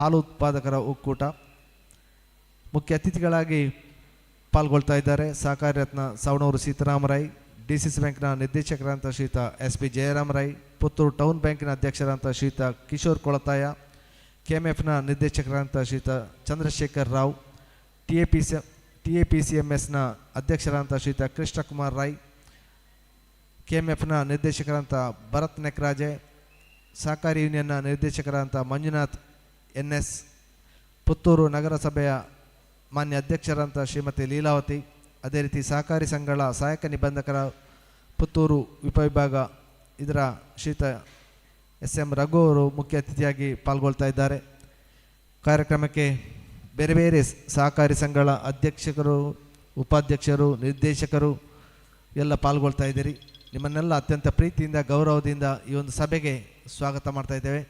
ಹಾಲು ಉತ್ಪಾದಕರ ಒಕ್ಕೂಟ. ಮುಖ್ಯ ಅತಿಥಿಗಳಾಗಿ ಪಾಲ್ಗೊಳ್ತಾ ಇದ್ದಾರೆ ಸಹಕಾರಿ ರತ್ನ ಸವಣೂರು ಸೀತಾರಾಮರಾಯ್, DCC ಬ್ಯಾಂಕ್ನ ನಿರ್ದೇಶಕರಾದಂಥ ಶ್ರೀಯುತ SP ಜಯರಾಮರಾಯ್, ಪುತ್ತೂರು ಟೌನ್ ಬ್ಯಾಂಕಿನ ಅಧ್ಯಕ್ಷರಾದಂಥ ಶ್ರೀಯುತ ಕಿಶೋರ್ ಕೊಳತಾಯ, KMFನ ನಿರ್ದೇಶಕರಾದಂಥ ಶ್ರೀಯುತ ಚಂದ್ರಶೇಖರ್ ರಾವ್, TAPCMSನ ಅಧ್ಯಕ್ಷರಾದಂಥ ಶ್ರೀಯುತ ಕೃಷ್ಣಕುಮಾರ್ ರಾಯ್, KMFನ ನಿರ್ದೇಶಕರಾದಂಥ ಭರತ್ ನೆಕ್ರಾಜೆ, ಸಹಕಾರಿ ಯೂನಿಯನ್ನ ನಿರ್ದೇಶಕರಾದಂಥ ಮಂಜುನಾಥ್ NS, ಪುತ್ತೂರು ನಗರಸಭೆಯ ಮಾನ್ಯ ಅಧ್ಯಕ್ಷರಾದಂಥ ಶ್ರೀಮತಿ ಲೀಲಾವತಿ, ಅದೇ ರೀತಿ ಸಹಕಾರಿ ಸಂಘಗಳ ಸಹಾಯಕ ನಿಬಂಧಕರ ಪುತ್ತೂರು ಉಪವಿಭಾಗ ಇದರ ಶ್ರೀಯುತ SM ರಘು ಅವರು ಮುಖ್ಯ ಅತಿಥಿಯಾಗಿ ಪಾಲ್ಗೊಳ್ತಾ ಇದ್ದಾರೆ. ಕಾರ್ಯಕ್ರಮಕ್ಕೆ ಬೇರೆ ಬೇರೆ ಸಹಕಾರಿ ಸಂಘಗಳ ಅಧ್ಯಕ್ಷರು, ಉಪಾಧ್ಯಕ್ಷರು, ನಿರ್ದೇಶಕರು ಎಲ್ಲ ಪಾಲ್ಗೊಳ್ತಾ ಇದ್ದೀರಿ. ನಿಮ್ಮನ್ನೆಲ್ಲ ಅತ್ಯಂತ ಪ್ರೀತಿಯಿಂದ ಗೌರವದಿಂದ ಈ ಒಂದು ಸಭೆಗೆ ಸ್ವಾಗತ ಮಾಡ್ತಾ ಇದ್ದೇವೆ.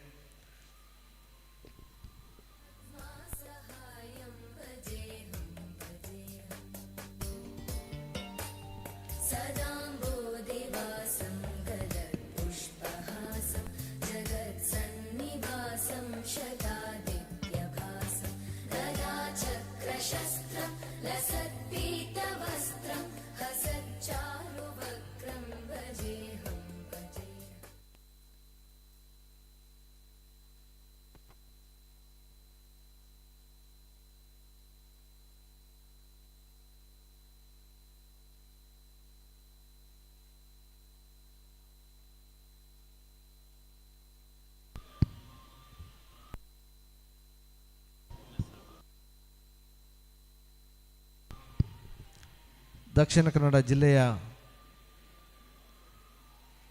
ದಕ್ಷಿಣ ಕನ್ನಡ ಜಿಲ್ಲೆಯ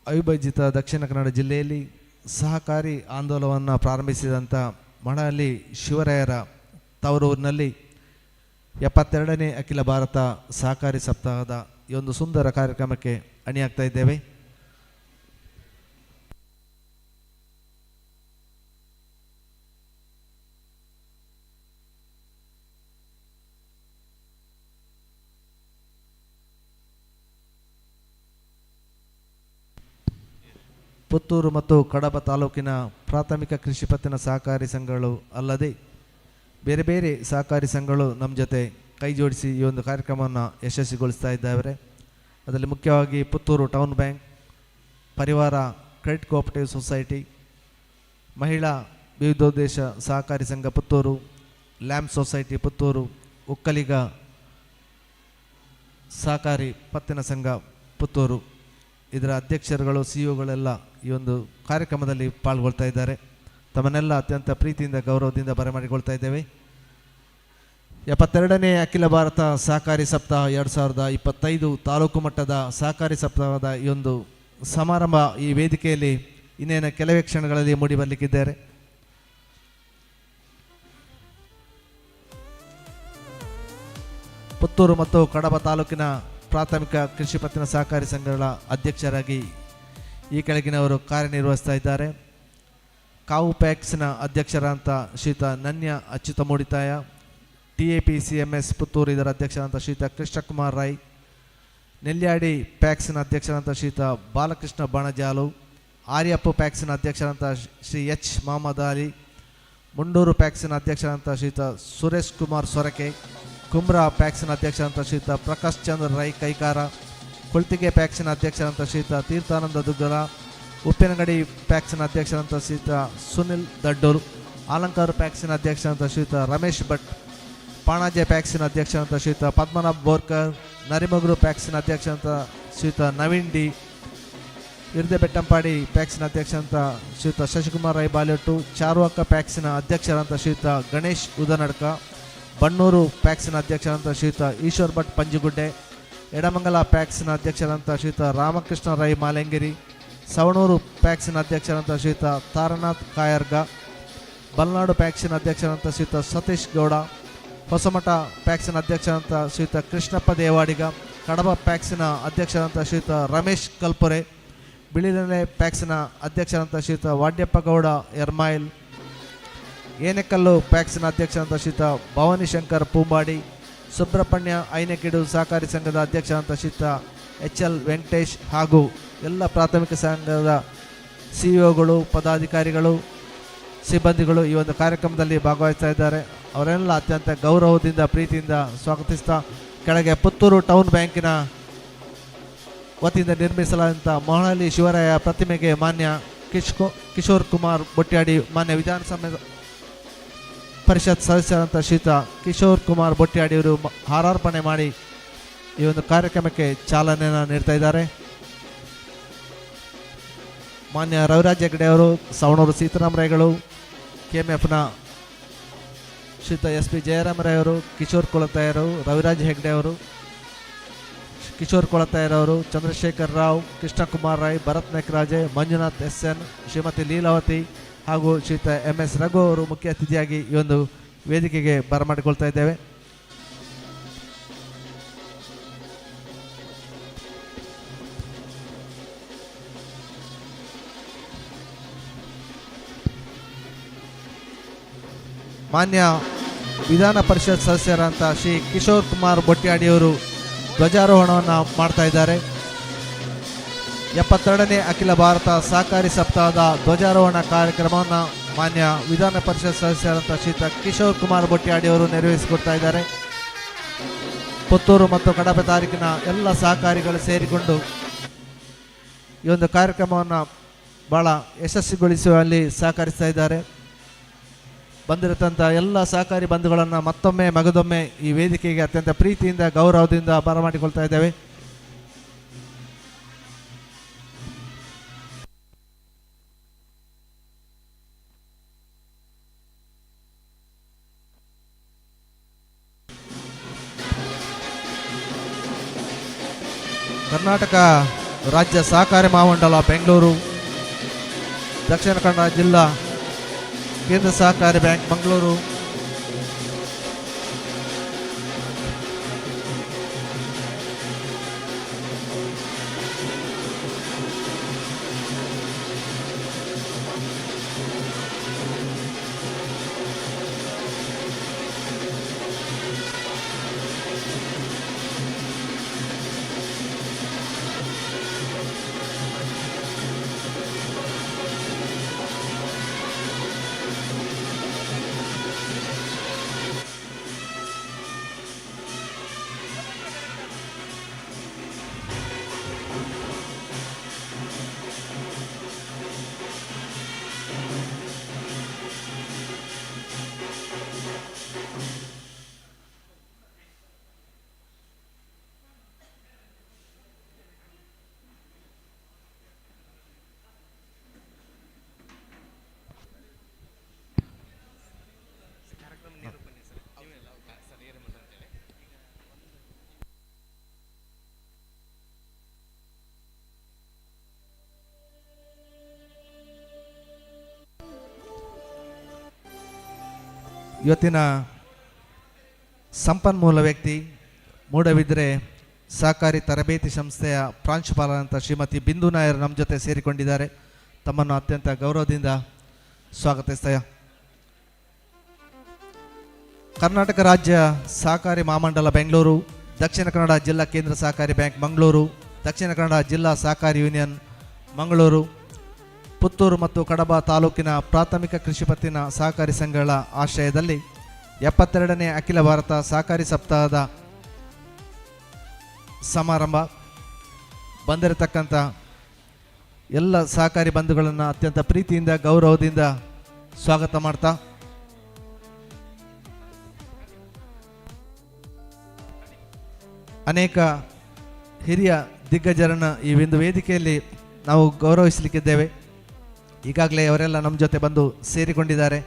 ಅವಿಭಜಿತ ದಕ್ಷಿಣ ಕನ್ನಡ ಜಿಲ್ಲೆಯಲ್ಲಿ ಸಹಕಾರಿ ಆಂದೋಲನವನ್ನು ಪ್ರಾರಂಭಿಸಿದಂಥ ಮಣಹಳ್ಳಿ ಶಿವರಾಯರ ತವರೂರಿನಲ್ಲಿ 72ನೇ ಅಖಿಲ ಭಾರತ ಸಹಕಾರಿ ಸಪ್ತಾಹದ ಈ ಒಂದು ಸುಂದರ ಕಾರ್ಯಕ್ರಮಕ್ಕೆ ಅಣಿಯಾಗ್ತಾ ಇದ್ದೇವೆ. ಪುತ್ತೂರು ಮತ್ತು ಕಡಬ ತಾಲೂಕಿನ ಪ್ರಾಥಮಿಕ ಕೃಷಿ ಪತ್ತಿನ ಸಹಕಾರಿ ಸಂಘಗಳು ಅಲ್ಲದೆ ಬೇರೆ ಬೇರೆ ಸಹಕಾರಿ ಸಂಘಗಳು ನಮ್ಮ ಜೊತೆ ಕೈ ಜೋಡಿಸಿ ಈ ಒಂದು ಕಾರ್ಯಕ್ರಮವನ್ನು ಯಶಸ್ವಿಗೊಳಿಸ್ತಾ ಇದ್ದಾವೆ. ಅದರಲ್ಲಿ ಮುಖ್ಯವಾಗಿ ಪುತ್ತೂರು ಟೌನ್ ಬ್ಯಾಂಕ್, ಪರಿವಾರ ಕ್ರೆಡಿಟ್ ಕೋಆಪರೇಟಿವ್ ಸೊಸೈಟಿ, ಮಹಿಳಾ ವಿವಿಧೋದ್ದೇಶ ಸಹಕಾರಿ ಸಂಘ ಪುತ್ತೂರು, ಲ್ಯಾಂಪ್ ಸೊಸೈಟಿ ಪುತ್ತೂರು, ಒಕ್ಕಲಿಗ ಸಹಕಾರಿ ಪತ್ತಿನ ಸಂಘ ಪುತ್ತೂರು ಇದರ ಅಧ್ಯಕ್ಷರುಗಳು, CEOಗಳೆಲ್ಲ ಈ ಒಂದು ಕಾರ್ಯಕ್ರಮದಲ್ಲಿ ಪಾಲ್ಗೊಳ್ತಾ ಇದ್ದಾರೆ. ತಮ್ಮನ್ನೆಲ್ಲ ಅತ್ಯಂತ ಪ್ರೀತಿಯಿಂದ ಗೌರವದಿಂದ ಬರಮಾಡಿಕೊಳ್ತಾ ಇದ್ದೇವೆ. 72ನೇ ಅಖಿಲ ಭಾರತ ಸಹಕಾರಿ ಸಪ್ತಾಹ 2025 ತಾಲೂಕು ಮಟ್ಟದ ಸಹಕಾರಿ ಸಪ್ತಾಹದ ಈ ಒಂದು ಸಮಾರಂಭ ಈ ವೇದಿಕೆಯಲ್ಲಿ ಇನ್ನೇನು ಕೆಲವೇ ಕ್ಷಣಗಳಲ್ಲಿ ಮೂಡಿ ಬರಲಿಕ್ಕಿದ್ದಾರೆ. ಪುತ್ತೂರು ಮತ್ತು ಕಡಬ ತಾಲೂಕಿನ ಪ್ರಾಥಮಿಕ ಕೃಷಿ ಪತ್ತಿನ ಸಹಕಾರಿ ಸಂಘಗಳ ಅಧ್ಯಕ್ಷರಾಗಿ ಈ ಕೆಳಗಿನವರು ಕಾರ್ಯನಿರ್ವಹಿಸ್ತಾ ಇದ್ದಾರೆ. ಕಾವು ಪ್ಯಾಕ್ಸ್ನ ಅಧ್ಯಕ್ಷರಾದಂಥ ಶ್ರೀಯುತ ನನ್ಯ ಅಚ್ಯುತ ಮೂಡಿತಾಯ, TAPCMS ಪುತ್ತೂರು ಇದರ ಅಧ್ಯಕ್ಷರಾದಂಥ ಶ್ರೀಯುತ ಕೃಷ್ಣಕುಮಾರ್ ರಾಯ್, ನೆಲ್ಯಾಡಿ ಪ್ಯಾಕ್ಸ್ನ ಅಧ್ಯಕ್ಷರಾದಂಥ ಶ್ರೀಯುತ ಬಾಲಕೃಷ್ಣ ಬಣಜಾಲು, ಆರ್ಯಪ್ಪ ಪ್ಯಾಕ್ಸ್ನ ಅಧ್ಯಕ್ಷರಾದಂಥ ಶ್ರೀ H ಮೊಹಮ್ಮದ್ ಅಲಿ, ಮುಂಡೂರು ಪ್ಯಾಕ್ಸ್ನ ಅಧ್ಯಕ್ಷರಾದಂಥ ಶ್ರೀಯುತ ಸುರೇಶ್ ಕುಮಾರ್ ಸೊರಕೆ, ಕುಮ್ರಾ ಪ್ಯಾಕ್ಸ್ನ ಅಧ್ಯಕ್ಷರಾದಂಥ ಶ್ರೀಯುತ ಪ್ರಕಾಶ್ ಚಂದ್ರ ರೈ ಕೈಕಾರ, ಕೊಳ್ತಿಗೆ ಪ್ಯಾಕ್ಸ್ನ ಅಧ್ಯಕ್ಷರಾದಂಥ ಶ್ರೀಯುತ ತೀರ್ಥಾನಂದ ದುಗ್ಗಲ, ಉಪ್ಪಿನಗಡಿ ಪ್ಯಾಕ್ಸ್ನ ಅಧ್ಯಕ್ಷರಾದಂಥ ಶ್ರೀಯುತ ಸುನಿಲ್ ದಡ್ಡೂರು, ಆಲಂಕಾರ ಪ್ಯಾಕ್ಸ್ನ ಅಧ್ಯಕ್ಷರಾದಂಥ ಶ್ರೀಯುತ ರಮೇಶ್ ಭಟ್, ಪಾಣಾಜೆ ಪ್ಯಾಕ್ಸ್ನ ಅಧ್ಯಕ್ಷರಾದಂಥ ಶ್ರೀಯುತ ಪದ್ಮನಾಭ್ ಬೋರ್ಕರ್, ನರಿಮಗುರು ಪ್ಯಾಕ್ಸ್ನ ಅಧ್ಯಕ್ಷರಾದಂಥ ಶ್ರೀಯುತ ನವೀನ್ ಡಿ, ಇರ್ದೆಬೆಟ್ಟಂಪಾಡಿ ಪ್ಯಾಕ್ಸ್ನ ಅಧ್ಯಕ್ಷರಾದಂಥ ಶ್ರೀಯುತ ಶಶಿಕುಮಾರ್ ರೈ ಬಾಲೆಟ್ಟು, ಚಾರ್ವಾಕ ಪ್ಯಾಕ್ಸ್ನ ಅಧ್ಯಕ್ಷರಾದಂಥ ಶ್ರೀಯುತ ಗಣೇಶ್ ಉದನಡ್ಕ, ಬಣ್ಣೂರು ಪ್ಯಾಕ್ಸ್ನ ಅಧ್ಯಕ್ಷರಾದಂಥ ಶ್ರೀಯುತ ಈಶ್ವರ್ ಭಟ್ ಪಂಜುಗುಡ್ಡೆ, ಎಡಮಂಗಲ ಪ್ಯಾಕ್ಸ್ನ ಅಧ್ಯಕ್ಷರಾದಂಥ ಶ್ರೀಯುತ ರಾಮಕೃಷ್ಣ ರೈ ಮಾಲೆಂಗಿರಿ, ಸವಣೂರು ಪ್ಯಾಕ್ಸ್ನ ಅಧ್ಯಕ್ಷರಾದಂಥ ಶ್ರೀಯುತ ತಾರನಾಥ್ ಕಾಯರ್ಗ, ಬಲ್ನಾಡು ಪ್ಯಾಕ್ಸ್ನ ಅಧ್ಯಕ್ಷರಾದಂಥ ಶ್ರೀಯುತ ಸತೀಶ್ ಗೌಡ, ಹೊಸಮಠ ಪ್ಯಾಕ್ಸ್ನ ಅಧ್ಯಕ್ಷರಾದಂಥ ಶ್ರೀಯುತ ಕೃಷ್ಣಪ್ಪ ದೇವಾಡಿಗ, ಕಡಬ ಪ್ಯಾಕ್ಸ್ನ ಅಧ್ಯಕ್ಷರಾದಂಥ ಶ್ರೀಯುತ ರಮೇಶ್ ಕಲ್ಪುರೆ, ಬಿಳಿನೆಲೆ ಪ್ಯಾಕ್ಸ್ನ ಅಧ್ಯಕ್ಷರಾದಂಥ ಶ್ರೀಯುತ ವಾಡ್ಯಪ್ಪ ಗೌಡ ಎರ್ಮಾಯಿಲ್, ಏನೆಕಲ್ಲು ಪ್ಯಾಕ್ಸ್ನ ಅಧ್ಯಕ್ಷರಾದಂಥ ಶ್ರೀಯುತ ಭವಾನಿ ಶಂಕರ್ ಪೂಂಬಾಡಿ, ಸುಬ್ರಹ್ಮಣ್ಯ ಐನೆಕಿಡು ಸಹಕಾರಿ ಸಂಘದ ಅಧ್ಯಕ್ಷರಾದಂಥ ಶ್ರೀಯುತ HL ವೆಂಕಟೇಶ್ ಹಾಗೂ ಎಲ್ಲ ಪ್ರಾಥಮಿಕ ಸಂಘದ CEOಗಳು, ಪದಾಧಿಕಾರಿಗಳು, ಸಿಬ್ಬಂದಿಗಳು ಈ ಒಂದು ಕಾರ್ಯಕ್ರಮದಲ್ಲಿ ಭಾಗವಹಿಸ್ತಾ ಇದ್ದಾರೆ. ಅವರೆಲ್ಲ ಅತ್ಯಂತ ಗೌರವದಿಂದ ಪ್ರೀತಿಯಿಂದ ಸ್ವಾಗತಿಸ್ತಾ ಕೆಳಗೆ ಪುತ್ತೂರು ಟೌನ್ ಬ್ಯಾಂಕಿನ ವತಿಯಿಂದ ನಿರ್ಮಿಸಲಾದಂಥ ಮೊಳಲಿ ಶಿವರಾಯ ಪ್ರತಿಮೆಗೆ ಮಾನ್ಯ ಕಿಶೋರ್ ಕುಮಾರ್ ಬೊಟ್ಯಾಡಿ, ಮಾನ್ಯ ವಿಧಾನಸಭೆ ಪರಿಷತ್ ಸದಸ್ಯರಂಥ ಶ್ರೀಯುತ ಕಿಶೋರ್ ಕುಮಾರ್ ಬೊಟ್ಯಾಡಿ ಅವರು ಹಾರಾರ್ಪಣೆ ಮಾಡಿ ಈ ಒಂದು ಕಾರ್ಯಕ್ರಮಕ್ಕೆ ಚಾಲನೆಯನ್ನು ನೀಡ್ತಾ ಇದ್ದಾರೆ. ಮಾನ್ಯ ರವಿರಾಜ್ ಹೆಗ್ಡೆ ಅವರು, ಸವಣೂರು ಸೀತಾರಾಮರಾಯಗಳು, KMFನ ಶ್ರೀಯುತ SP ಜಯರಾಮರಾಯವರು, ಕಿಶೋರ್ ಕೊಳತಾಯರು, ರವಿರಾಜ್ ಹೆಗ್ಡೆ ಅವರು, ಕಿಶೋರ್ ಕೊಳತಾಯರವರು, ಚಂದ್ರಶೇಖರ್ ರಾವ್, ಕೃಷ್ಣಕುಮಾರ್ ರಾಯ್, ಭರತ್ ನಾಯ್ಕರಾಜೆ, ಮಂಜುನಾಥ್ SN, ಶ್ರೀಮತಿ ಲೀಲಾವತಿ ಹಾಗೂ ಶ್ರೀಯುತ MS ರಘು ಅವರು ಮುಖ್ಯ ಅತಿಥಿಯಾಗಿ ಈ ಒಂದು ವೇದಿಕೆಗೆ ಬರಮಾಡಿಕೊಳ್ತಾ ಇದ್ದೇವೆ. ಮಾನ್ಯ ವಿಧಾನ ಪರಿಷತ್ ಸದಸ್ಯರಂತ ಶ್ರೀ ಕಿಶೋರ್ ಕುಮಾರ್ ಬೊಟ್ಯಾಡಿಯವರು ಧ್ವಜಾರೋಹಣವನ್ನು ಮಾಡ್ತಾ ಇದ್ದಾರೆ. 72ನೇ ಅಖಿಲ ಭಾರತ ಸಹಕಾರಿ ಸಪ್ತಾಹದ ಧ್ವಜಾರೋಹಣ ಕಾರ್ಯಕ್ರಮವನ್ನು ಮಾನ್ಯ ವಿಧಾನ ಪರಿಷತ್ ಸದಸ್ಯರಂತ ಶ್ರೀಯುತ ಕಿಶೋರ್ ಕುಮಾರ್ ಬೊಟ್ಯಾಡಿಯವರು ನೆರವೇರಿಸಿಕೊಡ್ತಾ ಇದ್ದಾರೆ. ಪುತ್ತೂರು ಮತ್ತು ಕಡಬ ತಾಲೂಕಿನ ಎಲ್ಲ ಸಹಕಾರಿಗಳು ಸೇರಿಕೊಂಡು ಈ ಒಂದು ಕಾರ್ಯಕ್ರಮವನ್ನು ಭಾಳ ಯಶಸ್ವಿಗೊಳಿಸುವಲ್ಲಿ ಸಹಕರಿಸ್ತಾ ಇದ್ದಾರೆ. ಬಂದಿರತಂಥ ಎಲ್ಲ ಸಹಕಾರಿ ಬಂಧುಗಳನ್ನು ಮತ್ತೊಮ್ಮೆ ಮಗದೊಮ್ಮೆ ಈ ವೇದಿಕೆಗೆ ಅತ್ಯಂತ ಪ್ರೀತಿಯಿಂದ ಗೌರವದಿಂದ ಬರಮಾಡಿಕೊಳ್ತಾ ಇದ್ದೇವೆ. ಕರ್ನಾಟಕ ರಾಜ್ಯ ಸಹಕಾರಿ ಮಹಾಮಂಡಲ ಬೆಂಗಳೂರು, ದಕ್ಷಿಣ ಕನ್ನಡ ಜಿಲ್ಲಾ ಕೇಂದ್ರ ಸಹಕಾರಿ ಬ್ಯಾಂಕ್ ಮಂಗಳೂರು, ಇವತ್ತಿನ ಸಂಪನ್ಮೂಲ ವ್ಯಕ್ತಿ ಮೂಡಬಿದ್ರೆ ಸಹಕಾರಿ ತರಬೇತಿ ಸಂಸ್ಥೆಯ ಪ್ರಾಂಶುಪಾಲರಂತ ಶ್ರೀಮತಿ ಬಿಂದು ನಾಯರ್ ನಮ್ಮ ಜೊತೆ ಸೇರಿಕೊಂಡಿದ್ದಾರೆ. ತಮ್ಮನ್ನು ಅತ್ಯಂತ ಗೌರವದಿಂದ ಸ್ವಾಗತಿಸ್ತಾ. ಕರ್ನಾಟಕ ರಾಜ್ಯ ಸಹಕಾರಿ ಮಹಾಮಂಡಲ ಬೆಂಗಳೂರು, ದಕ್ಷಿಣ ಕನ್ನಡ ಜಿಲ್ಲಾ ಕೇಂದ್ರ ಸಹಕಾರಿ ಬ್ಯಾಂಕ್ ಮಂಗಳೂರು, ದಕ್ಷಿಣ ಕನ್ನಡ ಜಿಲ್ಲಾ ಸಹಕಾರಿ ಯೂನಿಯನ್ ಮಂಗಳೂರು, ಪುತ್ತೂರು ಮತ್ತು ಕಡಬ ತಾಲೂಕಿನ ಪ್ರಾಥಮಿಕ ಕೃಷಿ ಪತ್ತಿನ ಸಹಕಾರಿ ಸಂಘಗಳ ಆಶ್ರಯದಲ್ಲಿ 72ನೇ ಅಖಿಲ ಭಾರತ ಸಹಕಾರಿ ಸಪ್ತಾಹದ ಸಮಾರಂಭ. ಬಂದಿರತಕ್ಕಂಥ ಎಲ್ಲ ಸಹಕಾರಿ ಬಂಧುಗಳನ್ನು ಅತ್ಯಂತ ಪ್ರೀತಿಯಿಂದ ಗೌರವದಿಂದ ಸ್ವಾಗತ ಮಾಡ್ತಾ ಅನೇಕ ಹಿರಿಯ ದಿಗ್ಗಜರನ್ನು ಈ ಒಂದು ವೇದಿಕೆಯಲ್ಲಿ ನಾವು ಗೌರವಿಸಲಿಕ್ಕಿದ್ದೇವೆ. ಈಗಾಗಲೇ ಅವರೆಲ್ಲ ನಮ್ಮ ಜೊತೆ ಬಂದು ಸೇರಿಕೊಂಡಿದ್ದಾರೆ.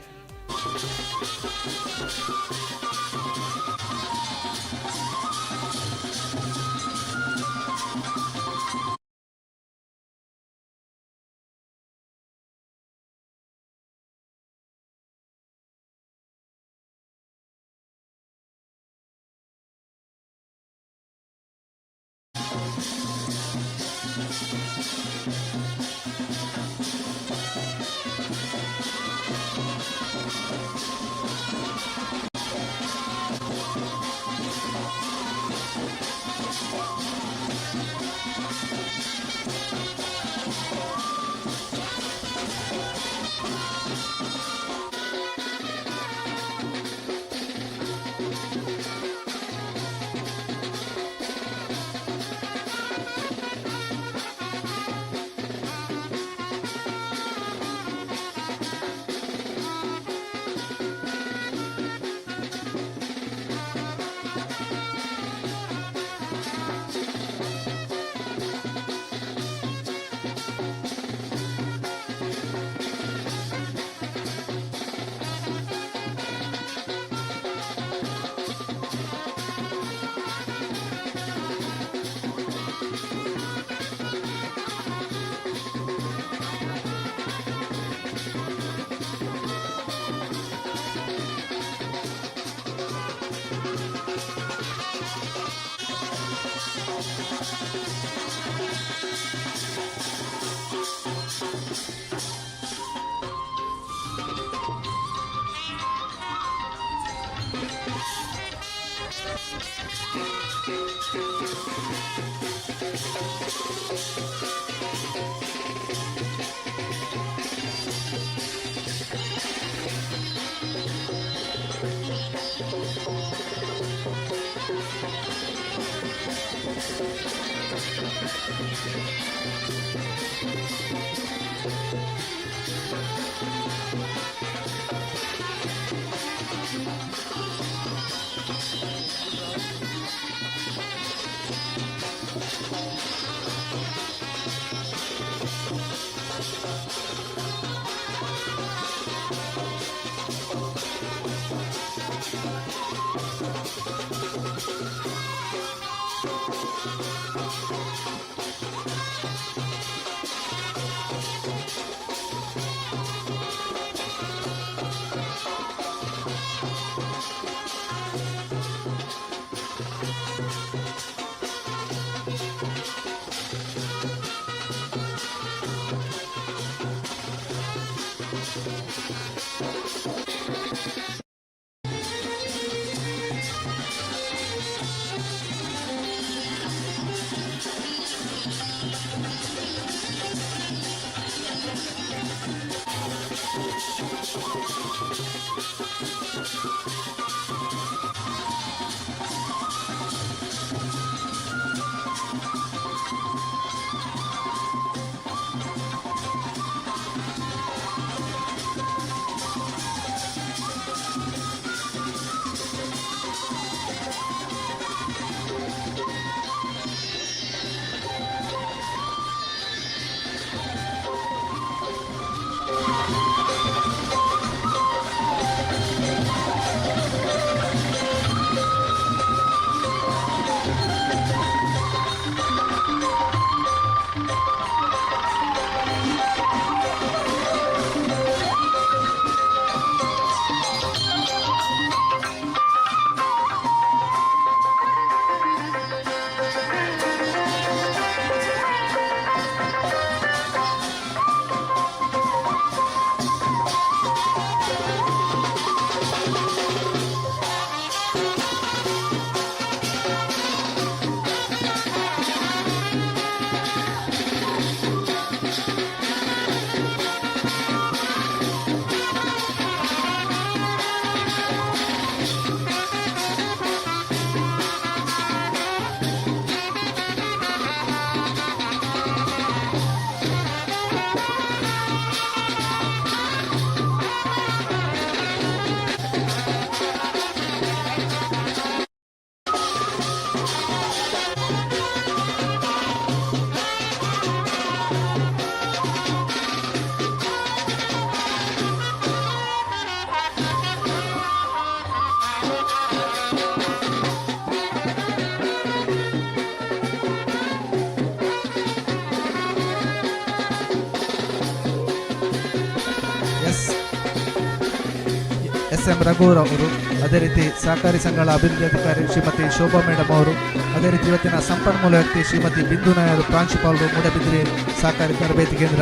ಎಂ ರಘುರವರು, ಅದೇ ರೀತಿ ಸಹಕಾರಿ ಸಂಘಗಳ ಅಭಿವೃದ್ಧಿ ಅಧಿಕಾರಿ ಶ್ರೀಮತಿ ಶೋಭಾ ಮೇಡಮ್ ಅವರು, ಅದೇ ರೀತಿ ಇವತ್ತಿನ ಸಂಪನ್ಮೂಲ ವ್ಯಕ್ತಿ ಶ್ರೀಮತಿ ಬಿಂದು ನಾಯರು, ಪ್ರಾಂಶುಪಾಲರು, ಮೂಡಬಿದ್ರಿ ಸಹಕಾರಿ ತರಬೇತಿ ಕೇಂದ್ರ,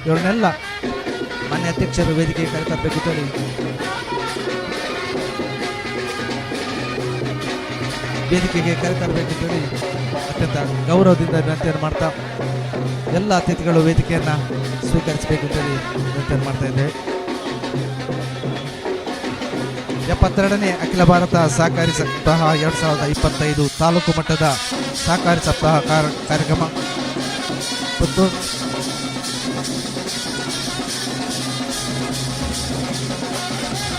ಇವರನ್ನೆಲ್ಲ ಮಾನ್ಯ ಅಧ್ಯಕ್ಷರು ವೇದಿಕೆಗೆ ಕರೆತರಬೇಕು ಹೇಳಿ ಅತ್ಯಂತ ಗೌರವದಿಂದ ವಿನಂತಿಯನ್ನು ಮಾಡ್ತಾ ಎಲ್ಲ ಅತಿಥಿಗಳು ವೇದಿಕೆಯನ್ನು ಸ್ವೀಕರಿಸಬೇಕು ಅಂತೇಳಿ ವಿನಂತಿಯನ್ನು ಮಾಡ್ತಾ ಇದ್ದೇವೆ. 72ನೇ ಅಖಿಲ ಭಾರತ ಸಹಕಾರಿ ಸಪ್ತಾಹ 2025 ತಾಲೂಕು ಮಟ್ಟದ ಸಹಕಾರಿ ಸಪ್ತಾಹ ಕಾರ್ಯಕ್ರಮ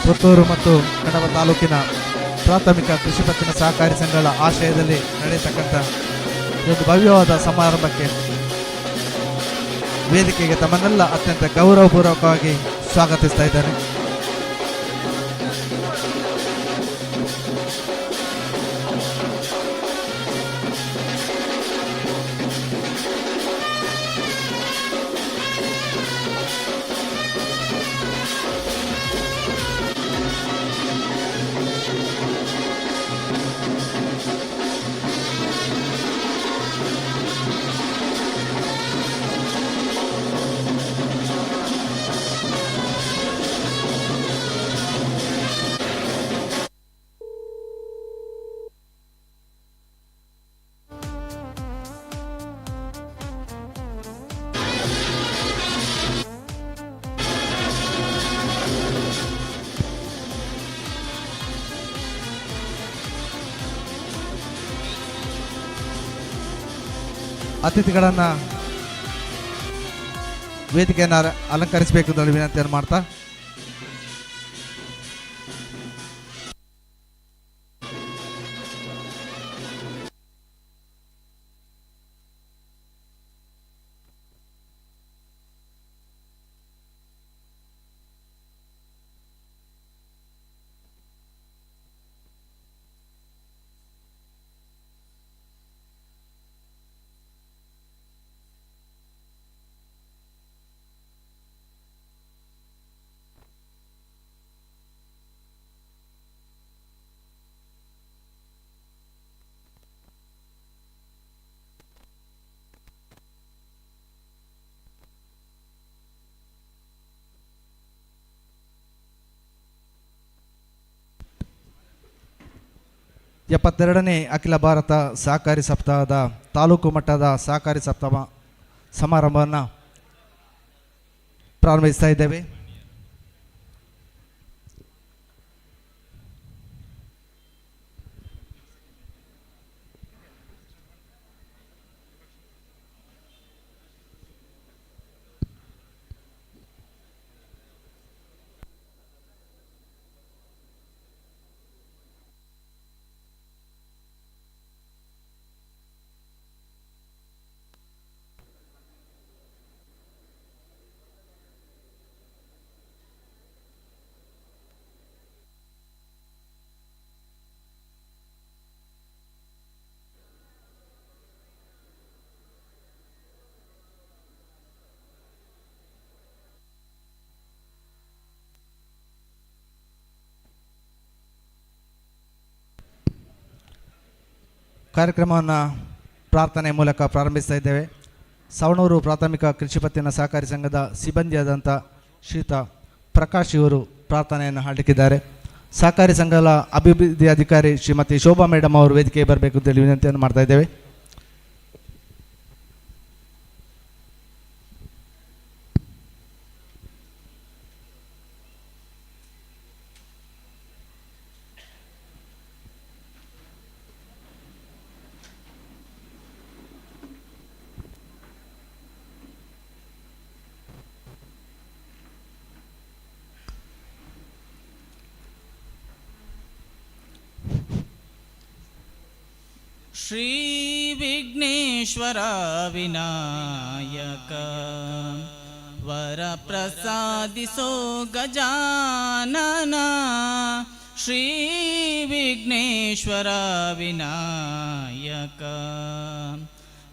ಪುತ್ತೂರು ಮತ್ತು ಕಡಬ ತಾಲೂಕಿನ ಪ್ರಾಥಮಿಕ ಕೃಷಿ ಪತ್ತಿನ ಸಹಕಾರಿ ಸಂಘಗಳ ಆಶ್ರಯದಲ್ಲಿ ನಡೆಯತಕ್ಕಂಥ ಒಂದು ಭವ್ಯವಾದ ಸಮಾರಂಭಕ್ಕೆ ವೇದಿಕೆಗೆ ತಮ್ಮನ್ನೆಲ್ಲ ಅತ್ಯಂತ ಗೌರವಪೂರ್ವಕವಾಗಿ ಸ್ವಾಗತಿಸ್ತಾ ಇದ್ದಾರೆ. ಅತಿಥಿಗಳನ್ನು ವೇದಿಕೆಯನ್ನು ಅಲಂಕರಿಸಬೇಕು ಅಂತ ವಿನಂತಿಯನ್ನು ಮಾಡ್ತಾ ಎಪ್ಪತ್ತೆರಡನೇ ಅಖಿಲ ಭಾರತ ಸಹಕಾರಿ ಸಪ್ತಾಹದ ತಾಲೂಕು ಮಟ್ಟದ ಸಹಕಾರಿ ಸಪ್ತಾಹ ಸಮಾರಂಭವನ್ನು ಪ್ರಾರಂಭಿಸ್ತಾ ಇದ್ದೇವೆ. ಕಾರ್ಯಕ್ರಮವನ್ನು ಪ್ರಾರ್ಥನೆ ಮೂಲಕ ಪ್ರಾರಂಭಿಸ್ತಾ ಇದ್ದೇವೆ. ಸವಣೂರು ಪ್ರಾಥಮಿಕ ಕೃಷಿ ಪತ್ತಿನ ಸಹಕಾರಿ ಸಂಘದ ಸಿಬ್ಬಂದಿಯಾದಂಥ ಶ್ರೀಯುತ ಪ್ರಕಾಶ್ ಇವರು ಪ್ರಾರ್ಥನೆಯನ್ನು ಹಾಡಲಿಕ್ಕಿದ್ದಾರೆ. ಸಹಕಾರಿ ಸಂಘದ ಅಭಿವೃದ್ಧಿ ಅಧಿಕಾರಿ ಶ್ರೀಮತಿ ಶೋಭಾ ಮೇಡಮ್ ಅವರು ವೇದಿಕೆಗೆ ಬರಬೇಕು ಅಂತೇಳಿ ವಿನಂತಿಯನ್ನು ಮಾಡ್ತಾ ಇದ್ದೇವೆ. ಶ್ರೀ ವಿಘ್ನೇಶ್ವರ ವಿನಾಯಕ ವರ ಪ್ರಸಾದಿಸೋ ಗಜಾನನ. ಶ್ರೀ ವಿಘ್ನೇಶ್ವರ ವಿನಾಯಕ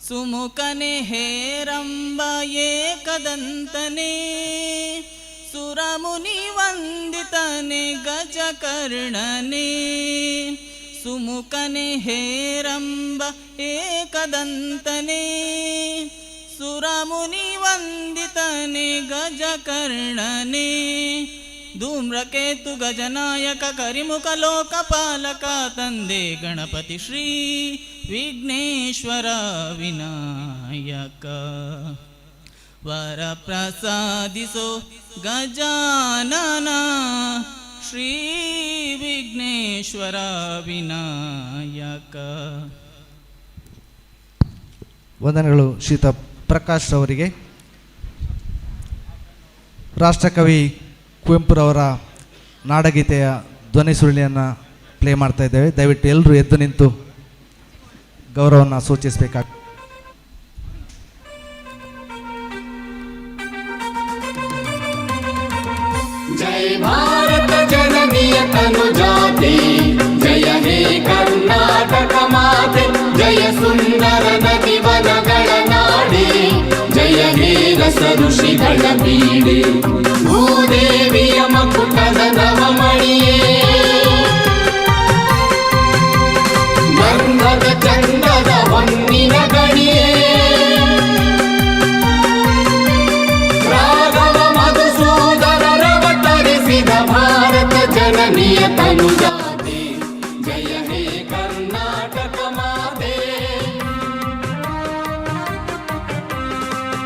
ಸುಮುಖನೆ ಹೇರಂಬ ಏಕದಂತನೇ ಸುರಮುನಿ ವಂದಿತನೆ ಗಜಕರ್ಣನೇ. ಸುಮುಖನೆ ಹೇರಂಬ ಏಕದಂತನೇ ಸುರಮುನಿ ವಂದಿತನೆ ಗಜಕರ್ಣನೇ. ಧೂಮ್ರಕೇತು ಗಜನಾಯಕ ಕರಿಮುಖ ಲೋಕಪಾಲಕ ತಂದೆ ಗಣಪತಿ ಶ್ರೀ ವಿಘ್ನೇಶ್ವರ ವಿನಾಯಕ ವರ ಪ್ರಸಾದಿಸೋ ಗಜಾನನ. ಶ್ರೀ ವಿಘ್ನೇಶ್ವರ ವಿನಾಯಕ. ವಂದನೆಗಳು ಶ್ರೀಯುತ ಪ್ರಕಾಶ್ ಅವರಿಗೆ. ರಾಷ್ಟ್ರಕವಿ ಕುವೆಂಪುರವರ ನಾಡಗೀತೆಯ ಧ್ವನಿ ಸುರುಳಿಯನ್ನು ಪ್ಲೇ ಮಾಡ್ತಾ ಇದ್ದೇವೆ. ದಯವಿಟ್ಟು ಎಲ್ಲರೂ ಎದ್ದು ನಿಂತು ಗೌರವವನ್ನು ಸೂಚಿಸಬೇಕಾಗ್ತದೆ. जय भारत जननीय तनुजाते जय हे कर्नाटक माते जय सुंदर नदी वनಗಳ ನಾಡೆ जय हे रस ಋಷಿಗಳ ಬೀಡೆ ಭೂದೇವಿಯ ಮಕುಟದ ನವಮಣಿಯೇ ಗಂಧದ ಚಂದದ ಹೊನ್ನಿನ ಗಣಿಯೇ भारत जननीय तनुजाते जय हे कर्नाटक माते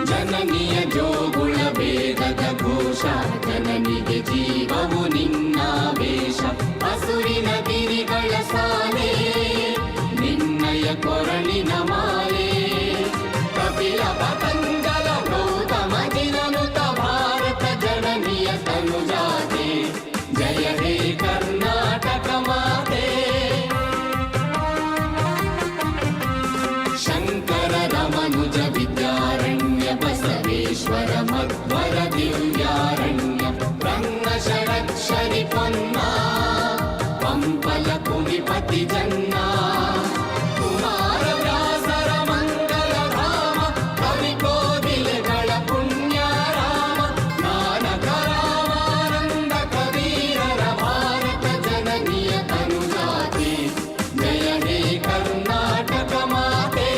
जननीय जोगुಳ ವೇದದ ಘೋಷ ಜನನಿಗೆ ಜೀವವು ನಿನ್ನ ಹಂಪಲ ಕುಣಿಪತಿ ಜನ್ನ ಕುಮಾರ ವ್ಯಾಸರ ಮಂಗಲ ಧಾಮ ಕವಿ ಕೋಗಿಲೆಗಳ ಪುಣ್ಯ ರಾಮ ನಾನಕ ರಾಮಾನಂದ ಕಬೀರರ ಭಾರತ ಜನನಿಯ ತನುಜಾತೆ ಜಯ ಹೇ ಕರ್ನಾಟಕ ಮಾತೆ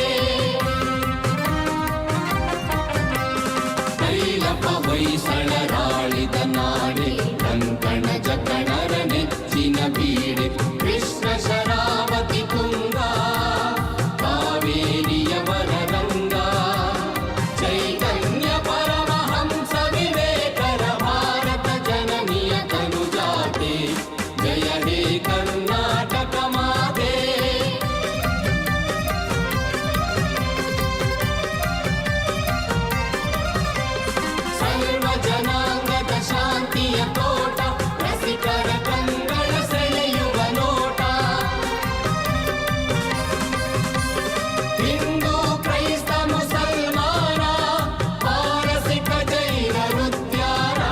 ತೈಲಪ ಹೊಯ್ಸಳರಾಳಿದ ನಾಡೆ ಕಂಕಣ ಜಕಣರ ನೆಚ್ಚಿನ ಬೀಡೆ ಕೃಷ್ಣ ಶರಾವತಿ ತುಂಗ ಕಾವೇರಿಯ ವರರಂಗ ಚೈತನ್ಯ ಪರಮಹಂಸ ವಿವೇಕರ ಭಾರತ ಜನನಿಯ ತನುಜಾತೆ ಜಯ ಹೇ ಕರ್ನಾಟಕ ಮಾತೆ ಸರ್ವ ಜನಾಂಗದ ಶಾಂತಿಯ ತೋಟ ರಸಿಕರ ಕಂಗಳ ಸೆಳೆಯುವ ನೋಟ ಹಿಂದೂ ಕ್ರೈಸ್ತ ಮುಸಲ್ಮಾನ ಪಾರಸಿಕ ಜೈನರುದ್ಯಾನ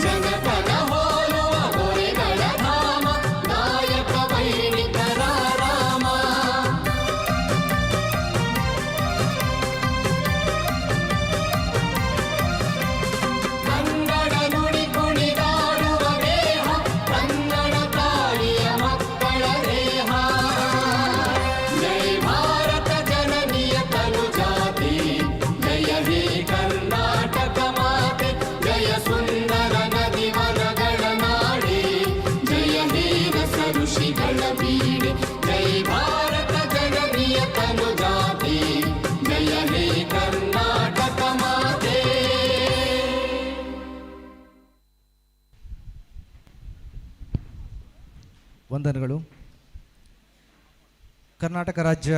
ಜಗತನ ಹೋಲುವ ಹೊರೆಗಳ ಧಾಮ ನಾಯಕ ವೈಣಿಕರ ರಾಮ ಕನ್ನಡ ನುಡಿ ಕುಣಿದಾಡುವ ದೇಹ ಕನ್ನಡ ತಾಯಿಯ ಮಕ್ಕಳ ದೇಹ ಜಯ ಭಾರತ ಜನನಿಯ ತನುಜಾತೆ ಜಯ ಹೇ ಕರ್ನಾಟಕ ಮಾತೆ ಜಯ ಸುಂದರ ನದಿ ವನಗಳ ನಾಡೆ ಜಯ ಹೇ ರಸ ಋಷಿಗಳ ಬೀಡೆ ಜಯ ಭಾರತ ಜನನಿಯ ತನುಜಾತೆ ಜಯ ಹೇ ಕರ್ನಾಟಕ ಮಾತೆ ವಂದನೆಗಳು. ಕರ್ನಾಟಕ ರಾಜ್ಯ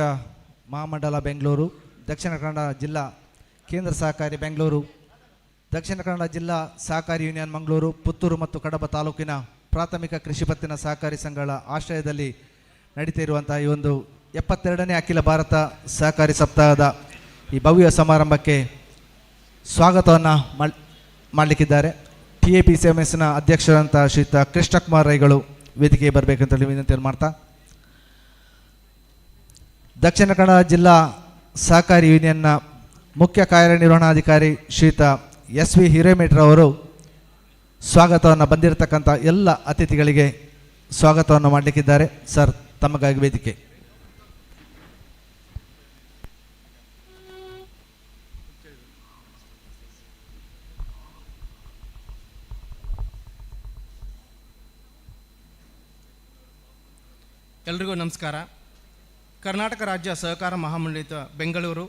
ಮಹಾಮಂಡಲ ಬೆಂಗಳೂರು, ದಕ್ಷಿಣ ಕನ್ನಡ ಜಿಲ್ಲಾ ಕೇಂದ್ರ ಸಹಕಾರಿ ಬೆಂಗಳೂರು, ದಕ್ಷಿಣ ಕನ್ನಡ ಜಿಲ್ಲಾ ಸಹಕಾರಿ ಯೂನಿಯನ್ ಮಂಗಳೂರು, ಪುತ್ತೂರು ಮತ್ತು ಕಡಬ ತಾಲೂಕಿನ ಪ್ರಾಥಮಿಕ ಕೃಷಿ ಪತ್ತಿನ ಸಹಕಾರಿ ಸಂಘಗಳ ಆಶ್ರಯದಲ್ಲಿ ನಡೀತಾ ಇರುವಂತಹ ಈ ಒಂದು 72ನೇ ಅಖಿಲ ಭಾರತ ಸಹಕಾರಿ ಸಪ್ತಾಹದ ಈ ಭವ್ಯ ಸಮಾರಂಭಕ್ಕೆ ಸ್ವಾಗತವನ್ನು ಮಾಡಲಿಕ್ಕಿದ್ದಾರೆ. TAPCMSನ ಅಧ್ಯಕ್ಷರಂತ ಶ್ರೀಯುತ ಕೃಷ್ಣಕುಮಾರ್ ರೈಗಳು ವೇದಿಕೆಗೆ ಬರಬೇಕಂತೇಳಿ ವಿನಂತಿಯನ್ನು ಮಾಡ್ತಾ, ದಕ್ಷಿಣ ಕನ್ನಡ ಜಿಲ್ಲಾ ಸಹಕಾರಿ ಯೂನಿಯನ್ನ ಮುಖ್ಯ ಕಾರ್ಯನಿರ್ವಹಣಾಧಿಕಾರಿ ಶ್ರೀಯುತ SV ಹಿರೇಮೇಟ್ರವರು ಸ್ವಾಗತವನ್ನು ಬಂದಿರತಕ್ಕಂಥ ಎಲ್ಲ ಅತಿಥಿಗಳಿಗೆ ಸ್ವಾಗತವನ್ನು ಮಾಡಲಿಕ್ಕಿದ್ದಾರೆ. ಸರ್, ತಮಗಾಗಿ ವೇದಿಕೆ. ಎಲ್ರಿಗೂ ನಮಸ್ಕಾರ. ಕರ್ನಾಟಕ ರಾಜ್ಯ ಸಹಕಾರ ಮಹಾಮಂಡಳಿತ ಬೆಂಗಳೂರು,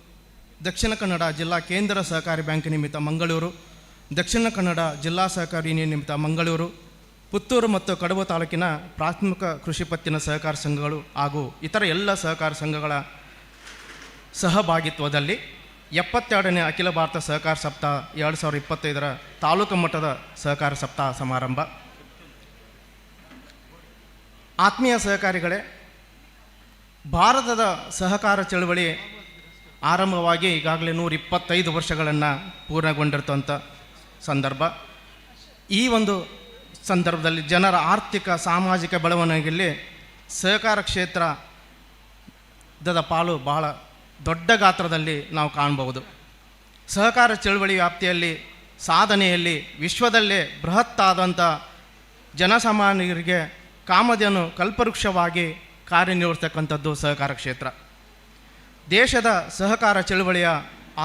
ದಕ್ಷಿಣ ಕನ್ನಡ ಜಿಲ್ಲಾ ಕೇಂದ್ರ ಸಹಕಾರಿ ಬ್ಯಾಂಕ್ ನಿಮಿತ್ತ ಮಂಗಳೂರು, ದಕ್ಷಿಣ ಕನ್ನಡ ಜಿಲ್ಲಾ ಸಹಕಾರಿ ಯೂನಿಯನ್ ನಿಮಿತ್ತ ಮಂಗಳೂರು, ಪುತ್ತೂರು ಮತ್ತು ಕಡಬ ತಾಲೂಕಿನ ಪ್ರಾಥಮಿಕ ಕೃಷಿ ಪತ್ತಿನ ಸಹಕಾರ ಸಂಘಗಳು ಹಾಗೂ ಇತರ ಎಲ್ಲ ಸಹಕಾರ ಸಂಘಗಳ ಸಹಭಾಗಿತ್ವದಲ್ಲಿ 72ನೇ ಅಖಿಲ ಭಾರತ ಸಹಕಾರ ಸಪ್ತಾಹ 2025ರ ತಾಲೂಕು ಮಟ್ಟದ ಸಹಕಾರ ಸಪ್ತಾಹ ಸಮಾರಂಭ. ಆತ್ಮೀಯ ಸಹಕಾರಿಗಳೇ, ಭಾರತದ ಸಹಕಾರ ಚಳವಳಿ ಆರಂಭವಾಗಿ ಈಗಾಗಲೇ 125 ವರ್ಷಗಳನ್ನು ಪೂರ್ಣಗೊಂಡಿರ್ತಂಥ ಸಂದರ್ಭ. ಈ ಒಂದು ಸಂದರ್ಭದಲ್ಲಿ ಜನರ ಆರ್ಥಿಕ ಸಾಮಾಜಿಕ ಬೆಳವಣಿಗೆಯಲ್ಲಿ ಸಹಕಾರ ಕ್ಷೇತ್ರದ ಪಾಲು ಬಹಳ ದೊಡ್ಡ ಗಾತ್ರದಲ್ಲಿ ನಾವು ಕಾಣಬಹುದು. ಸಹಕಾರ ಚಳವಳಿ ವ್ಯಾಪ್ತಿಯಲ್ಲಿ ಸಾಧನೆಯಲ್ಲಿ ವಿಶ್ವದಲ್ಲೇ ಬೃಹತ್ತಾದಂಥ ಜನಸಾಮಾನ್ಯರಿಗೆ ಕಾಮಧೇನು ಕಲ್ಪವೃಕ್ಷವಾಗಿ ಕಾರ್ಯನಿರ್ವಹಿಸ್ತಕ್ಕಂಥದ್ದು ಸಹಕಾರ ಕ್ಷೇತ್ರ. ದೇಶದ ಸಹಕಾರ ಚಳವಳಿಯ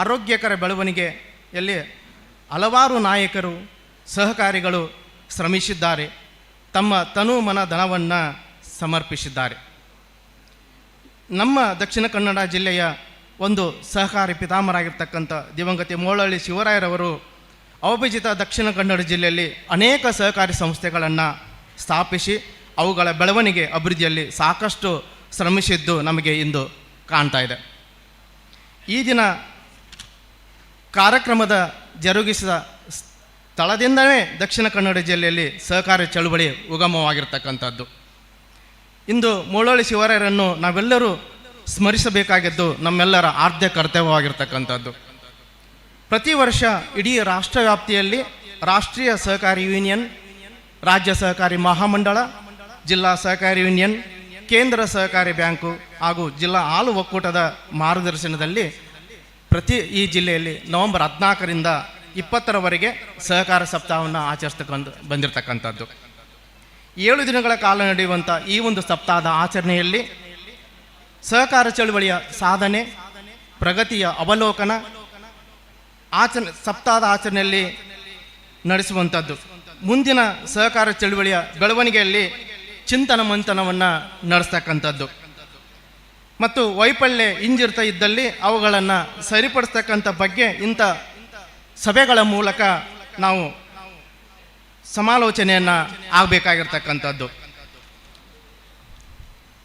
ಆರೋಗ್ಯಕರ ಬೆಳವಣಿಗೆಯಲ್ಲಿ ಹಲವಾರು ನಾಯಕರು ಸಹಕಾರಿಗಳು ಶ್ರಮಿಸಿದ್ದಾರೆ, ತಮ್ಮ ತನು ಮನ ಧನವನ್ನು ಸಮರ್ಪಿಸಿದ್ದಾರೆ. ನಮ್ಮ ದಕ್ಷಿಣ ಕನ್ನಡ ಜಿಲ್ಲೆಯ ಒಂದು ಸಹಕಾರಿ ಪಿತಾಮಹರಾಗಿರ್ತಕ್ಕಂಥ ದಿವಂಗತ ಮೋಳಹಳ್ಳಿ ಶಿವರಾಯರವರು ಅವಿಭಜಿತ ದಕ್ಷಿಣ ಕನ್ನಡ ಜಿಲ್ಲೆಯಲ್ಲಿ ಅನೇಕ ಸಹಕಾರಿ ಸಂಸ್ಥೆಗಳನ್ನು ಸ್ಥಾಪಿಸಿ ಅವುಗಳ ಬೆಳವಣಿಗೆ ಅಭಿವೃದ್ಧಿಯಲ್ಲಿ ಸಾಕಷ್ಟು ಶ್ರಮಿಸಿದ್ದು ನಮಗೆ ಇಂದು ಕಾಣ್ತಾ ಇದೆ. ಈ ದಿನ ಕಾರ್ಯಕ್ರಮದ ಜರುಗಿಸಿದ ಸ್ಥಳದಿಂದಲೇ ದಕ್ಷಿಣ ಕನ್ನಡ ಜಿಲ್ಲೆಯಲ್ಲಿ ಸಹಕಾರಿ ಚಳುವಳಿ ಉಗಮವಾಗಿರ್ತಕ್ಕಂಥದ್ದು. ಇಂದು ಮೋಳಹಳ್ಳಿ ಶಿವರಾಯರನ್ನು ನಾವೆಲ್ಲರೂ ಸ್ಮರಿಸಬೇಕಾಗಿದ್ದು ನಮ್ಮೆಲ್ಲರ ಆದ್ಯ ಕರ್ತವ್ಯವಾಗಿರ್ತಕ್ಕಂಥದ್ದು. ಪ್ರತಿ ವರ್ಷ ಇಡೀ ರಾಷ್ಟ್ರ ವ್ಯಾಪ್ತಿಯಲ್ಲಿ ರಾಷ್ಟ್ರೀಯ ಸಹಕಾರಿ ಯೂನಿಯನ್ ರಾಜ್ಯ ಸಹಕಾರಿ ಮಹಾಮಂಡಳ, ಜಿಲ್ಲಾ ಸಹಕಾರಿ ಯೂನಿಯನ್, ಕೇಂದ್ರ ಸಹಕಾರಿ ಬ್ಯಾಂಕು ಹಾಗೂ ಜಿಲ್ಲಾ ಹಾಲು ಒಕ್ಕೂಟದ ಮಾರ್ಗದರ್ಶನದಲ್ಲಿ ಈ ಜಿಲ್ಲೆಯಲ್ಲಿ ನವೆಂಬರ್ 14ರಿಂದ 20ರವರೆಗೆ ಸಹಕಾರ ಸಪ್ತಾಹವನ್ನು ಆಚರಿಸ್ತಕ್ಕಂಥ ಬಂದಿರತಕ್ಕಂಥದ್ದು. 7 ದಿನಗಳ ಕಾಲ ನಡೆಯುವಂಥ ಈ ಒಂದು ಸಪ್ತಾಹದ ಆಚರಣೆಯಲ್ಲಿ ಸಹಕಾರ ಚಳುವಳಿಯ ಸಾಧನೆ, ಪ್ರಗತಿಯ ಅವಲೋಕನ ಸಪ್ತಾಹದ ಆಚರಣೆಯಲ್ಲಿ ನಡೆಸುವಂಥದ್ದು. ಮುಂದಿನ ಸಹಕಾರ ಚಳುವಳಿಯ ಬೆಳವಣಿಗೆಯಲ್ಲಿ ಚಿಂತನ ಮಂಥನವನ್ನು ನಡೆಸ್ತಕ್ಕಂಥದ್ದು ಮತ್ತು ವೈಫಲ್ಯ ಹಿಂಜಿರ್ತಾ ಇದ್ದಲ್ಲಿ ಅವುಗಳನ್ನು ಸರಿಪಡಿಸ್ತಕ್ಕಂಥ ಬಗ್ಗೆ ಇಂಥ ಸಭೆಗಳ ಮೂಲಕ ನಾವು ಸಮಾಲೋಚನೆಯನ್ನು ಆಗಬೇಕಾಗಿರ್ತಕ್ಕಂಥದ್ದು.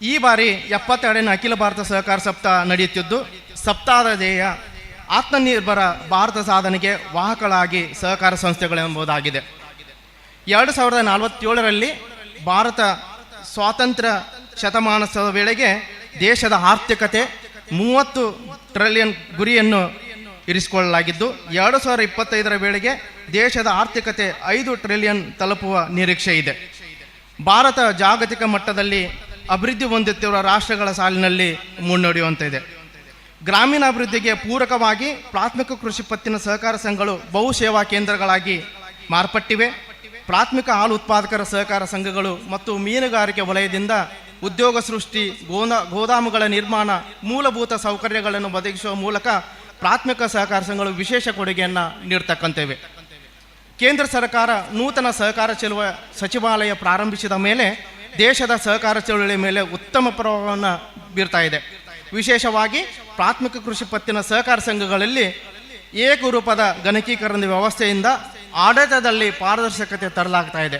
ಈ ಬಾರಿ 72ನೇ ಅಖಿಲ ಭಾರತ ಸಹಕಾರ ಸಪ್ತಾಹ ನಡೆಯುತ್ತಿದ್ದು, ಸಪ್ತಾಹದ ಧ್ಯೇಯ ಆತ್ಮನಿರ್ಭರ ಭಾರತ ಸಾಧನೆಗೆ ವಾಹಕಗಳಾಗಿ ಸಹಕಾರ ಸಂಸ್ಥೆಗಳೆಂಬುದಾಗಿದೆ. 2047ರಲ್ಲಿ ಭಾರತ ಸ್ವಾತಂತ್ರ್ಯ ಶತಮಾನೋತ್ಸವದ ವೇಳೆಗೆ ದೇಶದ ಆರ್ಥಿಕತೆ 30 ಟ್ರಿಲಿಯನ್ ಗುರಿಯನ್ನು ಇರಿಸಿಕೊಳ್ಳಲಾಗಿದ್ದು, 2025ರ ವೇಳೆಗೆ ದೇಶದ ಆರ್ಥಿಕತೆ 5 ಟ್ರಿಲಿಯನ್ ತಲುಪುವ ನಿರೀಕ್ಷೆ ಇದೆ. ಭಾರತ ಜಾಗತಿಕ ಮಟ್ಟದಲ್ಲಿ ಅಭಿವೃದ್ಧಿ ಹೊಂದುತ್ತಿರುವ ರಾಷ್ಟ್ರಗಳ ಸಾಲಿನಲ್ಲಿ ಮುನ್ನಡೆಯುವಂತಿದೆ. ಗ್ರಾಮೀಣಾಭಿವೃದ್ಧಿಗೆ ಪೂರಕವಾಗಿ ಪ್ರಾಥಮಿಕ ಕೃಷಿ ಪತ್ತಿನ ಸಹಕಾರ ಸಂಘಗಳು ಬಹುಸೇವಾ ಕೇಂದ್ರಗಳಾಗಿ ಮಾರ್ಪಟ್ಟಿವೆ. ಪ್ರಾಥಮಿಕ ಹಾಲು ಉತ್ಪಾದಕರ ಸಹಕಾರ ಸಂಘಗಳು ಮತ್ತು ಮೀನುಗಾರಿಕೆ ವಲಯದಿಂದ ಉದ್ಯೋಗ ಸೃಷ್ಟಿ, ಗೋದಾಮುಗಳ ನಿರ್ಮಾಣ, ಮೂಲಭೂತ ಸೌಕರ್ಯಗಳನ್ನು ಒದಗಿಸುವ ಮೂಲಕ ಪ್ರಾಥಮಿಕ ಸಹಕಾರ ಸಂಘಗಳು ವಿಶೇಷ ಕೊಡುಗೆಯನ್ನು ನೀಡ್ತಕ್ಕಂಥವೆ. ಕೇಂದ್ರ ಸರ್ಕಾರ ನೂತನ ಸಹಕಾರ ಸಚಿವಾಲಯ ಪ್ರಾರಂಭಿಸಿದ ಮೇಲೆ ದೇಶದ ಸಹಕಾರ ಚಳುವಳಿ ಮೇಲೆ ಉತ್ತಮ ಪ್ರಭಾವವನ್ನು ಬೀರ್ತಾ ಇದೆ. ವಿಶೇಷವಾಗಿ ಪ್ರಾಥಮಿಕ ಕೃಷಿ ಪತ್ತಿನ ಸಹಕಾರ ಸಂಘಗಳಲ್ಲಿ ಏಕರೂಪದ ಗಣಕೀಕರಣದ ವ್ಯವಸ್ಥೆಯಿಂದ ಆಡಳಿತದಲ್ಲಿ ಪಾರದರ್ಶಕತೆ ತರಲಾಗ್ತಾ ಇದೆ.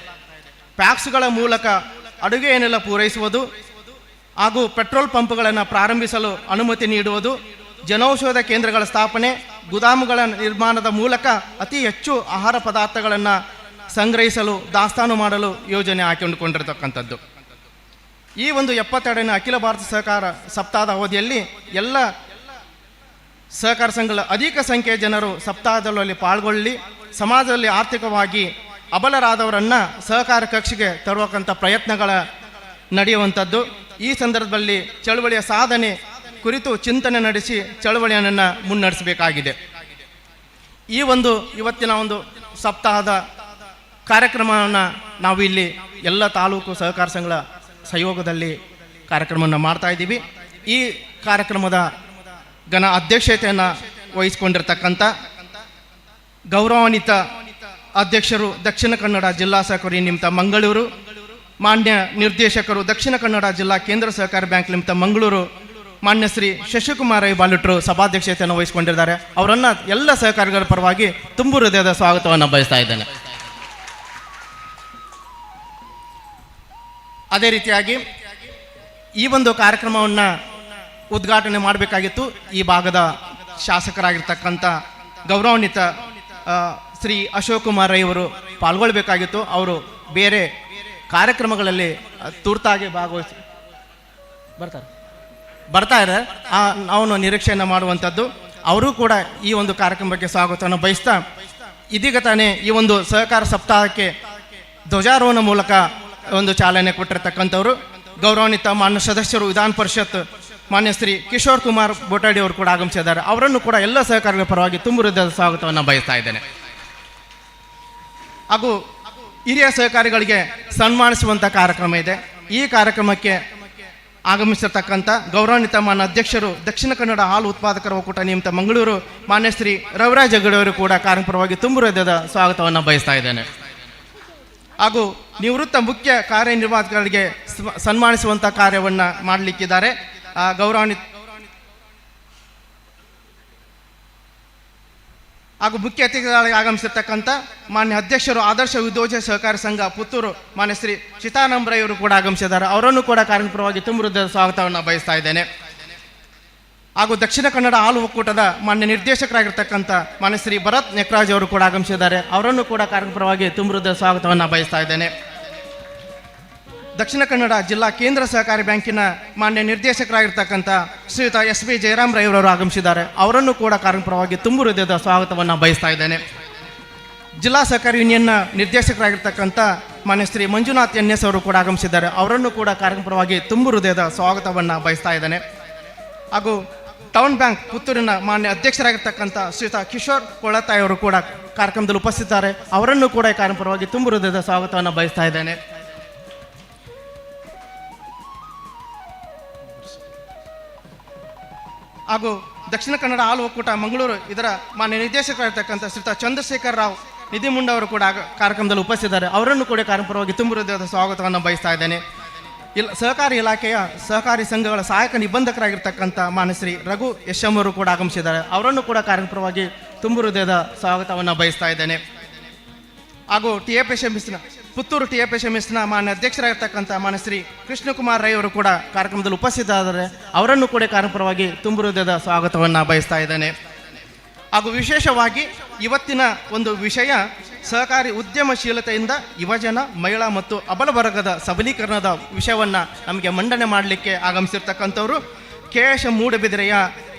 ಪ್ಯಾಕ್ಸ್ಗಳ ಮೂಲಕ ಅಡುಗೆ ಅನಿಲ ಪೂರೈಸುವುದು ಹಾಗೂ ಪೆಟ್ರೋಲ್ ಪಂಪ್ಗಳನ್ನು ಪ್ರಾರಂಭಿಸಲು ಅನುಮತಿ ನೀಡುವುದು, ಜನೌಷಧ ಕೇಂದ್ರಗಳ ಸ್ಥಾಪನೆ, ಗೋದಾಮುಗಳ ನಿರ್ಮಾಣದ ಮೂಲಕ ಅತಿ ಹೆಚ್ಚು ಆಹಾರ ಪದಾರ್ಥಗಳನ್ನು ಸಂಗ್ರಹಿಸಲು ದಾಸ್ತಾನು ಮಾಡಲು ಯೋಜನೆ ಹಾಕಿಕೊಂಡಿರತಕ್ಕಂಥದ್ದು. ಈ ಒಂದು 72ನೇ ಅಖಿಲ ಭಾರತ ಸಹಕಾರ ಸಪ್ತಾಹದ ಅವಧಿಯಲ್ಲಿ ಎಲ್ಲ ಸಹಕಾರ ಸಂಘಗಳ ಅಧಿಕ ಸಂಖ್ಯೆಯ ಜನರು ಸಪ್ತಾಹದಲ್ಲಿ ಪಾಲ್ಗೊಳ್ಳಿ ಸಮಾಜದಲ್ಲಿ ಆರ್ಥಿಕವಾಗಿ ಅಬಲರಾದವರನ್ನು ಸಹಕಾರ ಕಕ್ಷೆಗೆ ತರುವಂಥ ಪ್ರಯತ್ನಗಳ ನಡೆಯುವಂಥದ್ದು. ಈ ಸಂದರ್ಭದಲ್ಲಿ ಚಳುವಳಿಯ ಸಾಧನೆ ಕುರಿತು ಚಿಂತನೆ ನಡೆಸಿ ಚಳುವಳಿಯನ್ನು ಮುನ್ನಡೆಸಬೇಕಾಗಿದೆ. ಈ ಒಂದು ಇವತ್ತಿನ ಒಂದು ಸಪ್ತಾಹದ ಕಾರ್ಯಕ್ರಮವನ್ನು ನಾವು ಇಲ್ಲಿ ಎಲ್ಲ ತಾಲೂಕು ಸಹಕಾರ ಸಂಘಗಳ ಸಹಯೋಗದಲ್ಲಿ ಕಾರ್ಯಕ್ರಮವನ್ನು ಮಾಡ್ತಾ ಇದ್ದೀವಿ. ಈ ಕಾರ್ಯಕ್ರಮದ ಅಧ್ಯಕ್ಷತೆಯನ್ನು ವಹಿಸಿಕೊಂಡಿರ್ತಕ್ಕಂಥ ಗೌರವಾನ್ವಿತ ಅಧ್ಯಕ್ಷರು ದಕ್ಷಿಣ ಕನ್ನಡ ಜಿಲ್ಲಾ ಸಹಕಾರಿ ನಿಮಿತ್ತ ಮಂಗಳೂರು, ಮಾನ್ಯ ನಿರ್ದೇಶಕರು ದಕ್ಷಿಣ ಕನ್ನಡ ಜಿಲ್ಲಾ ಕೇಂದ್ರ ಸಹಕಾರಿ ಬ್ಯಾಂಕ್ ನಿಮಿತ್ತ ಮಂಗಳೂರು ಮಾನ್ಯ ಶ್ರೀ ಶಶಿಕುಮಾರ್ ಬಾಲುಟ್ರು ಸಭಾಧ್ಯಕ್ಷತೆಯನ್ನು ವಹಿಸಿಕೊಂಡಿದ್ದಾರೆ. ಅವರನ್ನು ಎಲ್ಲ ಸಹಕಾರಿಗಳ ಪರವಾಗಿ ತುಂಬು ಹೃದಯದ ಸ್ವಾಗತವನ್ನು ಬಯಸ್ತಾ ಇದ್ದೇನೆ. ಅದೇ ರೀತಿಯಾಗಿ ಈ ಒಂದು ಕಾರ್ಯಕ್ರಮವನ್ನು ಉದ್ಘಾಟನೆ ಮಾಡಬೇಕಾಗಿತ್ತು. ಈ ಭಾಗದ ಶಾಸಕರಾಗಿರ್ತಕ್ಕಂಥ ಗೌರವಾನ್ವಿತ ಶ್ರೀ ಅಶೋಕ್ ಕುಮಾರ್ ರೈ ಅವರು ಪಾಲ್ಗೊಳ್ಬೇಕಾಗಿತ್ತು. ಅವರು ಬೇರೆ ಕಾರ್ಯಕ್ರಮಗಳಲ್ಲಿ ತುರ್ತಾಗಿ ಭಾಗವಹಿಸಿ ಬರ್ತಾ ಇದ್ದಾರೆ. ಅವನು ನಿರೀಕ್ಷೆಯನ್ನು ಮಾಡುವಂಥದ್ದು. ಅವರು ಕೂಡ ಈ ಒಂದು ಕಾರ್ಯಕ್ರಮ ಬಗ್ಗೆ ಸ್ವಾಗತವನ್ನು ಬಯಸ್ತಾ, ಇದೀಗ ತಾನೇ ಈ ಒಂದು ಸಹಕಾರ ಸಪ್ತಾಹಕ್ಕೆ ಧ್ವಜಾರೋಹಣ ಮೂಲಕ ಒಂದು ಚಾಲನೆ ಕೊಟ್ಟಿರ್ತಕ್ಕಂಥವರು ಗೌರವಾನ್ವಿತ ಮಾನ್ಯ ಸದಸ್ಯರು ವಿಧಾನ ಪರಿಷತ್ ಮಾನ್ಯ ಶ್ರೀ ಕಿಶೋರ್ ಕುಮಾರ್ ಬೋಟಾಡಿ ಅವರು ಕೂಡ ಆಗಮಿಸಿದ್ದಾರೆ. ಅವರನ್ನು ಕೂಡ ಎಲ್ಲ ಸಹಕಾರಿಗಳ ಪರವಾಗಿ ತುಂಬ ಹೃದಯದ ಸ್ವಾಗತವನ್ನು ಬಯಸ್ತಾ ಇದ್ದೇನೆ. ಹಾಗೂ ಹಿರಿಯ ಸಹಕಾರಿಗಳಿಗೆ ಸನ್ಮಾನಿಸುವಂಥ ಕಾರ್ಯಕ್ರಮ ಇದೆ. ಈ ಕಾರ್ಯಕ್ರಮಕ್ಕೆ ಆಗಮಿಸಿರ್ತಕ್ಕಂಥ ಗೌರವಾನ್ವಿತ ಮಾನ್ಯ ಅಧ್ಯಕ್ಷರು ದಕ್ಷಿಣ ಕನ್ನಡ ಹಾಲು ಉತ್ಪಾದಕರ ಒಕ್ಕೂಟ ನಿಮಿತ್ತ ಮಂಗಳೂರು ಮಾನ್ಯ ಶ್ರೀ ರವಿರಾಜ್ ಹೆಗಡೆ ಅವರು ಕೂಡ ಕಾರ್ಯಕ್ರಮವಾಗಿ ತುಂಬ ಹೃದಯದ ಸ್ವಾಗತವನ್ನು ಬಯಸ್ತಾ ಇದ್ದೇನೆ. ಹಾಗೂ ನಿವೃತ್ತ ಮುಖ್ಯ ಕಾರ್ಯನಿರ್ವಾಹಕರಿಗೆ ಸನ್ಮಾನಿಸುವಂಥ ಕಾರ್ಯವನ್ನು ಮಾಡಲಿಕ್ಕಿದ್ದಾರೆ. ಗೌರವಾನ್ವಿತ ಹಾಗೂ ಮುಖ್ಯ ಅತಿಥಿಗಳಾಗಿ ಆಗಮಿಸಿರ್ತಕ್ಕಂಥ ಮಾನ್ಯ ಅಧ್ಯಕ್ಷರು ಆದರ್ಶ ವಿದ್ಯೋಜ ಸಹಕಾರಿ ಸಂಘ ಪುತ್ತೂರು ಮಾನ್ಯ ಶ್ರೀ ಚಿತಾನಂಬ್ರಯ್ಯವರು ಕೂಡ ಆಗಮಿಸಿದ್ದಾರೆ. ಅವರನ್ನು ಕೂಡ ಕಾರ್ಯಕ್ರಮವಾಗಿ ತುಂಬ ಹೃದಯದ ಸ್ವಾಗತವನ್ನು ಬಯಸ್ತಾ ಇದ್ದೇನೆ. ಹಾಗೂ ದಕ್ಷಿಣ ಕನ್ನಡ ಹಾಲು ಒಕ್ಕೂಟದ ಮಾನ್ಯ ನಿರ್ದೇಶಕರಾಗಿರ್ತಕ್ಕಂಥ ಮಾನ್ಯ ಶ್ರೀ ಭರತ್ ನೆಕ್ರಾಜ್ ಅವರು ಕೂಡ ಆಗಮಿಸಿದ್ದಾರೆ. ಅವರನ್ನು ಕೂಡ ಕಾರ್ಯಕ್ರಮವಾಗಿ ತುಂಬ ಹೃದಯದ ಸ್ವಾಗತವನ್ನು ಬಯಸ್ತಾ ಇದ್ದೇನೆ. ದಕ್ಷಿಣ ಕನ್ನಡ ಜಿಲ್ಲಾ ಕೇಂದ್ರ ಸಹಕಾರಿ ಬ್ಯಾಂಕಿನ ಮಾನ್ಯ ನಿರ್ದೇಶಕರಾಗಿರ್ತಕ್ಕಂಥ ಶ್ರೀಯುತ SP ಜಯರಾಮ್ ರೈ ಅವರು ಆಗಮಿಸಿದ್ದಾರೆ. ಅವರನ್ನು ಕೂಡ ಕಾರ್ಯಕ್ರಮವಾಗಿ ತುಂಬ ಹೃದಯದ ಸ್ವಾಗತವನ್ನು ಬಯಸ್ತಾ ಇದ್ದೇನೆ. ಜಿಲ್ಲಾ ಸಹಕಾರಿ ಯೂನಿಯನ್ನ ನಿರ್ದೇಶಕರಾಗಿರ್ತಕ್ಕಂಥ ಮಾನ್ಯ ಶ್ರೀ ಮಂಜುನಾಥ್ ಎನ್ ಎಸ್ ಅವರು ಕೂಡ ಆಗಮಿಸಿದ್ದಾರೆ. ಅವರನ್ನು ಕೂಡ ಕಾರ್ಯಕ್ರಮವಾಗಿ ತುಂಬು ಹೃದಯದ ಸ್ವಾಗತವನ್ನು ಬಯಸ್ತಾ ಇದ್ದೇನೆ. ಹಾಗೂ ಟೌನ್ ಬ್ಯಾಂಕ್ ಪುತ್ತೂರಿನ ಮಾನ್ಯ ಅಧ್ಯಕ್ಷರಾಗಿರ್ತಕ್ಕಂಥ ಶ್ರೀಯುತ ಕಿಶೋರ್ ಕೊಳತಾಯಿ ಅವರು ಕೂಡ ಕಾರ್ಯಕ್ರಮದಲ್ಲಿ ಉಪಸ್ಥಿತಿದ್ದಾರೆ. ಅವರನ್ನು ಕೂಡ ಈ ಕಾರ್ಯಕ್ರಮವಾಗಿ ತುಂಬು ಹೃದಯದ ಸ್ವಾಗತವನ್ನು ಬಯಸ್ತಾ ಇದ್ದೇನೆ. ಹಾಗೂ ದಕ್ಷಿಣ ಕನ್ನಡ ಹಾಲು ಒಕ್ಕೂಟ ಮಂಗಳೂರು ಇದರ ಮಾನ್ಯ ನಿರ್ದೇಶಕರಾಗಿರ್ತಕ್ಕಂಥ ಶ್ರೀಯುತ ಚಂದ್ರಶೇಖರ್ ರಾವ್ ನಿಧಿಮುಂಡ ಅವರು ಕೂಡ ಕಾರ್ಯಕ್ರಮದಲ್ಲಿ ಉಪಸ್ಥಿತಿದ್ದಾರೆ. ಅವರನ್ನು ಕೂಡ ಕಾರ್ಯಕ್ರಮವಾಗಿ ತುಂಬ ಹೃದಯದ ಸ್ವಾಗತವನ್ನು ಬಯಸ್ತಾ ಇದ್ದೇನೆ. ಸಹಕಾರಿ ಇಲಾಖೆಯ ಸಹಕಾರಿ ಸಂಘಗಳ ಸಹಾಯಕ ನಿಬಂಧಕರಾಗಿರ್ತಕ್ಕಂಥ ಮಾನ್ಯ ಶ್ರೀ ರಘು ಎಸ್ ಎಂ ಅವರು ಕೂಡ ಆಗಮಿಸಿದ್ದಾರೆ. ಅವರನ್ನು ಕೂಡ ಕಾರ್ಯಕ್ರಮವಾಗಿ ತುಂಬ ಹೃದಯದ ಸ್ವಾಗತವನ್ನು ಬಯಸ್ತಾ ಇದ್ದೇನೆ. ಹಾಗೂ ಪುತ್ತೂರು TFSMSನ ಮಾನ್ಯ ಅಧ್ಯಕ್ಷರಾಗಿರ್ತಕ್ಕಂಥ ಮಾನ್ಯ ಶ್ರೀ ಕೃಷ್ಣಕುಮಾರ್ ರೈ ಅವರು ಕೂಡ ಕಾರ್ಯಕ್ರಮದಲ್ಲಿ ಉಪಸ್ಥಿತರಾದರೆ ಅವರನ್ನು ಕೂಡ ಕಾರ್ಯಕ್ರಮವಾಗಿ ತುಂಬ ಹೃದಯದ ಸ್ವಾಗತವನ್ನು ಬಯಸ್ತಾ ಇದ್ದೇನೆ. ಹಾಗೂ ವಿಶೇಷವಾಗಿ ಇವತ್ತಿನ ಒಂದು ವಿಷಯ ಸಹಕಾರಿ ಉದ್ಯಮಶೀಲತೆಯಿಂದ ಯುವಜನ, ಮಹಿಳಾ ಮತ್ತು ಅಬಲ ವರ್ಗದ ಸಬಲೀಕರಣದ ವಿಷಯವನ್ನು ನಮಗೆ ಮಂಡನೆ ಮಾಡಲಿಕ್ಕೆ ಆಗಮಿಸಿರ್ತಕ್ಕಂಥವರು KS ಮೂಡಬಿದಿರೆಯ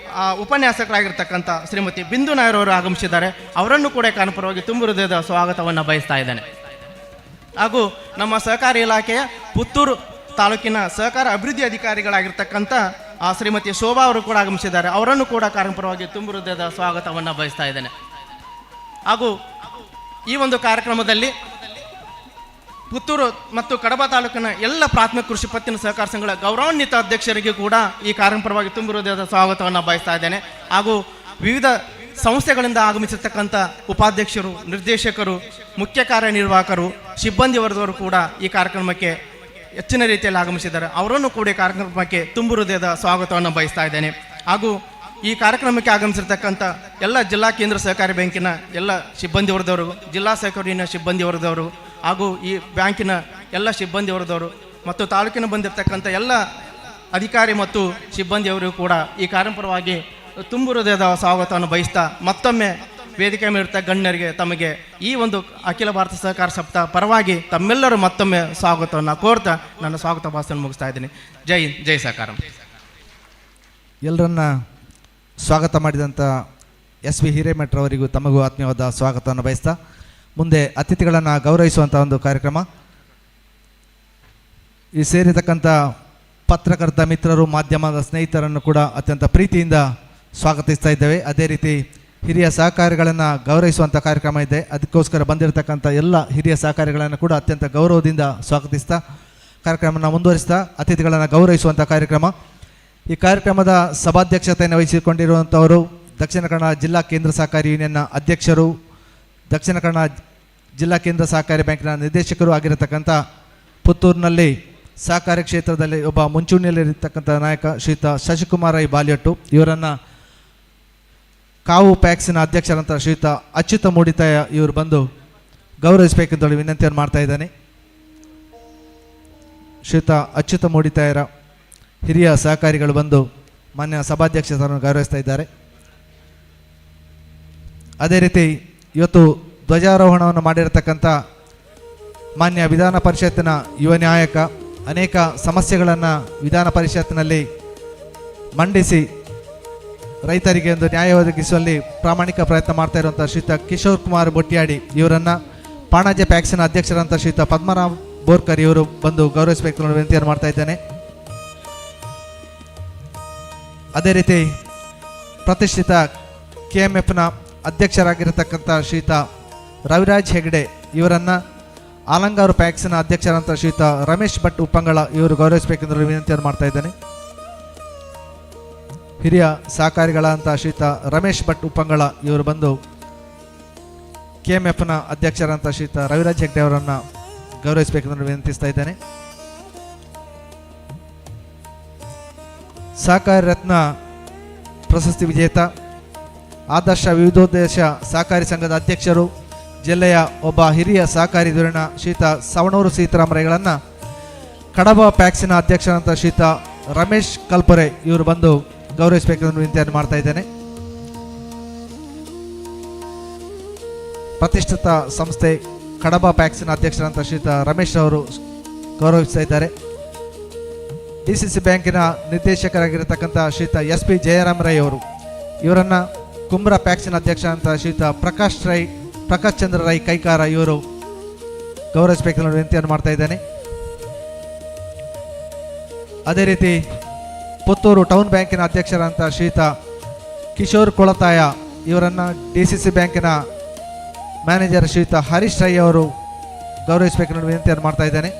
ಉಪನ್ಯಾಸಕರಾಗಿರ್ತಕ್ಕಂಥ ಶ್ರೀಮತಿ ಬಿಂದು ನಾಯರ್ ಅವರು ಆಗಮಿಸಿದ್ದಾರೆ. ಅವರನ್ನು ಕೂಡ ಕಾರ್ಯಕ್ರಮವಾಗಿ ತುಂಬ ಹೃದಯದ ಸ್ವಾಗತವನ್ನು ಬಯಸ್ತಾ ಇದ್ದೇನೆ. ಹಾಗೂ ನಮ್ಮ ಸಹಕಾರಿ ಇಲಾಖೆಯ ಪುತ್ತೂರು ತಾಲೂಕಿನ ಸಹಕಾರ ಅಭಿವೃದ್ಧಿ ಅಧಿಕಾರಿಗಳಾಗಿರ್ತಕ್ಕಂಥ ಶ್ರೀಮತಿ ಶೋಭಾ ಅವರು ಕೂಡ ಆಗಮಿಸಿದ್ದಾರೆ. ಅವರನ್ನು ಕೂಡ ಕಾರ್ಯಕ್ರಮವಾಗಿ ತುಂಬ ಹೃದಯದ ಸ್ವಾಗತವನ್ನು ಬಯಸ್ತಾ ಇದ್ದೇನೆ. ಹಾಗೂ ಈ ಒಂದು ಕಾರ್ಯಕ್ರಮದಲ್ಲಿ ಪುತ್ತೂರು ಮತ್ತು ಕಡಬ ತಾಲೂಕಿನ ಎಲ್ಲ ಪ್ರಾಥಮಿಕ ಕೃಷಿ ಪತ್ತಿನ ಸಹಕಾರ ಸಂಘಗಳ ಗೌರವಾನ್ವಿತ ಅಧ್ಯಕ್ಷರಿಗೆ ಕೂಡ ಈ ಕಾರ್ಯಕ್ರಮವಾಗಿ ತುಂಬ ಹೃದಯದ ಸ್ವಾಗತವನ್ನು ಬಯಸ್ತಾ ಇದ್ದೇನೆ. ಹಾಗೂ ವಿವಿಧ ಸಂಸ್ಥೆಗಳಿಂದ ಆಗಮಿಸಿರ್ತಕ್ಕಂಥ ಉಪಾಧ್ಯಕ್ಷರು, ನಿರ್ದೇಶಕರು, ಮುಖ್ಯ ಕಾರ್ಯನಿರ್ವಾಹಕರು, ಸಿಬ್ಬಂದಿ ವರ್ಗದವರು ಕೂಡ ಈ ಕಾರ್ಯಕ್ರಮಕ್ಕೆ ಹೆಚ್ಚಿನ ರೀತಿಯಲ್ಲಿ ಆಗಮಿಸಿದ್ದಾರೆ. ಅವರನ್ನು ಕೂಡ ಕಾರ್ಯಕ್ರಮಕ್ಕೆ ತುಂಬ ಹೃದಯದ ಸ್ವಾಗತವನ್ನು ಬಯಸ್ತಾ ಇದ್ದೇನೆ. ಹಾಗೂ ಈ ಕಾರ್ಯಕ್ರಮಕ್ಕೆ ಆಗಮಿಸಿರ್ತಕ್ಕಂಥ ಎಲ್ಲ ಜಿಲ್ಲಾ ಕೇಂದ್ರ ಸಹಕಾರಿ ಬ್ಯಾಂಕಿನ ಎಲ್ಲ ಸಿಬ್ಬಂದಿ ವರ್ಗದವರು, ಜಿಲ್ಲಾ ಸಹಕಾರಿ ಯೂನಿಯನ್ ಸಿಬ್ಬಂದಿ ವರ್ಗದವರು, ಹಾಗೂ ಈ ಬ್ಯಾಂಕಿನ ಎಲ್ಲ ಸಿಬ್ಬಂದಿ ವರ್ಗದವರು ಮತ್ತು ತಾಲೂಕಿನ ಬಂದಿರತಕ್ಕಂಥ ಎಲ್ಲ ಅಧಿಕಾರಿ ಮತ್ತು ಸಿಬ್ಬಂದಿಯವರಿಗೂ ಕೂಡ ಈ ಕಾರ್ಯಕ್ರಮವಾಗಿ ತುಂಬ ಹೃದಯದ ಸ್ವಾಗತವನ್ನು ಬಯಸ್ತಾ ಮತ್ತೊಮ್ಮೆ ವೇದಿಕೆ ಮೇಲಿರ್ತ ಗಣ್ಯರಿಗೆ ತಮಗೆ ಈ ಒಂದು ಅಖಿಲ ಭಾರತ ಸಹಕಾರ ಸಪ್ತಾಹ ಪರವಾಗಿ ತಮ್ಮೆಲ್ಲರೂ ಮತ್ತೊಮ್ಮೆ ಸ್ವಾಗತವನ್ನು ಕೋರ್ತಾ ನನ್ನ ಸ್ವಾಗತ ಭಾಷಣ ಮುಗಿಸ್ತಾ ಇದ್ದೀನಿ. ಜೈ ಹಿಂದ್, ಜೈ ಸಹಕಾರ. ಎಲ್ಲರನ್ನ ಸ್ವಾಗತ ಮಾಡಿದಂಥ SV ಹಿರೇಮಠರವರಿಗೂ ತಮಗೂ ಆತ್ಮೀಯವಾದ ಸ್ವಾಗತವನ್ನು ಬಯಸ್ತಾ ಮುಂದೆ ಅತಿಥಿಗಳನ್ನು ಗೌರವಿಸುವಂಥ ಒಂದು ಕಾರ್ಯಕ್ರಮ. ಈ ಸೇರಿರ್ತಕ್ಕಂಥ ಪತ್ರಕರ್ತ ಮಿತ್ರರು, ಮಾಧ್ಯಮದ ಸ್ನೇಹಿತರನ್ನು ಕೂಡ ಅತ್ಯಂತ ಪ್ರೀತಿಯಿಂದ ಸ್ವಾಗತಿಸ್ತಾ ಇದ್ದೇವೆ. ಅದೇ ರೀತಿ ಹಿರಿಯ ಸಹಕಾರಿಗಳನ್ನು ಗೌರವಿಸುವಂಥ ಕಾರ್ಯಕ್ರಮ ಇದೆ. ಅದಕ್ಕೋಸ್ಕರ ಬಂದಿರತಕ್ಕಂಥ ಎಲ್ಲ ಹಿರಿಯ ಸಹಕಾರಿಗಳನ್ನು ಕೂಡ ಅತ್ಯಂತ ಗೌರವದಿಂದ ಸ್ವಾಗತಿಸ್ತಾ ಕಾರ್ಯಕ್ರಮವನ್ನು ಮುಂದುವರಿಸ್ತಾ ಅತಿಥಿಗಳನ್ನು ಗೌರವಿಸುವಂಥ ಕಾರ್ಯಕ್ರಮ. ಈ ಕಾರ್ಯಕ್ರಮದ ಸಭಾಧ್ಯಕ್ಷತೆಯನ್ನು ವಹಿಸಿಕೊಂಡಿರುವಂಥವರು ದಕ್ಷಿಣ ಕನ್ನಡ ಜಿಲ್ಲಾ ಕೇಂದ್ರ ಸಹಕಾರಿ ಯೂನಿಯನ್ನ ಅಧ್ಯಕ್ಷರು, ದಕ್ಷಿಣ ಕನ್ನಡ ಜಿಲ್ಲಾ ಕೇಂದ್ರ ಸಹಕಾರಿ ಬ್ಯಾಂಕಿನ ನಿರ್ದೇಶಕರು ಆಗಿರತಕ್ಕಂಥ ಪುತ್ತೂರಿನಲ್ಲಿ ಸಹಕಾರಿ ಕ್ಷೇತ್ರದಲ್ಲಿ ಒಬ್ಬ ಮುಂಚೂಣಿಯಲ್ಲಿರತಕ್ಕಂಥ ನಾಯಕ ಶ್ರೀಯುತ ಶಶಿಕುಮಾರ್ ರೈ ಬಾಲಿಯಟ್ಟು. ಇವರನ್ನು ಕಾವು ಪ್ಯಾಕ್ಸಿನ ಅಧ್ಯಕ್ಷರಂತ ಶ್ರೀಯುತ ಅಚ್ಯುತ ಮೂಡಿತಾಯ ಇವರು ಬಂದು ಗೌರವಿಸಬೇಕೆಂದು ವಿನಂತಿಯನ್ನು ಮಾಡ್ತಾ ಇದ್ದಾನೆ. ಶ್ರೀಯುತ ಅಚ್ಯುತ ಮೂಡಿತಾಯರ ಹಿರಿಯ ಸಹಕಾರಿಗಳು ಬಂದು ಮಾನ್ಯ ಸಭಾಧ್ಯಕ್ಷರನ್ನು ಗೌರವಿಸ್ತಾ ಇದ್ದಾರೆ. ಅದೇ ರೀತಿ ಇವತ್ತು ಧ್ವಜಾರೋಹಣವನ್ನು ಮಾಡಿರತಕ್ಕಂಥ ಮಾನ್ಯ ವಿಧಾನ ಪರಿಷತ್ತಿನ ಯುವ ನಾಯಕ, ಅನೇಕ ಸಮಸ್ಯೆಗಳನ್ನು ವಿಧಾನ ಪರಿಷತ್ತಿನಲ್ಲಿ ಮಂಡಿಸಿ ರೈತರಿಗೆ ಒಂದು ನ್ಯಾಯ ಒದಗಿಸುವಲ್ಲಿ ಪ್ರಾಮಾಣಿಕ ಪ್ರಯತ್ನ ಮಾಡ್ತಾ ಇರುವಂಥ ಶ್ರೀಯುತ ಕಿಶೋರ್ ಕುಮಾರ್ ಬೊಟ್ಯಾಡಿ ಇವರನ್ನು ಪಾಣಾಜೆ ಪ್ಯಾಕ್ಸಿನ ಅಧ್ಯಕ್ಷರಂತ ಶ್ರೀಯುತ ಪದ್ಮನಾಭ್ ಬೋರ್ಕರ್ ಇವರು ಬಂದು ಗೌರವಿಸಬೇಕು ಅನ್ನೋ ವಿನಂತಿಯನ್ನು ಮಾಡ್ತಾ ಇದ್ದೇನೆ. ಅದೇ ರೀತಿ ಪ್ರತಿಷ್ಠಿತ KMFನ ಅಧ್ಯಕ್ಷರಾಗಿರತಕ್ಕಂಥ ಶ್ರೀಯುತ ರವಿರಾಜ್ ಹೆಗ್ಡೆ ಇವರನ್ನು ಆಲಂಗಾರು ಪ್ಯಾಕ್ಸಿನ ಅಧ್ಯಕ್ಷರಂತ ಶ್ರೀಯುತ ರಮೇಶ್ ಭಟ್ ಉಪ್ಪಂಗಳ ಇವರು ಗೌರವಿಸಬೇಕೆಂದು ವಿನಂತಿಯನ್ನು ಮಾಡ್ತಾ ಇದ್ದೇನೆ. ಹಿರಿಯ ಸಹಕಾರಿಗಳಂತ ಶ್ರೀಯುತ ರಮೇಶ್ ಭಟ್ ಉಪ್ಪಂಗಳ ಇವರು ಬಂದು KMFನ ಅಧ್ಯಕ್ಷರಂತ ಶ್ರೀಯುತ ರವಿರಾಜ್ ಹೆಗ್ಡೆ ಅವರನ್ನು ಗೌರವಿಸಬೇಕೆಂದು ವಿನಂತಿಸ್ತಾ ಇದ್ದೇನೆ. ಸಹಕಾರಿ ರತ್ನ ಪ್ರಶಸ್ತಿ ವಿಜೇತ, ಆದರ್ಶ ವಿವಿಧೋದ್ದೇಶ ಸಹಕಾರಿ ಸಂಘದ ಅಧ್ಯಕ್ಷರು, ಜಿಲ್ಲೆಯ ಒಬ್ಬ ಹಿರಿಯ ಸಹಕಾರಿ ಧುರೀಣ ಶ್ರೀಯುತ ಸವಣೂರು ಸೀತಾರಾಮರೈಗಳನ್ನು ಕಡಬ ಪ್ಯಾಕ್ಸಿನ ಅಧ್ಯಕ್ಷರಂತ ಶ್ರೀಯುತ ರಮೇಶ್ ಕಲ್ಪರೆ ಇವರು ಬಂದು ಗೌರವಿಸಬೇಕೆಂದು ವಿನಂತಿಯನ್ನು ಮಾಡ್ತಾ ಇದ್ದೇನೆ. ಪ್ರತಿಷ್ಠಿತ ಸಂಸ್ಥೆ ಕಡಬ ಪ್ಯಾಕ್ಸಿನ ಅಧ್ಯಕ್ಷರಂತ ಶ್ರೀಯುತ ರಮೇಶ್ ಅವರು ಗೌರವಿಸ್ತಾ ಇದ್ದಾರೆ. DCC ಬ್ಯಾಂಕಿನ ನಿರ್ದೇಶಕರಾಗಿರತಕ್ಕಂಥ ಶ್ರೀಯುತ SP ಜಯರಾಮ್ ರೈ ಅವರು ಇವರನ್ನು ಕುಂಬ್ರಾ ಪ್ಯಾಕ್ಸಿನ ಅಧ್ಯಕ್ಷ ಅಂತ ಶ್ರೀಯುತ ಪ್ರಕಾಶ್ ಚಂದ್ರ ರೈ ಕೈಕಾರ ಇವರು ಗೌರವಿಸಬೇಕೆಂದು ವಿನಂತಿಯನ್ನು ಮಾಡ್ತಾ ಇದ್ದೇನೆ. ಅದೇ ರೀತಿ ಪುತ್ತೂರು ಟೌನ್ ಬ್ಯಾಂಕಿನ ಅಧ್ಯಕ್ಷರಾದಂಥ ಶ್ರೀಯುತ ಕಿಶೋರ್ ಕೊಳತಾಯ ಇವರನ್ನು DCC ಬ್ಯಾಂಕಿನ ಮ್ಯಾನೇಜರ್ ಶ್ರೀಯುತ ಹರೀಶ್ ರೈ ಅವರು ಗೌರವಿಸಬೇಕೆಂದು ವಿನಂತಿಯನ್ನು ಮಾಡ್ತಾ ಇದ್ದೇನೆ.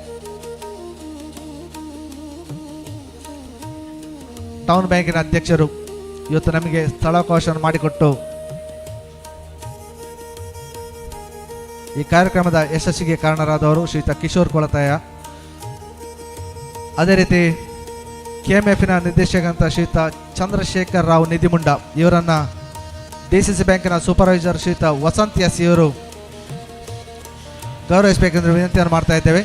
ಟೌನ್ ಬ್ಯಾಂಕಿನ ಅಧ್ಯಕ್ಷರು ಇವತ್ತು ನಮಗೆ ಸ್ಥಳಾವಕಾಶವನ್ನು ಮಾಡಿಕೊಟ್ಟು ಈ ಕಾರ್ಯಕ್ರಮದ ಯಶಸ್ಸಿಗೆ ಕಾರಣರಾದವರು ಶ್ರೀಯುತ ಕಿಶೋರ್ ಕೊಳತಾಯ. ಅದೇ ರೀತಿ KMFನ ನಿರ್ದೇಶಕಂತ ಶ್ರೀಯುತ ಚಂದ್ರಶೇಖರ್ ರಾವ್ ನಿಧಿಮುಂಡ ಇವರನ್ನು DCC ಬ್ಯಾಂಕಿನ ಸೂಪರ್ವೈಸರ್ ಶ್ರೀಯುತ ವಸಂತ್ ಎಸ್ ಇವರು ಗೌರವಿಸಬೇಕೆಂದು ವಿನಂತಿಯನ್ನು ಮಾಡ್ತಾ ಇದ್ದೇವೆ.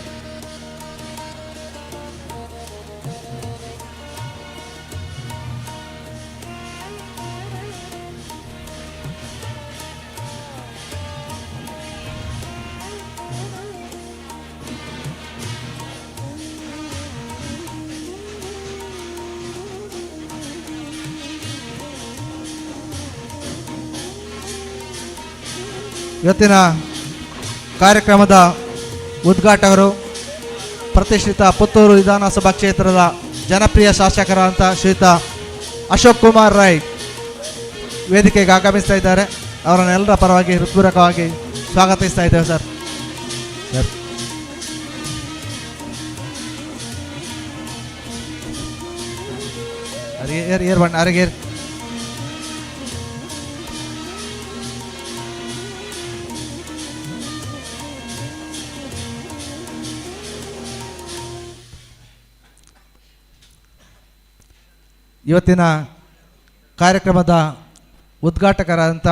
ಇವತ್ತಿನ ಕಾರ್ಯಕ್ರಮದ ಉದ್ಘಾಟಕರು ಪ್ರತಿಷ್ಠಿತ ಪುತ್ತೂರು ವಿಧಾನಸಭಾ ಕ್ಷೇತ್ರದ ಜನಪ್ರಿಯ ಶಾಸಕರಾದಂಥ ಶ್ರೀಯುತ ಅಶೋಕ್ ಕುಮಾರ್ ರೈ ವೇದಿಕೆಗೆ ಆಗಮಿಸ್ತಾ ಇದ್ದಾರೆ. ಅವರನ್ನೆಲ್ಲರ ಪರವಾಗಿ ಹೃತ್ಪೂರ್ವಕವಾಗಿ ಸ್ವಾಗತಿಸ್ತಾ ಇದ್ದೇವೆ ಸರ್. ಏರ್ ಬಣ್ಣ ಅರಗೇರ್ ಇವತ್ತಿನ ಕಾರ್ಯಕ್ರಮದ ಉದ್ಘಾಟಕರಾದಂಥ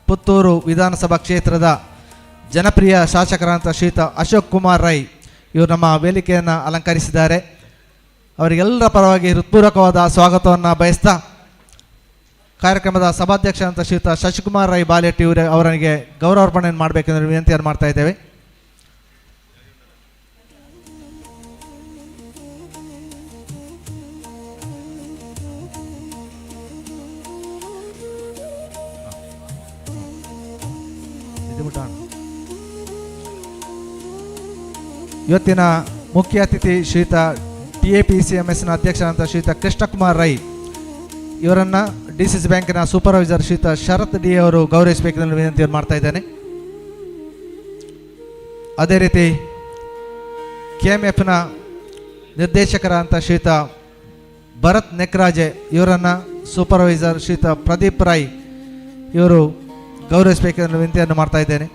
ಪುತ್ತೂರು ವಿಧಾನಸಭಾ ಕ್ಷೇತ್ರದ ಜನಪ್ರಿಯ ಶಾಸಕರಾದಂಥ ಶ್ರೀಯುತ ಅಶೋಕ್ ಕುಮಾರ್ ರೈ ಇವರು ನಮ್ಮ ವೇದಿಕೆಯನ್ನು ಅಲಂಕರಿಸಿದ್ದಾರೆ. ಅವರಿಗೆಲ್ಲರ ಪರವಾಗಿ ಹೃತ್ಪೂರ್ವಕವಾದ ಸ್ವಾಗತವನ್ನು ಬಯಸ್ತಾ ಕಾರ್ಯಕ್ರಮದ ಸಭಾಧ್ಯಕ್ಷ ಅಂತ ಶ್ರೀಯುತ ಶಶಿಕುಮಾರ್ ರೈ ಬಾಲೆಟ್ಟಿ ಅವರಿಗೆ ಗೌರವಾರ್ಪಣೆಯನ್ನು ಮಾಡಬೇಕೆಂದು ವಿನಂತಿಯನ್ನು ಮಾಡ್ತಾ ಇದ್ದೇವೆ. ಇವತ್ತಿನ ಮುಖ್ಯ ಅತಿಥಿ ಶ್ರೀಯುತ TAPCMSನ ಅಧ್ಯಕ್ಷರಾದಂಥ ಶ್ರೀಯುತ ಕೃಷ್ಣಕುಮಾರ್ ರೈ ಇವರನ್ನು DCC ಬ್ಯಾಂಕಿನ ಸೂಪರ್ವೈಸರ್ ಶ್ರೀಯುತ ಶರತ್ ಡಿ ಅವರು ಗೌರವಿಸಬೇಕೆಂದು ವಿನಂತಿಯನ್ನು ಮಾಡ್ತಾ ಇದ್ದೇನೆ. ಅದೇ ರೀತಿ KMFನ ನಿರ್ದೇಶಕರಾದಂಥ ಶ್ರೀಯುತ ಭರತ್ ನೆಕ್ರಾಜೆ ಇವರನ್ನು ಸೂಪರ್ವೈಸರ್ ಶ್ರೀಯುತ ಪ್ರದೀಪ್ ರೈ ಇವರು ಗೌರವಿಸಬೇಕೆಂದು ವಿನಂತಿಯನ್ನು ಮಾಡ್ತಾ ಇದ್ದೇನೆ.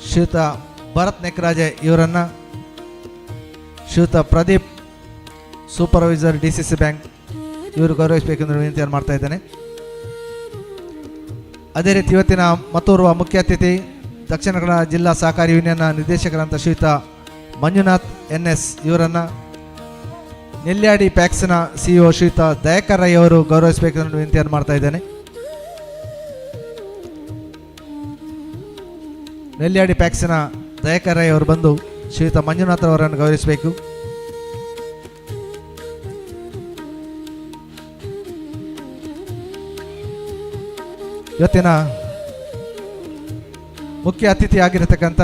ಶ್ರೀಯುತ ಭರತ್ ನೆಕ್ರಾಜೆ ಇವರನ್ನು ಶ್ರೀಯುತ ಪ್ರದೀಪ್ ಸೂಪರ್ವೈಸರ್ DCC ಬ್ಯಾಂಕ್ ಇವರು ಗೌರವಿಸಬೇಕೆಂದು ವಿನಂತಿಯನ್ನು ಮಾಡ್ತಾ ಇದ್ದೇನೆ. ಅದೇ ರೀತಿ ಇವತ್ತಿನ ಮತ್ತೋರ್ವ ಮುಖ್ಯ ಅತಿಥಿ ದಕ್ಷಿಣ ಕನ್ನಡ ಜಿಲ್ಲಾ ಸಹಕಾರಿ ಯೂನಿಯನ್ನ ನಿರ್ದೇಶಕರಂತ ಶ್ರೀಯುತ ಮಂಜುನಾಥ್ NS ಇವರನ್ನು ನೆಲ್ಯಾಡಿ ಪ್ಯಾಕ್ಸ್ನ CEO ಶ್ರೀಯುತ ದಯಾಕರ್ ರೈ ಅವರು ಗೌರವಿಸಬೇಕೆಂದು ವಿನಂತಿಯನ್ನು ಮಾಡ್ತಾ ಇದ್ದೇನೆ. ನೆಲ್ಯಾಡಿ ಪ್ಯಾಕ್ಸಿನ ದಯಾಕರ್ ರೈ ಅವರು ಬಂದು ಶ್ರೀಯುತ ಮಂಜುನಾಥ್ ಅವರನ್ನು ಗೌರವಿಸಬೇಕು. ಇವತ್ತಿನ ಮುಖ್ಯ ಅತಿಥಿ ಆಗಿರತಕ್ಕಂಥ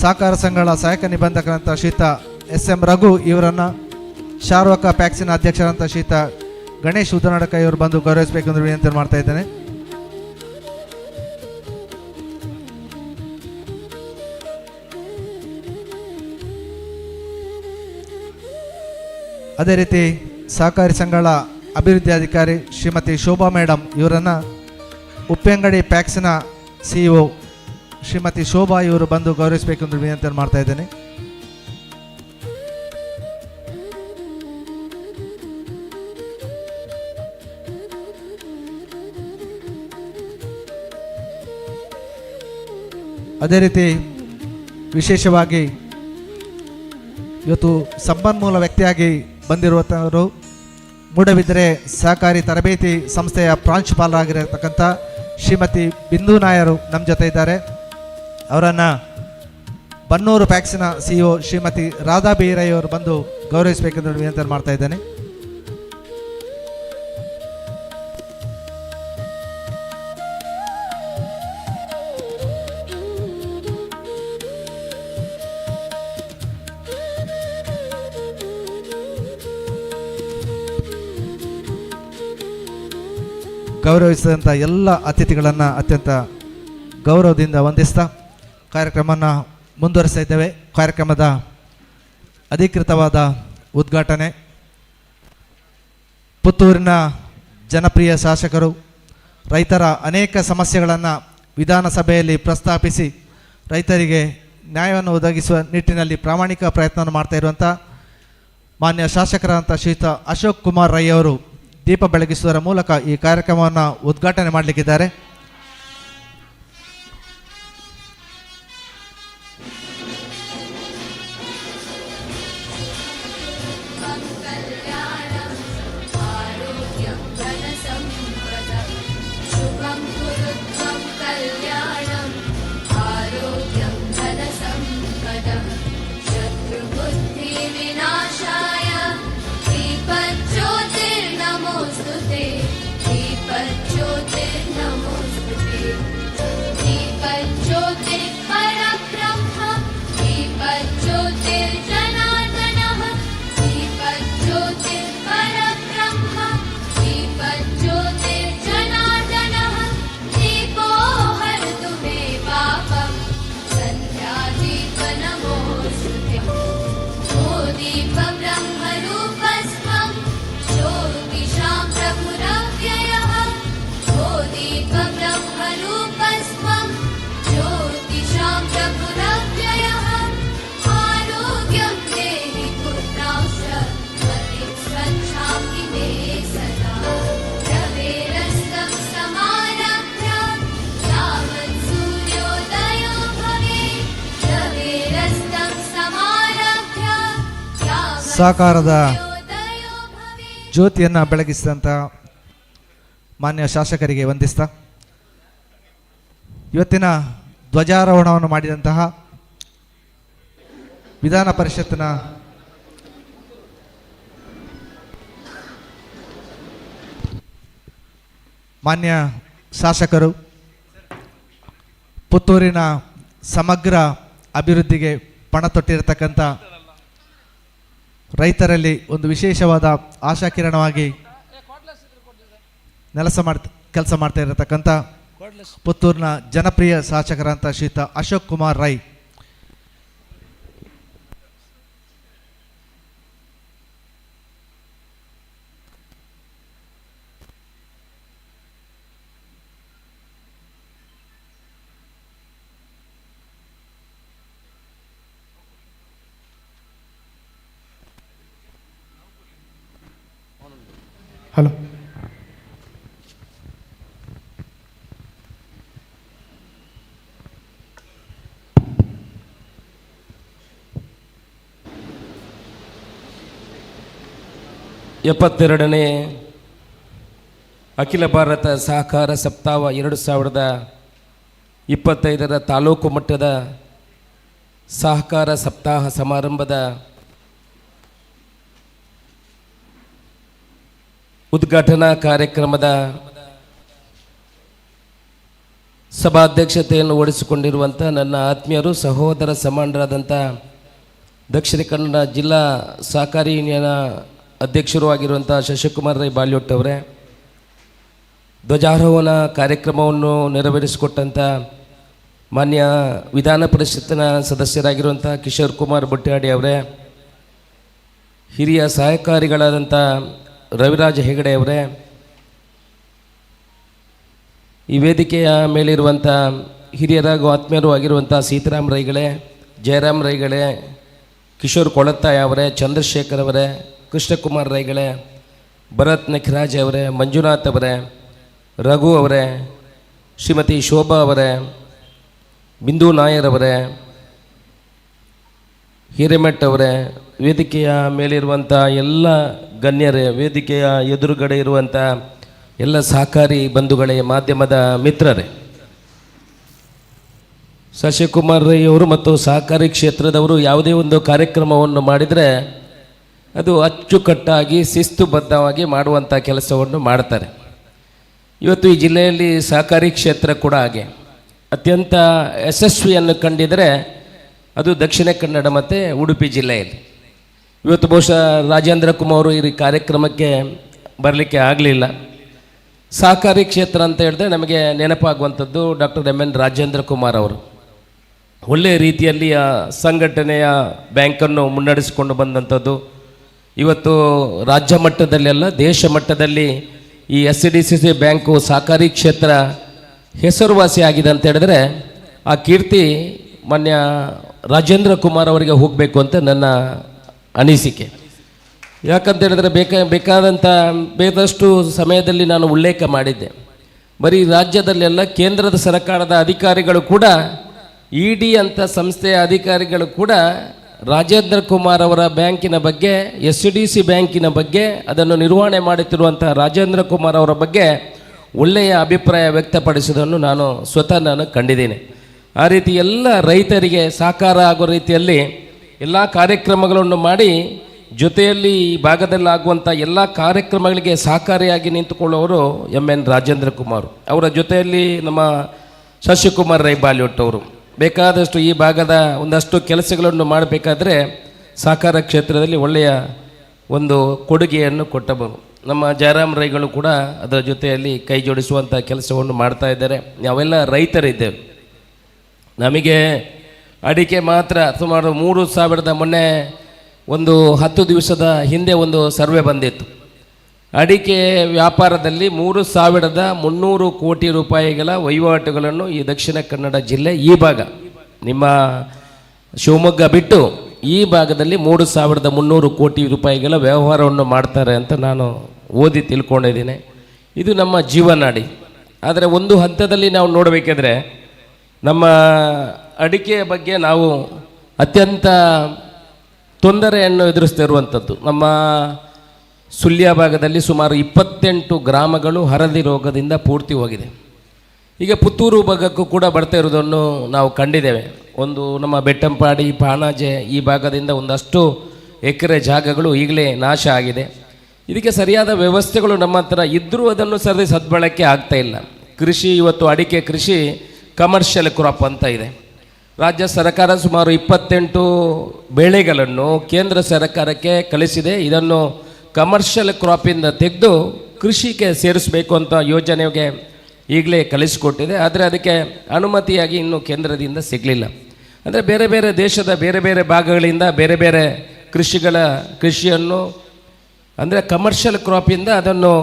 ಸಹಕಾರ ಸಂಘಗಳ ಸಹಾಯಕ ನಿಬಂಧಕರಂತ ಶ್ರೀಯುತ SM ರಘು ಇವರನ್ನು ಶಾರ್ವಕ ಪ್ಯಾಕ್ಸಿನ ಅಧ್ಯಕ್ಷರಂತ ಶ್ರೀಯುತ ಗಣೇಶ್ ಉದನಡಕ ಇವರು ಬಂದು ಗೌರವಿಸಬೇಕೆಂದು ವಿನಂತಿ ಮಾಡ್ತಾ ಇದ್ದೇನೆ. ಅದೇ ರೀತಿ ಸಹಕಾರಿ ಸಂಘಗಳ ಅಭಿವೃದ್ಧಿ ಅಧಿಕಾರಿ ಶ್ರೀಮತಿ ಶೋಭಾ ಮೇಡಮ್ ಇವರನ್ನು ಉಪ್ಪೆಂಗಡಿ ಪ್ಯಾಕ್ಸಿನ CEO ಶ್ರೀಮತಿ ಶೋಭಾ ಇವರು ಬಂದು ಗೌರವಿಸಬೇಕೆಂದು ವಿನಂತಿ ಮಾಡ್ತಾ ಇದ್ದೇನೆ. ಅದೇ ರೀತಿ ವಿಶೇಷವಾಗಿ ಇವತ್ತು ಸಂಪನ್ಮೂಲ ವ್ಯಕ್ತಿಯಾಗಿ ಬಂದಿರುವಂಥವರು ಮೂಡಬಿದರೆ ಸಹಕಾರಿ ತರಬೇತಿ ಸಂಸ್ಥೆಯ ಪ್ರಾಂಶುಪಾಲರಾಗಿರತಕ್ಕಂಥ ಶ್ರೀಮತಿ ಬಿಂದು ನಾಯರು ನಮ್ಮ ಜೊತೆ ಇದ್ದಾರೆ. ಅವರನ್ನು ಬನ್ನೂರು ಪ್ಯಾಕ್ಸಿನ CEO ಶ್ರೀಮತಿ ರಾಧಾ ಬೀರೈ ಅವರು ಬಂದು ಗೌರವಿಸಬೇಕೆಂದು ವಿನಂತಿ ಮಾಡ್ತಾ ಇದ್ದೇನೆ. ಗೌರವಿಸಿದಂಥ ಎಲ್ಲ ಅತಿಥಿಗಳನ್ನು ಅತ್ಯಂತ ಗೌರವದಿಂದ ವಂದಿಸ್ತಾ ಕಾರ್ಯಕ್ರಮವನ್ನು ಮುಂದುವರಿಸ್ತಾ ಇದ್ದೇವೆ. ಕಾರ್ಯಕ್ರಮದ ಅಧಿಕೃತವಾದ ಉದ್ಘಾಟನೆ ಪುತ್ತೂರಿನ ಜನಪ್ರಿಯ ಶಾಸಕರು ರೈತರ ಅನೇಕ ಸಮಸ್ಯೆಗಳನ್ನು ವಿಧಾನಸಭೆಯಲ್ಲಿ ಪ್ರಸ್ತಾಪಿಸಿ ರೈತರಿಗೆ ನ್ಯಾಯವನ್ನು ಒದಗಿಸುವ ನಿಟ್ಟಿನಲ್ಲಿ ಪ್ರಾಮಾಣಿಕ ಪ್ರಯತ್ನವನ್ನು ಮಾಡ್ತಾ ಇರುವಂಥ ಮಾನ್ಯ ಶಾಸಕರಾದಂಥ ಶ್ರೀಯುತ ಅಶೋಕ್ ಕುಮಾರ್ ರೈ ಅವರು ದೀಪ ಬೆಳಗಿಸುವುದರ ಮೂಲಕ ಈ ಕಾರ್ಯಕ್ರಮವನ್ನು ಉದ್ಘಾಟನೆ ಮಾಡಲಿಕ್ಕಿದ್ದಾರೆ. ಸಹಕಾರದ ಜ್ಯೋತಿಯನ್ನು ಬೆಳಗಿಸಿದಂಥ ಮಾನ್ಯ ಶಾಸಕರಿಗೆ ವಂದಿಸ್ತಾ ಇವತ್ತಿನ ಧ್ವಜಾರೋಹಣವನ್ನು ಮಾಡಿದಂತಹ ವಿಧಾನ ಪರಿಷತ್ತಿನ ಮಾನ್ಯ ಶಾಸಕರು ಪುತ್ತೂರಿನ ಸಮಗ್ರ ಅಭಿವೃದ್ಧಿಗೆ ಪಣ ತೊಟ್ಟಿರತಕ್ಕಂಥ ರೈತರಲ್ಲಿ ಒಂದು ವಿಶೇಷವಾದ ಆಶಾಕಿರಣವಾಗಿ ಕೆಲಸ ಮಾಡ್ತಾ ಇರತಕ್ಕಂಥ ಪುತ್ತೂರಿನ ಜನಪ್ರಿಯ ಶಾಸಕರಂತ ಶ್ರೀಯುತ ಅಶೋಕ್ ಕುಮಾರ್ ರೈ ಹಲೋ ಎಪ್ಪತ್ತೆರಡನೇ ಅಖಿಲ ಭಾರತ ಸಹಕಾರ ಸಪ್ತಾಹ 2025 ತಾಲೂಕು ಮಟ್ಟದ ಸಹಕಾರ ಸಪ್ತಾಹ ಸಮಾರಂಭದ ಉದ್ಘಾಟನಾ ಕಾರ್ಯಕ್ರಮದ ಸಭಾಧ್ಯಕ್ಷತೆಯನ್ನು ವಹಿಸಿಕೊಂಡಿರುವಂಥ ನನ್ನ ಆತ್ಮೀಯರು ಸಹೋದರ ಸಮಾನರಾದಂಥ ದಕ್ಷಿಣ ಕನ್ನಡ ಜಿಲ್ಲಾ ಸಹಕಾರಿ ಯೂನಿಯನ್ ಅಧ್ಯಕ್ಷರು ಆಗಿರುವಂಥ ಶಶಿಕುಮಾರ್ ರೈ ಬಾಲ್ಯೋಟ್ ಅವರೇ, ಧ್ವಜಾರೋಹಣ ಕಾರ್ಯಕ್ರಮವನ್ನು ನೆರವೇರಿಸಿಕೊಟ್ಟಂಥ ಮಾನ್ಯ ವಿಧಾನ ಪರಿಷತ್ತಿನ ಸದಸ್ಯರಾಗಿರುವಂಥ ಕಿಶೋರ್ ಕುಮಾರ್ ಬೊಟ್ಯಾಡಿ ಅವರೇ, ಹಿರಿಯ ಸಹಕಾರಿಗಳಾದಂಥ ರವಿರಾಜ ಹೆಗಡೆ ಅವರೇ, ಈ ವೇದಿಕೆಯ ಮೇಲಿರುವಂಥ ಹಿರಿಯರಾಗೂ ಆತ್ಮೀಯರು ಆಗಿರುವಂಥ ಸೀತಾರಾಮ್ ರೈಗಳೇ, ಜಯರಾಮ್ ರೈಗಳೇ, ಕಿಶೋರ್ ಕೊಳತ್ತಾಯ ಅವರೇ, ಚಂದ್ರಶೇಖರ್ ಅವರೇ, ಕೃಷ್ಣಕುಮಾರ್ ರೈಗಳೇ, ಭರತ್ ನಖರಾಜ್ ಅವರೇ, ಮಂಜುನಾಥ್ ಅವರೇ, ರಘು ಅವರೇ, ಶ್ರೀಮತಿ ಶೋಭಾ ಅವರೇ, ಬಿಂದು ನಾಯರ್ ಅವರೇ, ಹಿರೇಮಠ್ ಅವರೇ, ವೇದಿಕೆಯ ಮೇಲಿರುವಂಥ ಎಲ್ಲ ಗಣ್ಯರೇ, ವೇದಿಕೆಯ ಎದುರುಗಡೆ ಇರುವಂಥ ಎಲ್ಲ ಸಹಕಾರಿ ಬಂಧುಗಳೇ, ಮಾಧ್ಯಮದ ಮಿತ್ರರೇ, ಶಶಿಕುಮಾರ್ ರೈ ಅವರು ಮತ್ತು ಸಹಕಾರಿ ಕ್ಷೇತ್ರದವರು ಯಾವುದೇ ಒಂದು ಕಾರ್ಯಕ್ರಮವನ್ನು ಮಾಡಿದರೆ ಅದು ಅಚ್ಚುಕಟ್ಟಾಗಿ ಶಿಸ್ತುಬದ್ಧವಾಗಿ ಮಾಡುವಂಥ ಕೆಲಸವನ್ನು ಮಾಡ್ತಾರೆ. ಇವತ್ತು ಈ ಜಿಲ್ಲೆಯಲ್ಲಿ ಸಹಕಾರಿ ಕ್ಷೇತ್ರ ಕೂಡ ಹಾಗೆ ಅತ್ಯಂತ ಯಶಸ್ವಿಯನ್ನು ಕಂಡಿದ್ದರೆ ಅದು ದಕ್ಷಿಣ ಕನ್ನಡ ಮತ್ತು ಉಡುಪಿ ಜಿಲ್ಲೆಯಲ್ಲಿ. ಇವತ್ತು ಬಹುಶಃ ರಾಜೇಂದ್ರ ಕುಮಾರ್ ಈ ಕಾರ್ಯಕ್ರಮಕ್ಕೆ ಬರಲಿಕ್ಕೆ ಆಗಲಿಲ್ಲ. ಸಹಕಾರಿ ಕ್ಷೇತ್ರ ಅಂತ ಹೇಳಿದ್ರೆ ನಮಗೆ ನೆನಪಾಗುವಂಥದ್ದು doctor M N Rajendra Kumar ಅವರು. ಒಳ್ಳೆಯ ರೀತಿಯಲ್ಲಿ ಆ ಸಂಘಟನೆಯ ಬ್ಯಾಂಕನ್ನು ಮುನ್ನಡೆಸಿಕೊಂಡು ಬಂದಂಥದ್ದು. ಇವತ್ತು ರಾಜ್ಯ ಮಟ್ಟದಲ್ಲೆಲ್ಲ ದೇಶ ಮಟ್ಟದಲ್ಲಿ ಈ SCDCC ಬ್ಯಾಂಕು ಸಹಕಾರಿ ಕ್ಷೇತ್ರ ಹೆಸರುವಾಸಿ ಆಗಿದೆ ಅಂತ ಹೇಳಿದ್ರೆ ಆ ಕೀರ್ತಿ ಮಾನ್ಯ ರಾಜೇಂದ್ರ ಕುಮಾರ್ ಅವರಿಗೆ ಹೋಗಬೇಕು ಅಂತ ನನ್ನ ಅನಿಸಿಕೆ. ಯಾಕಂತ ಹೇಳಿದ್ರೆ ಬೇಕಾದಂಥ ಬೇಕಷ್ಟು ಸಮಯದಲ್ಲಿ ನಾನು ಉಲ್ಲೇಖ ಮಾಡಿದ್ದೆ. ಬರೀ ರಾಜ್ಯದಲ್ಲೆಲ್ಲ ಕೇಂದ್ರದ ಸರ್ಕಾರದ ಅಧಿಕಾರಿಗಳು ಕೂಡ ED ಅಂತ ಸಂಸ್ಥೆಯ ಅಧಿಕಾರಿಗಳು ಕೂಡ ರಾಜೇಂದ್ರ ಕುಮಾರ್ ಅವರ ಬ್ಯಾಂಕಿನ ಬಗ್ಗೆ, SCDC ಬ್ಯಾಂಕಿನ ಬಗ್ಗೆ, ಅದನ್ನು ನಿರ್ವಹಣೆ ಮಾಡುತ್ತಿರುವಂಥ ರಾಜೇಂದ್ರ ಕುಮಾರ್ ಅವರ ಬಗ್ಗೆ ಒಳ್ಳೆಯ ಅಭಿಪ್ರಾಯ ವ್ಯಕ್ತಪಡಿಸುವುದನ್ನು ನಾನು ಕಂಡಿದ್ದೇನೆ. ಆ ರೀತಿ ಎಲ್ಲ ರೈತರಿಗೆ ಸಾಕಾರ ಆಗೋ ರೀತಿಯಲ್ಲಿ ಎಲ್ಲ ಕಾರ್ಯಕ್ರಮಗಳನ್ನು ಮಾಡಿ ಜೊತೆಯಲ್ಲಿ ಈ ಭಾಗದಲ್ಲಿ ಆಗುವಂಥ ಎಲ್ಲ ಕಾರ್ಯಕ್ರಮಗಳಿಗೆ ಸಹಕಾರಿಯಾಗಿ ನಿಂತುಕೊಳ್ಳುವವರು ಎಮ್ ರಾಜೇಂದ್ರ ಕುಮಾರ್. ಅವರ ಜೊತೆಯಲ್ಲಿ ನಮ್ಮ ಶಶಿಕುಮಾರ್ ರೈ ಬಾಲಿವುಡ್ ಅವರು ಬೇಕಾದಷ್ಟು ಈ ಭಾಗದ ಒಂದಷ್ಟು ಕೆಲಸಗಳನ್ನು ಮಾಡಬೇಕಾದ್ರೆ ಸಹಕಾರ ಕ್ಷೇತ್ರದಲ್ಲಿ ಒಳ್ಳೆಯ ಒಂದು ಕೊಡುಗೆಯನ್ನು ಕೊಟ್ಟಬಹುದು. ನಮ್ಮ ಜಯರಾಮ್ ರೈಗಳು ಕೂಡ ಅದರ ಜೊತೆಯಲ್ಲಿ ಕೈ ಜೋಡಿಸುವಂಥ ಕೆಲಸವನ್ನು ಮಾಡ್ತಾ ಇದ್ದಾರೆ. ನಾವೆಲ್ಲ ರೈತರಿದ್ದೇವೆ. ನಮಗೆ ಅಡಿಕೆ ಮಾತ್ರ ಸುಮಾರು 3,000 ಮೊನ್ನೆ ಒಂದು 10 ದಿವಸದ ಹಿಂದೆ ಒಂದು ಸರ್ವೆ ಬಂದಿತ್ತು. ಅಡಿಕೆ ವ್ಯಾಪಾರದಲ್ಲಿ 3,300 ಕೋಟಿ ರೂಪಾಯಿಗಳ ವಹಿವಾಟುಗಳನ್ನು ಈ ದಕ್ಷಿಣ ಕನ್ನಡ ಜಿಲ್ಲೆ ಈ ಭಾಗ, ನಿಮ್ಮ ಶಿವಮೊಗ್ಗ ಬಿಟ್ಟು ಈ ಭಾಗದಲ್ಲಿ 3,300 ಕೋಟಿ ರೂಪಾಯಿಗಳ ವ್ಯವಹಾರವನ್ನು ಮಾಡ್ತಾರೆ ಅಂತ ನಾನು ಓದಿ ತಿಳ್ಕೊಂಡಿದ್ದೀನಿ. ಇದು ನಮ್ಮ ಜೀವನಾಡಿ. ಆದರೆ ಒಂದು ಹಂತದಲ್ಲಿ ನಾವು ನೋಡಬೇಕಾದ್ರೆ ನಮ್ಮ ಅಡಿಕೆಯ ಬಗ್ಗೆ ನಾವು ಅತ್ಯಂತ ತೊಂದರೆಯನ್ನು ಎದುರಿಸ್ತಾ ಇರುವಂಥದ್ದು. ನಮ್ಮ ಸುಳ್ಯ ಭಾಗದಲ್ಲಿ ಸುಮಾರು 28 ಗ್ರಾಮಗಳು ಹಳದಿ ರೋಗದಿಂದ ಪೂರ್ತಿ ಹೋಗಿದೆ. ಈಗ ಪುತ್ತೂರು ಭಾಗಕ್ಕೂ ಕೂಡ ಬರ್ತಾ ಇರೋದನ್ನು ನಾವು ಕಂಡಿದ್ದೇವೆ. ಒಂದು ನಮ್ಮ ಬೆಟ್ಟಂಪಾಡಿ, ಪಾಣಾಜೆ ಈ ಭಾಗದಿಂದ ಒಂದಷ್ಟು ಎಕರೆ ಜಾಗಗಳು ಈಗಲೇ ನಾಶ ಆಗಿದೆ. ಇದಕ್ಕೆ ಸರಿಯಾದ ವ್ಯವಸ್ಥೆಗಳು ನಮ್ಮ ಹತ್ರ ಇದ್ದರೂ ಅದನ್ನು ಸದ್ಬಳಕೆ ಆಗ್ತಾ ಇಲ್ಲ. ಕೃಷಿ ಇವತ್ತು ಅಡಿಕೆ ಕೃಷಿ ಕಮರ್ಷಿಯಲ್ ಕ್ರಾಪ್ ಅಂತ ಇದೆ. ರಾಜ್ಯ ಸರ್ಕಾರ ಸುಮಾರು 28 ಬೆಳೆಗಳನ್ನು ಕೇಂದ್ರ ಸರ್ಕಾರಕ್ಕೆ ಕಳಿಸಿದೆ. ಇದನ್ನು ಕಮರ್ಷಿಯಲ್ ಕ್ರಾಪಿಂದ ತೆಗೆದು ಕೃಷಿಗೆ ಸೇರಿಸಬೇಕು ಅಂತ ಯೋಜನೆಗೆ ಈಗಲೇ ಕಳಿಸಿಕೊಟ್ಟಿದೆ. ಆದರೆ ಅದಕ್ಕೆ ಅನುಮತಿಯಾಗಿ ಇನ್ನೂ ಕೇಂದ್ರದಿಂದ ಸಿಗಲಿಲ್ಲ. ಅಂದರೆ ಬೇರೆ ಬೇರೆ ದೇಶದ ಬೇರೆ ಬೇರೆ ಭಾಗಗಳಿಂದ ಬೇರೆ ಬೇರೆ ಕೃಷಿಯನ್ನು ಅಂದರೆ ಕಮರ್ಷಿಯಲ್ ಕ್ರಾಪಿಂದ ಅದನ್ನು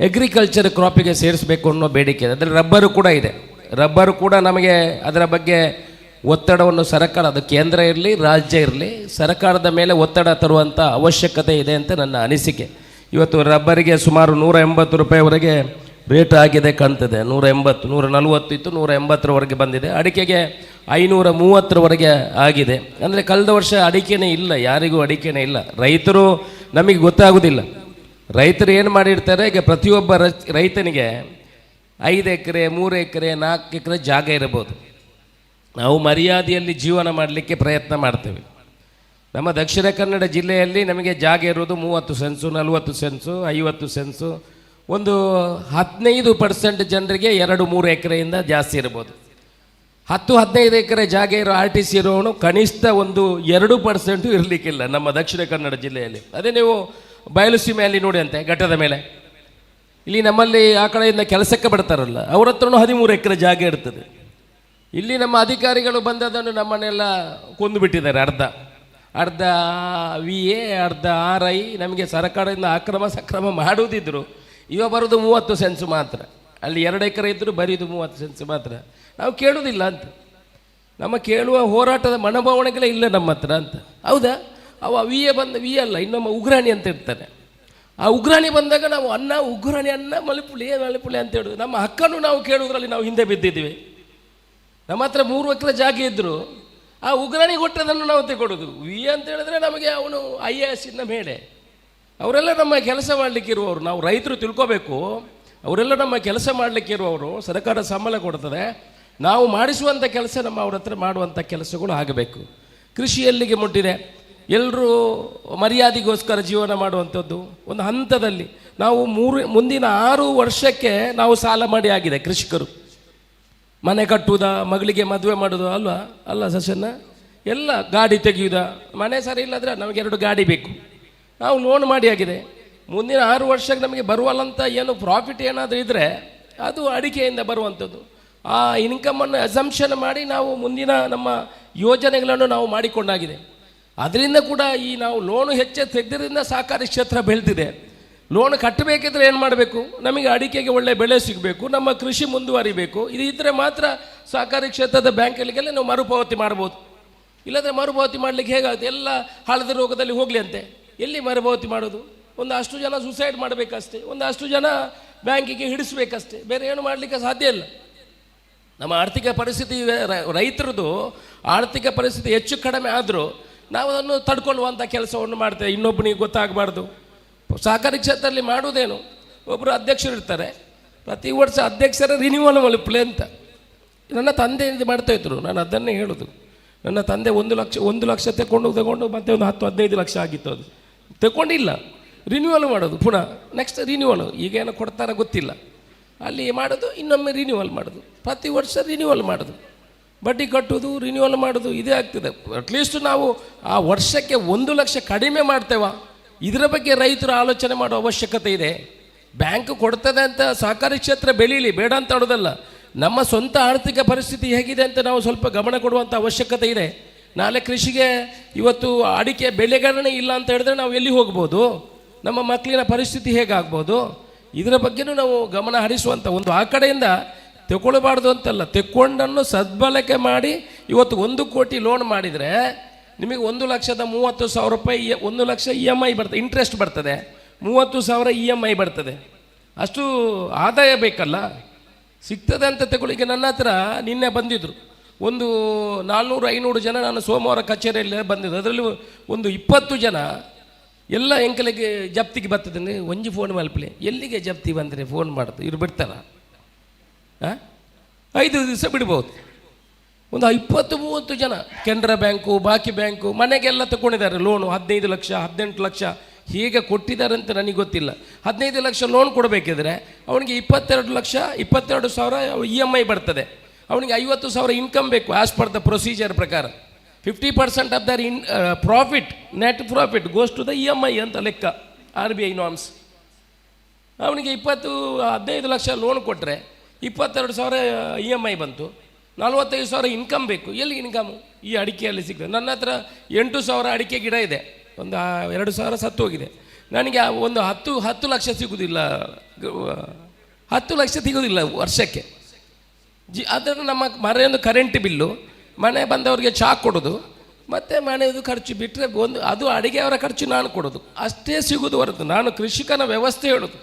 ಅಗ್ರಿಕಲ್ಚರ್ ಕ್ರಾಪಿಗೆ ಸೇರಿಸಬೇಕು ಅನ್ನೋ ಬೇಡಿಕೆ ಇದೆ. ಅದರಲ್ಲಿ ರಬ್ಬರು ಕೂಡ ಇದೆ. ರಬ್ಬರು ಕೂಡ ನಮಗೆ ಅದರ ಬಗ್ಗೆ ಒತ್ತಡವನ್ನು ಸರ್ಕಾರ, ಅದು ಕೇಂದ್ರ ಇರಲಿ ರಾಜ್ಯ ಇರಲಿ, ಸರ್ಕಾರದ ಮೇಲೆ ಒತ್ತಡ ತರುವಂಥ ಅವಶ್ಯಕತೆ ಇದೆ ಅಂತ ನನ್ನ ಅನಿಸಿಕೆ. ಇವತ್ತು ರಬ್ಬರಿಗೆ ಸುಮಾರು 180 ರೂಪಾಯಿವರೆಗೆ ರೇಟ್ ಆಗಿದೆ ಕಾಣ್ತದೆ. 180, 140 ಇತ್ತು, 180ರವರೆಗೆ ಬಂದಿದೆ. ಅಡಿಕೆಗೆ 530ರವರೆಗೆ ಆಗಿದೆ. ಅಂದರೆ ಕಳೆದ ವರ್ಷ ಅಡಿಕೆನೇ ಇಲ್ಲ, ಯಾರಿಗೂ ಅಡಿಕೆನೇ ಇಲ್ಲ. ರೈತರು ನಮಗೆ ಗೊತ್ತಾಗೋದಿಲ್ಲ. ರೈತರು ಏನು ಮಾಡಿರ್ತಾರೆ, ಈಗ ಪ್ರತಿಯೊಬ್ಬ ರೈತನಿಗೆ 5 ಎಕರೆ, 3 ಎಕರೆ, 4 ಎಕರೆ ಜಾಗ ಇರಬಹುದು. ನಾವು ಮರ್ಯಾದೆಯಲ್ಲಿ ಜೀವನ ಮಾಡಲಿಕ್ಕೆ ಪ್ರಯತ್ನ ಮಾಡ್ತೇವೆ. ನಮ್ಮ ದಕ್ಷಿಣ ಕನ್ನಡ ಜಿಲ್ಲೆಯಲ್ಲಿ ನಮಗೆ ಜಾಗ ಇರೋದು 30 ಸೆನ್ಸು, 40 ಸೆನ್ಸು, 50 ಸೆನ್ಸು. ಒಂದು 15% ಜನರಿಗೆ 2-3 ಎಕರೆಯಿಂದ ಜಾಸ್ತಿ ಇರ್ಬೋದು. 10-15 ಎಕರೆ ಜಾಗ ಇರೋ RTC ಇರೋನು ಕನಿಷ್ಠ ಒಂದು 2% ಇರಲಿಕ್ಕಿಲ್ಲ ನಮ್ಮ ದಕ್ಷಿಣ ಕನ್ನಡ ಜಿಲ್ಲೆಯಲ್ಲಿ. ಅದೇ ನೀವು ಬಯಲು ಸೀಮೆಯಲ್ಲಿ ನೋಡಿ ಅಂತೆ, ಘಟ್ಟದ ಮೇಲೆ ಇಲ್ಲಿ ನಮ್ಮಲ್ಲಿ ಆ ಕಡೆಯಿಂದ ಕೆಲಸಕ್ಕೆ ಬರ್ತಾರಲ್ಲ, ಅವ್ರ ಹತ್ರನೂ 13 ಎಕರೆ ಜಾಗ ಇರ್ತದೆ. ಇಲ್ಲಿ ನಮ್ಮ ಅಧಿಕಾರಿಗಳು ಬಂದದನ್ನು ನಮ್ಮನ್ನೆಲ್ಲ ಕೊಂದು ಬಿಟ್ಟಿದ್ದಾರೆ. ಅರ್ಧ VA, ಅರ್ಧ RI. ನಮಗೆ ಸರ್ಕಾರದಿಂದ ಸಕ್ರಮ ಮಾಡುವುದಿದ್ರು ಇವಾಗ ಬರೋದು 30 ಸೆನ್ಸು ಮಾತ್ರ. ಅಲ್ಲಿ 2 ಎಕರೆ ಇದ್ದರೂ ಬರೀದು 30 ಸೆನ್ಸು ಮಾತ್ರ. ನಾವು ಕೇಳುವುದಿಲ್ಲ ಅಂತ, ನಮ್ಮ ಕೇಳುವ ಹೋರಾಟದ ಮನೋಭಾವನೆಗಳೇ ಇಲ್ಲ ನಮ್ಮ ಹತ್ರ ಅಂತ. ಹೌದಾ? ಅವ VA ಅಲ್ಲ, ಇನ್ನೊಮ್ಮೆ ಉಗ್ರಾಣಿ ಅಂತ ಇರ್ತಾನೆ. ಆ ಉಗ್ರಾಣಿ ಬಂದಾಗ ನಾವು ಉಗ್ರಾಣಿ ಮಲಿಪುಳಿ ಅಂತ ಹೇಳೋದು. ನಮ್ಮ ಹಕ್ಕನ್ನು ನಾವು ಕೇಳುವುದರಲ್ಲಿ ನಾವು ಹಿಂದೆ ಬಿದ್ದಿದ್ದೀವಿ. ನಮ್ಮ ಹತ್ರ 3 ಎಕರೆ ಜಾಗ ಇದ್ದರು ಆ ಉಗ್ರಾಣಿ ಕೊಟ್ಟದನ್ನು ನಾವು ತಗೊಳ್ಳೋದು. ಅಂತ ಹೇಳಿದ್ರೆ ನಮಗೆ ಅವನು IAS ಮೇಲೆ. ಅವರೆಲ್ಲ ನಮ್ಮ ಕೆಲಸ ಮಾಡಲಿಕ್ಕೆ ಇರುವವರು. ನಾವು ರೈತರು ತಿಳ್ಕೋಬೇಕು, ಅವರೆಲ್ಲ ನಮ್ಮ ಕೆಲಸ ಮಾಡಲಿಕ್ಕೆ ಇರುವವರು. ಸರ್ಕಾರ ಸಂಬಳ ಕೊಡ್ತದೆ, ನಾವು ಮಾಡಿಸುವಂಥ ಕೆಲಸ ನಮ್ಮ ಅವ್ರ ಹತ್ರ ಮಾಡುವಂಥ ಕೆಲಸಗಳು ಆಗಬೇಕು. ಕೃಷಿಯಲ್ಲಿಗೆ ಮುಟ್ಟಿದೆ. ಎಲ್ಲರೂ ಮರ್ಯಾದೆಗೋಸ್ಕರ ಜೀವನ ಮಾಡುವಂಥದ್ದು. ಒಂದು ಹಂತದಲ್ಲಿ ನಾವು ಮುಂದಿನ 6 ವರ್ಷಕ್ಕೆ ನಾವು ಸಾಲ ಮಾಡಿ ಆಗಿದೆ ಕೃಷಿಕರು. ಮನೆ ಕಟ್ಟುವುದಾ, ಮಗಳಿಗೆ ಮದುವೆ ಮಾಡೋದು ಅಲ್ಲ ಸಸ್ಯನ ಎಲ್ಲ ಗಾಡಿ ತೆಗೆಯುವುದಾ. ಮನೆ ಸರಿ ಇಲ್ಲದ್ರೆ ನಮಗೆ 2 ಗಾಡಿ ಬೇಕು. ನಾವು ಲೋನ್ ಮಾಡಿ ಆಗಿದೆ. ಮುಂದಿನ 6 ವರ್ಷಕ್ಕೆ ನಮಗೆ ಬರುವಲ್ಲಂತ ಏನು ಪ್ರಾಫಿಟ್ ಏನಾದರೂ ಇದ್ದರೆ ಅದು ಅಡಿಕೆಯಿಂದ ಬರುವಂಥದ್ದು. ಆ ಇನ್ಕಮನ್ನು ಅಸಂಪ್ಷನ್ ಮಾಡಿ ನಾವು ಮುಂದಿನ ನಮ್ಮ ಯೋಜನೆಗಳನ್ನು ನಾವು ಮಾಡಿಕೊಂಡಾಗಿದೆ. ಅದರಿಂದ ಕೂಡ ಈ ನಾವು ಲೋನು ಹೆಚ್ಚು ತೆಗೆದ್ರಿಂದ ಸಹಕಾರಿ ಕ್ಷೇತ್ರ ಬೆಳೆದಿದೆ. ಲೋನ್ ಕಟ್ಟಬೇಕಿದ್ರೆ ಏನು ಮಾಡಬೇಕು? ನಮಗೆ ಅಡಿಕೆಗೆ ಒಳ್ಳೆ ಬೆಲೆ ಸಿಗಬೇಕು, ನಮ್ಮ ಕೃಷಿ ಮುಂದುವರಿಬೇಕು. ಇದು ಇದ್ದರೆ ಮಾತ್ರ ಸಹಕಾರಿ ಕ್ಷೇತ್ರದ ಬ್ಯಾಂಕ್ಗಳಿಗೆಲ್ಲ ನಾವು ಮರುಪಾವತಿ ಮಾಡ್ಬೋದು. ಇಲ್ಲಾಂದರೆ ಮರುಪಾವತಿ ಮಾಡಲಿಕ್ಕೆ ಹೇಗಾಗುತ್ತೆ? ಎಲ್ಲ ಹಳದಿ ರೋಗದಲ್ಲಿ ಹೋಗಲಿ ಅಂತೆ, ಎಲ್ಲಿ ಮರುಪಾವತಿ ಮಾಡೋದು? ಒಂದು ಅಷ್ಟು ಜನ ಸುಸೈಡ್ ಮಾಡಬೇಕಷ್ಟೇ, ಒಂದು ಅಷ್ಟು ಜನ ಬ್ಯಾಂಕಿಗೆ ಹಿಡಿಸ್ಬೇಕಷ್ಟೇ, ಬೇರೆ ಏನು ಮಾಡಲಿಕ್ಕೆ ಸಾಧ್ಯ ಇಲ್ಲ. ನಮ್ಮ ಆರ್ಥಿಕ ಪರಿಸ್ಥಿತಿ, ರೈತರದ್ದು ಆರ್ಥಿಕ ಪರಿಸ್ಥಿತಿ ಹೆಚ್ಚು ಕಡಿಮೆ ಆದರೂ ನಾವು ಅದನ್ನು ತಡ್ಕೊಳ್ಳುವಂಥ ಕೆಲಸವನ್ನು ಮಾಡ್ತೇವೆ. ಇನ್ನೊಬ್ಬನಿಗೆ ಗೊತ್ತಾಗಬಾರ್ದು. ಸಹಕಾರಿ ಕ್ಷೇತ್ರದಲ್ಲಿ ಮಾಡುವುದೇನು? ಒಬ್ಬರು ಅಧ್ಯಕ್ಷರು ಇರ್ತಾರೆ, ಪ್ರತಿ ವರ್ಷ ಅಧ್ಯಕ್ಷರ ರಿನ್ಯೂವಲ್ ಪ್ಲೇ ಅಂತ ನನ್ನ ತಂದೆ ಇದು ಮಾಡ್ತಾಯಿದ್ರು. ನಾನು ಅದನ್ನೇ ಹೇಳೋದು. ನನ್ನ ತಂದೆ 1 ಲಕ್ಷ ತಗೊಂಡು ಮತ್ತೆ ಒಂದು 10-15 ಲಕ್ಷ ಆಗಿತ್ತು. ಅದು ತಗೊಂಡಿಲ್ಲ, ರಿನ್ಯೂವಲ್ ಮಾಡೋದು, ಪುನಃ ನೆಕ್ಸ್ಟ್ ರಿನ್ಯೂವಲ್. ಈಗೇನು ಕೊಡ್ತಾರ ಗೊತ್ತಿಲ್ಲ, ಅಲ್ಲಿ ಮಾಡೋದು, ಇನ್ನೊಮ್ಮೆ ರಿನ್ಯೂವಲ್ ಮಾಡೋದು, ಪ್ರತಿ ವರ್ಷ ರಿನ್ಯೂವಲ್ ಮಾಡೋದು, ಬಡ್ಡಿ ಕಟ್ಟೋದು, ರಿನ್ಯೂವಲ್ ಮಾಡೋದು, ಇದೇ ಆಗ್ತದೆ. ಅಟ್ಲೀಸ್ಟ್ ನಾವು ಆ ವರ್ಷಕ್ಕೆ 1 ಲಕ್ಷ ಕಡಿಮೆ ಮಾಡ್ತೇವಾ? ಇದರ ಬಗ್ಗೆ ರೈತರು ಆಲೋಚನೆ ಮಾಡೋ ಅವಶ್ಯಕತೆ ಇದೆ. ಬ್ಯಾಂಕ್ ಕೊಡ್ತದೆ ಅಂತ ಸಹಕಾರಿ ಕ್ಷೇತ್ರ ಬೆಳೀಲಿ, ಬೇಡ ಅಂತ ಹೇಳೋದಲ್ಲ. ನಮ್ಮ ಸ್ವಂತ ಆರ್ಥಿಕ ಪರಿಸ್ಥಿತಿ ಹೇಗಿದೆ ಅಂತ ನಾವು ಸ್ವಲ್ಪ ಗಮನ ಕೊಡುವಂಥ ಅವಶ್ಯಕತೆ ಇದೆ. ನಾಳೆ ಕೃಷಿಗೆ ಇವತ್ತು ಅಡಿಕೆ ಬೆಳೆಗಳನ್ನೇ ಇಲ್ಲ ಅಂತ ಹೇಳಿದ್ರೆ ನಾವು ಎಲ್ಲಿ ಹೋಗ್ಬೋದು? ನಮ್ಮ ಮಕ್ಕಳಿನ ಪರಿಸ್ಥಿತಿ ಹೇಗಾಗ್ಬೋದು? ಇದರ ಬಗ್ಗೆನೂ ನಾವು ಗಮನ ಹರಿಸುವಂಥ ಒಂದು, ಆ ಕಡೆಯಿಂದ ತಗೊಳ್ಬಾರ್ದು ಅಂತಲ್ಲ, ತೆಕ್ಕೊಂಡನ್ನು ಸದ್ಬಳಕೆ ಮಾಡಿ ಇವತ್ತು 1 ಕೋಟಿ ಲೋನ್ ಮಾಡಿದರೆ ನಿಮಗೆ 1,30,000 ರೂಪಾಯಿ 1 ಲಕ್ಷ EMI ಬರ್ತದೆ, ಇಂಟ್ರೆಸ್ಟ್ ಬರ್ತದೆ, 30,000 EMI ಬರ್ತದೆ. ಅಷ್ಟು ಆದಾಯ ಬೇಕಲ್ಲ, ಸಿಗ್ತದೆ ಅಂತ ತಗೊಳ್ಳಿಕ್ಕೆ. ನನ್ನ ಹತ್ರ ನಿನ್ನೆ ಬಂದಿದ್ದರು ಒಂದು 400-500 ಜನ. ನಾನು ಸೋಮವಾರ ಕಚೇರಿಯಲ್ಲಿ ಬಂದಿದ್ದು, ಅದರಲ್ಲಿ ಒಂದು 20 ಜನ ಎಲ್ಲ ಎಂಕಲಿಗೆ ಜಪ್ತಿಗೆ ಬರ್ತದೆ ಅಂದರೆ ಒಂಜಿ ಫೋನ್ ಮಲ್ಪಲೆ ಎಲ್ಲಿಗೆ ಜಪ್ತಿ ಬಂದರೆ ಫೋನ್ ಮಾಡೋದು, ಇವ್ರು ಬಿಡ್ತಾರ? 5 ದಿವಸ ಬಿಡ್ಬೋದು. ಒಂದು 20-30 ಜನ ಕೆನರಾ ಬ್ಯಾಂಕು, ಬಾಕಿ ಬ್ಯಾಂಕು, ಮನೆಗೆಲ್ಲ ತಗೊಂಡಿದ್ದಾರೆ ಲೋನು. 15 ಲಕ್ಷ 18 ಲಕ್ಷ ಹೀಗೆ ಕೊಟ್ಟಿದ್ದಾರೆ ಅಂತ ನನಗೆ ಗೊತ್ತಿಲ್ಲ. 15 ಲಕ್ಷ ಲೋನ್ ಕೊಡಬೇಕಿದ್ರೆ ಅವನಿಗೆ 22,00,000 EMI ಬರ್ತದೆ. ಅವನಿಗೆ 50,000 ಇನ್ಕಮ್ ಬೇಕು ಆ್ಯಸ್ ಪರ್ ದ ಪ್ರೊಸೀಜರ್ ಪ್ರಕಾರ. 50% of their profit, net profit goes to the EMI ಅಂತ ಲೆಕ್ಕ, RBI ನಾರ್ಮ್ಸ್. ಅವನಿಗೆ 15 ಲಕ್ಷ ಲೋನ್ ಕೊಟ್ಟರೆ 22,000 EMI ಬಂತು, 45,000 ಇನ್ಕಮ್ ಬೇಕು. ಎಲ್ಲಿ ಇನ್ಕಮು? ಈ ಅಡಿಕೆಯಲ್ಲಿ ಸಿಗ್ತದೆ. ನನ್ನ ಹತ್ರ 8,000 ಅಡಿಕೆ ಗಿಡ ಇದೆ, ಒಂದು 2,000 ಸತ್ತು ಹೋಗಿದೆ. ನನಗೆ ಒಂದು 10 ಲಕ್ಷ ಸಿಗೋದಿಲ್ಲ, 10 ಲಕ್ಷ ಸಿಗೋದಿಲ್ಲ ವರ್ಷಕ್ಕೆ. ಅದನ್ನು ನಮ್ಮ ಮನೆಯೊಂದು ಕರೆಂಟ್ ಬಿಲ್ಲು, ಮನೆ ಬಂದವರಿಗೆ ಚಾ ಕೊಡೋದು, ಮತ್ತು ಮನೆಯದು ಖರ್ಚು ಬಿಟ್ಟರೆ ಅದು ಅಡಿಗೆಯವರ ಖರ್ಚು ನಾನು ಕೊಡೋದು, ಅಷ್ಟೇ ಸಿಗೋದು ಹೊರತು ನಾನು ಕೃಷಿಕನ ವ್ಯವಸ್ಥೆ ಹೇಳೋದು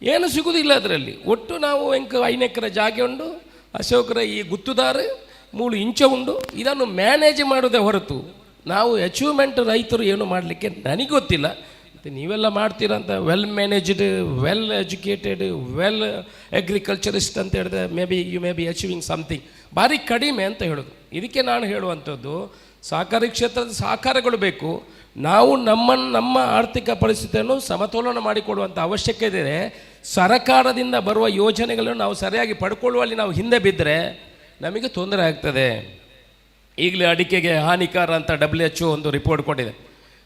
ಏನು ಸಿಗೋದಿಲ್ಲ ಅದರಲ್ಲಿ. ಒಟ್ಟು ನಾವು 5 ಎಕರೆ ಜಾಗೆ ಉಂಡು, ಅಶೋಕರ ಈ ಗುತ್ತುದಾರ 3 ಇಂಚ ಉಂಡು, ಇದನ್ನು ಮ್ಯಾನೇಜ್ ಮಾಡೋದೇ ಹೊರತು ನಾವು ಅಚೀವ್ಮೆಂಟ್ ರೈತರು ಏನು ಮಾಡಲಿಕ್ಕೆ ನನಗೆ ಗೊತ್ತಿಲ್ಲ. ಮತ್ತು ನೀವೆಲ್ಲ ಮಾಡ್ತೀರಂತ well managed, well educated, well agriculturist ಅಂತ ಹೇಳಿದ್ರೆ you may be achieving something. ಭಾರಿ ಕಡಿಮೆ ಅಂತ ಹೇಳೋದು. ಇದಕ್ಕೆ ನಾನು ಹೇಳುವಂಥದ್ದು, ಸಹಕಾರಿ ಕ್ಷೇತ್ರದ ಸಹಕಾರಗಳು ಬೇಕು. ನಾವು ನಮ್ಮ ಆರ್ಥಿಕ ಪರಿಸ್ಥಿತಿಯನ್ನು ಸಮತೋಲನ ಮಾಡಿಕೊಡುವಂಥ ಅವಶ್ಯಕತೆ ಇದೆ. ಸರಕಾರದಿಂದ ಬರುವ ಯೋಜನೆಗಳನ್ನು ನಾವು ಸರಿಯಾಗಿ ಪಡ್ಕೊಳ್ಳುವಲ್ಲಿ ನಾವು ಹಿಂದೆ ಬಿದ್ದರೆ ನಮಗೆ ತೊಂದರೆ ಆಗ್ತದೆ. ಈಗಲೇ ಅಡಿಕೆಗೆ ಹಾನಿಕಾರ ಅಂತ WHO ಒಂದು ರಿಪೋರ್ಟ್ ಕೊಟ್ಟಿದೆ.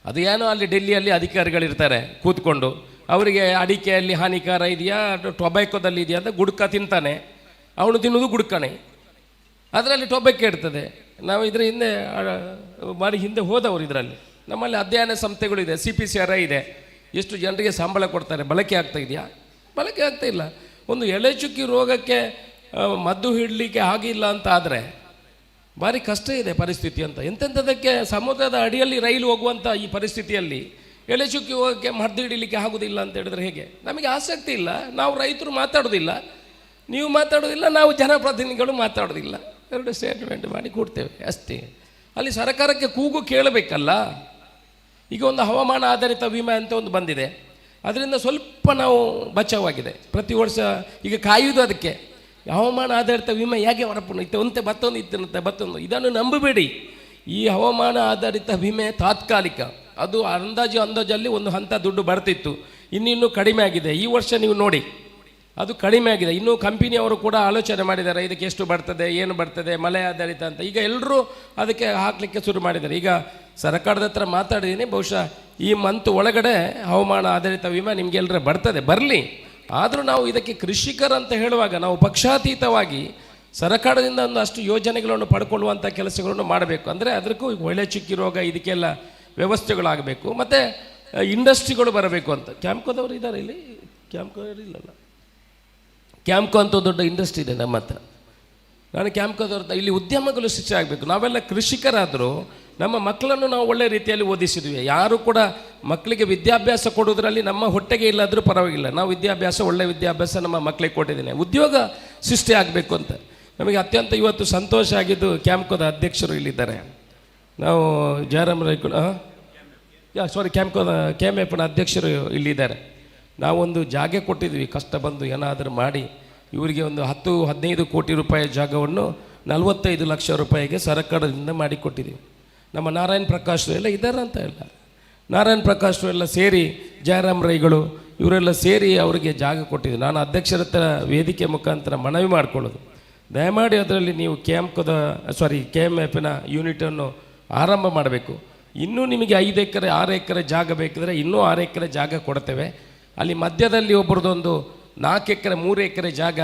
ಅದು ಏನೋ ಅಲ್ಲಿ ಡೆಲ್ಲಿಯಲ್ಲಿ ಅಧಿಕಾರಿಗಳಿರ್ತಾರೆ ಕೂತ್ಕೊಂಡು, ಅವರಿಗೆ ಅಡಿಕೆಯಲ್ಲಿ ಹಾನಿಕಾರ ಇದೆಯಾ, ಟೊಬ್ಯಾಕೋದಲ್ಲಿ ಇದೆಯಾ ಅಂತ ಗುಡ್ಕ ತಿಂತಾನೆ. ಅವನು ತಿನ್ನೋದು ಗುಡ್ಕನೆ, ಅದರಲ್ಲಿ ಟೊಬ್ಯಾಕೋ ಇರ್ತದೆ. ನಾವು ಇದರ ಹಿಂದೆ ಹೋದವರು ಇದರಲ್ಲಿ. ನಮ್ಮಲ್ಲಿ ಅಧ್ಯಯನ ಸಂಸ್ಥೆಗಳಿದೆ, CPCRI ಇದೆ. ಎಷ್ಟು ಜನರಿಗೆ ಸಂಬಳ ಕೊಡ್ತಾರೆ, ಬಳಕೆ ಆಗ್ತಾ ಇದೆಯಾ? ಬಳಕೆ ಆಗ್ತಾ ಇಲ್ಲ. ಒಂದು ಎಳೆಚುಕ್ಕಿ ರೋಗಕ್ಕೆ ಮದ್ದು ಹಿಡಲಿಕ್ಕೆ ಆಗಿಲ್ಲ ಅಂತ ಆದರೆ ಭಾರಿ ಕಷ್ಟ ಇದೆ ಪರಿಸ್ಥಿತಿ ಅಂತ. ಎಂತೆಂಥದಕ್ಕೆ ಸಮುದ್ರದ ಅಡಿಯಲ್ಲಿ ರೈಲು ಹೋಗುವಂಥ ಈ ಪರಿಸ್ಥಿತಿಯಲ್ಲಿ ಎಳೆಚುಕ್ಕಿ ಹೋಗೋಕ್ಕೆ ಮದ್ದು ಹಿಡಿಲಿಕ್ಕೆ ಆಗೋದಿಲ್ಲ ಅಂತ ಹೇಳಿದ್ರೆ ಹೇಗೆ? ನಮಗೆ ಆಸಕ್ತಿ ಇಲ್ಲ, ನಾವು ರೈತರು ಮಾತಾಡೋದಿಲ್ಲ, ನೀವು ಮಾತಾಡೋದಿಲ್ಲ, ನಾವು ಜನಪ್ರತಿನಿಧಿಗಳು ಮಾತಾಡೋದಿಲ್ಲ. 2 ಸ್ಟೇಟ್ಮೆಂಟ್ ಮಾಡಿ ಕೊಡ್ತೇವೆ ಅಷ್ಟೇ. ಅಲ್ಲಿ ಸರ್ಕಾರಕ್ಕೆ ಕೂಗು ಕೇಳಬೇಕಲ್ಲ. ಈಗ ಒಂದು ಹವಾಮಾನ ಆಧಾರಿತ ವಿಮೆ ಅಂತ ಒಂದು ಬಂದಿದೆ, ಅದರಿಂದ ಸ್ವಲ್ಪ ನಾವು ಬಚಾವಾಗಿದೆ. ಪ್ರತಿ ವರ್ಷ ಈಗ ಕಾಯುವುದು ಅದಕ್ಕೆ. ಹವಾಮಾನ ಆಧಾರಿತ ವಿಮೆ ಹೇಗೆ ಹೊರಪುಣ ಇತ್ತಂತೆ ಮತ್ತೊಂದು ಇದನ್ನು ನಂಬಬೇಡಿ. ಈ ಹವಾಮಾನ ಆಧಾರಿತ ವಿಮೆ ತಾತ್ಕಾಲಿಕ. ಅದು ಅಂದಾಜಲ್ಲಿ ಒಂದು ಹಂತ ದುಡ್ಡು ಬರ್ತಿತ್ತು, ಇನ್ನಿನ್ನೂ ಕಡಿಮೆ ಆಗಿದೆ. ಈ ವರ್ಷ ನೀವು ನೋಡಿ, ಅದು ಕಡಿಮೆ ಆಗಿದೆ. ಇನ್ನೂ ಕಂಪನಿಯವರು ಕೂಡ ಆಲೋಚನೆ ಮಾಡಿದ್ದಾರೆ ಇದಕ್ಕೆ ಎಷ್ಟು ಬರ್ತದೆ, ಏನು ಬರ್ತದೆ, ಮಳೆ ಆಧಾರಿತ ಅಂತ. ಈಗ ಎಲ್ಲರೂ ಅದಕ್ಕೆ ಹಾಕಲಿಕ್ಕೆ ಶುರು ಮಾಡಿದ್ದಾರೆ. ಈಗ ಸರ್ಕಾರದ ಹತ್ರ ಮಾತಾಡಿದ್ದೀನಿ, ಬಹುಶಃ ಈ ಮಂತ್ ಒಳಗಡೆ ಹವಾಮಾನ ಆಧಾರಿತ ವಿಮೆ ನಿಮಗೆಲ್ಲರ ಬರ್ತದೆ, ಬರಲಿ. ಆದರೂ ನಾವು ಇದಕ್ಕೆ ಕೃಷಿಕರಂತ ಹೇಳುವಾಗ ನಾವು ಪಕ್ಷಾತೀತವಾಗಿ ಸರ್ಕಾರದಿಂದ ಒಂದಷ್ಟು ಯೋಜನೆಗಳನ್ನು ಪಡ್ಕೊಳ್ಳುವಂಥ ಕೆಲಸಗಳನ್ನು ಮಾಡಬೇಕು. ಅಂದರೆ ಅದಕ್ಕೂ ಒಳ್ಳೆ ಚುಕ್ಕಿ ರೋಗ ಇದಕ್ಕೆಲ್ಲ ವ್ಯವಸ್ಥೆಗಳಾಗಬೇಕು. ಮತ್ತು ಇಂಡಸ್ಟ್ರಿಗಳು ಬರಬೇಕು ಅಂತ. ಕ್ಯಾಂಪ್ಕೋದವರು ಇದ್ದಾರೆ ಇಲ್ಲಿ, ಕ್ಯಾಂಪ್ಕೋ ಇಲ್ಲಲ್ಲ, ಕ್ಯಾಂಪ್ಕೋ ಅಂತ ದೊಡ್ಡ ಇಂಡಸ್ಟ್ರಿ ಇದೆ ನಮ್ಮ ಹತ್ರ. ನಾನು ಕ್ಯಾಂಪ್ಕೋದವ್ರ ಇಲ್ಲಿ ಉದ್ಯಮಗಳು ಸೃಷ್ಟಿ ಆಗಬೇಕು. ನಾವೆಲ್ಲ ಕೃಷಿಕರಾದರೂ ನಮ್ಮ ಮಕ್ಕಳನ್ನು ನಾವು ಒಳ್ಳೆ ರೀತಿಯಲ್ಲಿ ಓದಿಸಿದ್ವಿ. ಯಾರು ಕೂಡ ಮಕ್ಕಳಿಗೆ ವಿದ್ಯಾಭ್ಯಾಸ ಕೊಡೋದ್ರಲ್ಲಿ ನಮ್ಮ ಹೊಟ್ಟೆಗೆ ಇಲ್ಲಾದರೂ ಪರವಾಗಿಲ್ಲ, ನಾವು ವಿದ್ಯಾಭ್ಯಾಸ, ಒಳ್ಳೆ ವಿದ್ಯಾಭ್ಯಾಸ ನಮ್ಮ ಮಕ್ಕಳಿಗೆ ಕೊಟ್ಟಿದ್ದೀನಿ. ಉದ್ಯೋಗ ಸೃಷ್ಟಿ ಆಗಬೇಕು ಅಂತ ನಮಗೆ ಅತ್ಯಂತ ಇವತ್ತು ಸಂತೋಷ ಆಗಿದ್ದು ಕ್ಯಾಂಪ್ಕೋದ ಅಧ್ಯಕ್ಷರು ಇಲ್ಲಿದ್ದಾರೆ. ನಾವು ಜಯರಾಮ್ ರೈಗಳು ಕ್ಯಾಂಪ್ಕೋದ KMFನ ಅಧ್ಯಕ್ಷರು ಇಲ್ಲಿದ್ದಾರೆ. ನಾವೊಂದು ಜಾಗ ಕೊಟ್ಟಿದ್ವಿ, ಕಷ್ಟ ಬಂದು ಏನಾದರೂ ಮಾಡಿ ಇವರಿಗೆ ಒಂದು 10-15 ಕೋಟಿ ರೂಪಾಯಿ ಜಾಗವನ್ನು 45 ಲಕ್ಷ ರೂಪಾಯಿಗೆ ಸರ್ಕಾರದಿಂದ ಮಾಡಿಕೊಟ್ಟಿದ್ದೀವಿ. ನಮ್ಮ ನಾರಾಯಣ್ ಪ್ರಕಾಶ್ ಎಲ್ಲ ಇದ್ದಾರೆ ಅಂತ ಇಲ್ಲ, ನಾರಾಯಣ್ ಪ್ರಕಾಶ್ ಎಲ್ಲ ಸೇರಿ, ಜಯರಾಮ್ ರೈಗಳು ಇವರೆಲ್ಲ ಸೇರಿ ಅವರಿಗೆ ಜಾಗ ಕೊಟ್ಟಿದ್ದೀವಿ. ನಾನು ಅಧ್ಯಕ್ಷರ ಹತ್ರ ವೇದಿಕೆ ಮುಖಾಂತರ ಮನವಿ ಮಾಡಿಕೊಳ್ಳೋದು, ದಯಮಾಡಿ ಅದರಲ್ಲಿ ನೀವು KMFನ ಯೂನಿಟನ್ನು ಆರಂಭ ಮಾಡಬೇಕು. ಇನ್ನೂ ನಿಮಗೆ 5 ಎಕರೆ 6 ಎಕರೆ ಜಾಗ ಬೇಕಿದ್ರೆ ಇನ್ನೂ 6 ಎಕರೆ ಜಾಗ ಕೊಡ್ತೇವೆ. ಅಲ್ಲಿ ಮಧ್ಯದಲ್ಲಿ ಒಬ್ಬರದೊಂದು 4 ಎಕರೆ 3 ಎಕರೆ ಜಾಗ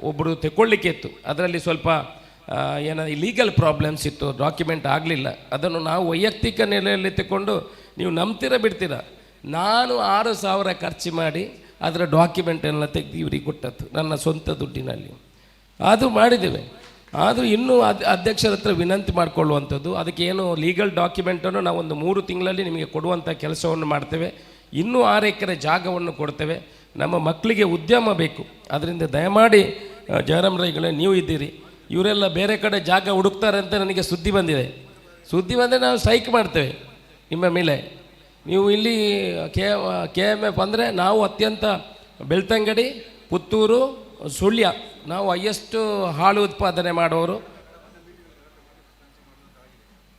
ಒಬ್ಬರು ತಗೊಳ್ಳಿಕ್ಕೆ ಇತ್ತು. ಅದರಲ್ಲಿ ಸ್ವಲ್ಪ ಲೀಗಲ್ ಪ್ರಾಬ್ಲಮ್ಸ್ ಇತ್ತು, ಡಾಕ್ಯುಮೆಂಟ್ ಆಗಲಿಲ್ಲ. ಅದನ್ನು ನಾವು ವೈಯಕ್ತಿಕ ನೆಲೆಯಲ್ಲಿ ತಗೊಂಡು, ನೀವು ನಂಬ್ತೀರ ಬಿಡ್ತೀರ, ನಾನು 6,000 ಖರ್ಚು ಮಾಡಿ ಅದರ ಡಾಕ್ಯುಮೆಂಟೆಲ್ಲ ತೆಗೆದು ಇವರಿಗೆ ಕೊಟ್ಟದ್ದು ನನ್ನ ಸ್ವಂತ ದುಡ್ಡಿನಲ್ಲಿ. ಅದು ಮಾಡಿದ್ದೇವೆ. ಆದರೂ ಇನ್ನೂ ಅಧ್ಯಕ್ಷರ ಹತ್ರ ವಿನಂತಿ ಮಾಡಿಕೊಳ್ಳುವಂಥದ್ದು, ಅದಕ್ಕೆ ಏನು ಲೀಗಲ್ ಡಾಕ್ಯುಮೆಂಟನ್ನು ನಾವು ಒಂದು 3 ತಿಂಗಳಲ್ಲಿ ನಿಮಗೆ ಕೊಡುವಂಥ ಕೆಲಸವನ್ನು ಮಾಡ್ತೇವೆ. ಇನ್ನೂ 6 ಎಕರೆ ಜಾಗವನ್ನು ಕೊಡ್ತೇವೆ. ನಮ್ಮ ಮಕ್ಕಳಿಗೆ ಉದ್ಯಮ ಬೇಕು. ಅದರಿಂದ ದಯಮಾಡಿ ಜಯರಾಮ್ ರೈಗಳೇ, ನೀವು ಇದ್ದೀರಿ, ಇವರೆಲ್ಲ ಬೇರೆ ಕಡೆ ಜಾಗ ಹುಡುಕ್ತಾರೆ ಅಂತ ನನಗೆ ಸುದ್ದಿ ಬಂದಿದೆ. ಸುದ್ದಿ ಬಂದರೆ ನಾವು ಸ್ಟ್ರೈಕ್ ಮಾಡ್ತೇವೆ ನಿಮ್ಮ ಮೇಲೆ. ನೀವು ಇಲ್ಲಿ KMF ಅಂದರೆ ನಾವು ಅತ್ಯಂತ ಬೆಳ್ತಂಗಡಿ, ಪುತ್ತೂರು, ಸುಳ್ಯ ನಾವು ಹೈಯೆಸ್ಟು ಹಾಲು ಉತ್ಪಾದನೆ ಮಾಡೋರು.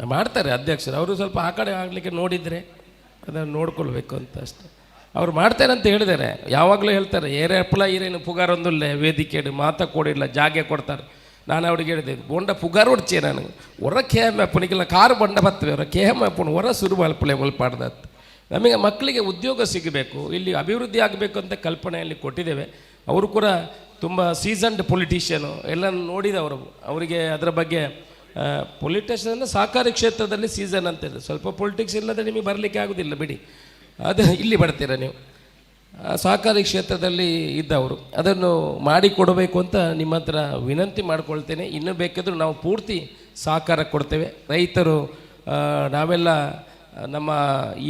ಮಾಡ್ತಾರೆ ಅಧ್ಯಕ್ಷರು, ಅವರು ಸ್ವಲ್ಪ ಆ ಕಡೆ ಆಗಲಿಕ್ಕೆ ನೋಡಿದರೆ ಅದನ್ನು ನೋಡ್ಕೊಳ್ಬೇಕು ಅಂತ ಅಷ್ಟೆ. ಅವ್ರು ಮಾಡ್ತಾರೆ ಅಂತ ಹೇಳಿದ್ದಾರೆ, ಯಾವಾಗಲೂ ಹೇಳ್ತಾರೆ, ಏರೆಪ್ಪಲ ಈರೇನು ಪುಗಾರೊಂದುಲ್ಲೆ ವೇದಿಕೆ ಮಾತಾ ಕೊಡಿಲ್ಲ ಜಾಗೆ ಕೊಡ್ತಾರೆ. ನಾನು ಅವ್ರಿಗೆ ಹೇಳಿದೆ, ಬೋಂಡ ಪುಗಾರ ಹೊಡ್ಚೆ ನಾನು ಹೊರ KMFನಿಗೆಲ್ಲ ಕಾರು ಬಂಡ ಬರ್ತವೆ, ಅವರ KMFನ ಹೊರ ಸುರು ಮಲ್ಪಳೆ ಮುಲ್ಪಾಡ್ದತ್ತು. ನಮಗೆ ಮಕ್ಕಳಿಗೆ ಉದ್ಯೋಗ ಸಿಗಬೇಕು, ಇಲ್ಲಿ ಅಭಿವೃದ್ಧಿ ಆಗಬೇಕು ಅಂತ ಕಲ್ಪನೆಯಲ್ಲಿ ಕೊಟ್ಟಿದ್ದೇವೆ. ಅವರು ಕೂಡ ತುಂಬ ಸೀಸನ್ಡ್ ಪೊಲಿಟಿಷಿಯನು, ಎಲ್ಲ ನೋಡಿದವರು, ಅವರಿಗೆ ಅದರ ಬಗ್ಗೆ ಪೊಲಿಟಿಷಿಯನ್ ಅಂದರೆ ಸಹಕಾರಿ ಕ್ಷೇತ್ರದಲ್ಲಿ ಸೀಸನ್ ಅಂತಿದೆ. ಸ್ವಲ್ಪ ಪೊಲಿಟಿಕ್ಸ್ ಇಲ್ಲದೆ ನಿಮಗೆ ಬರಲಿಕ್ಕೆ ಆಗೋದಿಲ್ಲ ಬಿಡಿ, ಅದು ಇಲ್ಲಿ ಬರ್ತೀರ ನೀವು. ಸಹಕಾರಿ ಕ್ಷೇತ್ರದಲ್ಲಿ ಇದ್ದವರು, ಅದನ್ನು ಮಾಡಿಕೊಡಬೇಕು ಅಂತ ನಿಮ್ಮ ಹತ್ರ ವಿನಂತಿ ಮಾಡ್ಕೊಳ್ತೇನೆ. ಇನ್ನೂ ಬೇಕಾದರೂ ನಾವು ಪೂರ್ತಿ ಸಹಕಾರ ಕೊಡ್ತೇವೆ. ರೈತರು ನಾವೆಲ್ಲ ನಮ್ಮ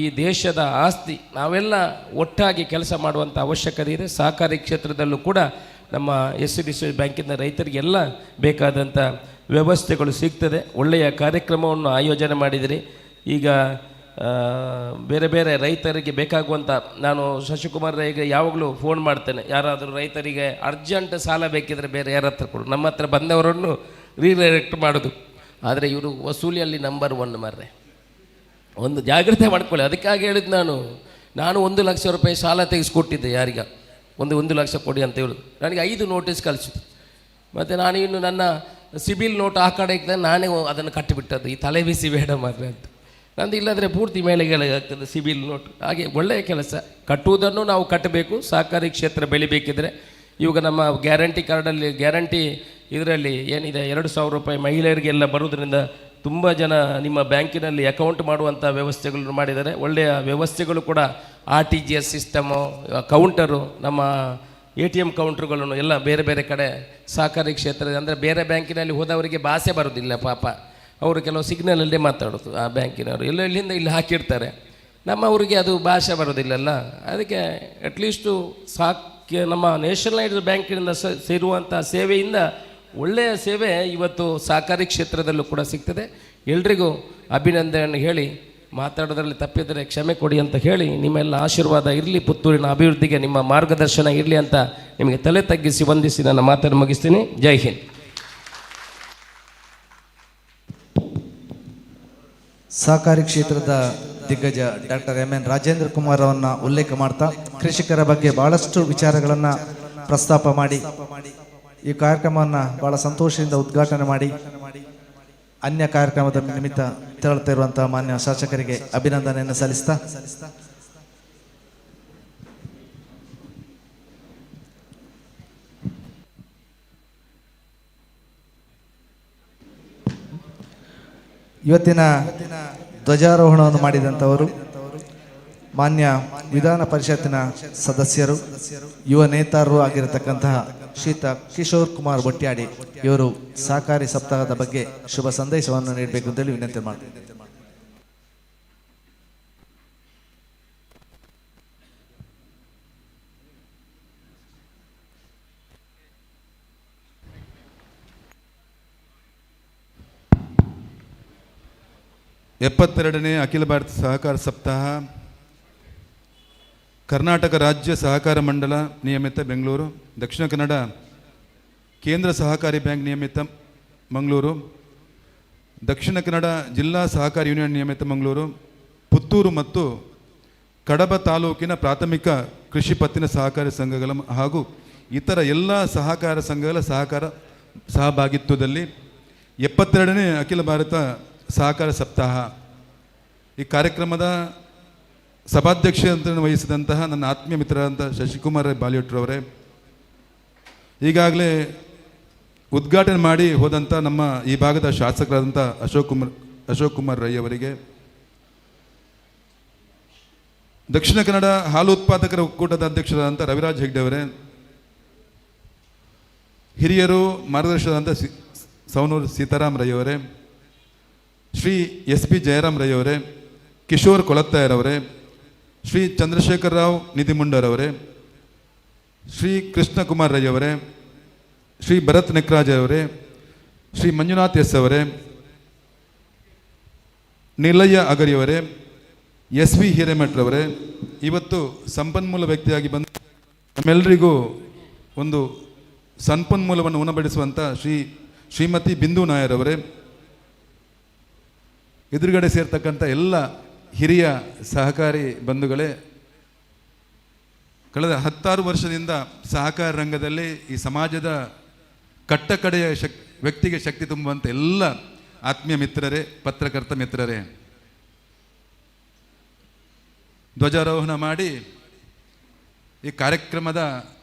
ಈ ದೇಶದ ಆಸ್ತಿ, ನಾವೆಲ್ಲ ಒಟ್ಟಾಗಿ ಕೆಲಸ ಮಾಡುವಂಥ ಅವಶ್ಯಕತೆ ಇದೆ. ಸಹಕಾರಿ ಕ್ಷೇತ್ರದಲ್ಲೂ ಕೂಡ ನಮ್ಮ SCDC ಬ್ಯಾಂಕಿಂದ ರೈತರಿಗೆಲ್ಲ ಬೇಕಾದಂಥ ವ್ಯವಸ್ಥೆಗಳು ಸಿಗ್ತದೆ. ಒಳ್ಳೆಯ ಕಾರ್ಯಕ್ರಮವನ್ನು ಆಯೋಜನೆ ಮಾಡಿದಿರಿ. ಈಗ ಬೇರೆ ಬೇರೆ ರೈತರಿಗೆ ಬೇಕಾಗುವಂಥ, ನಾನು ಶಶಿಕುಮಾರ್ ರೈಗೆ ಯಾವಾಗಲೂ ಫೋನ್ ಮಾಡ್ತೇನೆ, ಯಾರಾದರೂ ರೈತರಿಗೆ ಅರ್ಜೆಂಟ್ ಸಾಲ ಬೇಕಿದ್ರೆ ಬೇರೆ ಯಾರ ಹತ್ರ ಕೊಡು, ನಮ್ಮ ಹತ್ರ ಬಂದವರನ್ನು ರೀಡೈರೆಕ್ಟ್ ಮಾಡೋದು. ಆದರೆ ಇವರು ವಸೂಲಿಯಲ್ಲಿ ನಂಬರ್ 1 ಮಾರ್ರೆ, ಒಂದು ಜಾಗ್ರತೆ ಮಾಡ್ಕೊಳ್ಳಿ. ಅದಕ್ಕಾಗಿ ಹೇಳಿದ್ದು ನಾನು 1 ಲಕ್ಷ ರೂಪಾಯಿ ಸಾಲ ತೆಗೆಸ್ಕೊಟ್ಟಿದ್ದೆ, ಯಾರಿಗ 1 ಲಕ್ಷ ಕೊಡಿ ಅಂತ ಹೇಳೋದು. ನನಗೆ 5 ನೋಟಿಸ್ ಕಳಿಸಿದ್ರು. ಮತ್ತು ನಾನು ಇನ್ನು ನನ್ನ ಸಿಬಿಲ್ ನೋಟ್ ಆ ಕಡೆ ಇದ್ದ ನಾನೇ ಅದನ್ನು ಕಟ್ಟಿಬಿಟ್ಟದ್ದು, ಈ ತಲೆ ಬಿಸಿ ಬೇಡ ಮಾರ್ರೆ ಅಂತ. ನಂದು ಇಲ್ಲದ್ರೆ ಪೂರ್ತಿ ಮೇಲೆ ಆಗ್ತದೆ ಸಿಬಿಲ್ ನೋಟ್. ಹಾಗೆ ಒಳ್ಳೆಯ ಕೆಲಸ, ಕಟ್ಟುವುದನ್ನು ನಾವು ಕಟ್ಟಬೇಕು. ಸಹಕಾರಿ ಕ್ಷೇತ್ರ ಬೆಳಿಬೇಕಿದ್ರೆ ಇವಾಗ ನಮ್ಮ ಗ್ಯಾರಂಟಿ ಕಾರ್ಡಲ್ಲಿ, ಗ್ಯಾರಂಟಿ ಇದರಲ್ಲಿ ಏನಿದೆ 2,000 ರೂಪಾಯಿ ಮಹಿಳೆಯರಿಗೆಲ್ಲ ಬರೋದ್ರಿಂದ ತುಂಬ ಜನ ನಿಮ್ಮ ಬ್ಯಾಂಕಿನಲ್ಲಿ ಅಕೌಂಟ್ ಮಾಡುವಂಥ ವ್ಯವಸ್ಥೆಗಳನ್ನು ಮಾಡಿದ್ದಾರೆ. ಒಳ್ಳೆಯ ವ್ಯವಸ್ಥೆಗಳು ಕೂಡ, RTGS ಸಿಸ್ಟಮು, ಕೌಂಟರು, ನಮ್ಮ ATM ಕೌಂಟ್ರುಗಳನ್ನು ಎಲ್ಲ ಬೇರೆ ಬೇರೆ ಕಡೆ ಸಹಕಾರಿ ಕ್ಷೇತ್ರ. ಅಂದರೆ ಬೇರೆ ಬ್ಯಾಂಕಿನಲ್ಲಿ ಹೋದವರಿಗೆ ಭಾಷೆ ಬರೋದಿಲ್ಲ ಪಾಪ, ಅವರು ಕೆಲವು ಸಿಗ್ನಲಲ್ಲೇ ಮಾತಾಡೋದು. ಆ ಬ್ಯಾಂಕಿನವರು ಇಲ್ಲಿಂದ ಇಲ್ಲಿ ಹಾಕಿರ್ತಾರೆ, ನಮ್ಮವರಿಗೆ ಅದು ಭಾಷೆ ಬರೋದಿಲ್ಲಲ್ಲ. ಅದಕ್ಕೆ ಅಟ್ಲೀಸ್ಟು ನಮ್ಮ ನ್ಯಾಷನಲೈಸ್ಡ್ ಬ್ಯಾಂಕಿನಿಂದ ಸೇರುವಂಥ ಸೇವೆಯಿಂದ ಒಳ್ಳೆಯ ಸೇವೆ ಇವತ್ತು ಸಹಕಾರಿ ಕ್ಷೇತ್ರದಲ್ಲೂ ಕೂಡ ಸಿಗ್ತದೆ. ಎಲ್ರಿಗೂ ಅಭಿನಂದನೆ ಹೇಳಿ, ಮಾತಾಡೋದ್ರಲ್ಲಿ ತಪ್ಪಿದರೆ ಕ್ಷಮೆ ಕೊಡಿ ಅಂತ ಹೇಳಿ, ನಿಮ್ಮೆಲ್ಲ ಆಶೀರ್ವಾದ ಇರಲಿ, ಪುತ್ತೂರಿನ ಅಭಿವೃದ್ಧಿಗೆ ನಿಮ್ಮ ಮಾರ್ಗದರ್ಶನ ಇರಲಿ ಅಂತ ನಿಮಗೆ ತಲೆ ತಗ್ಗಿಸಿ ವಂದಿಸಿ ನನ್ನ ಮಾತನ್ನು ಮುಗಿಸ್ತೀನಿ. ಜೈ ಹಿಂದ್. ಸಹಕಾರಿ ಕ್ಷೇತ್ರದ ದಿಗ್ಗಜ ಡಾಕ್ಟರ್ MN ರಾಜೇಂದ್ರ ಕುಮಾರ್ ಅವರನ್ನ ಉಲ್ಲೇಖ ಮಾಡ್ತಾ, ಕೃಷಿಕರ ಬಗ್ಗೆ ಬಹಳಷ್ಟು ವಿಚಾರಗಳನ್ನು ಪ್ರಸ್ತಾಪ ಮಾಡಿ ಈ ಕಾರ್ಯಕ್ರಮವನ್ನು ಬಹಳ ಸಂತೋಷದಿಂದ ಉದ್ಘಾಟನೆ ಮಾಡಿ ಅನ್ಯ ಕಾರ್ಯಕ್ರಮದ ನಿಮಿತ್ತ ತೆರಳುತ್ತಾ ಇರುವಂತಹ ಮಾನ್ಯ ಶಾಸಕರಿಗೆ ಅಭಿನಂದನೆಯನ್ನು ಸಲ್ಲಿಸ್ತಾ ಇವತ್ತಿನ ಧ್ವಜಾರೋಹಣವನ್ನು ಮಾಡಿದಂಥವರು ಮಾನ್ಯ ವಿಧಾನ ಪರಿಷತ್ತಿನ ಸದಸ್ಯರು ಯುವ ನೇತಾರರು ಆಗಿರತಕ್ಕಂತಹ ಶ್ರೀಯುತ ಕಿಶೋರ್ ಕುಮಾರ್ ಬೊಟ್ಯಾಡಿ ಇವರು ಸಹಕಾರಿ ಸಪ್ತಾಹದ ಬಗ್ಗೆ ಶುಭ ಸಂದೇಶವನ್ನು ನೀಡಬೇಕು ಅಂತೇಳಿ ವಿನಂತಿ ಮಾಡ್ತೀನಿ. ಎಪ್ಪತ್ತೆರಡನೇ ಅಖಿಲ ಭಾರತ ಸಹಕಾರ ಸಪ್ತಾಹ ಕರ್ನಾಟಕ ರಾಜ್ಯ ಸಹಕಾರ ಮಂಡಲ ನಿಯಮಿತ ಬೆಂಗಳೂರು, ದಕ್ಷಿಣ ಕನ್ನಡ ಕೇಂದ್ರ ಸಹಕಾರಿ ಬ್ಯಾಂಕ್ ನಿಯಮಿತ ಮಂಗಳೂರು, ದಕ್ಷಿಣ ಕನ್ನಡ ಜಿಲ್ಲಾ ಸಹಕಾರಿ ಯೂನಿಯನ್ ನಿಯಮಿತ ಮಂಗಳೂರು, ಪುತ್ತೂರು ಮತ್ತು ಕಡಬ ತಾಲೂಕಿನ ಪ್ರಾಥಮಿಕ ಕೃಷಿ ಪತ್ತಿನ ಸಹಕಾರಿ ಸಂಘಗಳ ಹಾಗೂ ಇತರ ಎಲ್ಲ ಸಹಕಾರ ಸಂಘಗಳ ಸಹಭಾಗಿತ್ವದಲ್ಲಿ 72ನೇ ಅಖಿಲ ಭಾರತ ಸಹಕಾರ ಸಪ್ತಾಹ ಈ ಕಾರ್ಯಕ್ರಮದ ಸಭಾಧ್ಯಕ್ಷತೆಯನ್ನು ವಹಿಸಿದಂತಹ ನನ್ನ ಆತ್ಮೀಯ ಮಿತ್ರರಾದಂಥ ಶಶಿಕುಮಾರ್ ಬಾಲಿಯುಟ್ರವರೇ, ಈಗಾಗಲೇ ಉದ್ಘಾಟನೆ ಮಾಡಿ ಹೋದಂಥ ನಮ್ಮ ಈ ಭಾಗದ ಶಾಸಕರಾದಂಥ ಅಶೋಕ್ ಕುಮಾರ್ ರೈ ಅವರಿಗೆ, ದಕ್ಷಿಣ ಕನ್ನಡ ಹಾಲು ಉತ್ಪಾದಕರ ಒಕ್ಕೂಟದ ಅಧ್ಯಕ್ಷರಾದಂಥ ರವಿರಾಜ್ ಹೆಗ್ಡೆ ಅವರೇ, ಹಿರಿಯರು ಮಾರ್ಗದರ್ಶಕರಾದಂಥ ಸೌನೂರು ಸೀತಾರಾಮ್ ರೈ ಅವರೇ, ಶ್ರೀ SP ಜಯರಾಮ್ ರೈ ಅವರೇ, ಕಿಶೋರ್ ಕೊಳತ್ತಾಯರವರೇ, ಶ್ರೀ ಚಂದ್ರಶೇಖರ್ ರಾವ್ ನಿಧಿಮುಂಡರವರೇ, ಶ್ರೀ ಕೃಷ್ಣಕುಮಾರ್ ರೈ ಅವರೇ, ಶ್ರೀ ಭರತ್ ನೆಕ್ರಾಜ್ ಅವರೇ, ಶ್ರೀ ಮಂಜುನಾಥ್ ಎಸ್ ಅವರೇ, ನೀಲಯ್ಯ ಅಗರಿಯವರೇ, SV ಹಿರೇಮಠರವರೇ, ಇವತ್ತು ಸಂಪನ್ಮೂಲ ವ್ಯಕ್ತಿಯಾಗಿ ಬಂದು ನಮ್ಮೆಲ್ಲರಿಗೂ ಒಂದು ಸಂಪನ್ಮೂಲವನ್ನು ಉಣಬಡಿಸುವಂಥ ಶ್ರೀಮತಿ ಬಿಂದು ನಾಯರವರೇ, ಎದುರುಗಡೆ ಸೇರ್ತಕ್ಕಂಥ ಎಲ್ಲ ಹಿರಿಯ ಸಹಕಾರಿ ಬಂಧುಗಳೇ, ಕಳೆದ 16 ವರ್ಷದಿಂದ ಸಹಕಾರ ರಂಗದಲ್ಲಿ ಈ ಸಮಾಜದ ಕಟ್ಟಕಡೆಯ ವ್ಯಕ್ತಿಗೆ ಶಕ್ತಿ ತುಂಬುವಂಥ ಎಲ್ಲ ಆತ್ಮೀಯ ಮಿತ್ರರೇ, ಪತ್ರಕರ್ತ ಮಿತ್ರರೇ, ಧ್ವಜಾರೋಹಣ ಮಾಡಿ ಈ ಕಾರ್ಯಕ್ರಮದ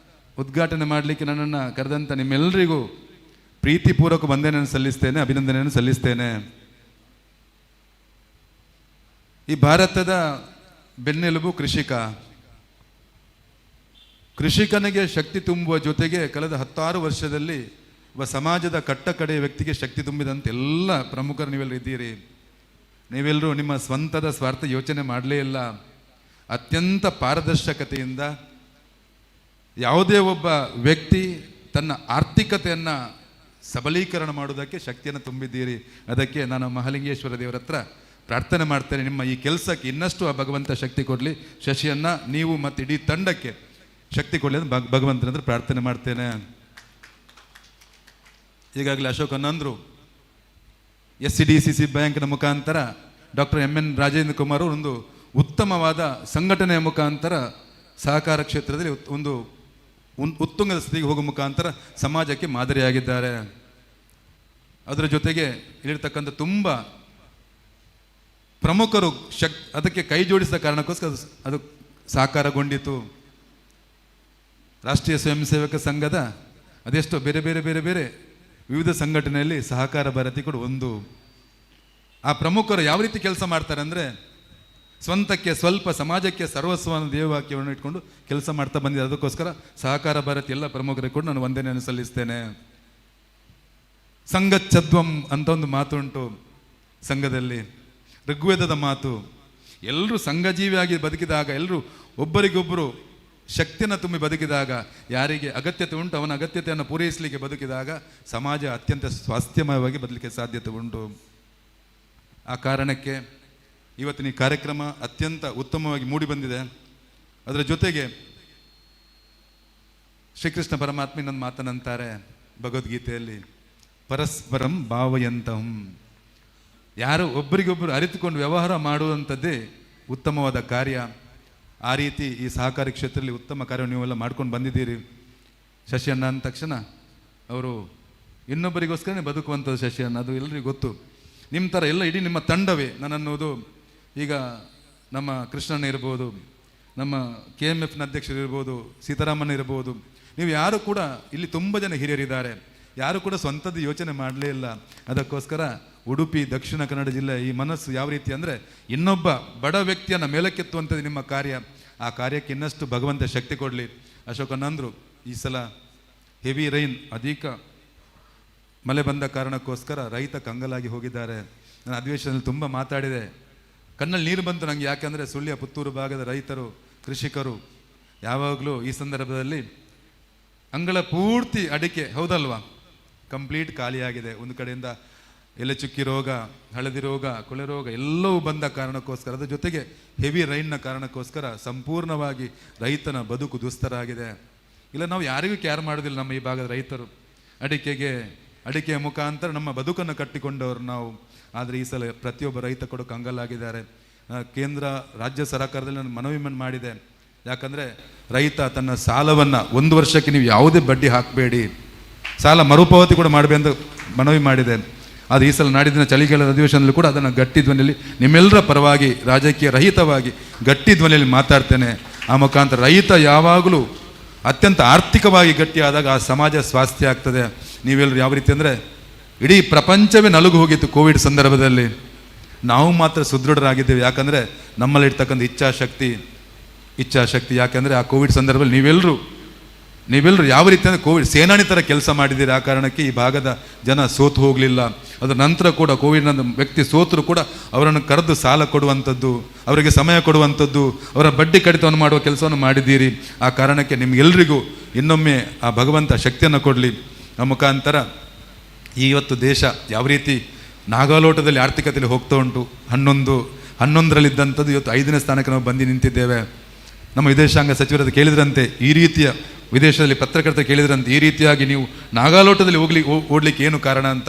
ಉದ್ಘಾಟನೆ ಮಾಡಲಿಕ್ಕೆ ನನ್ನನ್ನು ಕರೆದಂಥ ನಿಮ್ಮೆಲ್ಲರಿಗೂ ಪ್ರೀತಿಪೂರ್ವಕ ವಂದನೆಯನ್ನು ಸಲ್ಲಿಸ್ತೇನೆ, ಅಭಿನಂದನೆಯನ್ನು ಸಲ್ಲಿಸ್ತೇನೆ. ಈ ಭಾರತದ ಬೆನ್ನೆಲುಬು ಕೃಷಿಕನಿಗೆ ಶಕ್ತಿ ತುಂಬುವ ಜೊತೆಗೆ ಕಳೆದ 16 ವರ್ಷದಲ್ಲಿ ಒಬ್ಬ ಸಮಾಜದ ಕಟ್ಟಕಡೆಯ ವ್ಯಕ್ತಿಗೆ ಶಕ್ತಿ ತುಂಬಿದಂತೆ ಎಲ್ಲ ಪ್ರಮುಖರು ನೀವೆಲ್ಲರೂ ಇದ್ದೀರಿ. ನೀವೆಲ್ಲರೂ ನಿಮ್ಮ ಸ್ವಂತದ ಸ್ವಾರ್ಥ ಯೋಚನೆ ಮಾಡಲೇ ಇಲ್ಲ. ಅತ್ಯಂತ ಪಾರದರ್ಶಕತೆಯಿಂದ ಯಾವುದೇ ಒಬ್ಬ ವ್ಯಕ್ತಿ ತನ್ನ ಆರ್ಥಿಕತೆಯನ್ನು ಸಬಲೀಕರಣ ಮಾಡುವುದಕ್ಕೆ ಶಕ್ತಿಯನ್ನು ತುಂಬಿದ್ದೀರಿ. ಅದಕ್ಕೆ ನಾನು ಮಹಾಲಿಂಗೇಶ್ವರ ದೇವರ ಹತ್ರ ಪ್ರಾರ್ಥನೆ ಮಾಡ್ತೇನೆ, ನಿಮ್ಮ ಈ ಕೆಲಸಕ್ಕೆ ಇನ್ನಷ್ಟು ಆ ಭಗವಂತ ಶಕ್ತಿ ಕೊಡಲಿ. ಶಶಿಯನ್ನು ನೀವು ಮತ್ತು ಇಡೀ ತಂಡಕ್ಕೆ ಶಕ್ತಿ ಕೊಡಲಿ ಅಂತ ಭಗವಂತನ ಹತ್ರ ಪ್ರಾರ್ಥನೆ ಮಾಡ್ತೇನೆ. ಈಗಾಗಲೇ ಅಶೋಕ್ ಅನ್ನಂದ್ರು SCDCC ಬ್ಯಾಂಕ್ನ ಮುಖಾಂತರ ಡಾಕ್ಟರ್ MN ರಾಜೇಂದ್ರ ಕುಮಾರ್ ಅವರು ಒಂದು ಉತ್ತಮವಾದ ಸಂಘಟನೆಯ ಮುಖಾಂತರ ಸಹಕಾರ ಕ್ಷೇತ್ರದಲ್ಲಿ ಒಂದು ಉತ್ತುಂಗದ ಸ್ಥಿತಿಗೆ ಹೋಗುವ ಮುಖಾಂತರ ಸಮಾಜಕ್ಕೆ ಮಾದರಿಯಾಗಿದ್ದಾರೆ. ಅದರ ಜೊತೆಗೆ ಇಲ್ಲಿರ್ತಕ್ಕಂಥ ತುಂಬ ಪ್ರಮುಖರು ಅದಕ್ಕೆ ಕೈ ಜೋಡಿಸಿದ ಕಾರಣಕ್ಕೋಸ್ಕರ ಅದು ಸಾಕಾರಗೊಂಡಿತು. ರಾಷ್ಟ್ರೀಯ ಸ್ವಯಂ ಸೇವಕ ಸಂಘದ ಅದೆಷ್ಟೋ ಬೇರೆ ಬೇರೆ ಬೇರೆ ಬೇರೆ ವಿವಿಧ ಸಂಘಟನೆಯಲ್ಲಿ ಸಹಕಾರ ಭಾರತಿ ಕೂಡ ಒಂದು. ಆ ಪ್ರಮುಖರು ಯಾವ ರೀತಿ ಕೆಲಸ ಮಾಡ್ತಾರೆ ಅಂದರೆ, ಸ್ವಂತಕ್ಕೆ ಸ್ವಲ್ಪ ಸಮಾಜಕ್ಕೆ ಸರ್ವಸ್ವನ ದೇವವಾಕ್ಯವನ್ನು ಇಟ್ಕೊಂಡು ಕೆಲಸ ಮಾಡ್ತಾ ಬಂದಿದ್ದಾರೆ. ಅದಕ್ಕೋಸ್ಕರ ಸಹಕಾರ ಭಾರತಿ ಎಲ್ಲ ಪ್ರಮುಖರಿಗೆ ಕೂಡ ನಾನು ವಂದನೆಯನ್ನು ಸಲ್ಲಿಸ್ತೇನೆ. ಸಂಗಚ್ಛದ್ವಂ ಅಂತ ಒಂದು ಮಾತುಂಟು ಸಂಘದಲ್ಲಿ, ಋಗ್ವೇದದ ಮಾತು. ಎಲ್ಲರೂ ಸಂಘಜೀವಿಯಾಗಿ ಬದುಕಿದಾಗ, ಎಲ್ಲರೂ ಒಬ್ಬರಿಗೊಬ್ಬರು ಶಕ್ತಿಯನ್ನು ತುಂಬಿ ಬದುಕಿದಾಗ, ಯಾರಿಗೆ ಅಗತ್ಯತೆ ಉಂಟು ಅವನ ಅಗತ್ಯತೆಯನ್ನು ಪೂರೈಸಲಿಕ್ಕೆ ಬದುಕಿದಾಗ ಸಮಾಜ ಅತ್ಯಂತ ಸ್ವಾಸ್ಥ್ಯಮಯವಾಗಿ ಬದಲಿಕ್ಕೆ ಸಾಧ್ಯತೆ ಉಂಟು. ಆ ಕಾರಣಕ್ಕೆ ಇವತ್ತಿನ ಈ ಕಾರ್ಯಕ್ರಮ ಅತ್ಯಂತ ಉತ್ತಮವಾಗಿ ಮೂಡಿಬಂದಿದೆ. ಅದರ ಜೊತೆಗೆ ಶ್ರೀಕೃಷ್ಣ ಪರಮಾತ್ಮ ಇನ್ನೊಂದು ಮಾತನಂತಾರೆ ಭಗವದ್ಗೀತೆಯಲ್ಲಿ, ಪರಸ್ಪರಂ ಭಾವಯಂತಂ. ಯಾರು ಒಬ್ಬರಿಗೊಬ್ಬರು ಅರಿತುಕೊಂಡು ವ್ಯವಹಾರ ಮಾಡುವಂಥದ್ದೇ ಉತ್ತಮವಾದ ಕಾರ್ಯ. ಆ ರೀತಿ ಈ ಸಹಕಾರಿ ಕ್ಷೇತ್ರದಲ್ಲಿ ಉತ್ತಮ ಕಾರ್ಯ ನೀವೆಲ್ಲ ಮಾಡ್ಕೊಂಡು ಬಂದಿದ್ದೀರಿ. ಶಶಿ ಅಣ್ಣ ಅಂದ ತಕ್ಷಣ ಅವರು ಇನ್ನೊಬ್ಬರಿಗೋಸ್ಕರನೇ ಬದುಕುವಂಥದ್ದು ಶಶಿ ಅಣ್ಣ, ಅದು ಎಲ್ಲರಿಗೂ ಗೊತ್ತು. ನಿಮ್ಮ ಥರ ಎಲ್ಲ ಇಡೀ ನಿಮ್ಮ ತಂಡವೇ ನನ್ನನ್ನೋದು. ಈಗ ನಮ್ಮ ಕೃಷ್ಣಣ್ಣ ಇರ್ಬೋದು, ನಮ್ಮ KMFನ ಅಧ್ಯಕ್ಷರು ಇರ್ಬೋದು, ಸೀತಾರಾಮಣ್ಣ ಇರ್ಬೋದು, ನೀವು ಯಾರು ಕೂಡ ಇಲ್ಲಿ ತುಂಬ ಜನ ಹಿರಿಯರಿದ್ದಾರೆ, ಯಾರು ಕೂಡ ಸ್ವಂತದ್ದು ಯೋಚನೆ ಮಾಡಲೇ ಇಲ್ಲ. ಅದಕ್ಕೋಸ್ಕರ ಉಡುಪಿ ದಕ್ಷಿಣ ಕನ್ನಡ ಜಿಲ್ಲೆ ಈ ಮನಸ್ಸು ಯಾವ ರೀತಿ ಅಂದರೆ ಇನ್ನೊಬ್ಬ ಬಡ ವ್ಯಕ್ತಿಯನ್ನು ಮೇಲಕ್ಕೆತ್ತುವಂಥದ್ದು ನಿಮ್ಮ ಕಾರ್ಯ. ಆ ಕಾರ್ಯಕ್ಕೆ ಇನ್ನಷ್ಟು ಭಗವಂತ ಶಕ್ತಿ ಕೊಡಲಿ. ಅಶೋಕಣ್ಣಂದರು ಈ ಸಲ ಹೆವಿ ರೈನ್, ಅಧಿಕ ಮಳೆ ಬಂದ ಕಾರಣಕ್ಕೋಸ್ಕರ ರೈತ ಕಂಗಲಾಗಿ ಹೋಗಿದ್ದಾರೆ. ನಾನು ಅಧಿವೇಶನದಲ್ಲಿ ತುಂಬ ಮಾತಾಡಿದೆ, ಕಣ್ಣಲ್ಲಿ ನೀರು ಬಂತು ನನಗೆ. ಯಾಕೆಂದರೆ ಸುಳ್ಯ ಪುತ್ತೂರು ಭಾಗದ ರೈತರು, ಕೃಷಿಕರು ಯಾವಾಗಲೂ ಈ ಸಂದರ್ಭದಲ್ಲಿ ಅಂಗಳ ಪೂರ್ತಿ ಅಡಿಕೆ, ಹೌದಲ್ವಾ, ಕಂಪ್ಲೀಟ್ ಖಾಲಿಯಾಗಿದೆ. ಒಂದು ಕಡೆಯಿಂದ ಎಲೆ ಚುಕ್ಕಿ ರೋಗ, ಹಳದಿ ರೋಗ, ಕೊಳೆ ರೋಗ ಎಲ್ಲವೂ ಬಂದ ಕಾರಣಕ್ಕೋಸ್ಕರ, ಅದರ ಜೊತೆಗೆ ಹೆವಿ ರೈನ್ನ ಕಾರಣಕ್ಕೋಸ್ಕರ ಸಂಪೂರ್ಣವಾಗಿ ರೈತನ ಬದುಕು ದುಸ್ತರಾಗಿದೆ. ಇಲ್ಲ, ನಾವು ಯಾರಿಗೂ ಕೇರ್ ಮಾಡೋದಿಲ್ಲ. ನಮ್ಮ ಈ ಭಾಗದ ರೈತರು ಅಡಿಕೆಯ ಮುಖಾಂತರ ನಮ್ಮ ಬದುಕನ್ನು ಕಟ್ಟಿಕೊಂಡವರು ನಾವು. ಆದರೆ ಈ ಸಲ ಪ್ರತಿಯೊಬ್ಬ ರೈತ ಕೂಡ ಕಂಗಲಾಗಿದ್ದಾರೆ. ಕೇಂದ್ರ ರಾಜ್ಯ ಸರ್ಕಾರದಲ್ಲಿ ನಾನು ಮನವಿ ಮಾಡಿದೆ. ಯಾಕಂದರೆ ರೈತ ತನ್ನ ಸಾಲವನ್ನು 1 ವರ್ಷಕ್ಕೆ ನೀವು ಯಾವುದೇ ಬಡ್ಡಿ ಹಾಕಬೇಡಿ, ಸಾಲ ಮರುಪಾವತಿ ಕೂಡ ಮಾಡಬೇಕು ಅಂತ ಮನವಿ ಮಾಡಿದೆ. ಆದರೆ ಈ ಸಲ ನಾಡಿನ ಚಳಿಗಾಲದ ಅಧಿವೇಶನದಲ್ಲಿ ಕೂಡ ಅದನ್ನು ಗಟ್ಟಿ ಧ್ವನಿಯಲ್ಲಿ ನಿಮ್ಮೆಲ್ಲರ ಪರವಾಗಿ ರಾಜಕೀಯ ರಹಿತವಾಗಿ ಗಟ್ಟಿ ಧ್ವನಿಯಲ್ಲಿ ಮಾತಾಡ್ತೇನೆ. ಆ ಮುಖಾಂತರ ರೈತ ಯಾವಾಗಲೂ ಅತ್ಯಂತ ಆರ್ಥಿಕವಾಗಿ ಗಟ್ಟಿಯಾದಾಗ ಆ ಸಮಾಜ ಸ್ವಾಸ್ಥ್ಯ ಆಗ್ತದೆ. ನೀವೆಲ್ಲರೂ ಯಾವ ರೀತಿ ಅಂದರೆ ಇಡೀ ಪ್ರಪಂಚವೇ ನಲುಗು ಹೋಗಿತ್ತು ಕೋವಿಡ್ ಸಂದರ್ಭದಲ್ಲಿ, ನಾವು ಮಾತ್ರ ಸುದೃಢರಾಗಿದ್ದೇವೆ. ಯಾಕಂದರೆ ನಮ್ಮಲ್ಲಿರ್ತಕ್ಕಂಥ ಇಚ್ಛಾಶಕ್ತಿ ಯಾಕಂದರೆ ಆ ಕೋವಿಡ್ ಸಂದರ್ಭದಲ್ಲಿ ನೀವೆಲ್ಲರೂ ಯಾವ ರೀತಿ ಅಂದರೆ ಕೋವಿಡ್ ಸೇನಾನಿ ಥರ ಕೆಲಸ ಮಾಡಿದ್ದೀರಿ. ಆ ಕಾರಣಕ್ಕೆ ಈ ಭಾಗದ ಜನ ಸೋತು ಹೋಗಲಿಲ್ಲ. ಅದರ ನಂತರ ಕೂಡ ಕೋವಿಡ್ನ ವ್ಯಕ್ತಿ ಸೋತರು ಕೂಡ ಅವರನ್ನು ಕರೆದು ಸಾಲ ಕೊಡುವಂಥದ್ದು, ಅವರಿಗೆ ಸಮಯ ಕೊಡುವಂಥದ್ದು, ಅವರ ಬಡ್ಡಿ ಕಡಿತವನ್ನು ಮಾಡುವ ಕೆಲಸವನ್ನು ಮಾಡಿದ್ದೀರಿ. ಆ ಕಾರಣಕ್ಕೆ ನಿಮಗೆಲ್ಲರಿಗೂ ಇನ್ನೊಮ್ಮೆ ಆ ಭಗವಂತ ಶಕ್ತಿಯನ್ನು ಕೊಡಲಿ. ಆ ಮುಖಾಂತರ ಇವತ್ತು ದೇಶ ಯಾವ ರೀತಿ ನಾಗಾಲೋಟದಲ್ಲಿ ಆರ್ಥಿಕತೆಯಲ್ಲಿ ಹೋಗ್ತಾ ಉಂಟು, 11ರಲ್ಲಿದ್ದಂಥದ್ದು ಇವತ್ತು 5ನೇ ಸ್ಥಾನಕ್ಕೆ ನಾವು ಬಂದು ನಿಂತಿದ್ದೇವೆ. ನಮ್ಮ ವಿದೇಶಾಂಗ ಸಚಿವರದ್ದು ಕೇಳಿದ್ರಂತೆ, ಈ ರೀತಿಯ ವಿದೇಶದಲ್ಲಿ ಪತ್ರಕರ್ತರು ಕೇಳಿದ್ರಂತೆ, ಈ ರೀತಿಯಾಗಿ ನೀವು ನಾಗಾಲೋಟದಲ್ಲಿ ಓಡಲಿಕ್ಕೆ ಏನು ಕಾರಣ ಅಂತ.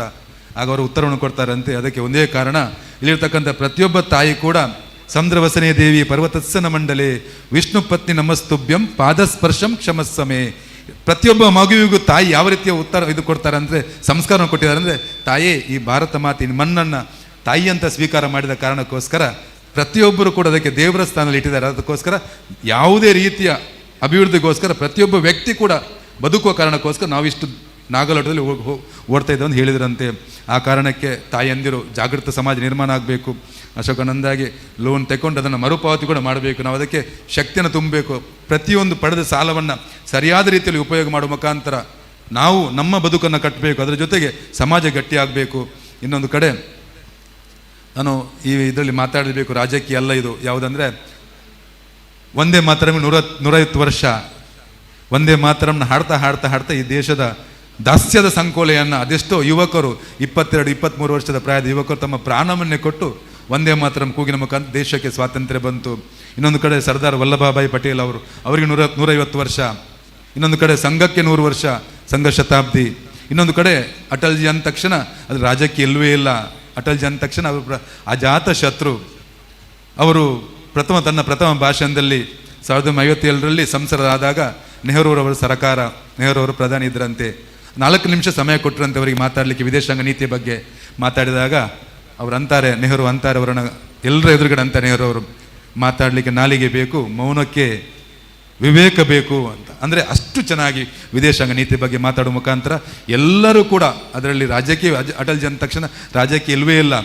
ಆಗ ಅವರು ಉತ್ತರವನ್ನು ಕೊಡ್ತಾರಂತೆ, ಅದಕ್ಕೆ ಒಂದೇ ಕಾರಣ, ಇಲ್ಲಿರ್ತಕ್ಕಂಥ ಪ್ರತಿಯೊಬ್ಬ ತಾಯಿ ಕೂಡ ಸಂದ್ರವಸನೆ ದೇವಿ ಪರ್ವತಸ್ಸನ ಮಂಡಲೆ ವಿಷ್ಣು ಪತ್ನಿ ನಮಸ್ತುಭ್ಯಂ ಪಾದಸ್ಪರ್ಶಂ ಕ್ಷಮಸ್ಸಮೆ. ಪ್ರತಿಯೊಬ್ಬ ಮಗುವಿಗೂ ತಾಯಿ ಯಾವ ರೀತಿಯ ಇದು ಕೊಡ್ತಾರೆ ಅಂದರೆ, ಸಂಸ್ಕಾರವನ್ನು ಕೊಟ್ಟಿದ್ದಾರೆ ಅಂದರೆ, ತಾಯೇ ಈ ಭಾರತ ಮಾತಿನ ಮಣ್ಣನ್ನು ತಾಯಿ ಅಂತ ಸ್ವೀಕಾರ ಮಾಡಿದ ಕಾರಣಕ್ಕೋಸ್ಕರ ಪ್ರತಿಯೊಬ್ಬರು ಕೂಡ ಅದಕ್ಕೆ ದೇವರ ಸ್ಥಾನದಲ್ಲಿ ಇಟ್ಟಿದ್ದಾರೆ. ಅದಕ್ಕೋಸ್ಕರ ಯಾವುದೇ ರೀತಿಯ ಅಭಿವೃದ್ಧಿಗೋಸ್ಕರ ಪ್ರತಿಯೊಬ್ಬ ವ್ಯಕ್ತಿ ಕೂಡ ಬದುಕುವ ಕಾರಣಕ್ಕೋಸ್ಕರ ನಾವಿಷ್ಟು ನಾಗಾಲೋಟದಲ್ಲಿ ಓಡ್ತಾ ಇದ್ದೇವೆ ಅಂತ ಹೇಳಿದ್ರಂತೆ. ಆ ಕಾರಣಕ್ಕೆ ತಾಯಿಯಂದಿರು ಜಾಗೃತ ಸಮಾಜ ನಿರ್ಮಾಣ ಆಗಬೇಕು. ಅಶೋಕನಂದಾಗಿ ಲೋನ್ ತಗೊಂಡು ಅದನ್ನು ಮರುಪಾವತಿ ಕೂಡ ಮಾಡಬೇಕು. ನಾವು ಅದಕ್ಕೆ ಶಕ್ತಿಯನ್ನು ತುಂಬಬೇಕು. ಪ್ರತಿಯೊಂದು ಪಡೆದ ಸಾಲವನ್ನು ಸರಿಯಾದ ರೀತಿಯಲ್ಲಿ ಉಪಯೋಗ ಮಾಡುವ ಮುಖಾಂತರ ನಾವು ನಮ್ಮ ಬದುಕನ್ನು ಕಟ್ಟಬೇಕು. ಅದರ ಜೊತೆಗೆ ಸಮಾಜ ಗಟ್ಟಿಯಾಗಬೇಕು. ಇನ್ನೊಂದು ಕಡೆ ನಾನು ಇದರಲ್ಲಿ ಮಾತಾಡಬೇಕು, ರಾಜಕೀಯ ಅಲ್ಲ ಇದು. ಯಾವುದಂದರೆ ಒಂದೇ ಮಾತರಂ 150 ವರ್ಷ ಒಂದೇ ಮಾತರಂನ ಹಾಡ್ತಾ ಈ ದೇಶದ ದಾಸ್ಯದ ಸಂಕೋಲೆಯನ್ನು ಅದೆಷ್ಟೋ ಯುವಕರು 22-23 ವರ್ಷದ ಪ್ರಾಯದ ಯುವಕರು ತಮ್ಮ ಪ್ರಾಣವನ್ನೇ ಕೊಟ್ಟು ಒಂದೇ ಮಾತರಂ ಕೂಗಿನ ಮುಖಾಂತರ ದೇಶಕ್ಕೆ ಸ್ವಾತಂತ್ರ್ಯ ಬಂತು. ಇನ್ನೊಂದು ಕಡೆ ಸರ್ದಾರ್ ವಲ್ಲಭಭಾಯಿ ಪಟೇಲ್ ಅವರಿಗೆ 150 ವರ್ಷ. ಇನ್ನೊಂದು ಕಡೆ ಸಂಘಕ್ಕೆ 100 ವರ್ಷ, ಸಂಘ ಶತಾಬ್ದಿ. ಇನ್ನೊಂದು ಕಡೆ ಅಟಲ್ಜಿ ಅಂದ ತಕ್ಷಣ ಅದು ರಾಜಕೀಯ ಇಲ್ಲವೇ ಇಲ್ಲ. ಅಟಲ್ಜಿ ಅಂದ ತಕ್ಷಣ ಅವರು ಅಜಾತ ಶತ್ರು. ಅವರು ತನ್ನ ಪ್ರಥಮ ಭಾಷಣದಲ್ಲಿ 1957ರಲ್ಲಿ ಸಂಸದರಾದಾಗ ನೆಹರೂರವರ ಸರ್ಕಾರ, ನೆಹರೂರು ಪ್ರಧಾನಿ ಇದ್ದರಂತೆ. 4 ನಿಮಿಷ ಸಮಯ ಕೊಟ್ಟರಂತೆ ಅವರಿಗೆ ಮಾತಾಡಲಿಕ್ಕೆ ವಿದೇಶಾಂಗ ನೀತಿಯ ಬಗ್ಗೆ ಮಾತಾಡಿದಾಗ ನೆಹರು ಅಂತಾರೆ ಅವರನ್ನು ಎಲ್ಲರ ಎದುರುಗಡೆ ಅಂತ, ನೆಹರು ಅವರು ಮಾತಾಡಲಿಕ್ಕೆ ನಾಲಿಗೆ ಬೇಕು, ಮೌನಕ್ಕೆ ವಿವೇಕ ಬೇಕು ಅಂತ. ಅಂದರೆ ಅಷ್ಟು ಚೆನ್ನಾಗಿ ವಿದೇಶಾಂಗ ನೀತಿ ಬಗ್ಗೆ ಮಾತಾಡುವ ಮುಖಾಂತರ ಎಲ್ಲರೂ ಕೂಡ ಅದರಲ್ಲಿ ರಾಜಕೀಯ, ಅಟಲ್ಜಿ ಅಂದ ತಕ್ಷಣ ರಾಜಕೀಯ ಇಲ್ಲವೇ ಇಲ್ಲ.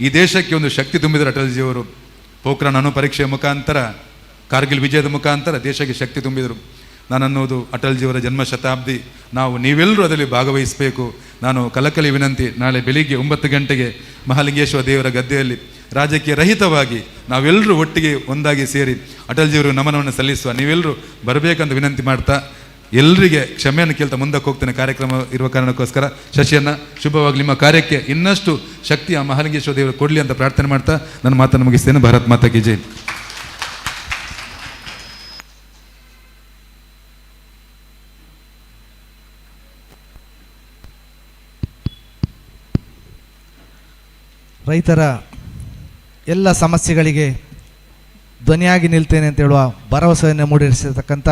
ಈ ದೇಶಕ್ಕೆ ಒಂದು ಶಕ್ತಿ ತುಂಬಿದರು ಅಟಲ್ಜಿಯವರು. ಪೋಖ್ರಾನ್ ಅಣು ಪರೀಕ್ಷೆಯ ಮುಖಾಂತರ, ಕಾರ್ಗಿಲ್ ವಿಜಯದ ಮುಖಾಂತರ ದೇಶಕ್ಕೆ ಶಕ್ತಿ ತುಂಬಿದರು. ನಾನನ್ನೋದು ಅಟಲ್ಜಿಯವರ ಜನ್ಮ ಶತಾಬ್ದಿ, ನೀವೆಲ್ಲರೂ ಅದರಲ್ಲಿ ಭಾಗವಹಿಸಬೇಕು. ನಾನು ಕಲಕಲಿ ವಿನಂತಿ, ನಾಳೆ ಬೆಳಿಗ್ಗೆ 9 ಗಂಟೆಗೆ ಮಹಾಲಿಂಗೇಶ್ವರ ದೇವರ ಗದ್ದೆಯಲ್ಲಿ ರಾಜಕೀಯ ರಹಿತವಾಗಿ ನಾವೆಲ್ಲರೂ ಒಟ್ಟಿಗೆ ಒಂದಾಗಿ ಸೇರಿ ಅಟಲ್ಜಿಯವರು ನಮನವನ್ನು ಸಲ್ಲಿಸುವ. ನೀವೆಲ್ಲರೂ ಬರಬೇಕಂತ ವಿನಂತಿ ಮಾಡ್ತಾ ಎಲ್ಲರಿಗೆ ಕ್ಷಮೆಯನ್ನು ಕೇಳ್ತಾ ಮುಂದಕ್ಕೆ ಹೋಗ್ತೇನೆ. ಕಾರ್ಯಕ್ರಮ ಇರುವ ಕಾರಣಕ್ಕೋಸ್ಕರ ಶಶಿಯನ್ನ ಶುಭವಾಗಿ ನಿಮ್ಮ ಕಾರ್ಯಕ್ಕೆ ಇನ್ನಷ್ಟು ಶಕ್ತಿ ಆ ಮಹಾಲಿಂಗೇಶ್ವರ ದೇವರು ಕೊಡಲಿ ಅಂತ ಪ್ರಾರ್ಥನೆ ಮಾಡ್ತಾ ನನ್ನ ಮಾತನ್ನು ಮುಗಿಸ್ತೇನೆ. ಭಾರತ್ ಮಾತಾ ಕಿ ಜೈ. ರೈತರ ಎಲ್ಲ ಸಮಸ್ಯೆಗಳಿಗೆ ಧ್ವನಿಯಾಗಿ ನಿಲ್ತೇನೆ ಅಂತ ಹೇಳುವ ಭರವಸೆಯನ್ನು ಮೂಡಿಸಿರ್ತಕ್ಕಂಥ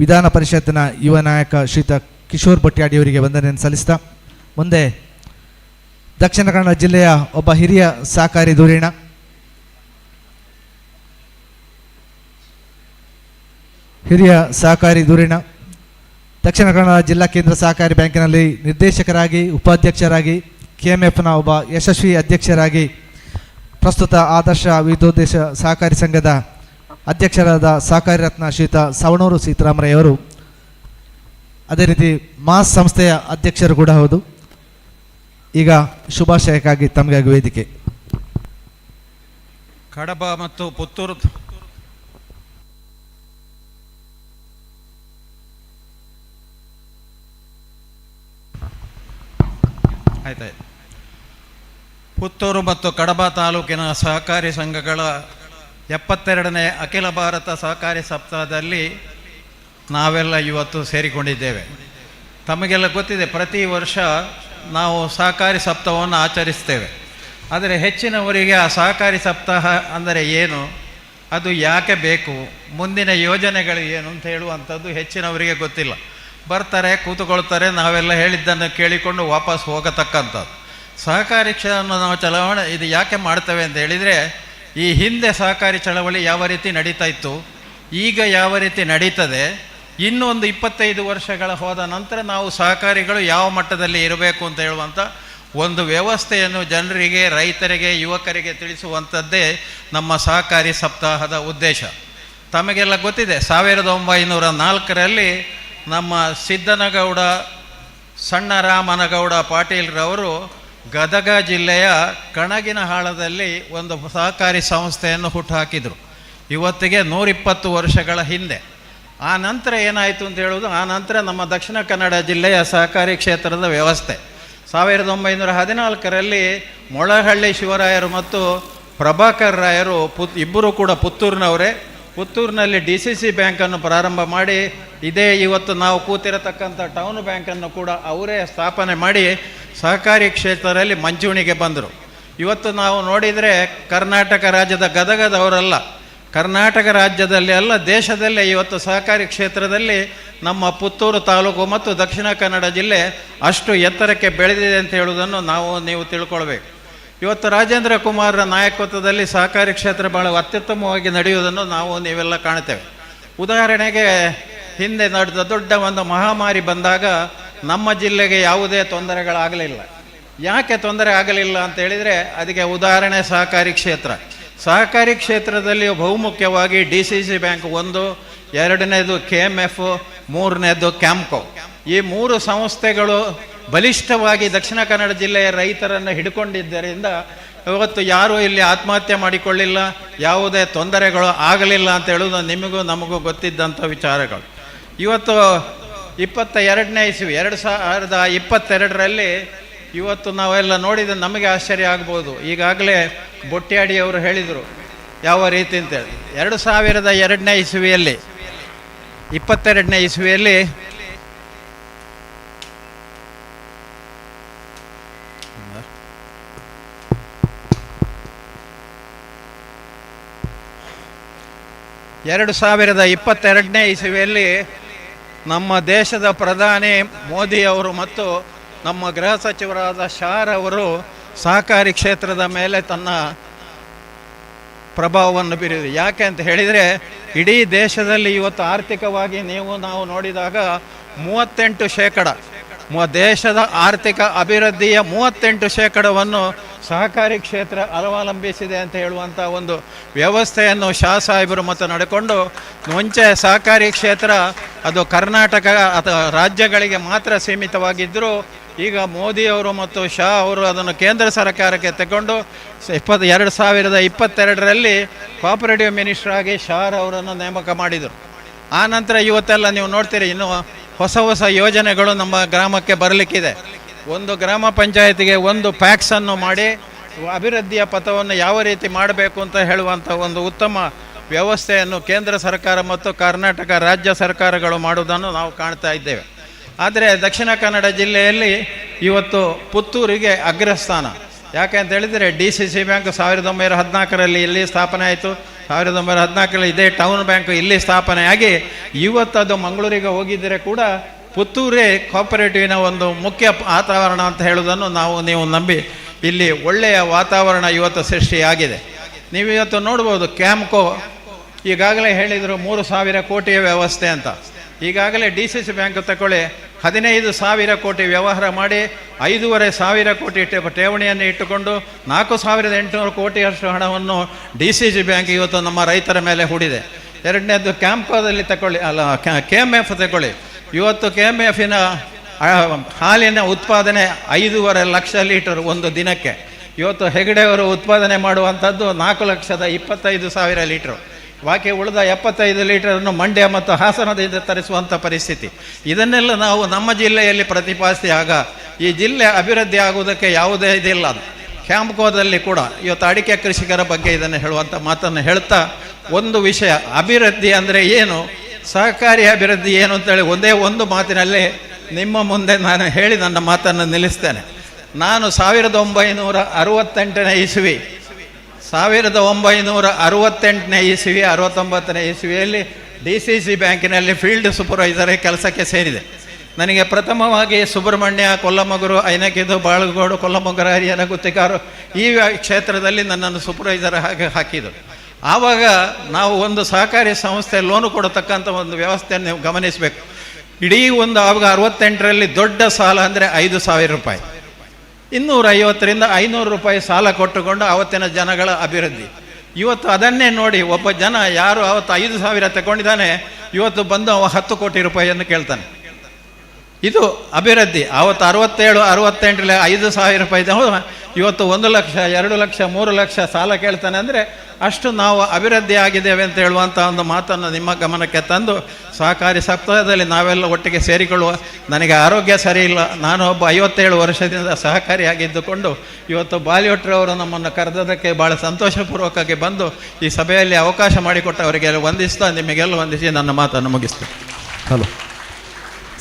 ವಿಧಾನ ಪರಿಷತ್ತಿನ ಯುವ ನಾಯಕ ಶ್ರೀಯುತ ಕಿಶೋರ್ ಬಟ್ಯಾಡಿ ಅವರಿಗೆ ವಂದನೆಯನ್ನು ಸಲ್ಲಿಸ್ತಾ ಮುಂದೆ ದಕ್ಷಿಣ ಕನ್ನಡ ಜಿಲ್ಲೆಯ ಒಬ್ಬ ಹಿರಿಯ ಸಹಕಾರಿ ಧುರೀಣ ದಕ್ಷಿಣ ಕನ್ನಡ ಜಿಲ್ಲಾ ಕೇಂದ್ರ ಸಹಕಾರಿ ಬ್ಯಾಂಕಿನಲ್ಲಿ ನಿರ್ದೇಶಕರಾಗಿ ಉಪಾಧ್ಯಕ್ಷರಾಗಿ KMFನ ಒಬ್ಬ ಯಶಸ್ವಿ ಅಧ್ಯಕ್ಷರಾಗಿ ಪ್ರಸ್ತುತ ಆದರ್ಶ ವಿವಿಧೋದ್ದೇಶ ಸಹಕಾರಿ ಸಂಘದ ಅಧ್ಯಕ್ಷರಾದ ಸಹಕಾರಿ ರತ್ನ ಶ್ರೀಯುತ ಸವಣೂರು ಸೀತಾರಾಮರಯ್ಯವರು, ಅದೇ ರೀತಿ ಮಾಸ್ ಸಂಸ್ಥೆಯ ಅಧ್ಯಕ್ಷರು ಕೂಡ ಹೌದು. ಈಗ ಶುಭಾಶಯಕ್ಕಾಗಿ ತಮಗಾಗಿ ವೇದಿಕೆ. ಕಡಬ ಮತ್ತು ಪುತ್ತೂರು ಆಯ್ತಾಯ್ತು. ಪುತ್ತೂರು ಮತ್ತು ಕಡಬ ತಾಲೂಕಿನ ಸಹಕಾರಿ ಸಂಘಗಳ 72ನೇ ಅಖಿಲ ಭಾರತ ಸಹಕಾರಿ ಸಪ್ತಾಹದಲ್ಲಿ ನಾವೆಲ್ಲ ಇವತ್ತು ಸೇರಿಕೊಂಡಿದ್ದೇವೆ. ತಮಗೆಲ್ಲ ಗೊತ್ತಿದೆ, ಪ್ರತಿ ವರ್ಷ ನಾವು ಸಹಕಾರಿ ಸಪ್ತಾಹವನ್ನು ಆಚರಿಸ್ತೇವೆ. ಆದರೆ ಹೆಚ್ಚಿನವರಿಗೆ ಆ ಸಹಕಾರಿ ಸಪ್ತಾಹ ಅಂದರೆ ಏನು, ಅದು ಯಾಕೆ ಬೇಕು, ಮುಂದಿನ ಯೋಜನೆಗಳು ಏನು ಅಂತ ಹೇಳುವಂಥದ್ದು ಹೆಚ್ಚಿನವರಿಗೆ ಗೊತ್ತಿಲ್ಲ. ಬರ್ತಾರೆ, ಕೂತುಕೊಳ್ತಾರೆ, ನಾವೆಲ್ಲ ಹೇಳಿದ್ದನ್ನು ಕೇಳಿಕೊಂಡು ವಾಪಸ್ ಹೋಗತಕ್ಕಂಥದ್ದು. ಸಹಕಾರಿ ಕ್ಷೇತ್ರವನ್ನು ನಾವು ಚಲಾವಣೆ ಇದು ಯಾಕೆ ಮಾಡ್ತೇವೆ ಅಂತ ಹೇಳಿದರೆ, ಈ ಹಿಂದೆ ಸಹಕಾರಿ ಚಳವಳಿ ಯಾವ ರೀತಿ ನಡೀತಾ ಇತ್ತು, ಈಗ ಯಾವ ರೀತಿ ನಡೀತದೆ, ಇನ್ನೊಂದು 25 ವರ್ಷಗಳ ಹೋದ ನಂತರ ನಾವು ಸಹಕಾರಿಗಳು ಯಾವ ಮಟ್ಟದಲ್ಲಿ ಇರಬೇಕು ಅಂತ ಹೇಳುವಂಥ ಒಂದು ವ್ಯವಸ್ಥೆಯನ್ನು ಜನರಿಗೆ, ರೈತರಿಗೆ, ಯುವಕರಿಗೆ ತಿಳಿಸುವಂಥದ್ದೇ ನಮ್ಮ ಸಹಕಾರಿ ಸಪ್ತಾಹದ ಉದ್ದೇಶ. ತಮಗೆಲ್ಲ ಗೊತ್ತಿದೆ, 1904ರಲ್ಲಿ ನಮ್ಮ ಸಿದ್ದನಗೌಡ ಸಣ್ಣರಾಮನಗೌಡ ಪಾಟೀಲ್ರವರು ಗದಗ ಜಿಲ್ಲೆಯ ಕಣಗಿನಹಾಳದಲ್ಲಿ ಒಂದು ಸಹಕಾರಿ ಸಂಸ್ಥೆಯನ್ನು ಹುಟ್ಟುಹಾಕಿದರು. ಇವತ್ತಿಗೆ 120 ವರ್ಷಗಳ ಹಿಂದೆ. ಆ ನಂತರ ಏನಾಯಿತು ಅಂತ ಹೇಳೋದು, ಆ ನಂತರ ನಮ್ಮ ದಕ್ಷಿಣ ಕನ್ನಡ ಜಿಲ್ಲೆಯ ಸಹಕಾರಿ ಕ್ಷೇತ್ರದ ವ್ಯವಸ್ಥೆ 1914ರಲ್ಲಿ ಮೊಳಹಳ್ಳಿ ಶಿವರಾಯರು ಮತ್ತು ಪ್ರಭಾಕರ್ ರಾಯರು ಇಬ್ಬರು ಕೂಡ ಪುತ್ತೂರಿನವರೇ. ಪುತ್ತೂರಿನಲ್ಲಿ DCC ಬ್ಯಾಂಕನ್ನು ಪ್ರಾರಂಭ ಮಾಡಿ, ಇದೇ ಇವತ್ತು ನಾವು ಕೂತಿರತಕ್ಕಂಥ ಟೌನ್ ಬ್ಯಾಂಕನ್ನು ಕೂಡ ಅವರೇ ಸ್ಥಾಪನೆ ಮಾಡಿ ಸಹಕಾರಿ ಕ್ಷೇತ್ರದಲ್ಲಿ ಮಂಚೂಣಿಗೆ ಬಂದರು. ಇವತ್ತು ನಾವು ನೋಡಿದರೆ ಕರ್ನಾಟಕ ರಾಜ್ಯದ ಗದಗದವರಲ್ಲ, ಕರ್ನಾಟಕ ರಾಜ್ಯದಲ್ಲಿ ಅಲ್ಲ, ದೇಶದಲ್ಲೇ ಇವತ್ತು ಸಹಕಾರಿ ಕ್ಷೇತ್ರದಲ್ಲಿ ನಮ್ಮ ಪುತ್ತೂರು ತಾಲೂಕು ಮತ್ತು ದಕ್ಷಿಣ ಕನ್ನಡ ಜಿಲ್ಲೆ ಅಷ್ಟು ಎತ್ತರಕ್ಕೆ ಬೆಳೆದಿದೆ ಅಂತ ಹೇಳುವುದನ್ನು ನೀವು ತಿಳ್ಕೊಳ್ಬೇಕು. ಇವತ್ತು ರಾಜೇಂದ್ರ ಕುಮಾರರ ನಾಯಕತ್ವದಲ್ಲಿ ಸಹಕಾರಿ ಕ್ಷೇತ್ರ ಭಾಳ ಅತ್ಯುತ್ತಮವಾಗಿ ನಡೆಯುವುದನ್ನು ನೀವೆಲ್ಲ ಕಾಣ್ತೇವೆ. ಉದಾಹರಣೆಗೆ, ಹಿಂದೆ ನಡೆದ ದೊಡ್ಡ ಒಂದು ಮಹಾಮಾರಿ ಬಂದಾಗ ನಮ್ಮ ಜಿಲ್ಲೆಗೆ ಯಾವುದೇ ತೊಂದರೆಗಳಾಗಲಿಲ್ಲ. ಯಾಕೆ ತೊಂದರೆ ಆಗಲಿಲ್ಲ ಅಂತ ಹೇಳಿದರೆ, ಅದಕ್ಕೆ ಉದಾಹರಣೆ ಸಹಕಾರಿ ಕ್ಷೇತ್ರ. ಸಹಕಾರಿ ಕ್ಷೇತ್ರದಲ್ಲಿ ಬಹುಮುಖ್ಯವಾಗಿ DCC ಬ್ಯಾಂಕ್ ಒಂದು, ಎರಡನೇದು KMF, ಮೂರನೇದು ಕ್ಯಾಂಪ್ಕೋ. ಈ 3 ಸಂಸ್ಥೆಗಳು ಬಲಿಷ್ಠವಾಗಿ ದಕ್ಷಿಣ ಕನ್ನಡ ಜಿಲ್ಲೆಯ ರೈತರನ್ನು ಹಿಡ್ಕೊಂಡಿದ್ದರಿಂದ ಇವತ್ತು ಯಾರೂ ಇಲ್ಲಿ ಆತ್ಮಹತ್ಯೆ ಮಾಡಿಕೊಳ್ಳಿಲ್ಲ, ಯಾವುದೇ ತೊಂದರೆಗಳು ಆಗಲಿಲ್ಲ ಅಂತ ಹೇಳೋದು ನಿಮಗೂ ನಮಗೂ ಗೊತ್ತಿದ್ದಂಥ ವಿಚಾರಗಳು. ಇವತ್ತು 22ನೇ ಇಸ್ವಿ 2022ರಲ್ಲಿ ಇವತ್ತು ನಾವೆಲ್ಲ ನೋಡಿದ ನಮಗೆ ಆಶ್ಚರ್ಯ ಆಗ್ಬೋದು. ಈಗಾಗಲೇ ಬೊಟ್ಯಾಡಿಯವರು ಹೇಳಿದರು ಯಾವ ರೀತಿ ಅಂತೇಳಿ. 2002ನೇ ಇಸ್ವಿಯಲ್ಲಿ 22ನೇ ಇಸ್ವಿಯಲ್ಲಿ ಇಸ್ವಿಯಲ್ಲಿ ನಮ್ಮ ದೇಶದ ಪ್ರಧಾನಿ ಮೋದಿಯವರು ಮತ್ತು ನಮ್ಮ ಗೃಹ ಸಚಿವರಾದ ಶಾ ಅವರು ಸಹಕಾರಿ ಕ್ಷೇತ್ರದ ಮೇಲೆ ತನ್ನ ಪ್ರಭಾವವನ್ನು ಬೀರಿದರು. ಯಾಕೆ ಅಂತ ಹೇಳಿದರೆ, ಇಡೀ ದೇಶದಲ್ಲಿ ಇವತ್ತು ಆರ್ಥಿಕವಾಗಿ ನಾವು ನೋಡಿದಾಗ 38% ದೇಶದ ಆರ್ಥಿಕ ಅಭಿವೃದ್ಧಿಯ 38%ವನ್ನು ಸಹಕಾರಿ ಕ್ಷೇತ್ರ ಅವಲಂಬಿಸಿದೆ ಅಂತ ಹೇಳುವಂಥ ಒಂದು ವ್ಯವಸ್ಥೆಯನ್ನು ಶಾ ಸಾಹೇಬರು ಮತ್ತು ನಡೆಕೊಂಡು, ಮುಂಚೆ ಸಹಕಾರಿ ಕ್ಷೇತ್ರ ಅದು ಕರ್ನಾಟಕ ಅಥವಾ ರಾಜ್ಯಗಳಿಗೆ ಮಾತ್ರ ಸೀಮಿತವಾಗಿದ್ದರೂ, ಈಗ ಮೋದಿಯವರು ಮತ್ತು ಶಾ ಅವರು ಅದನ್ನು ಕೇಂದ್ರ ಸರ್ಕಾರಕ್ಕೆ ತಗೊಂಡು 2022ರಲ್ಲಿ ಕೋಆಪರೇಟಿವ್ ಮಿನಿಸ್ಟರ್ ಆಗಿ ಶಾ ಅವರನ್ನು ನೇಮಕ ಮಾಡಿದರು. ಆ ನಂತರ ಇವತ್ತೆಲ್ಲ ನೀವು ನೋಡ್ತೀರಿ, ಇನ್ನೂ ಹೊಸ ಯೋಜನೆಗಳು ನಮ್ಮ ಗ್ರಾಮಕ್ಕೆ ಬರಲಿಕ್ಕಿದೆ. ಒಂದು ಗ್ರಾಮ ಪಂಚಾಯತಿಗೆ ಒಂದು ಪ್ಯಾಕ್ಸನ್ನು ಮಾಡಿ ಅಭಿವೃದ್ಧಿಯ ಪಥವನ್ನು ಯಾವ ರೀತಿ ಮಾಡಬೇಕು ಅಂತ ಹೇಳುವಂಥ ಒಂದು ಉತ್ತಮ ವ್ಯವಸ್ಥೆಯನ್ನು ಕೇಂದ್ರ ಸರ್ಕಾರ ಮತ್ತು ಕರ್ನಾಟಕ ರಾಜ್ಯ ಸರ್ಕಾರಗಳು ಮಾಡುವುದನ್ನು ನಾವು ಕಾಣ್ತಾ ಇದ್ದೇವೆ. ಆದರೆ ದಕ್ಷಿಣ ಕನ್ನಡ ಜಿಲ್ಲೆಯಲ್ಲಿ ಇವತ್ತು ಪುತ್ತೂರಿಗೆ ಅಗ್ರಸ್ಥಾನ. ಯಾಕೆ ಅಂತ ಹೇಳಿದರೆ, DCC ಬ್ಯಾಂಕ್ 1914ರಲ್ಲಿ ಇಲ್ಲಿ ಸ್ಥಾಪನೆ ಆಯಿತು. 1914 ಇದೇ ಟೌನ್ ಬ್ಯಾಂಕ್ ಇಲ್ಲಿ ಸ್ಥಾಪನೆಯಾಗಿ ಇವತ್ತು ಅದು ಮಂಗಳೂರಿಗೆ ಹೋಗಿದ್ದರೆ ಕೂಡ ಪುತ್ತೂರೇ ಕೋಆಪರೇಟಿವಿನ ಒಂದು ಮುಖ್ಯ ವಾತಾವರಣ ಅಂತ ಹೇಳೋದನ್ನು ನೀವು ನಂಬಿ ಇಲ್ಲಿ ಒಳ್ಳೆಯ ವಾತಾವರಣ ಇವತ್ತು ಸೃಷ್ಟಿಯಾಗಿದೆ. ನೀವು ಇವತ್ತು ನೋಡ್ಬೋದು ಕ್ಯಾಂಪ್ಕೋ ಈಗಾಗಲೇ ಹೇಳಿದರು 3,000 ಕೋಟಿಯ ವ್ಯವಸ್ಥೆ ಅಂತ. ಈಗಾಗಲೇ DCC ಬ್ಯಾಂಕ್ ತಗೊಳ್ಳಿ 15,000 ಕೋಟಿ ವ್ಯವಹಾರ ಮಾಡಿ 5,500 ಕೋಟಿ ಠೇವಣಿಯನ್ನು ಇಟ್ಟುಕೊಂಡು 4,800 ಕೋಟಿಯಷ್ಟು ಹಣವನ್ನು DCC ಬ್ಯಾಂಕ್ ಇವತ್ತು ನಮ್ಮ ರೈತರ ಮೇಲೆ ಹೂಡಿದೆ. ಎರಡನೇದು ಕ್ಯಾಂಪ್ಕೋದಲ್ಲಿ ತಗೊಳ್ಳಿ, ಅಲ್ಲ KMF ತಗೊಳ್ಳಿ. ಇವತ್ತು KMFನ ಹಾಲಿನ ಉತ್ಪಾದನೆ 5.5 ಲಕ್ಷ ಲೀಟರ್ ಒಂದು ದಿನಕ್ಕೆ. ಇವತ್ತು ಹೆಗಡೆಯವರು ಉತ್ಪಾದನೆ ಮಾಡುವಂಥದ್ದು 4,25,000 ಲೀಟ್ರು. ಬಾಕಿ ಉಳಿದ 75 ಲೀಟರನ್ನು ಮಂಡ್ಯ ಮತ್ತು ಹಾಸನದಿಂದ ತರಿಸುವಂಥ ಪರಿಸ್ಥಿತಿ. ಇದನ್ನೆಲ್ಲ ನಾವು ನಮ್ಮ ಜಿಲ್ಲೆಯಲ್ಲಿ ಪ್ರತಿಪಾದಿಸಿದಾಗ ಈ ಜಿಲ್ಲೆ ಅಭಿವೃದ್ಧಿ ಆಗುವುದಕ್ಕೆ ಯಾವುದೇ ಇದಿಲ್ಲ. ಕ್ಯಾಂಪ್ಕೋದಲ್ಲಿ ಕೂಡ ಇವತ್ತು ಅಡಿಕೆ ಕೃಷಿಕರ ಬಗ್ಗೆ ಇದನ್ನು ಹೇಳುವಂಥ ಮಾತನ್ನು ಹೇಳ್ತಾ, ಒಂದು ವಿಷಯ, ಅಭಿವೃದ್ಧಿ ಅಂದರೆ ಏನು, ಸಹಕಾರಿ ಅಭಿವೃದ್ಧಿ ಏನು ಅಂತೇಳಿ ಒಂದೇ ಒಂದು ಮಾತಿನಲ್ಲಿ ನಿಮ್ಮ ಮುಂದೆ ನಾನು ಹೇಳಿ ನನ್ನ ಮಾತನ್ನು ನಿಲ್ಲಿಸ್ತೇನೆ. ನಾನು 1968ನೇ ಇಸವಿ 1968ನೇ ಇಸವಿ 69ನೇ ಇಸವಿಯಲ್ಲಿ DCC ಬ್ಯಾಂಕಿನಲ್ಲಿ ಫೀಲ್ಡ್ ಸೂಪರ್ವೈಸರ್ ಕೆಲಸಕ್ಕೆ ಸೇರಿದೆ. ನನಗೆ ಪ್ರಥಮವಾಗಿ ಸುಬ್ರಹ್ಮಣ್ಯ, ಕೊಲ್ಲಮಗರು, ಐನಕಿದು, ಬಾಳುಗೋಡು, ಕೊಲ್ಲಮಗರ, ಹರಿಹರ, ಗುತ್ತಿಕಾರು ಈ ಕ್ಷೇತ್ರದಲ್ಲಿ ನನ್ನನ್ನು ಸೂಪರ್ವೈಸರ್ ಹಾಕಿದರು. ಆವಾಗ ನಾವು ಒಂದು ಸಹಕಾರಿ ಸಂಸ್ಥೆ ಲೋನು ಕೊಡತಕ್ಕಂಥ ಒಂದು ವ್ಯವಸ್ಥೆಯನ್ನು ನೀವು ಗಮನಿಸಬೇಕು. ಇಡೀ ಒಂದು ಆವಾಗ 68ರಲ್ಲಿ ದೊಡ್ಡ ಸಾಲ ಅಂದರೆ 5,000 ರೂಪಾಯಿ, 250ರಿಂದ 500 ರೂಪಾಯಿ ಸಾಲ ಕೊಟ್ಟುಕೊಂಡು ಆವತ್ತಿನ ಜನಗಳ ಅಭಿವೃದ್ಧಿ. ಇವತ್ತು ಅದನ್ನೇ ನೋಡಿ, ಒಬ್ಬ ಜನ ಯಾರು ಅವತ್ತು 5,000 ತಗೊಂಡಿದ್ದಾನೆ, ಇವತ್ತು ಬಂದು ಅವ 10 ಕೋಟಿ ರೂಪಾಯಿಯನ್ನು ಕೇಳ್ತಾನೆ. ಇದು ಅಭಿವೃದ್ಧಿ. ಆವತ್ತು 67-68ರಲ್ಲಿ 5,000 ರೂಪಾಯಿ ಇವತ್ತು 1 ಲಕ್ಷ, 2 ಲಕ್ಷ, 3 ಲಕ್ಷ ಸಾಲ ಕೇಳ್ತಾನೆ. ಅಂದರೆ ಅಷ್ಟು ನಾವು ಅಭಿವೃದ್ಧಿ ಆಗಿದ್ದೇವೆ ಅಂತ ಹೇಳುವಂಥ ಒಂದು ಮಾತನ್ನು ನಿಮ್ಮ ಗಮನಕ್ಕೆ ತಂದು, ಸಹಕಾರಿ ಸಪ್ತಾಹದಲ್ಲಿ ನಾವೆಲ್ಲ ಒಟ್ಟಿಗೆ ಸೇರಿಕೊಳ್ಳುವ. ನನಗೆ ಆರೋಗ್ಯ ಸರಿ ಇಲ್ಲ, ನಾನು ಒಬ್ಬ 57 ವರ್ಷದಿಂದ ಸಹಕಾರಿಯಾಗಿದ್ದುಕೊಂಡು ಇವತ್ತು ಬಾಲಿವುಡ್ರವರು ನಮ್ಮನ್ನು ಕರೆದದಕ್ಕೆ ಭಾಳ ಸಂತೋಷಪೂರ್ವಕವಾಗಿ ಬಂದು ಈ ಸಭೆಯಲ್ಲಿ ಅವಕಾಶ ಮಾಡಿಕೊಟ್ಟವರಿಗೆಲ್ಲ ವಂದಿಸ್ತಾ ನಿಮಗೆಲ್ಲ ವಂದಿಸಿ ನನ್ನ ಮಾತನ್ನು ಮುಗಿಸ್ತೇನೆ. ಹಲೋ.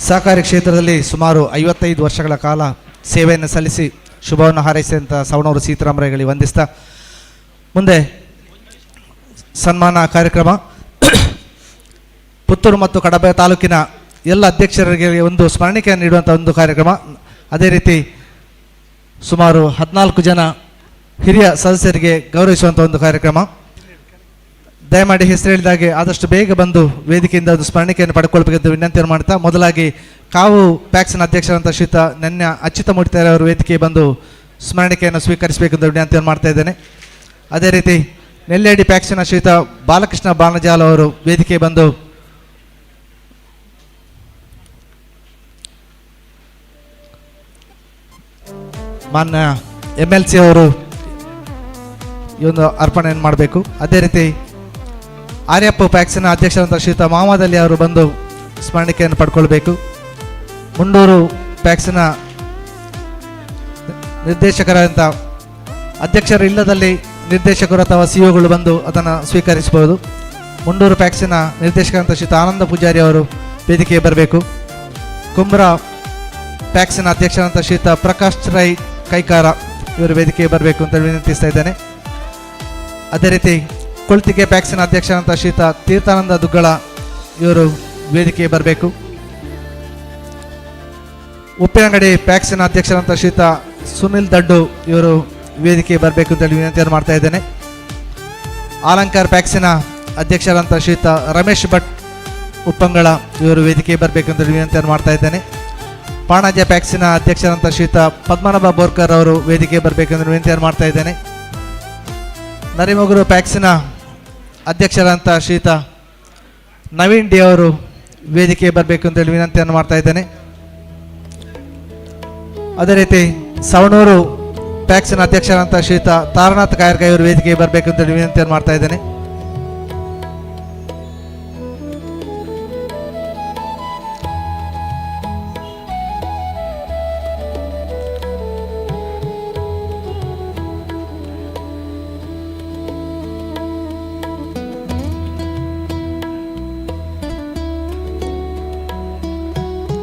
ಸಹಕಾರಿ ಕ್ಷೇತ್ರದಲ್ಲಿ ಸುಮಾರು 55 ವರ್ಷಗಳ ಕಾಲ ಸೇವೆಯನ್ನು ಸಲ್ಲಿಸಿ ಶುಭವನ್ನು ಹಾರೈಸಿದಂಥ ಸವಣೂರು ಸೀತಾರಾಮರಾಯಗಳಿಗೆ ವಂದಿಸ್ತಾ ಮುಂದೆ ಸನ್ಮಾನ ಕಾರ್ಯಕ್ರಮ. ಪುತ್ತೂರು ಮತ್ತು ಕಡಬ ತಾಲೂಕಿನ ಎಲ್ಲ ಅಧ್ಯಕ್ಷರಿಗೆ ಒಂದು ಸ್ಮರಣಿಕೆಯನ್ನು ನೀಡುವಂಥ ಒಂದು ಕಾರ್ಯಕ್ರಮ. ಅದೇ ರೀತಿ ಸುಮಾರು 14 ಜನ ಹಿರಿಯ ಸದಸ್ಯರಿಗೆ ಗೌರವಿಸುವಂಥ ಒಂದು ಕಾರ್ಯಕ್ರಮ. ದಯಮಾಡಿ ಹೆಸರು ಹೇಳಿದಾಗೆ ಆದಷ್ಟು ಬೇಗ ಬಂದು ವೇದಿಕೆಯಿಂದ ಒಂದು ಸ್ಮರಣಿಕೆಯನ್ನು ಪಡ್ಕೊಳ್ಬೇಕೆಂದು ವಿನಂತಿಯನ್ನು ಮಾಡ್ತಾ, ಮೊದಲಾಗಿ ಕಾವು ಪ್ಯಾಕ್ಸ್ನ ಅಧ್ಯಕ್ಷರಂತ ಶ್ರೀತ ನೆನ್ನೆ ಅಚ್ಯುತ ಮೂಡಿತಾರೆ ಅವರು ವೇದಿಕೆಗೆ ಬಂದು ಸ್ಮರಣಿಕೆಯನ್ನು ಸ್ವೀಕರಿಸಬೇಕೆಂದು ವಿನಂತಿಯನ್ನು ಮಾಡ್ತಾ ಇದ್ದೇನೆ. ಅದೇ ರೀತಿ ನೆಲ್ಲೇಡಿ ಪ್ಯಾಕ್ಸ್ನ ಶ್ರೀತ ಬಾಲಕೃಷ್ಣ ಬಾನಜಾಲ ಅವರು ವೇದಿಕೆಗೆ ಬಂದು ಮಾನ್ಯ MLC ಅವರು ಈ ಒಂದು ಅರ್ಪಣೆಯನ್ನು ಮಾಡಬೇಕು. ಅದೇ ರೀತಿ ಆರ್ಯಪ್ಪ ಪ್ಯಾಕ್ಸ್ನ ಅಧ್ಯಕ್ಷರಂತ ಶ್ರೀತ ಮೊಹಮ್ಮದ್ ಅಲಿ ಅವರು ಬಂದು ಸ್ಮರಣಿಕೆಯನ್ನು ಪಡ್ಕೊಳ್ಬೇಕು. ಮುಂಡೂರು ಪ್ಯಾಕ್ಸ್ನ ನಿರ್ದೇಶಕರಂತ ಅಧ್ಯಕ್ಷರು ಇಲ್ಲದಲ್ಲಿ ನಿರ್ದೇಶಕರು ಅಥವಾ CEOಗಳು ಬಂದು ಅದನ್ನು ಸ್ವೀಕರಿಸಬಹುದು. ಮುಂಡೂರು ಪ್ಯಾಕ್ಸ್ನ ನಿರ್ದೇಶಕರಂತ ಶ್ರೀತ ಆನಂದ ಪೂಜಾರಿ ಅವರು ವೇದಿಕೆಗೆ ಬರಬೇಕು. ಕುಂಬ್ರಾ ಪ್ಯಾಕ್ಸ್ನ ಅಧ್ಯಕ್ಷರಂತ ಶ್ರೀತ ಪ್ರಕಾಶ್ ರೈ ಕೈಕಾರ ಇವರು ವೇದಿಕೆಗೆ ಬರಬೇಕು ಅಂತ ವಿನಂತಿಸ್ತಾ ಇದ್ದೇನೆ. ಅದೇ ರೀತಿ ಕೊಳ್ತಿಗೆ ಪ್ಯಾಕ್ಸ್ನ ಅಧ್ಯಕ್ಷರಂತ ಶ್ರೀತ ತೀರ್ಥಾನಂದ ದುಗ್ಗಳ ಇವರು ವೇದಿಕೆಗೆ ಬರಬೇಕು. ಉಪ್ಪಿನಂಗಡಿ ಪ್ಯಾಕ್ಸ್ನ ಅಧ್ಯಕ್ಷರಂತ ಶ್ರೀತ ಸುನಿಲ್ ದಡ್ಡು ಇವರು ವೇದಿಕೆಗೆ ಬರಬೇಕು ಅಂತೇಳಿ ವಿನಂತಿಯನ್ನು ಮಾಡ್ತಾ ಇದ್ದೇನೆ. ಆಲಂಕಾರ್ ಪ್ಯಾಕ್ಸ್ನ ಅಧ್ಯಕ್ಷರಂತ ಶ್ರೀತ ರಮೇಶ್ ಭಟ್ ಉಪ್ಪಂಗಳ ಇವರು ವೇದಿಕೆಗೆ ಬರಬೇಕು ಅಂತೇಳಿ ವಿನಂತಿಯನ್ನು ಮಾಡ್ತಾ ಇದ್ದೇನೆ. ಪಾಣಾಜ ಪ್ಯಾಕ್ಸ್ನ ಅಧ್ಯಕ್ಷರಂತ ಶ್ರೀತ ಪದ್ಮನಾಭ ಬೋರ್ಕರ್ ಅವರು ವೇದಿಕೆಗೆ ಬರಬೇಕೆಂದು ವಿನಂತಿಯನ್ನು ಮಾಡ್ತಾ ಇದ್ದೇನೆ. ನರಿಮೊಗರು ಪ್ಯಾಕ್ಸ್ನ ಅಧ್ಯಕ್ಷರಂತ ಶ್ರೀತ ನವೀನ್ ಡಿ ಅವರು ವೇದಿಕೆಗೆ ಬರಬೇಕು ಅಂತೇಳಿ ವಿನಂತಿಯನ್ನು ಮಾಡ್ತಾ ಇದ್ದೇನೆ. ಅದೇ ರೀತಿ ಸವಣೂರು ಪ್ಯಾಕ್ಸ್ನ ಅಧ್ಯಕ್ಷರಂತ ಶ್ರೀತ ತಾರನಾಥ್ ಕಾಯರ್ಗ ಇವರು ವೇದಿಕೆಗೆ ಬರಬೇಕು ಅಂತೇಳಿ ವಿನಂತಿಯನ್ನು ಮಾಡ್ತಾ ಇದ್ದೇನೆ.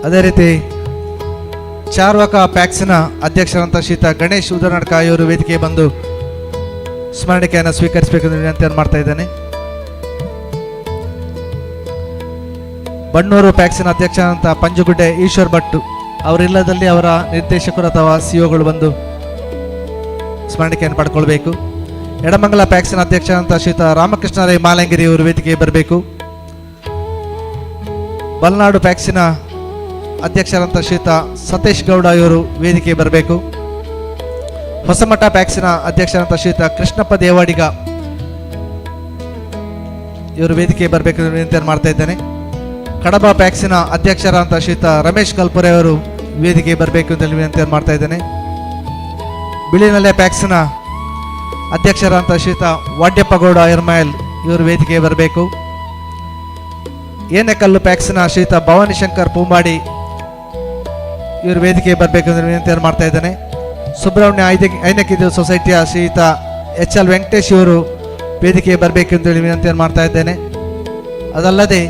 ಅದೇ ರೀತಿ ಚಾರ್ವಾಕ ಪ್ಯಾಕ್ಸ್ನ ಅಧ್ಯಕ್ಷರಂತ ಶ್ರೀತ ಗಣೇಶ್ ಉದರ್ನಡ್ಕ ಇವರು ವೇದಿಕೆಗೆ ಬಂದು ಸ್ಮರಣಿಕೆಯನ್ನು ಸ್ವೀಕರಿಸಬೇಕೆಂದು ವಿನಂತಿಯನ್ನು ಮಾಡ್ತಾ ಇದ್ದೇನೆ. ಬಣ್ಣೂರು ಪ್ಯಾಕ್ಸಿನ ಅಧ್ಯಕ್ಷರಾದಂಥ ಪಂಜುಗುಡ್ಡೆ ಈಶ್ವರ್ ಭಟ್ ಅವರಿಲ್ಲದಲ್ಲಿ ಅವರ ನಿರ್ದೇಶಕರು ಅಥವಾ ಸಿಒಗಳು ಬಂದು ಸ್ಮರಣಿಕೆಯನ್ನು ಪಡ್ಕೊಳ್ಬೇಕು. ಎಡಮಂಗಲ ಪ್ಯಾಕ್ಸಿನ ಅಧ್ಯಕ್ಷರಾದಂಥ ಶ್ರೀಯುತ ರಾಮಕೃಷ್ಣ ರೈ ಮಾಲಂಗಿರಿ ಅವರು ವೇದಿಕೆಗೆ ಬರಬೇಕು. ಬಲ್ನಾಡು ಪ್ಯಾಕ್ಸಿನ ಅಧ್ಯಕ್ಷರಾದಂಥ ಶ್ರೀಯುತ ಸತೀಶ್ ಗೌಡ ಇವರು ವೇದಿಕೆಗೆ ಬರಬೇಕು. ಹೊಸಮಠ ಪ್ಯಾಕ್ಸಿನ ಅಧ್ಯಕ್ಷರಾದಂಥ ಶ್ರೀಯುತ ಕೃಷ್ಣಪ್ಪ ದೇವಾಡಿಗ ಇವರು ವೇದಿಕೆಗೆ ಬರಬೇಕು ಎಂದು ವಿನಂತಿಯನ್ನು ಮಾಡ್ತಾ ಇದ್ದೇನೆ. ಕಡಬ ಪ್ಯಾಕ್ಸಿನ ಅಧ್ಯಕ್ಷರಾದಂಥ ಶ್ರೀಯುತ ರಮೇಶ್ ಕಲ್ಪುರೆ ಅವರು ವೇದಿಕೆಗೆ ಬರಬೇಕು ಅಂತ ವಿನಂತಿಯನ್ನು ಮಾಡ್ತಾ ಇದ್ದೇನೆ. ಬಿಳಿನಲ್ಲೆ ಪ್ಯಾಕ್ಸಿನ ಅಧ್ಯಕ್ಷರಾದಂಥ ಶ್ರೀಯುತ ವಾಡ್ಯಪ್ಪ ಗೌಡ ಎರ್ಮೈಲ್ ಇವರು ವೇದಿಕೆಗೆ ಬರಬೇಕು. ಏನೆಕಲ್ಲು ಪ್ಯಾಕ್ಸಿನ ಶ್ರೀಯುತ ಭವಾನಿ ಶಂಕರ್ ಪೂಂಬಾಡಿ ಇವರು ವೇದಿಕೆಗೆ ಬರಬೇಕು ಎಂದು ವಿನಂತಿಯನ್ನು ಮಾಡ್ತಾ ಇದ್ದೇನೆ. ಸುಬ್ರಹ್ಮಣ್ಯ ಐನಕಿದು ಸೊಸೈಟಿಯ ಶ್ರೀಯುತ HL ವೆಂಕಟೇಶ್ ಇವರು ವೇದಿಕೆಗೆ ಬರಬೇಕು ಅಂತ ಹೇಳಿ ವಿನಂತಿಯನ್ನು ಮಾಡ್ತಾ ಇದ್ದೇನೆ. ಅದಲ್ಲದೆ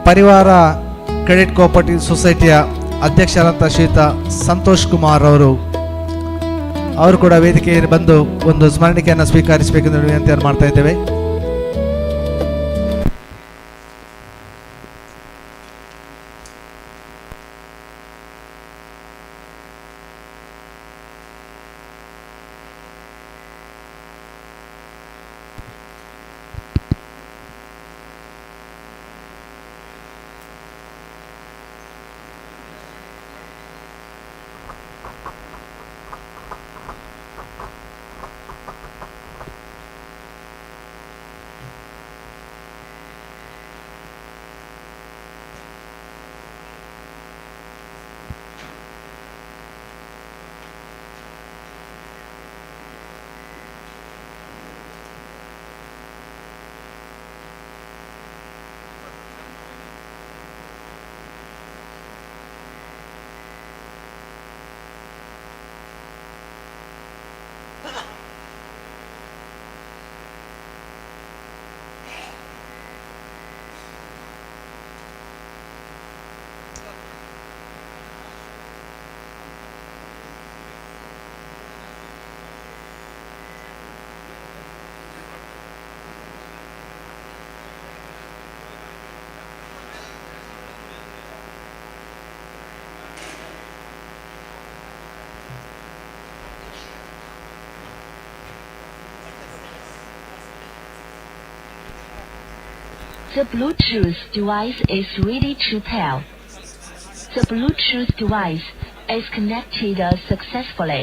ಪರಿವಾರ ಕ್ರೆಡಿಟ್ ಕೋಆಪರೇಟಿವ್ ಸೊಸೈಟಿಯ ಅಧ್ಯಕ್ಷರಾದಂಥ ಶ್ರೀಯುತ ಸಂತೋಷ್ ಕುಮಾರ್ ಅವರು ಕೂಡ ವೇದಿಕೆಗೆ ಬಂದು ಒಂದು ಸ್ಮರಣಿಕೆಯನ್ನು ಸ್ವೀಕರಿಸಬೇಕೆಂದು ವಿನಂತಿಯನ್ನು ಮಾಡ್ತಾ ಇದ್ದೇವೆ. The Bluetooth device is ready to pair. The Bluetooth device is connected successfully.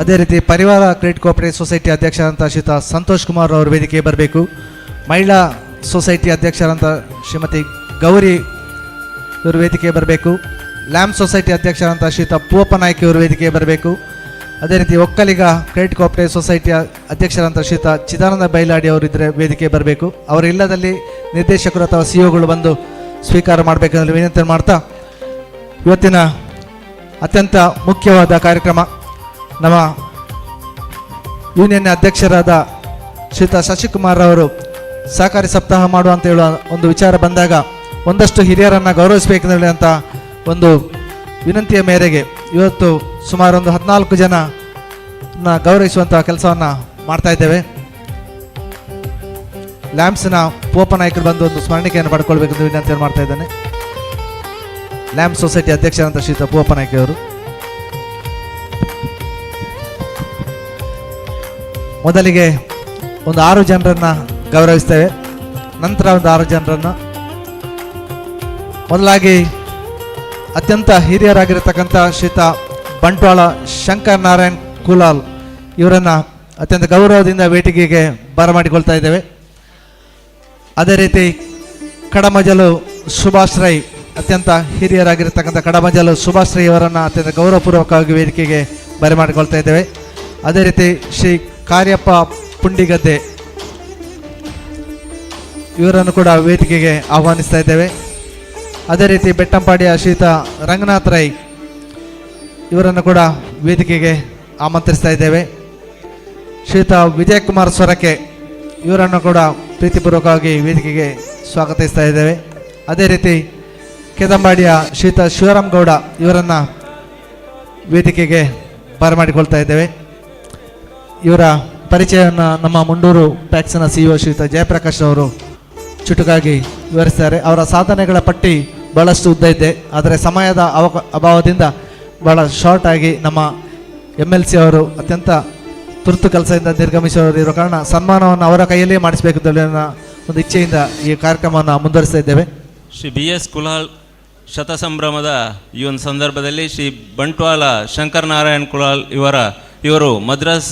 ಅದೇ ರೀತಿ ಪರಿವಾರ ಕ್ರೆಡಿಟ್ ಕೋಆಪರೇಟಿವ್ ಸೊಸೈಟಿ ಅಧ್ಯಕ್ಷರಾದಂಥ ಶ್ರೀಯುತ ಸಂತೋಷ್ ಕುಮಾರ್ ಅವರು ವೇದಿಕೆಗೆ ಬರಬೇಕು. ಮಹಿಳಾ ಸೊಸೈಟಿ ಅಧ್ಯಕ್ಷರಾದಂಥ ಶ್ರೀಮತಿ ಗೌರಿ ಇವರು ವೇದಿಕೆಗೆ ಬರಬೇಕು. ಲ್ಯಾಂಪ್ ಸೊಸೈಟಿ ಅಧ್ಯಕ್ಷರಾದಂಥ ಶ್ರೀಯುತ ಪೂವಪ್ಪ ನಾಯ್ಕ ಇವರು ವೇದಿಕೆಗೆ ಬರಬೇಕು. ಅದೇ ರೀತಿ ಒಕ್ಕಲಿಗ ಕ್ರೆಡಿಟ್ ಕೋಆಪರೇಟಿವ್ ಸೊಸೈಟಿಯ ಅಧ್ಯಕ್ಷರಾದಂಥ ಶ್ರೀಯುತ ಚಿದಾನಂದ ಬೈಲಾಡಿ ಅವರು ಇದ್ದರೆ ವೇದಿಕೆ ಬರಬೇಕು. ಅವರ ಇಲ್ಲದಲ್ಲಿ ನಿರ್ದೇಶಕರು ಅಥವಾ ಸಿಒಗಳು ಬಂದು ಸ್ವೀಕಾರ ಮಾಡಬೇಕೆಂದು ವಿನಂತಿ ಮಾಡ್ತಾ ಇವತ್ತಿನ ಅತ್ಯಂತ ಮುಖ್ಯವಾದ ಕಾರ್ಯಕ್ರಮ ನಮ್ಮ ಯೂನಿಯನ್ ಅಧ್ಯಕ್ಷರಾದ ಶ್ರೀಯುತ ಶಶಿಕುಮಾರ್ ಅವರು ಸಹಕಾರಿ ಸಪ್ತಾಹ ಮಾಡುವಂತ ಹೇಳುವ ಒಂದು ವಿಚಾರ ಬಂದಾಗ ಒಂದಷ್ಟು ಹಿರಿಯರನ್ನು ಗೌರವಿಸಬೇಕೆಂದು ಅಂತ ಒಂದು ವಿನಂತಿಯ ಮೇರೆಗೆ ಇವತ್ತು ಸುಮಾರು ಒಂದು 14 ಜನನ ಗೌರವಿಸುವಂತಹ ಕೆಲಸವನ್ನು ಮಾಡ್ತಾ ಇದ್ದೇವೆ. ಲ್ಯಾಂಪ್ಸ್ನ ಪೋಪ ನಾಯಕರು ಬಂದು ಒಂದು ಸ್ಮರಣಿಕೆಯನ್ನು ಪಡ್ಕೊಳ್ಬೇಕೆಂದು ವಿನಂತಿಯನ್ನು ಮಾಡ್ತಾ ಇದ್ದೇನೆ. ಲ್ಯಾಂಪ್ ಸೊಸೈಟಿ ಅಧ್ಯಕ್ಷರಾದಂಥ ಶ್ರೀಯುತ ಪೋಪ ನಾಯ್ಕ ಅವರು ಮೊದಲಿಗೆ ಒಂದು 6 ಜನರನ್ನು ಗೌರವಿಸ್ತೇವೆ. ನಂತರ ಒಂದು 6 ಜನರನ್ನು ಮೊದಲಾಗಿ ಅತ್ಯಂತ ಹಿರಿಯರಾಗಿರತಕ್ಕಂಥ ಶ್ರೀಯುತ ಬಂಟ್ವಾಳ ಶಂಕರ್ ನಾರಾಯಣ್ ಕುಲಾಲ್ ಇವರನ್ನು ಅತ್ಯಂತ ಗೌರವದಿಂದ ವೇದಿಕೆಗೆ ಬರಮಾಡಿಕೊಳ್ತಾ ಇದ್ದೇವೆ. ಅದೇ ರೀತಿ ಕಡಮಜಲು ಸುಭಾಷ್ ರೈ ಅತ್ಯಂತ ಹಿರಿಯರಾಗಿರ್ತಕ್ಕಂಥ ಕಡಮಜಲು ಸುಭಾಷ್ ರೈ ಅವರನ್ನು ಅತ್ಯಂತ ಗೌರವಪೂರ್ವಕವಾಗಿ ವೇದಿಕೆಗೆ ಬರಮಾಡಿಕೊಳ್ತಾ ಇದ್ದೇವೆ. ಅದೇ ರೀತಿ ಶ್ರೀ ಕಾರ್ಯಪ್ಪ ಪುಂಡಿಗದ್ದೆ ಇವರನ್ನು ಕೂಡ ವೇದಿಕೆಗೆ ಆಹ್ವಾನಿಸ್ತಾ ಇದ್ದೇವೆ. ಅದೇ ರೀತಿ ಬೆಟ್ಟಂಪಾಡಿಯ ಶ್ರೀಯುತ ರಂಗನಾಥ್ ರೈ ಇವರನ್ನು ಕೂಡ ವೇದಿಕೆಗೆ ಆಮಂತ್ರಿಸ್ತಾ ಇದ್ದೇವೆ. ಶ್ರೀಯುತ ವಿಜಯಕುಮಾರ್ ಸೊರಕೆ ಇವರನ್ನು ಕೂಡ ಪ್ರೀತಿಪೂರ್ವಕವಾಗಿ ವೇದಿಕೆಗೆ ಸ್ವಾಗತಿಸ್ತಾ ಇದ್ದೇವೆ. ಅದೇ ರೀತಿ ಕೆದಂಬಾಡಿಯ ಶ್ರೀಯುತ ಶಿವರಾಮ್ ಗೌಡ ಇವರನ್ನು ವೇದಿಕೆಗೆ ಬರಮಾಡಿಕೊಳ್ತಾ ಇದ್ದೇವೆ. ಇವರ ಪರಿಚಯವನ್ನು ನಮ್ಮ ಮುಂಡೂರು ಪ್ಯಾಕ್ಸ್ನ CEO ಶ್ರೀಯುತ ಜಯಪ್ರಕಾಶ್ ಅವರು ಚುಟುಕಾಗಿ ವಿವರಿಸ್ತಾರೆ. ಅವರ ಸಾಧನೆಗಳ ಪಟ್ಟಿ ಬಹಳಷ್ಟು ಉದ್ದ ಇದೆ, ಆದರೆ ಸಮಯದ ಅಭಾವದಿಂದ ಬಹಳ ಶಾರ್ಟ್ ಆಗಿ ನಮ್ಮ MLC ಅವರು ಅತ್ಯಂತ ತುರ್ತು ಕೆಲಸದಿಂದ ನಿರ್ಗಮಿಸುವವರು ಇರೋ ಕಾರಣ ಸನ್ಮಾನವನ್ನು ಅವರ ಕೈಯಲ್ಲಿಯೇ ಮಾಡಿಸಬೇಕು ಅನ್ನೋ ಒಂದು ಇಚ್ಛೆಯಿಂದ ಈ ಕಾರ್ಯಕ್ರಮವನ್ನು ಮುಂದುವರಿಸ್ತಾ ಇದ್ದೇವೆ. ಶ್ರೀ BS ಕುಲಾಲ್ ಶತಸಂಭ್ರಮದ ಈ ಒಂದು ಸಂದರ್ಭದಲ್ಲಿ ಶ್ರೀ ಬಂಟ್ವಾಳ ಶಂಕರನಾರಾಯಣ್ ಕುಲಾಲ್ ಇವರು ಮದ್ರಾಸ್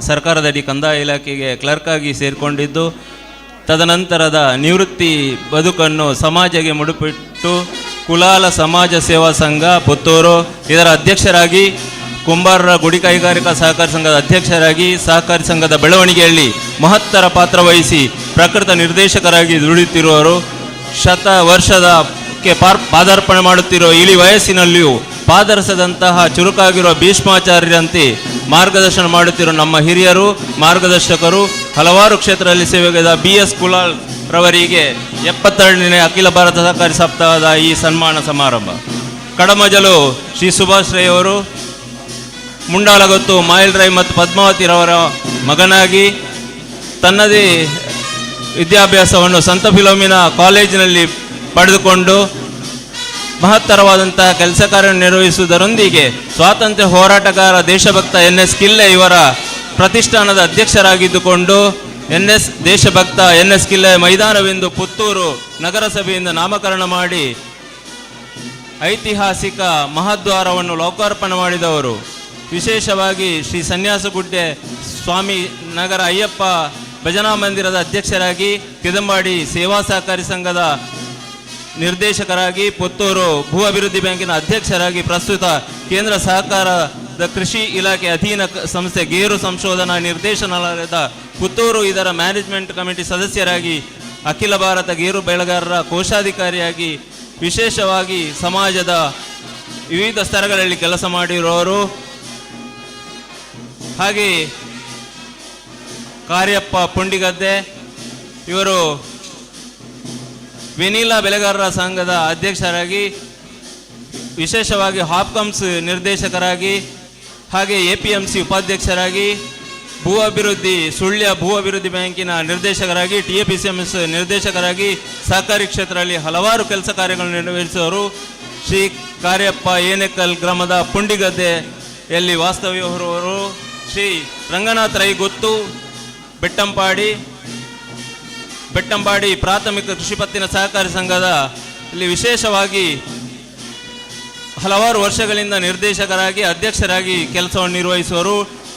ಸರ್ಕಾರದಡಿ ಕಂದಾಯ ಇಲಾಖೆಗೆ ಕ್ಲರ್ಕ್ ಆಗಿ ಸೇರಿಕೊಂಡಿದ್ದು, ತದನಂತರದ ನಿವೃತ್ತಿ ಬದುಕನ್ನು ಸಮಾಜಕ್ಕೆ ಮುಡುಪಿಟ್ಟು ಕುಲಾಲ ಸಮಾಜ ಸೇವಾ ಸಂಘ ಪುತ್ತೂರು ಇದರ ಅಧ್ಯಕ್ಷರಾಗಿ, ಕುಂಬಾರರ ಗುಡಿ ಕೈಗಾರಿಕಾ ಸಹಕಾರಿ ಸಂಘದ ಅಧ್ಯಕ್ಷರಾಗಿ, ಸಹಕಾರಿ ಸಂಘದ ಬೆಳವಣಿಗೆಯಲ್ಲಿ ಮಹತ್ತರ ಪಾತ್ರ ವಹಿಸಿ ಪ್ರಕೃತ ನಿರ್ದೇಶಕರಾಗಿ ದುಡಿಯುತ್ತಿರುವವರು. ವರ್ಷದಕ್ಕೆ ಪಾದಾರ್ಪಣೆ ಮಾಡುತ್ತಿರುವ ಇಳಿ ವಯಸ್ಸಿನಲ್ಲಿಯೂ ಪಾದರಸದಂತಹ ಚುರುಕಾಗಿರುವ ಭೀಷ್ಮಾಚಾರ್ಯರಂತೆ ಮಾರ್ಗದರ್ಶನ ಮಾಡುತ್ತಿರುವ ನಮ್ಮ ಹಿರಿಯರು, ಮಾರ್ಗದರ್ಶಕರು, ಹಲವಾರು ಕ್ಷೇತ್ರದಲ್ಲಿ ಸೇವೆಗೈದ BS ಕುಲಾಲ್ ರವರಿಗೆ 72ನೇ ಅಖಿಲ ಭಾರತ ಸಹಕಾರಿ ಸಪ್ತಾಹದ ಈ ಸನ್ಮಾನ ಸಮಾರಂಭ. ಕಡಮಜಲು ಶ್ರೀ ಸುಭಾಷ್ ರೈ ಅವರು ಮುಂಡಾಲಗೊತ್ತು ಮಾಯಿಲ್ ರೈ ಮತ್ತು ಪದ್ಮಾವತಿರವರ ಮಗನಾಗಿ ತನ್ನದೇ ವಿದ್ಯಾಭ್ಯಾಸವನ್ನು ಸಂತ ಫಿಲೋಮಿನ ಕಾಲೇಜಿನಲ್ಲಿ ಪಡೆದುಕೊಂಡು ಮಹತ್ತರವಾದಂತಹ ಕೆಲಸ ಕಾರ್ಯ ನಿರ್ವಹಿಸುವುದರೊಂದಿಗೆ ಸ್ವಾತಂತ್ರ್ಯ ಹೋರಾಟಗಾರ ದೇಶಭಕ್ತ NS ಕಿಲ್ಲೆ ಇವರ ಪ್ರತಿಷ್ಠಾನದ ಅಧ್ಯಕ್ಷರಾಗಿದ್ದುಕೊಂಡು ದೇಶಭಕ್ತ NS ಕಿಲ್ಲೆ ಮೈದಾನವೆಂದು ಪುತ್ತೂರು ನಗರಸಭೆಯಿಂದ ನಾಮಕರಣ ಮಾಡಿ ಐತಿಹಾಸಿಕ ಮಹದ್ವಾರವನ್ನು ಲೋಕಾರ್ಪಣೆ ಮಾಡಿದವರು. ವಿಶೇಷವಾಗಿ ಶ್ರೀ ಸನ್ಯಾಸಗುಡ್ಡೆ ಸ್ವಾಮಿ ನಗರ ಅಯ್ಯಪ್ಪ ಭಜನಾ ಮಂದಿರದ ಅಧ್ಯಕ್ಷರಾಗಿ, ಕೆದಂಬಾಡಿ ಸೇವಾ ಸಹಕಾರಿ ಸಂಘದ ನಿರ್ದೇಶಕರಾಗಿ, ಪುತ್ತೂರು ಭೂ ಅಭಿವೃದ್ಧಿ ಬ್ಯಾಂಕಿನ ಅಧ್ಯಕ್ಷರಾಗಿ, ಪ್ರಸ್ತುತ ಕೇಂದ್ರ ಸಹಕಾರದ ಕೃಷಿ ಇಲಾಖೆ ಅಧೀನ ಸಂಸ್ಥೆ ಗೇರು ಸಂಶೋಧನಾ ನಿರ್ದೇಶನಾಲಯದ ಪುತ್ತೂರು ಇದರ ಮ್ಯಾನೇಜ್ಮೆಂಟ್ ಕಮಿಟಿ ಸದಸ್ಯರಾಗಿ, ಅಖಿಲ ಭಾರತ ಗೇರು ಬೆಳೆಗಾರರ ಕೋಶಾಧಿಕಾರಿಯಾಗಿ, ವಿಶೇಷವಾಗಿ ಸಮಾಜದ ವಿವಿಧ ಸ್ತರಗಳಲ್ಲಿ ಕೆಲಸ ಮಾಡಿರುವವರು. ಹಾಗೆ ಕಾರ್ಯಪ್ಪ ಪುಂಡಿಗದ್ದೆ ಇವರು ವೆನಿಲಾ ಬೆಳೆಗಾರರ ಸಂಘದ ಅಧ್ಯಕ್ಷರಾಗಿ, ವಿಶೇಷವಾಗಿ ಹಾಪ್ಕಮ್ಸ್ ನಿರ್ದೇಶಕರಾಗಿ, ಹಾಗೆ APMC ಉಪಾಧ್ಯಕ್ಷರಾಗಿ, ಸುಳ್ಯ ಭೂ ಅಭಿವೃದ್ಧಿ ಬ್ಯಾಂಕಿನ ನಿರ್ದೇಶಕರಾಗಿ, TAPCMS ನಿರ್ದೇಶಕರಾಗಿ, ಸಹಕಾರಿ ಕ್ಷೇತ್ರದಲ್ಲಿ ಹಲವಾರು ಕೆಲಸ ಕಾರ್ಯಗಳನ್ನು ನಿರ್ವಹಿಸುವವರು. ಶ್ರೀ ಕಾರ್ಯಪ್ಪ ಏನೆಕಲ್ ಗ್ರಾಮದ ಪುಂಡಿಗದ್ದೆಯಲ್ಲಿ ವಾಸ್ತವ್ಯ ಹೊರುವವರು. ಶ್ರೀ ರಂಗನಾಥ್ ರೈ ಗೊತ್ತು ಬೆಟ್ಟಂಪಾಡಿ ಪ್ರಾಥಮಿಕ ಕೃಷಿ ಪತ್ತಿನ ಸಹಕಾರಿ ಸಂಘದ ಇಲ್ಲಿ ವಿಶೇಷವಾಗಿ ಹಲವಾರು ವರ್ಷಗಳಿಂದ ನಿರ್ದೇಶಕರಾಗಿ, ಅಧ್ಯಕ್ಷರಾಗಿ ಕೆಲಸವನ್ನು ನಿರ್ವಹಿಸುವರು.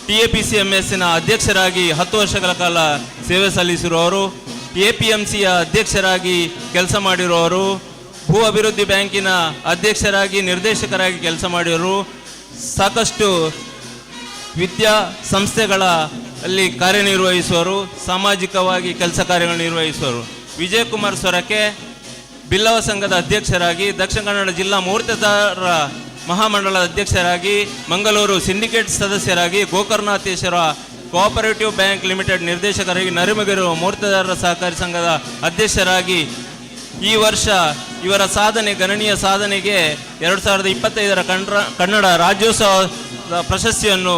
TAPCMSನ ಅಧ್ಯಕ್ಷರಾಗಿ 10 ವರ್ಷಗಳ ಕಾಲ ಸೇವೆ ಸಲ್ಲಿಸಿರುವವರು. APMCಯ ಅಧ್ಯಕ್ಷರಾಗಿ ಕೆಲಸ ಮಾಡಿರುವವರು. ಭೂ ಅಭಿವೃದ್ಧಿ ಬ್ಯಾಂಕಿನ ಅಧ್ಯಕ್ಷರಾಗಿ, ನಿರ್ದೇಶಕರಾಗಿ ಕೆಲಸ ಮಾಡಿರುವರು. ಸಾಕಷ್ಟು ವಿದ್ಯಾ ಸಂಸ್ಥೆಗಳ ಅಲ್ಲಿ ಕಾರ್ಯನಿರ್ವಹಿಸುವರು. ಸಾಮಾಜಿಕವಾಗಿ ಕೆಲಸ ಕಾರ್ಯಗಳನ್ನು ನಿರ್ವಹಿಸುವರು. ವಿಜಯಕುಮಾರ್ ಸೊರಕೆ ಬಿಲ್ಲವ ಸಂಘದ ಅಧ್ಯಕ್ಷರಾಗಿ, ದಕ್ಷಿಣ ಕನ್ನಡ ಜಿಲ್ಲಾ ಮುಹೂರ್ತದಾರರ ಮಹಾಮಂಡಲದ ಅಧ್ಯಕ್ಷರಾಗಿ, ಮಂಗಳೂರು ಸಿಂಡಿಕೇಟ್ ಸದಸ್ಯರಾಗಿ, ಗೋಕರ್ಣಾಥೇಶ್ವರ ಕೋಆಪರೇಟಿವ್ ಬ್ಯಾಂಕ್ ಲಿಮಿಟೆಡ್ ನಿರ್ದೇಶಕರಾಗಿ, ನರಿಮಗಿರು ಮುಹೂರ್ತದಾರರ ಸಹಕಾರಿ ಸಂಘದ ಅಧ್ಯಕ್ಷರಾಗಿ, ಈ ವರ್ಷ ಇವರ ಸಾಧನೆ ಗಣನೀಯ ಸಾಧನೆಗೆ 2025ರ ಕನ್ನಡ ರಾಜ್ಯೋತ್ಸವದ ಪ್ರಶಸ್ತಿಯನ್ನು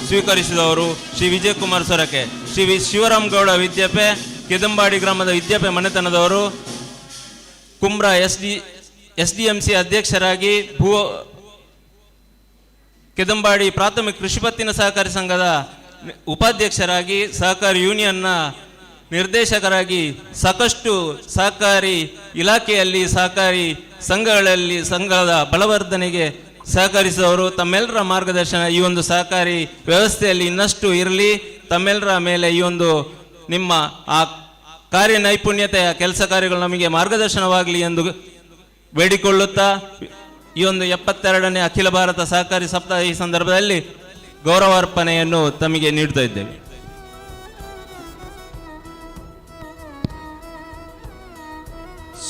ಸ್ವೀಕರಿಸಿದವರು ಶ್ರೀ ವಿಜಯಕುಮಾರ್ ಸೊರಕೆ. ಶ್ರೀ ಶಿವರಾಮ್ ಗೌಡ ವಿದ್ಯಾಪೆ ಕೆದಂಬಾಡಿ ಗ್ರಾಮದ ವಿದ್ಯಾಪೆ ಮನೆತನದವರು. ಕುಂಬ್ರಾ SDMC ಅಧ್ಯಕ್ಷರಾಗಿ, ಕೆದಂಬಾಡಿ ಪ್ರಾಥಮಿಕ ಕೃಷಿ ಪತ್ತಿನ ಸಹಕಾರಿ ಸಂಘದ ಉಪಾಧ್ಯಕ್ಷರಾಗಿ, ಸಹಕಾರಿ ಯೂನಿಯನ್ನ ನಿರ್ದೇಶಕರಾಗಿ, ಸಾಕಷ್ಟು ಸಹಕಾರಿ ಇಲಾಖೆಯಲ್ಲಿ ಸಹಕಾರಿ ಸಂಘಗಳಲ್ಲಿ ಸಂಘದ ಬಲವರ್ಧನೆಗೆ ಸಹಕರಿಸಿದವರು. ತಮ್ಮೆಲ್ಲರ ಮಾರ್ಗದರ್ಶನ ಈ ಒಂದು ಸಹಕಾರಿ ವ್ಯವಸ್ಥೆಯಲ್ಲಿ ಇನ್ನಷ್ಟು ಇರಲಿ. ತಮ್ಮೆಲ್ಲರ ಮೇಲೆ ಈ ಒಂದು ನಿಮ್ಮ ಆ ಕಾರ್ಯ ನೈಪುಣ್ಯತೆಯ ಕೆಲಸ ಕಾರ್ಯಗಳು ನಮಗೆ ಮಾರ್ಗದರ್ಶನವಾಗಲಿ ಎಂದು ಬೇಡಿಕೊಳ್ಳುತ್ತಾ ಈ ಒಂದು 72ನೇ ಅಖಿಲ ಭಾರತ ಸಹಕಾರಿ ಸಪ್ತಾಹ ಈ ಸಂದರ್ಭದಲ್ಲಿ ಗೌರವಾರ್ಪಣೆಯನ್ನು ತಮಗೆ ನೀಡ್ತಾ ಇದ್ದೇವೆ.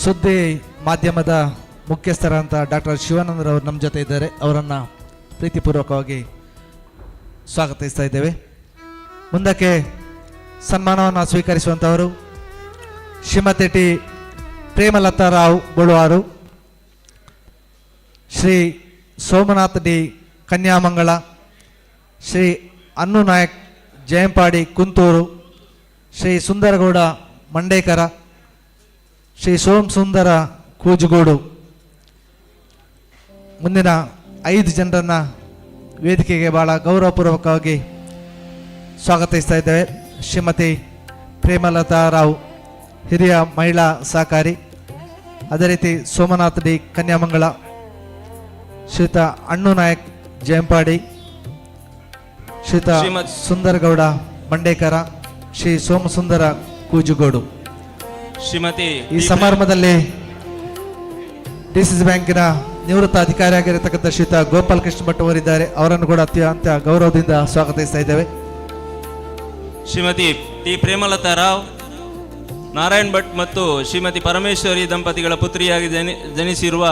ಸುದ್ದಿ ಮಾಧ್ಯಮದ ಮುಖ್ಯಸ್ಥರಂತ ಡಾಕ್ಟರ್ ಶಿವಾನಂದರವರು ನಮ್ಮ ಜೊತೆ ಇದ್ದಾರೆ. ಅವರನ್ನು ಪ್ರೀತಿಪೂರ್ವಕವಾಗಿ ಸ್ವಾಗತಿಸ್ತಾ ಇದ್ದೇವೆ. ಮುಂದಕ್ಕೆ ಸನ್ಮಾನವನ್ನು ಸ್ವೀಕರಿಸುವಂಥವರು ಶ್ರೀಮತಿ ಟಿ ಪ್ರೇಮಲತಾ ರಾವ್ ಬಳುವಾರು, ಶ್ರೀ ಸೋಮನಾಥ್ ಡಿ ಕನ್ಯಾಮಂಗಳ, ಶ್ರೀ ಅನ್ನು ನಾಯಕ್ ಜಯಂಪಾಡಿ ಕುಂತೂರು, ಶ್ರೀ ಸುಂದರಗೌಡ ಮಂಡೇಕರ, ಶ್ರೀ ಸೋಮ್ ಸುಂದರ ಕೂಜುಗೋಡು. ಮುಂದಿನ 5 ಜನರನ್ನು ವೇದಿಕೆಗೆ ಬಹಳ ಗೌರವಪೂರ್ವಕವಾಗಿ ಸ್ವಾಗತಿಸ್ತಾ ಇದ್ದೇವೆ. ಶ್ರೀಮತಿ ಪ್ರೇಮಲತಾ ರಾವ್, ಹಿರಿಯ ಮಹಿಳಾ ಸಹಕಾರಿ, ಅದೇ ರೀತಿ ಸೋಮನಾಥ್ ಡಿ ಕನ್ಯಾಮಂಗಳ, ಶ್ರೀಯುತ ಅಣ್ಣು ನಾಯಕ್ ಜಯಂಪಾಡಿ, ಶ್ರೀಯುತ ಸುಂದರಗೌಡ ಮಂಡೇಕರ, ಶ್ರೀ ಸೋಮಸುಂದರ ಕೂಜುಗೋಡು. ಶ್ರೀಮತಿ ಈ ಸಮಾರಂಭದಲ್ಲಿ ಡಿಸಿಸಿ ಬ್ಯಾಂಕಿನ ನಿವೃತ್ತ ಅಧಿಕಾರಿಯಾಗಿರತಕ್ಕಂಥ ಶ್ರೀಯುತ ಗೋಪಾಲ್ ಕೃಷ್ಣ ಭಟ್ ಅವರಿದ್ದಾರೆ. ಅವರನ್ನು ಕೂಡ ಅತ್ಯಂತ ಗೌರವದಿಂದ ಸ್ವಾಗತಿಸ್ತಾ ಇದ್ದೇವೆ. ಶ್ರೀಮತಿ ಟಿ ಪ್ರೇಮಲತಾ ರಾವ್, ನಾರಾಯಣ್ ಭಟ್ ಮತ್ತು ಶ್ರೀಮತಿ ಪರಮೇಶ್ವರಿ ದಂಪತಿಗಳ ಪುತ್ರಿಯಾಗಿ ಜನಿಸಿರುವ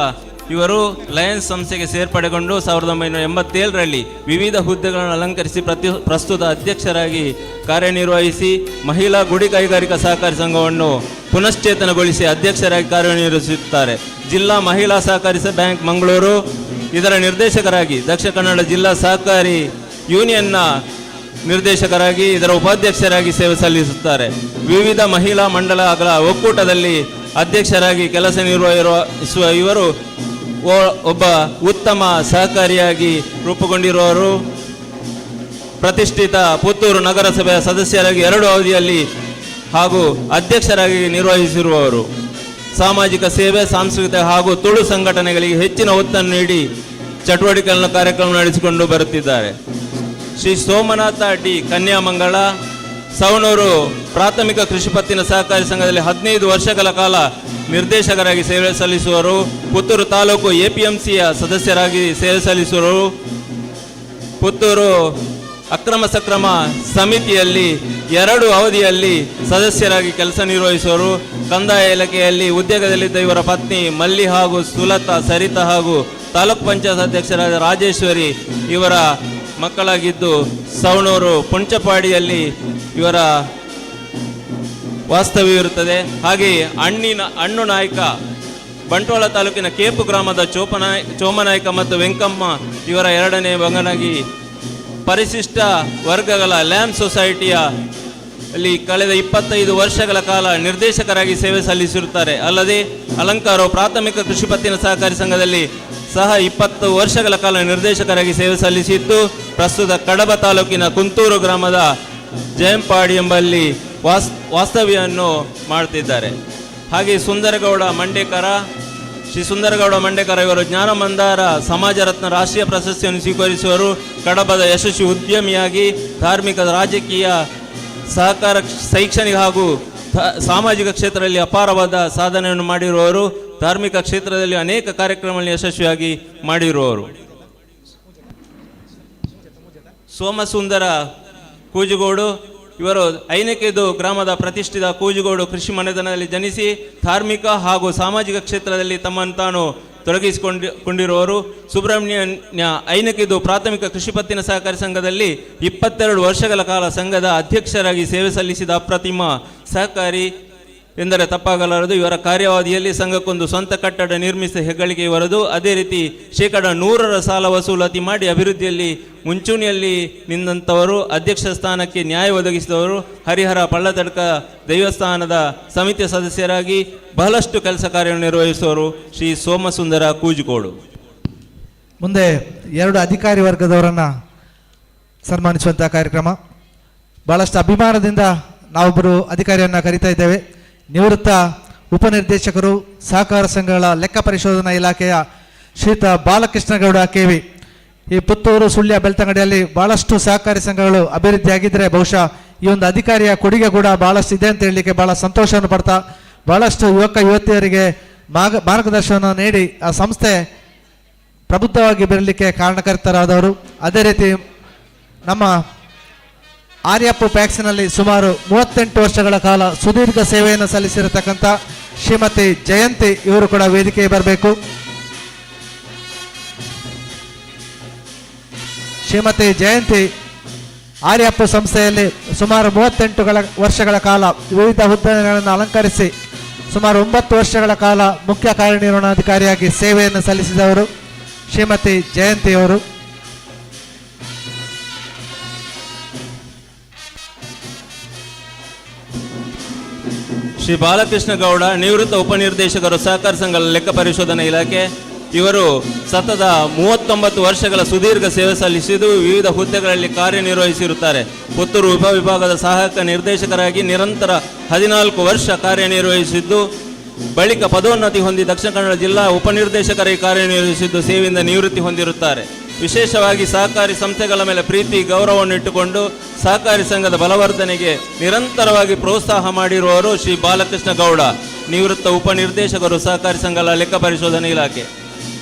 ಇವರು ಲಯನ್ಸ್ ಸಂಸ್ಥೆಗೆ ಸೇರ್ಪಡೆಗೊಂಡು 1987ರಲ್ಲಿ ವಿವಿಧ ಹುದ್ದೆಗಳನ್ನು ಅಲಂಕರಿಸಿ ಪ್ರಸ್ತುತ ಅಧ್ಯಕ್ಷರಾಗಿ ಕಾರ್ಯನಿರ್ವಹಿಸಿ ಮಹಿಳಾ ಗುಡಿ ಕೈಗಾರಿಕಾ ಸಹಕಾರಿ ಸಂಘವನ್ನು ಪುನಶ್ಚೇತನಗೊಳಿಸಿ ಅಧ್ಯಕ್ಷರಾಗಿ ಕಾರ್ಯನಿರ್ವಹಿಸುತ್ತಾರೆ. ಜಿಲ್ಲಾ ಮಹಿಳಾ ಸಹಕಾರಿ ಬ್ಯಾಂಕ್ ಮಂಗಳೂರು ಇದರ ನಿರ್ದೇಶಕರಾಗಿ, ದಕ್ಷಿಣ ಕನ್ನಡ ಜಿಲ್ಲಾ ಸಹಕಾರಿ ಯೂನಿಯನ್ನ ನಿರ್ದೇಶಕರಾಗಿ, ಇದರ ಉಪಾಧ್ಯಕ್ಷರಾಗಿ ಸೇವೆ ಸಲ್ಲಿಸುತ್ತಾರೆ. ವಿವಿಧ ಮಹಿಳಾ ಮಂಡಲಗಳ ಒಕ್ಕೂಟದಲ್ಲಿ ಅಧ್ಯಕ್ಷರಾಗಿ ಕೆಲಸ ನಿರ್ವಹಿಸುವ ಇವರು ಒಬ್ಬ ಉತ್ತಮ ಸಹಕಾರಿಯಾಗಿ ರೂಪುಗೊಂಡಿರುವವರು. ಪ್ರತಿಷ್ಠಿತ ಪುತ್ತೂರು ನಗರಸಭೆಯ ಸದಸ್ಯರಾಗಿ 2 ಅವಧಿಯಲ್ಲಿ ಹಾಗೂ ಅಧ್ಯಕ್ಷರಾಗಿ ನಿರ್ವಹಿಸಿರುವವರು. ಸಾಮಾಜಿಕ ಸೇವೆ, ಸಾಂಸ್ಕೃತಿಕ ಹಾಗೂ ತುಳು ಸಂಘಟನೆಗಳಿಗೆ ಹೆಚ್ಚಿನ ಒತ್ತನ್ನು ನೀಡಿ ಚಟುವಟಿಕೆಗಳನ್ನು ಕಾರ್ಯಕ್ರಮ ನಡೆಸಿಕೊಂಡು ಬರುತ್ತಿದ್ದಾರೆ. ಶ್ರೀ ಸೋಮನಾಥ ಡಿ ಕನ್ಯಾಮಂಗಳ, ಸವಣೂರು ಪ್ರಾಥಮಿಕ ಕೃಷಿ ಪತ್ತಿನ ಸಹಕಾರಿ ಸಂಘದಲ್ಲಿ 15 ವರ್ಷಗಳ ಕಾಲ ನಿರ್ದೇಶಕರಾಗಿ ಸೇವೆ ಸಲ್ಲಿಸುವರು. ಪುತ್ತೂರು ತಾಲೂಕು APMCಯ ಸದಸ್ಯರಾಗಿ ಸೇವೆ ಸಲ್ಲಿಸುವರು. ಪುತ್ತೂರು ಅಕ್ರಮ ಸಕ್ರಮ ಸಮಿತಿಯಲ್ಲಿ 2 ಅವಧಿಯಲ್ಲಿ ಸದಸ್ಯರಾಗಿ ಕೆಲಸ ನಿರ್ವಹಿಸುವರು. ಕಂದಾಯ ಇಲಾಖೆಯಲ್ಲಿ ಉದ್ಯೋಗದಲ್ಲಿದ್ದ ಇವರ ಪತ್ನಿ ಮಲ್ಲಿ ಹಾಗೂ ಸುಲತಾ, ಸರಿತಾ ಹಾಗೂ ತಾಲೂಕು ಪಂಚಾಯತ್ ಅಧ್ಯಕ್ಷರಾದ ರಾಜೇಶ್ವರಿ ಇವರ ಮಕ್ಕಳಾಗಿದ್ದು, ಸವಣೂರು ಪುಂಚಪಾಡಿಯಲ್ಲಿ ಇವರ ವಾಸ್ತವ್ಯವಿರುತ್ತದೆ. ಹಾಗೆ ಅಣ್ಣು ನಾಯಕ ಬಂಟ್ವಾಳ ತಾಲೂಕಿನ ಕೇಪು ಗ್ರಾಮದ ಚೋಮನಾಯಕ ಮತ್ತು ವೆಂಕಮ್ಮ ಇವರ 2ನೇ ಮಗನಾಗಿ ಪರಿಶಿಷ್ಟ ವರ್ಗಗಳ ಲ್ಯಾಂಪ್ ಸೊಸೈಟಿಯ ಅಲ್ಲಿ ಕಳೆದ 25 ವರ್ಷಗಳ ಕಾಲ ನಿರ್ದೇಶಕರಾಗಿ ಸೇವೆ ಸಲ್ಲಿಸಿರುತ್ತಾರೆ. ಅಲ್ಲದೆ ಅಲಂಕಾರ ಪ್ರಾಥಮಿಕ ಕೃಷಿ ಪತ್ತಿನ ಸಹಕಾರಿ ಸಂಘದಲ್ಲಿ ಸಹ 20 ವರ್ಷಗಳ ಕಾಲ ನಿರ್ದೇಶಕರಾಗಿ ಸೇವೆ ಸಲ್ಲಿಸಿದ್ದು, ಪ್ರಸ್ತುತ ಕಡಬ ತಾಲೂಕಿನ ಕುಂತೂರು ಗ್ರಾಮದ ಜಯಂಪಾಡಿ ಎಂಬಲ್ಲಿ ವಾಸ್ತವ್ಯವನ್ನು ಮಾಡುತ್ತಿದ್ದಾರೆ. ಹಾಗೆ ಸುಂದರಗೌಡ ಮಂಡೇಕರ, ಶ್ರೀ ಸುಂದರಗೌಡ ಮಂಡೇಕರ ಇವರು ಜ್ಞಾನ ಮಂದಾರ ಸಮಾಜ ರತ್ನ ರಾಷ್ಟ್ರೀಯ ಪ್ರಶಸ್ತಿಯನ್ನು ಸ್ವೀಕರಿಸುವರು. ಕಡಬದ ಯಶಸ್ವಿ ಉದ್ಯಮಿಯಾಗಿ ಧಾರ್ಮಿಕ, ರಾಜಕೀಯ, ಸಹಕಾರ, ಶೈಕ್ಷಣಿಕ ಹಾಗೂ ಸಾಮಾಜಿಕ ಕ್ಷೇತ್ರದಲ್ಲಿ ಅಪಾರವಾದ ಸಾಧನೆಯನ್ನು ಮಾಡಿರುವವರು. ಧಾರ್ಮಿಕ ಕ್ಷೇತ್ರದಲ್ಲಿ ಅನೇಕ ಕಾರ್ಯಕ್ರಮಗಳನ್ನು ಯಶಸ್ವಿಯಾಗಿ ಮಾಡಿರುವವರು. ಸೋಮಸುಂದರ ಕೂಜುಗೋಡು ಇವರು ಐನಕೆದು ಗ್ರಾಮದ ಪ್ರತಿಷ್ಠಿತ ಕೂಜುಗೋಡು ಕೃಷಿ ಮನೆತನದಲ್ಲಿ ಜನಿಸಿ ಧಾರ್ಮಿಕ ಹಾಗೂ ಸಾಮಾಜಿಕ ಕ್ಷೇತ್ರದಲ್ಲಿ ತಮ್ಮನ್ನು ತಾನು ತೊಡಗಿಸಿಕೊಂಡಿರುವವರು. ಸುಬ್ರಹ್ಮಣ್ಯ ಐನಕೆದು ಪ್ರಾಥಮಿಕ ಕೃಷಿ ಪತ್ತಿನ ಸಹಕಾರಿ ಸಂಘದಲ್ಲಿ 22 ವರ್ಷಗಳ ಕಾಲ ಸಂಘದ ಅಧ್ಯಕ್ಷರಾಗಿ ಸೇವೆ ಸಲ್ಲಿಸಿದ ಅಪ್ರತಿಮ ಸಹಕಾರಿ ಎಂದರೆ ತಪ್ಪಾಗಲಾರದು. ಇವರ ಕಾರ್ಯಾವಧಿಯಲ್ಲಿ ಸಂಘಕ್ಕೊಂದು ಸ್ವಂತ ಕಟ್ಟಡ ನಿರ್ಮಿಸಿದ ಹೆಗ್ಗಳಿಕೆ ಇವರದು. ಅದೇ ರೀತಿ 100% ಸಾಲ ವಸೂಲಾತಿ ಮಾಡಿ ಅಭಿವೃದ್ಧಿಯಲ್ಲಿ ಮುಂಚೂಣಿಯಲ್ಲಿ ನಿಂತವರು. ಅಧ್ಯಕ್ಷ ಸ್ಥಾನಕ್ಕೆ ನ್ಯಾಯ ಒದಗಿಸಿದವರು. ಹರಿಹರ ಪಳ್ಳದಡ್ಕ ದೇವಸ್ಥಾನದ ಸಮಿತಿಯ ಸದಸ್ಯರಾಗಿ ಬಹಳಷ್ಟು ಕೆಲಸ ಕಾರ್ಯ ನಿರ್ವಹಿಸುವವರು ಶ್ರೀ ಸೋಮಸುಂದರ ಕೂಜುಗೋಡು. ಮುಂದೆ 2 ಅಧಿಕಾರಿ ವರ್ಗದವರನ್ನು ಸನ್ಮಾನಿಸುವಂತಹ ಕಾರ್ಯಕ್ರಮ. ಬಹಳಷ್ಟು ಅಭಿಮಾನದಿಂದ ನಾವೊಬ್ಬರು ಅಧಿಕಾರಿಯನ್ನು ಕರೀತಾ ಇದ್ದೇವೆ. ನಿವೃತ್ತ ಉಪನಿರ್ದೇಶಕರು, ಸಹಕಾರ ಸಂಘಗಳ ಲೆಕ್ಕ ಪರಿಶೋಧನಾ ಇಲಾಖೆಯ ಶ್ರೀಯುತ ಬಾಲಕೃಷ್ಣಗೌಡ KV. ಈ ಪುತ್ತೂರು, ಸುಳ್ಯ, ಬೆಳ್ತಂಗಡಿಯಲ್ಲಿ ಬಹಳಷ್ಟು ಸಹಕಾರಿ ಸಂಘಗಳು ಅಭಿವೃದ್ಧಿಯಾಗಿದ್ದರೆ ಬಹುಶಃ ಈ ಒಂದು ಅಧಿಕಾರಿಯ ಕೊಡುಗೆ ಕೂಡ ಬಹಳಷ್ಟು ಇದೆ ಅಂತ ಹೇಳಲಿಕ್ಕೆ ಬಹಳ ಸಂತೋಷವನ್ನು ಪಡ್ತಾ, ಬಹಳಷ್ಟು ಯುವಕ ಯುವತಿಯರಿಗೆ ಮಾರ್ಗದರ್ಶನ ನೀಡಿ ಆ ಸಂಸ್ಥೆ ಪ್ರಬುದ್ಧವಾಗಿ ಬರಲಿಕ್ಕೆ ಕಾರಣಕರ್ತರಾದವರು. ಅದೇ ರೀತಿ ನಮ್ಮ ಆರ್ಯಪ್ಪ ಪ್ಯಾಕ್ಸ್ನಲ್ಲಿ ಸುಮಾರು 38 ವರ್ಷಗಳ ಕಾಲ ಸುದೀರ್ಘ ಸೇವೆಯನ್ನು ಸಲ್ಲಿಸಿರತಕ್ಕಂಥ ಶ್ರೀಮತಿ ಜಯಂತಿ ಇವರು ಕೂಡ ವೇದಿಕೆಗೆ ಬರಬೇಕು. ಶ್ರೀಮತಿ ಜಯಂತಿ ಆರ್ಯಪ್ಪ ಸಂಸ್ಥೆಯಲ್ಲಿ ಸುಮಾರು 38 ವರ್ಷಗಳ ಕಾಲ ವಿವಿಧ ಹುದ್ದೆಗಳನ್ನು ಅಲಂಕರಿಸಿ ಸುಮಾರು 9 ವರ್ಷಗಳ ಕಾಲ ಮುಖ್ಯ ಕಾರ್ಯನಿರ್ವಹಣಾಧಿಕಾರಿಯಾಗಿ ಸೇವೆಯನ್ನು ಸಲ್ಲಿಸಿದವರು ಶ್ರೀಮತಿ ಜಯಂತಿಯವರು. ಶ್ರೀ ಬಾಲಕೃಷ್ಣ ಗೌಡ, ನಿವೃತ್ತ ಉಪನಿರ್ದೇಶಕರು, ಸಹಕಾರ ಸಂಘ ಲೆಕ್ಕ ಪರಿಶೋಧನಾ ಇಲಾಖೆ. ಇವರು ಸತತ 39 ವರ್ಷಗಳ ಸುದೀರ್ಘ ಸೇವೆ ಸಲ್ಲಿಸಿದ್ದು ವಿವಿಧ ಹುದ್ದೆಗಳಲ್ಲಿ ಕಾರ್ಯನಿರ್ವಹಿಸಿರುತ್ತಾರೆ. ಪುತ್ತೂರು ಉಪವಿಭಾಗದ ಸಹಾಯಕ ನಿರ್ದೇಶಕರಾಗಿ ನಿರಂತರ 14 ವರ್ಷ ಕಾರ್ಯನಿರ್ವಹಿಸಿದ್ದು, ಬಳಿಕ ಪದೋನ್ನತಿ ಹೊಂದಿ ದಕ್ಷಿಣ ಕನ್ನಡ ಜಿಲ್ಲಾ ಉಪನಿರ್ದೇಶಕರಾಗಿ ಕಾರ್ಯನಿರ್ವಹಿಸಿದ್ದು ಸೇವೆಯಿಂದ ನಿವೃತ್ತಿ ಹೊಂದಿರುತ್ತಾರೆ. ವಿಶೇಷವಾಗಿ ಸಹಕಾರಿ ಸಂಸ್ಥೆಗಳ ಮೇಲೆ ಪ್ರೀತಿ ಗೌರವವನ್ನು ಇಟ್ಟುಕೊಂಡು ಸಹಕಾರಿ ಸಂಘದ ಬಲವರ್ಧನೆಗೆ ನಿರಂತರವಾಗಿ ಪ್ರೋತ್ಸಾಹ ಮಾಡಿರುವವರು ಶ್ರೀ ಬಾಲಕೃಷ್ಣ ಗೌಡ, ನಿವೃತ್ತ ಉಪನಿರ್ದೇಶಕರು, ಸಹಕಾರಿ ಸಂಘ ಲೆಕ್ಕ ಪರಿಶೋಧನಾ ಇಲಾಖೆ.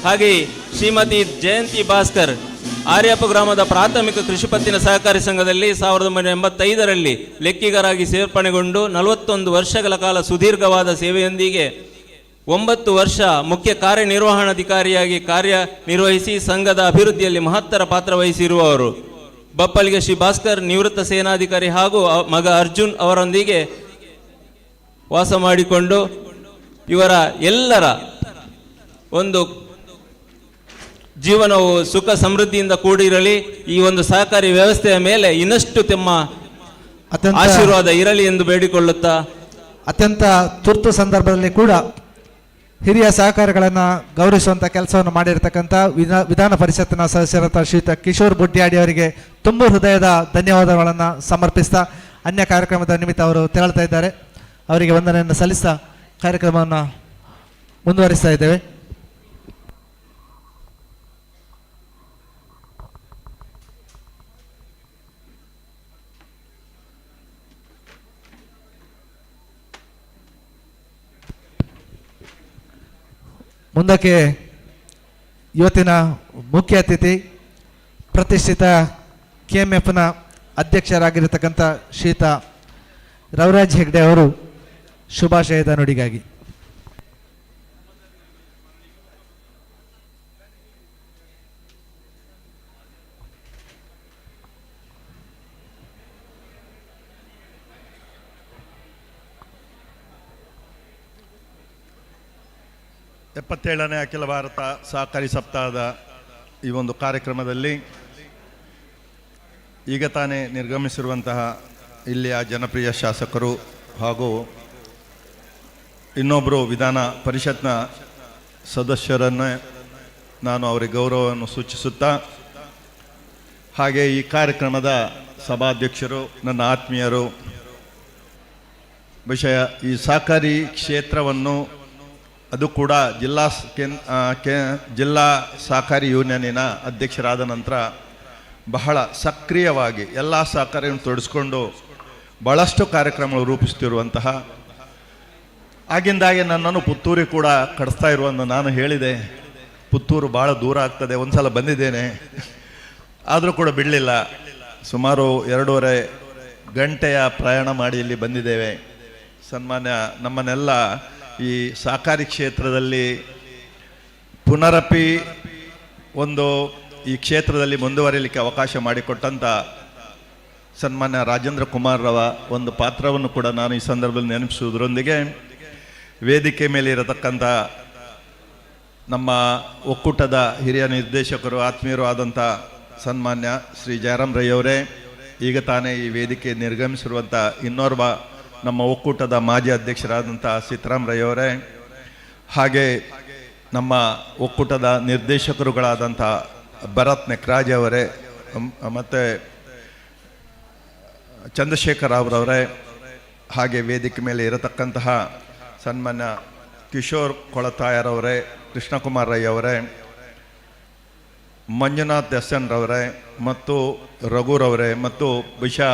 ಹಾಗೆಯೇ ಶ್ರೀಮತಿ ಜಯಂತಿ ಭಾಸ್ಕರ್, ಆರ್ಯಪ್ಪ ಗ್ರಾಮದ ಪ್ರಾಥಮಿಕ ಕೃಷಿ ಪತ್ತಿನ ಸಹಕಾರಿ ಸಂಘದಲ್ಲಿ 1985ರಲ್ಲಿ ಲೆಕ್ಕಿಗರಾಗಿ ಸೇರ್ಪಡೆಗೊಂಡು 41 ವರ್ಷಗಳ ಕಾಲ ಸುದೀರ್ಘವಾದ ಸೇವೆಯೊಂದಿಗೆ 9 ವರ್ಷ ಮುಖ್ಯ ಕಾರ್ಯನಿರ್ವಹಣಾಧಿಕಾರಿಯಾಗಿ ಕಾರ್ಯನಿರ್ವಹಿಸಿ ಸಂಘದ ಅಭಿವೃದ್ಧಿಯಲ್ಲಿ ಮಹತ್ತರ ಪಾತ್ರ ವಹಿಸಿರುವವರು. ಬಪ್ಪಲಿಗೆ ಶ್ರೀ ಭಾಸ್ಕರ್ ನಿವೃತ್ತ ಸೇನಾಧಿಕಾರಿ ಹಾಗೂ ಮಗ ಅರ್ಜುನ್ ಅವರೊಂದಿಗೆ ವಾಸ ಮಾಡಿಕೊಂಡು ಇವರ ಎಲ್ಲರ ಒಂದು ಜೀವನವು ಸುಖ ಸಮೃದ್ಧಿಯಿಂದ ಕೂಡಿರಲಿ, ಈ ಒಂದು ಸಹಕಾರಿ ವ್ಯವಸ್ಥೆಯ ಮೇಲೆ ಇನ್ನಷ್ಟು ತಮ್ಮ ಆಶೀರ್ವಾದ ಇರಲಿ ಎಂದು ಬೇಡಿಕೊಳ್ಳುತ್ತಾ, ಅತ್ಯಂತ ತುರ್ತು ಸಂದರ್ಭದಲ್ಲಿ ಕೂಡ ಹಿರಿಯ ಸಹಕಾರಿಗಳನ್ನು ಗೌರವಿಸುವಂಥ ಕೆಲಸವನ್ನು ಮಾಡಿರ್ತಕ್ಕಂಥ ವಿಧಾನ ಪರಿಷತ್ತಿನ ಸದಸ್ಯರಾದ ಶ್ರೀಯುತ ಕಿಶೋರ್ ಬುಡ್ಯಾಡಿ ಅವರಿಗೆ ತುಂಬ ಹೃದಯದ ಧನ್ಯವಾದಗಳನ್ನು ಸಮರ್ಪಿಸ್ತಾ ಅನ್ಯ ಕಾರ್ಯಕ್ರಮದ ನಿಮಿತ್ತ ಅವರು ತೆರಳ್ತಾ ಇದ್ದಾರೆ. ಅವರಿಗೆ ವಂದನೆಯನ್ನು ಸಲ್ಲಿಸ್ತಾ ಕಾರ್ಯಕ್ರಮವನ್ನು ಮುಂದುವರಿಸ್ತಾ ಇದ್ದೇವೆ. ಮುಂದಕ್ಕೆ ಇವತ್ತಿನ ಮುಖ್ಯ ಅತಿಥಿ ಪ್ರತಿಷ್ಠಿತ KMFನ ಅಧ್ಯಕ್ಷರಾಗಿರತಕ್ಕಂಥ ಶ್ರೀಯುತ ರವಿರಾಜ್ ಹೆಗ್ಡೆ ಅವರು ಶುಭಾಶಯದ ನುಡಿಗಾಗಿ. ಎಪ್ಪತ್ತೇಳನೇ ಅಖಿಲ ಭಾರತ ಸಹಕಾರಿ ಸಪ್ತಾಹದ ಈ ಒಂದು ಕಾರ್ಯಕ್ರಮದಲ್ಲಿ ಈಗ ತಾನೇ ನಿರ್ಗಮಿಸಿರುವಂತಹ ಇಲ್ಲಿಯ ಜನಪ್ರಿಯ ಶಾಸಕರು ಹಾಗೂ ಇನ್ನೊಬ್ಬರು ವಿಧಾನ ಪರಿಷತ್ನ ಸದಸ್ಯರನ್ನೇ ನಾನು ಅವರಿಗೆ ಗೌರವವನ್ನು ಸೂಚಿಸುತ್ತಾ, ಹಾಗೆ ಈ ಕಾರ್ಯಕ್ರಮದ ಸಭಾಧ್ಯಕ್ಷರು, ನನ್ನ ಆತ್ಮೀಯರು, ವಿಷಯ ಈ ಸಹಕಾರಿ ಕ್ಷೇತ್ರವನ್ನು ಅದು ಕೂಡ ಜಿಲ್ಲಾ ಸಹಕಾರಿ ಯೂನಿಯನ್ನಿನ ಅಧ್ಯಕ್ಷರಾದ ನಂತರ ಬಹಳ ಸಕ್ರಿಯವಾಗಿ ಎಲ್ಲ ಸಹಕಾರಿಯನ್ನು ತೊಡಗಿಸ್ಕೊಂಡು ಭಾಳಷ್ಟು ಕಾರ್ಯಕ್ರಮಗಳು ರೂಪಿಸ್ತಿರುವಂತಹ, ಆಗಿಂದಾಗೆ ನನ್ನನ್ನು ಪುತ್ತೂರಿಗೆ ಕೂಡ ಕಳಿಸ್ತಾ ಇರುವಂತ ನಾನು ಹೇಳಿದೆ, ಪುತ್ತೂರು ಭಾಳ ದೂರ ಆಗ್ತದೆ, ಒಂದು ಸಲ ಬಂದಿದ್ದೇನೆ, ಆದರೂ ಕೂಡ ಬಿಡಲಿಲ್ಲ. ಸುಮಾರು 2.5 ಗಂಟೆಯ ಪ್ರಯಾಣ ಮಾಡಿ ಇಲ್ಲಿ ಬಂದಿದ್ದೇವೆ. ಸನ್ಮಾನ್ಯ ನಮ್ಮನ್ನೆಲ್ಲ ಈ ಸಹಕಾರಿ ಕ್ಷೇತ್ರದಲ್ಲಿ ಪುನರಪಿ ಒಂದು ಈ ಕ್ಷೇತ್ರದಲ್ಲಿ ಮುಂದುವರಿಯಲಿಕ್ಕೆ ಅವಕಾಶ ಮಾಡಿಕೊಟ್ಟಂಥ ಸನ್ಮಾನ್ಯ ರಾಜೇಂದ್ರ ಕುಮಾರ್ ರವ ಒಂದು ಪಾತ್ರವನ್ನು ಕೂಡ ನಾನು ಈ ಸಂದರ್ಭದಲ್ಲಿ ನೆನಪಿಸುವುದರೊಂದಿಗೆ, ವೇದಿಕೆ ಮೇಲೆ ಇರತಕ್ಕಂಥ ನಮ್ಮ ಒಕ್ಕೂಟದ ಹಿರಿಯ ನಿರ್ದೇಶಕರು, ಆತ್ಮೀಯರು ಆದಂಥ ಸನ್ಮಾನ್ಯ ಶ್ರೀ ಜಯರಾಮ್ ರೈ ಅವರೇ, ಈಗ ತಾನೇ ಈ ವೇದಿಕೆ ನಿರ್ಗಮಿಸಿರುವಂಥ ಇನ್ನೋರ್ವ ನಮ್ಮ ಒಕ್ಕೂಟದ ಮಾಜಿ ಅಧ್ಯಕ್ಷರಾದಂಥ ಸೀತಾರಾಮ್ ರೈ ಅವರೇ, ಹಾಗೆ ನಮ್ಮ ಒಕ್ಕೂಟದ ನಿರ್ದೇಶಕರುಗಳಾದಂಥ ಭರತ್ ನೆಕ್ರಾಜ್ ಅವರೇ, ಮತ್ತು ಚಂದ್ರಶೇಖರ್ ಅವರವರೇ, ಹಾಗೆ ವೇದಿಕೆ ಮೇಲೆ ಇರತಕ್ಕಂತಹ ಸನ್ಮಾನ್ಯ ಕಿಶೋರ್ ಕೊಳತಾಯರವರೇ, ಕೃಷ್ಣಕುಮಾರ್ ರೈ ಅವರೇ, ಮಂಜುನಾಥ್ ಎಸ್ ಎನ್ ರವರೇ ಮತ್ತು ರಘುರವರೇ, ಮತ್ತು ಬಹುಶಃ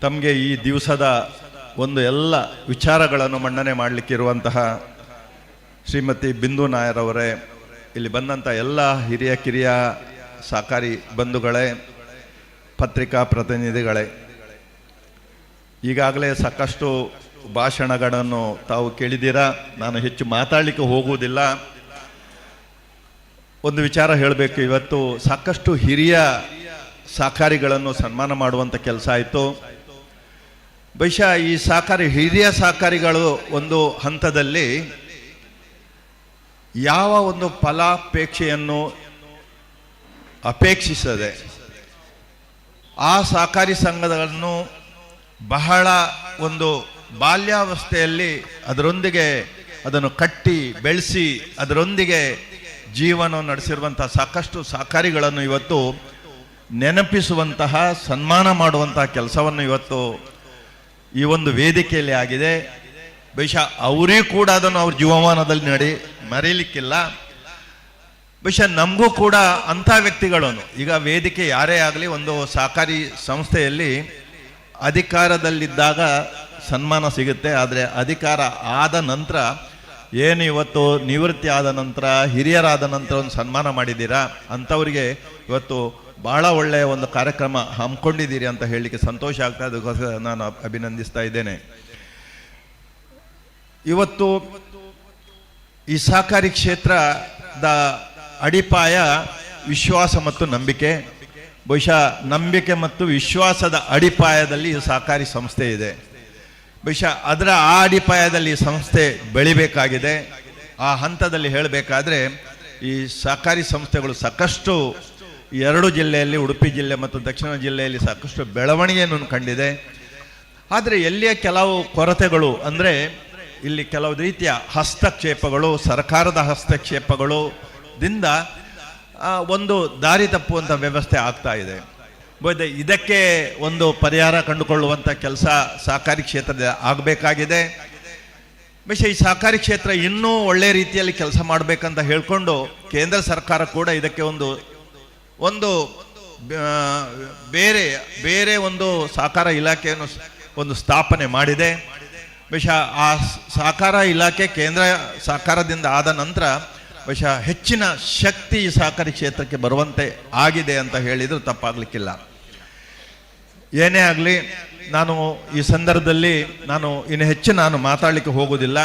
ತಮಗೆ ಈ ದಿವಸದ ಒಂದು ಎಲ್ಲ ವಿಚಾರಗಳನ್ನು ಮಂಡನೆ ಮಾಡಲಿಕ್ಕಿರುವಂತಹ ಶ್ರೀಮತಿ ಬಿಂದು ನಾಯರವರೇ, ಇಲ್ಲಿ ಬಂದಂಥ ಎಲ್ಲ ಹಿರಿಯ ಕಿರಿಯ ಸಹಕಾರಿ ಬಂಧುಗಳೇ, ಪತ್ರಿಕಾ ಪ್ರತಿನಿಧಿಗಳೇ, ಈಗಾಗಲೇ ಸಾಕಷ್ಟು ಭಾಷಣಗಳನ್ನು ತಾವು ಕೇಳಿದ್ದೀರಾ, ನಾನು ಹೆಚ್ಚು ಮಾತಾಡಲಿಕ್ಕೆ ಹೋಗುವುದಿಲ್ಲ. ಒಂದು ವಿಚಾರ ಹೇಳಬೇಕು, ಇವತ್ತು ಸಾಕಷ್ಟು ಹಿರಿಯ ಸಹಕಾರಿಗಳನ್ನು ಸನ್ಮಾನ ಮಾಡುವಂಥ ಕೆಲಸ ಆಯಿತು. ಬಹುಶಃ ಈ ಸಹಕಾರಿ ಹಿರಿಯ ಸಹಕಾರಿಗಳು ಒಂದು ಹಂತದಲ್ಲಿ ಯಾವ ಒಂದು ಫಲಾಪೇಕ್ಷೆಯನ್ನು ಅಪೇಕ್ಷಿಸದೆ ಆ ಸಹಕಾರಿ ಸಂಘಗಳನ್ನು ಬಹಳ ಒಂದು ಬಾಲ್ಯಾವಸ್ಥೆಯಲ್ಲಿ ಅದರೊಂದಿಗೆ ಅದನ್ನು ಕಟ್ಟಿ ಬೆಳೆಸಿ ಅದರೊಂದಿಗೆ ಜೀವನ ನಡೆಸಿರುವಂಥ ಸಾಕಷ್ಟು ಸಹಕಾರಿಗಳನ್ನು ಇವತ್ತು ನೆನಪಿಸುವಂತಹ ಸನ್ಮಾನ ಮಾಡುವಂತಹ ಕೆಲಸವನ್ನು ಇವತ್ತು ಈ ಒಂದು ವೇದಿಕೆಯಲ್ಲಿ ಆಗಿದೆ. ಬಹುಶಃ ಅವರಿಗೂ ಕೂಡ ಅದನ್ನು ಅವ್ರ ಜೀವಮಾನದಲ್ಲಿ ಮರೀಲಿಕ್ಕಿಲ್ಲ. ಬಹುಶಃ ನಮಗೂ ಕೂಡ ಅಂಥ ವ್ಯಕ್ತಿಗಳನ್ನು ಈಗ ವೇದಿಕೆ ಯಾರೇ ಆಗಲಿ ಒಂದು ಸಹಕಾರಿ ಸಂಸ್ಥೆಯಲ್ಲಿ ಅಧಿಕಾರದಲ್ಲಿದ್ದಾಗ ಸನ್ಮಾನ ಸಿಗುತ್ತೆ. ಆದರೆ ಅಧಿಕಾರ ಆದ ನಂತರ ಏನು ಇವತ್ತು ನಿವೃತ್ತಿ ಆದ ನಂತರ ಹಿರಿಯರಾದ ನಂತರ ಒಂದು ಸನ್ಮಾನ ಮಾಡಿದ್ದೀರಾ, ಅಂಥವರಿಗೆ ಇವತ್ತು ಭಾಳ ಒಳ್ಳೆಯ ಒಂದು ಕಾರ್ಯಕ್ರಮ ಹಮ್ಮಿಕೊಂಡಿದ್ದೀರಿ ಅಂತ ಹೇಳಲಿಕ್ಕೆ ಸಂತೋಷ ಆಗ್ತಾ ಅದಕ್ಕೋಸ್ಕರ ನಾನು ಅಭಿನಂದಿಸ್ತಾ ಇದ್ದೇನೆ. ಇವತ್ತು ಈ ಸಹಕಾರಿ ಕ್ಷೇತ್ರದ ಅಡಿಪಾಯ ವಿಶ್ವಾಸ ಮತ್ತು ನಂಬಿಕೆ. ಬಹುಶಃ ನಂಬಿಕೆ ಮತ್ತು ವಿಶ್ವಾಸದ ಅಡಿಪಾಯದಲ್ಲಿ ಈ ಸಹಕಾರಿ ಸಂಸ್ಥೆ ಇದೆ. ಬಹುಶಃ ಅದರ ಆ ಅಡಿಪಾಯದಲ್ಲಿ ಈ ಸಂಸ್ಥೆ ಬೆಳಿಬೇಕಾಗಿದೆ. ಆ ಹಂತದಲ್ಲಿ ಹೇಳಬೇಕಾದ್ರೆ ಈ ಸಹಕಾರಿ ಸಂಸ್ಥೆಗಳು ಸಾಕಷ್ಟು 2 ಜಿಲ್ಲೆಯಲ್ಲಿ, ಉಡುಪಿ ಜಿಲ್ಲೆ ಮತ್ತು ದಕ್ಷಿಣ ಜಿಲ್ಲೆಯಲ್ಲಿ ಸಾಕಷ್ಟು ಬೆಳವಣಿಗೆಯನ್ನು ಕಂಡಿದೆ. ಆದರೆ ಎಲ್ಲಿಯ ಕೆಲವು ಕೊರತೆಗಳು ಅಂದರೆ ಇಲ್ಲಿ ಕೆಲವು ರೀತಿಯ ಹಸ್ತಕ್ಷೇಪಗಳು, ಸರ್ಕಾರದ ಹಸ್ತಕ್ಷೇಪಗಳು ದಿಂದ ಒಂದು ದಾರಿ ತಪ್ಪುವಂಥ ವ್ಯವಸ್ಥೆ ಆಗ್ತಾ ಇದೆ. ಇದಕ್ಕೆ ಒಂದು ಪರಿಹಾರ ಕಂಡುಕೊಳ್ಳುವಂಥ ಕೆಲಸ ಸಹಕಾರಿ ಕ್ಷೇತ್ರದ ಆಗಬೇಕಾಗಿದೆ. ಬಹುಶಃ ಈ ಸಹಕಾರಿ ಕ್ಷೇತ್ರ ಇನ್ನೂ ಒಳ್ಳೆ ರೀತಿಯಲ್ಲಿ ಕೆಲಸ ಮಾಡಬೇಕಂತ ಹೇಳ್ಕೊಂಡು ಕೇಂದ್ರ ಸರ್ಕಾರ ಕೂಡ ಇದಕ್ಕೆ ಒಂದು ಬೇರೆ ಒಂದು ಸಹಕಾರ ಇಲಾಖೆಯನ್ನು ಒಂದು ಸ್ಥಾಪನೆ ಮಾಡಿದೆ. ಬಹುಶಃ ಆ ಸಹಕಾರ ಇಲಾಖೆ ಕೇಂದ್ರ ಸರ್ಕಾರದಿಂದ ಆದ ನಂತರ ಬಹುಶಃ ಹೆಚ್ಚಿನ ಶಕ್ತಿ ಈ ಸಹಕಾರಿ ಕ್ಷೇತ್ರಕ್ಕೆ ಬರುವಂತೆ ಆಗಿದೆ ಅಂತ ಹೇಳಿದರೂ ತಪ್ಪಾಗಲಿಕ್ಕಿಲ್ಲ. ಏನೇ ಆಗಲಿ, ನಾನು ಈ ಸಂದರ್ಭದಲ್ಲಿ ಇನ್ನು ಹೆಚ್ಚು ಮಾತಾಡಲಿಕ್ಕೆ ಹೋಗೋದಿಲ್ಲ.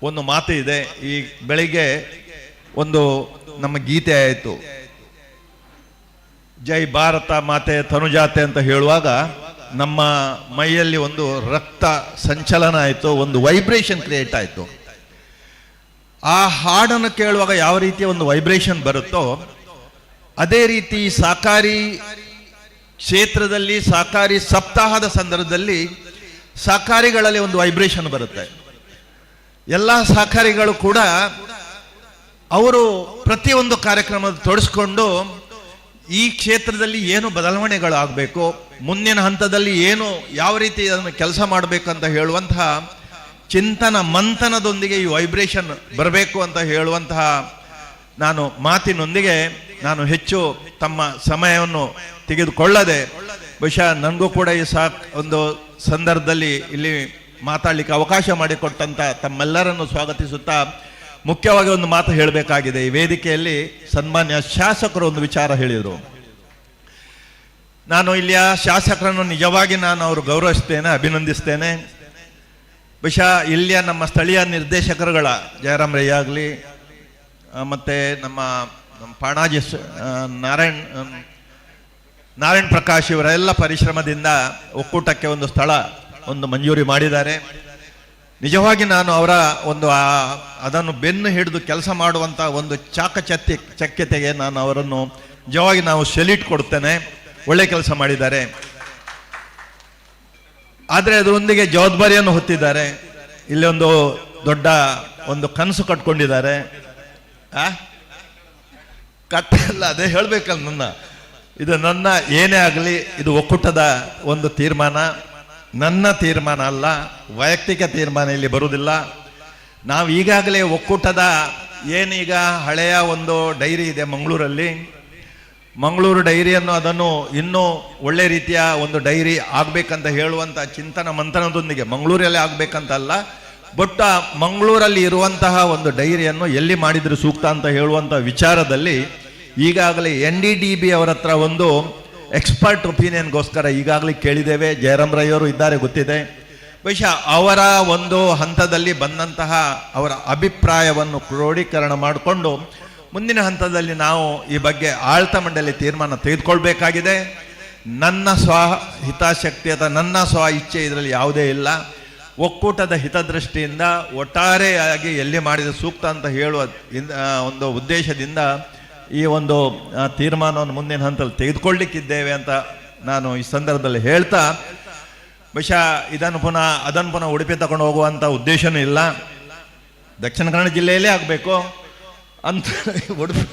ಒಂದು ಮಾತು ಇದೆ, ಈ ಬೆಳಿಗ್ಗೆ ಒಂದು ನಮ್ಮ ಗೀತೆ ಆಯಿತು, ಜೈ ಭಾರತ ಮಾತೆ ತನುಜಾತೆ ಅಂತ ಹೇಳುವಾಗ ನಮ್ಮ ಮೈಯಲ್ಲಿ ಒಂದು ರಕ್ತ ಸಂಚಲನ ಆಯಿತು, ಒಂದು ವೈಬ್ರೇಷನ್ ಕ್ರಿಯೇಟ್ ಆಯಿತು. ಆ ಹಾಡನ್ನು ಕೇಳುವಾಗ ಯಾವ ರೀತಿಯ ಒಂದು ವೈಬ್ರೇಷನ್ ಬರುತ್ತೋ ಅದೇ ರೀತಿ ಸಹಕಾರಿ ಕ್ಷೇತ್ರದಲ್ಲಿ ಸಹಕಾರಿ ಸಪ್ತಾಹದ ಸಂದರ್ಭದಲ್ಲಿ ಸಹಕಾರಿಗಳಲ್ಲಿ ಒಂದು ವೈಬ್ರೇಷನ್ ಬರುತ್ತೆ. ಎಲ್ಲ ಸಹಕಾರಿಗಳು ಕೂಡ ಅವರು ಪ್ರತಿಯೊಂದು ಕಾರ್ಯಕ್ರಮದ ತೊಡಸ್ಕೊಂಡು ಈ ಕ್ಷೇತ್ರದಲ್ಲಿ ಏನು ಬದಲಾವಣೆಗಳು ಆಗಬೇಕು, ಮುಂದಿನ ಹಂತದಲ್ಲಿ ಯಾವ ರೀತಿ ಅದನ್ನು ಕೆಲಸ ಮಾಡಬೇಕಂತ ಹೇಳುವಂತಹ ಚಿಂತನ ಮಂಥನದೊಂದಿಗೆ ಈ ವೈಬ್ರೇಷನ್ ಬರಬೇಕು ಅಂತ ಹೇಳುವಂತಹ ಮಾತಿನೊಂದಿಗೆ ನಾನು ಹೆಚ್ಚು ತಮ್ಮ ಸಮಯವನ್ನು ತೆಗೆದುಕೊಳ್ಳದೆ ಬಹುಶಃ ನನಗೂ ಕೂಡ ಈ ಒಂದು ಸಂದರ್ಭದಲ್ಲಿ ಇಲ್ಲಿ ಮಾತಾಡಲಿಕ್ಕೆ ಅವಕಾಶ ಮಾಡಿಕೊಟ್ಟಂತ ತಮ್ಮೆಲ್ಲರನ್ನು ಸ್ವಾಗತಿಸುತ್ತಾ ಮುಖ್ಯವಾಗಿ ಒಂದು ಮಾತು ಹೇಳಬೇಕಾಗಿದೆ. ಈ ವೇದಿಕೆಯಲ್ಲಿ ಸನ್ಮಾನ್ಯ ಶಾಸಕರು ಒಂದು ವಿಚಾರ ಹೇಳಿದರು. ನಾನು ಇಲ್ಲಿಯ ಶಾಸಕರನ್ನು ನಿಜವಾಗಿ ಅವರು ಗೌರವಿಸ್ತೇನೆ, ಅಭಿನಂದಿಸ್ತೇನೆ. ಬಹುಶಃ ಇಲ್ಲಿಯ ನಮ್ಮ ಸ್ಥಳೀಯ ನಿರ್ದೇಶಕರುಗಳ ಜಯರಾಮ್ ರೈ ಆಗಲಿ ಮತ್ತು ನಮ್ಮ ಪಾಣಾಜಿ ನಾರಾಯಣ್ ಪ್ರಕಾಶ್ ಇವರೆಲ್ಲ ಪರಿಶ್ರಮದಿಂದ ಒಕ್ಕೂಟಕ್ಕೆ ಒಂದು ಸ್ಥಳ ಮಂಜೂರಿ ಮಾಡಿದ್ದಾರೆ. ನಿಜವಾಗಿ ಅವರ ಅದನ್ನು ಬೆನ್ನು ಹಿಡಿದು ಕೆಲಸ ಮಾಡುವಂಥ ಒಂದು ಚಾಕಚಕ್ಯತೆಗೆ ಅವರನ್ನು ನಿಜವಾಗಿ ಸೆಲ್ಯೂಟ್ ಕೊಡ್ತೇನೆ. ಒಳ್ಳೆ ಕೆಲಸ ಮಾಡಿದ್ದಾರೆ. ಆದರೆ ಅದರೊಂದಿಗೆ ಜವಾಬ್ದಾರಿಯನ್ನು ಹೊತ್ತಿದ್ದಾರೆ. ಇಲ್ಲಿ ಒಂದು ದೊಡ್ಡ ಕನಸು ಕಟ್ಕೊಂಡಿದ್ದಾರೆ. ಕಟ್ಟಲ್ಲ, ಅದೇ ಹೇಳ್ಬೇಕಲ್ಲ, ಇದು ನನ್ನ ಏನೇ ಆಗಲಿ ಇದು ಒಕ್ಕೂಟದ ಒಂದು ತೀರ್ಮಾನ, ನನ್ನ ತೀರ್ಮಾನ ಅಲ್ಲ, ವೈಯಕ್ತಿಕ ತೀರ್ಮಾನ ಇಲ್ಲಿ ಬರುವುದಿಲ್ಲ. ನಾವು ಈಗಾಗಲೇ ಒಕ್ಕೂಟದ ಏನೀಗ ಹಳೆಯ ಒಂದು ಡೈರಿ ಇದೆ ಮಂಗಳೂರು ಡೈರಿಯನ್ನು ಅದನ್ನು ಇನ್ನೂ ಒಳ್ಳೆ ರೀತಿಯ ಒಂದು ಡೈರಿ ಆಗಬೇಕಂತ ಹೇಳುವಂಥ ಚಿಂತನ ಮಂಥನದೊಂದಿಗೆ, ಮಂಗಳೂರಲ್ಲೇ ಆಗಬೇಕಂತಲ್ಲ, ಬಟ್ ಮಂಗಳೂರಲ್ಲಿ ಇರುವಂತಹ ಒಂದು ಡೈರಿಯನ್ನು ಎಲ್ಲಿ ಮಾಡಿದರೆ ಸೂಕ್ತ ಅಂತ ಹೇಳುವಂಥ ವಿಚಾರದಲ್ಲಿ ಈಗಾಗಲೇ NDDB ಅವರ ಹತ್ರ ಒಂದು ಎಕ್ಸ್ಪರ್ಟ್ ಒಪಿನಿಯನ್ಗೋಸ್ಕರ ಈಗಾಗಲೇ ಕೇಳಿದ್ದೇವೆ. ಜಯರಾಮ್ ರೈ ಅವರು ಇದ್ದಾರೆ, ಗೊತ್ತಿದೆ. ಬಹುಶಃ ಅವರ ಒಂದು ಹಂತದಲ್ಲಿ ಬಂದಂತಹ ಅವರ ಅಭಿಪ್ರಾಯವನ್ನು ಕ್ರೋಢೀಕರಣ ಮಾಡಿಕೊಂಡು ಮುಂದಿನ ಹಂತದಲ್ಲಿ ನಾವು ಈ ಬಗ್ಗೆ ಆಡಳಿತ ಮಂಡಳಿ ತೀರ್ಮಾನ ತೆಗೆದುಕೊಳ್ಬೇಕಾಗಿದೆ. ನನ್ನ ಸ್ವ ಹಿತಾಸಕ್ತಿ ಅಥವಾ ನನ್ನ ಸ್ವ ಇಚ್ಛೆ ಇದರಲ್ಲಿ ಯಾವುದೇ ಇಲ್ಲ. ಒಕ್ಕೂಟದ ಹಿತದೃಷ್ಟಿಯಿಂದ ಒಟ್ಟಾರೆಯಾಗಿ ಎಲ್ಲಿ ಮಾಡಿದ ಸೂಕ್ತ ಅಂತ ಹೇಳುವ ಒಂದು ಉದ್ದೇಶದಿಂದ ಈ ಒಂದು ತೀರ್ಮಾನವನ್ನು ಮುಂದಿನ ಹಂತದಲ್ಲಿ ತೆಗೆದುಕೊಳ್ಳಿಕ್ಕಿದ್ದೇವೆ ಅಂತ ನಾನು ಈ ಸಂದರ್ಭದಲ್ಲಿ ಹೇಳ್ತಾ, ಬಹುಶಃ ಅದನ್ನು ಪುನಃ ಉಡುಪಿ ತಗೊಂಡು ಹೋಗುವಂಥ ಉದ್ದೇಶನೂ ಇಲ್ಲ. ದಕ್ಷಿಣ ಕನ್ನಡ ಜಿಲ್ಲೆಯಲ್ಲೇ ಆಗಬೇಕು ಅಂತ ಉಡುಪಿ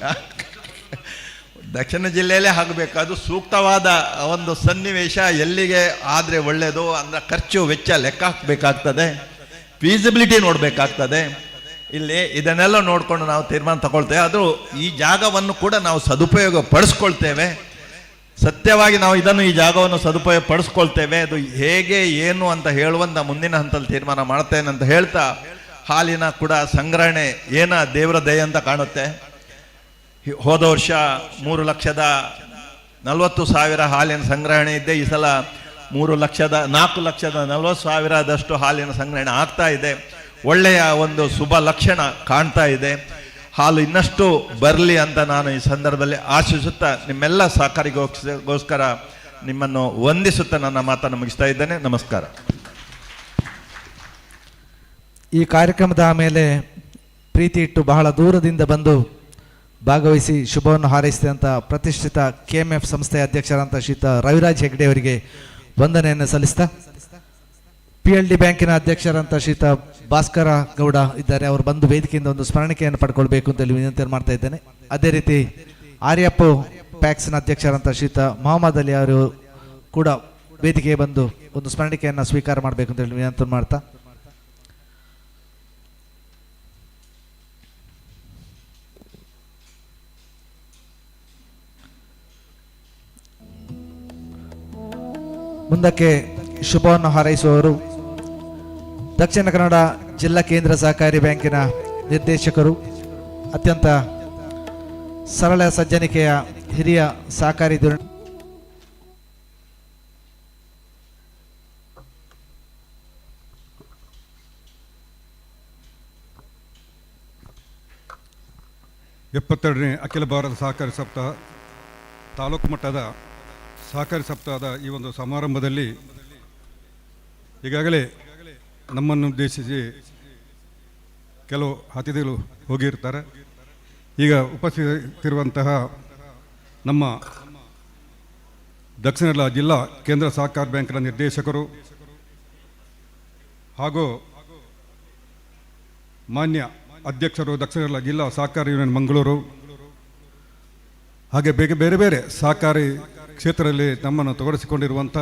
ದಕ್ಷಿಣ ಜಿಲ್ಲೆಯಲ್ಲೇ ಆಗಬೇಕು. ಅದು ಸೂಕ್ತವಾದ ಒಂದು ಸನ್ನಿವೇಶ ಎಲ್ಲಿಗೆ ಆದರೆ ಒಳ್ಳೆಯದು ಅಂದರೆ ಖರ್ಚು ವೆಚ್ಚ ಲೆಕ್ಕ ಹಾಕಬೇಕಾಗ್ತದೆ, ಫೀಸಿಬಿಲಿಟಿ ನೋಡಬೇಕಾಗ್ತದೆ. ಇಲ್ಲಿ ಇದನ್ನೆಲ್ಲ ನೋಡಿಕೊಂಡು ನಾವು ತೀರ್ಮಾನ ತಗೊಳ್ತೇವೆ. ಅದು ಈ ಜಾಗವನ್ನು ಕೂಡ ನಾವು ಸದುಪಯೋಗ ಪಡಿಸ್ಕೊಳ್ತೇವೆ. ಸತ್ಯವಾಗಿ ನಾವು ಈ ಜಾಗವನ್ನು ಸದುಪಯೋಗ ಪಡಿಸ್ಕೊಳ್ತೇವೆ. ಅದು ಹೇಗೆ ಏನು ಅಂತ ಹೇಳುವಂಥ ಮುಂದಿನ ಹಂತದಲ್ಲಿ ತೀರ್ಮಾನ ಮಾಡ್ತೇನೆ ಅಂತ ಹೇಳ್ತಾ, ಹಾಲಿನ ಕೂಡ ಸಂಗ್ರಹಣೆ ದೇವರ ದಯೆ ಅಂತ ಕಾಣುತ್ತೆ. ಹೋದ ವರ್ಷ 3,40,000 ಹಾಲಿನ ಸಂಗ್ರಹಣೆ ಇದ್ದೆ. ಈ ಸಲ 4,40,40,000 ಹಾಲಿನ ಸಂಗ್ರಹಣೆ ಆಗ್ತಾ ಇದೆ. ಒಳ್ಳೆಯ ಒಂದು ಶುಭ ಲಕ್ಷಣ ಕಾಣ್ತಾ ಇದೆ. ಹಾಲು ಇನ್ನಷ್ಟು ಬರಲಿ ಅಂತ ನಾನು ಈ ಸಂದರ್ಭದಲ್ಲಿ ಆಶಿಸುತ್ತಾ ನಿಮ್ಮೆಲ್ಲ ಸಹಕಾರಿಗೋಸ್ಕರ ನಿಮ್ಮನ್ನು ವಂದಿಸುತ್ತಾ ನನ್ನ ಮಾತನ್ನು ಮುಗಿಸ್ತಾ ಇದ್ದೇನೆ. ನಮಸ್ಕಾರ. ಈ ಕಾರ್ಯಕ್ರಮದ ಮೇಲೆ ಪ್ರೀತಿ ಇಟ್ಟು ಬಹಳ ದೂರದಿಂದ ಬಂದು ಭಾಗವಹಿಸಿ ಶುಭವನ್ನು ಹಾರೈಸಿದಂಥ ಪ್ರತಿಷ್ಠಿತ KMF ಸಂಸ್ಥೆಯ ಅಧ್ಯಕ್ಷರಾದಂಥ ಶ್ರೀಯುತ ರವಿರಾಜ್ ಹೆಗ್ಡೆ ಅವರಿಗೆ ವಂದನೆಯನ್ನು ಸಲ್ಲಿಸ್ತಾ, PLD ಬ್ಯಾಂಕಿನ ಅಧ್ಯಕ್ಷರಾದಂಥ ಶ್ರೀಯುತ ಭಾಸ್ಕರ ಗೌಡ ಇದ್ದಾರೆ. ಅವರು ಬಂದು ವೇದಿಕೆಯಿಂದ ಒಂದು ಸ್ಮರಣಿಕೆಯನ್ನು ಪಡ್ಕೊಳ್ಬೇಕು ಅಂತ ವಿನಂತಿ ಮಾಡ್ತಾ ಇದ್ದೇನೆ. ಅದೇ ರೀತಿ ಆರ್ಯಪ್ಪು ಪ್ಯಾಕ್ಸ್ನ ಅಧ್ಯಕ್ಷರಾದಂಥ ಶ್ರೀಯುತ ಮೊಹಮ್ಮದ್ ಅಲಿ ಅವರು ಕೂಡ ವೇದಿಕೆಗೆ ಬಂದು ಒಂದು ಸ್ಮರಣಿಕೆಯನ್ನು ಸ್ವೀಕಾರ ಮಾಡಬೇಕು ಅಂತ ವಿನಂತಿ ಮಾಡ್ತಾ, ಮುಂದಕ್ಕೆ ಶುಭವನ್ನು ಹಾರೈಸುವವರು ದಕ್ಷಿಣ ಕನ್ನಡ ಜಿಲ್ಲಾ ಕೇಂದ್ರ ಸಹಕಾರಿ ಬ್ಯಾಂಕಿನ ನಿರ್ದೇಶಕರು, ಅತ್ಯಂತ ಸರಳ ಸಜ್ಜನಿಕೆಯ ಹಿರಿಯ ಸಹಕಾರಿ ಧೋರಣೆ ಎಪ್ಪತ್ತೆರಡನೇ ಅಖಿಲ ಭಾರತ ಸಹಕಾರಿ ಸಪ್ತಾಹ ತಾಲೂಕು ಮಟ್ಟದ ಸಹಕಾರಿ ಸಪ್ತಾಹದ ಈ ಒಂದು ಸಮಾರಂಭದಲ್ಲಿ ಈಗಾಗಲೇ ನಮ್ಮನ್ನು ಉದ್ದೇಶಿಸಿ ಕೆಲವು ಅತಿಥಿಗಳು ಹೋಗಿರ್ತಾರೆ. ಈಗ ಉಪಸ್ಥಿತಿರುವಂತಹ ನಮ್ಮ ದಕ್ಷಿಣ ಜಿಲ್ಲಾ ಕೇಂದ್ರ ಸಹಕಾರ ಬ್ಯಾಂಕಿನ ನಿರ್ದೇಶಕರು ಹಾಗೂ ಮಾನ್ಯ ಅಧ್ಯಕ್ಷರು ದಕ್ಷಿಣ ಜಿಲ್ಲಾ ಸಹಕಾರಿ ಯೂನಿಯನ್ ಮಂಗಳೂರು, ಹಾಗೆ ಬೇರೆ ಬೇರೆ ಸಹಕಾರಿ ಕ್ಷೇತ್ರದಲ್ಲಿ ನಮ್ಮನ್ನು ತೊಡಗಿಸಿಕೊಂಡಿರುವಂಥ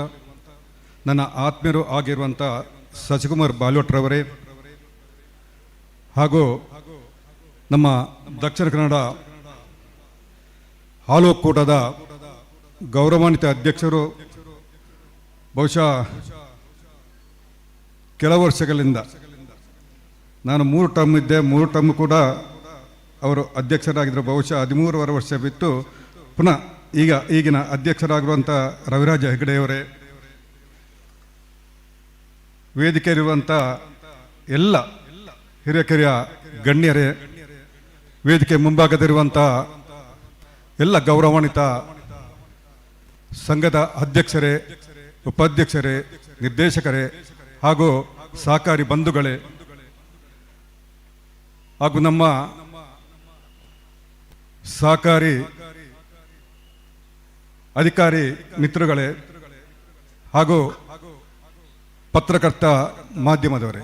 ನನ್ನ ಆತ್ಮೀಯರು ಆಗಿರುವಂಥ ಶಶಿಕುಮಾರ್ ಬಾಲ್ವಟ್ರವರೇ, ಹಾಗೂ ನಮ್ಮ ದಕ್ಷಿಣ ಕನ್ನಡ ಹಾಲು ಒಕ್ಕೂಟದ ಗೌರವಾನ್ವಿತ ಅಧ್ಯಕ್ಷರು, ಬಹುಶಃ ಕೆಲವು ವರ್ಷಗಳಿಂದ ನಾನು 3 ಟರ್ಮ್ ಇದ್ದೆ, 3 ಟರ್ಮ್ ಕೂಡ ಅವರು ಅಧ್ಯಕ್ಷರಾಗಿದ್ದರು. ಬಹುಶಃ 13 ವರ್ಷ ಬಿಟ್ಟು ಪುನಃ ಈಗಿನ ಅಧ್ಯಕ್ಷರಾಗಿರುವಂಥ ರವಿರಾಜ ಹೆಗಡೆಯವರೇ, ವೇದಿಕೆಯಲ್ಲಿರುವಂಥ ಎಲ್ಲ ಹಿರಿಯ ಗಣ್ಯರೇ, ವೇದಿಕೆ ಮುಂಭಾಗದಲ್ಲಿರುವಂಥ ಎಲ್ಲ ಗೌರವಾನ್ವಿತ ಸಂಘದ ಅಧ್ಯಕ್ಷರೇ, ಉಪಾಧ್ಯಕ್ಷರೇ, ನಿರ್ದೇಶಕರೇ ಹಾಗೂ ಸಹಕಾರಿ ಬಂಧುಗಳೇ, ಹಾಗೂ ನಮ್ಮ ಸಹಕಾರಿ ಅಧಿಕಾರಿ ಮಿತ್ರಗಳೇ ಹಾಗೂ ಪತ್ರಕರ್ತ ಮಾಧ್ಯಮದವರೇ,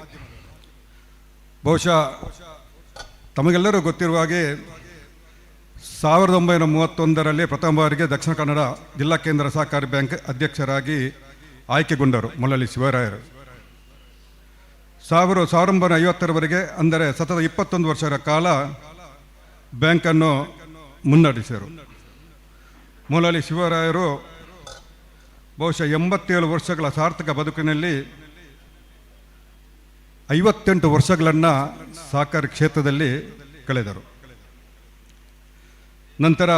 ಬಹುಶಃ ತಮಗೆಲ್ಲರೂ ಗೊತ್ತಿರುವ ಹಾಗೆ 1931ರಲ್ಲಿ ಪ್ರಥಮ ಬಾರಿಗೆ ದಕ್ಷಿಣ ಕನ್ನಡ ಜಿಲ್ಲಾ ಕೇಂದ್ರ ಸಹಕಾರಿ ಬ್ಯಾಂಕ್ ಅಧ್ಯಕ್ಷರಾಗಿ ಆಯ್ಕೆಗೊಂಡರು ಮೊಳಲಿ ಶಿವರಾಯರು. 1950ರವರೆಗೆ ಅಂದರೆ ಸತತ 21 ವರ್ಷಗಳ ಕಾಲ ಬ್ಯಾಂಕನ್ನು ಮುನ್ನಡೆಸಿದರು. ಮೊಳಲಿ ಶಿವರಾಯರು ಬಹುಶಃ 87 ವರ್ಷಗಳ ಸಾರ್ಥಕ ಬದುಕಿನಲ್ಲಿ 58 ವರ್ಷಗಳನ್ನು ಸಹಕಾರಿ ಕ್ಷೇತ್ರದಲ್ಲಿ ಕಳೆದರು. ನಂತರ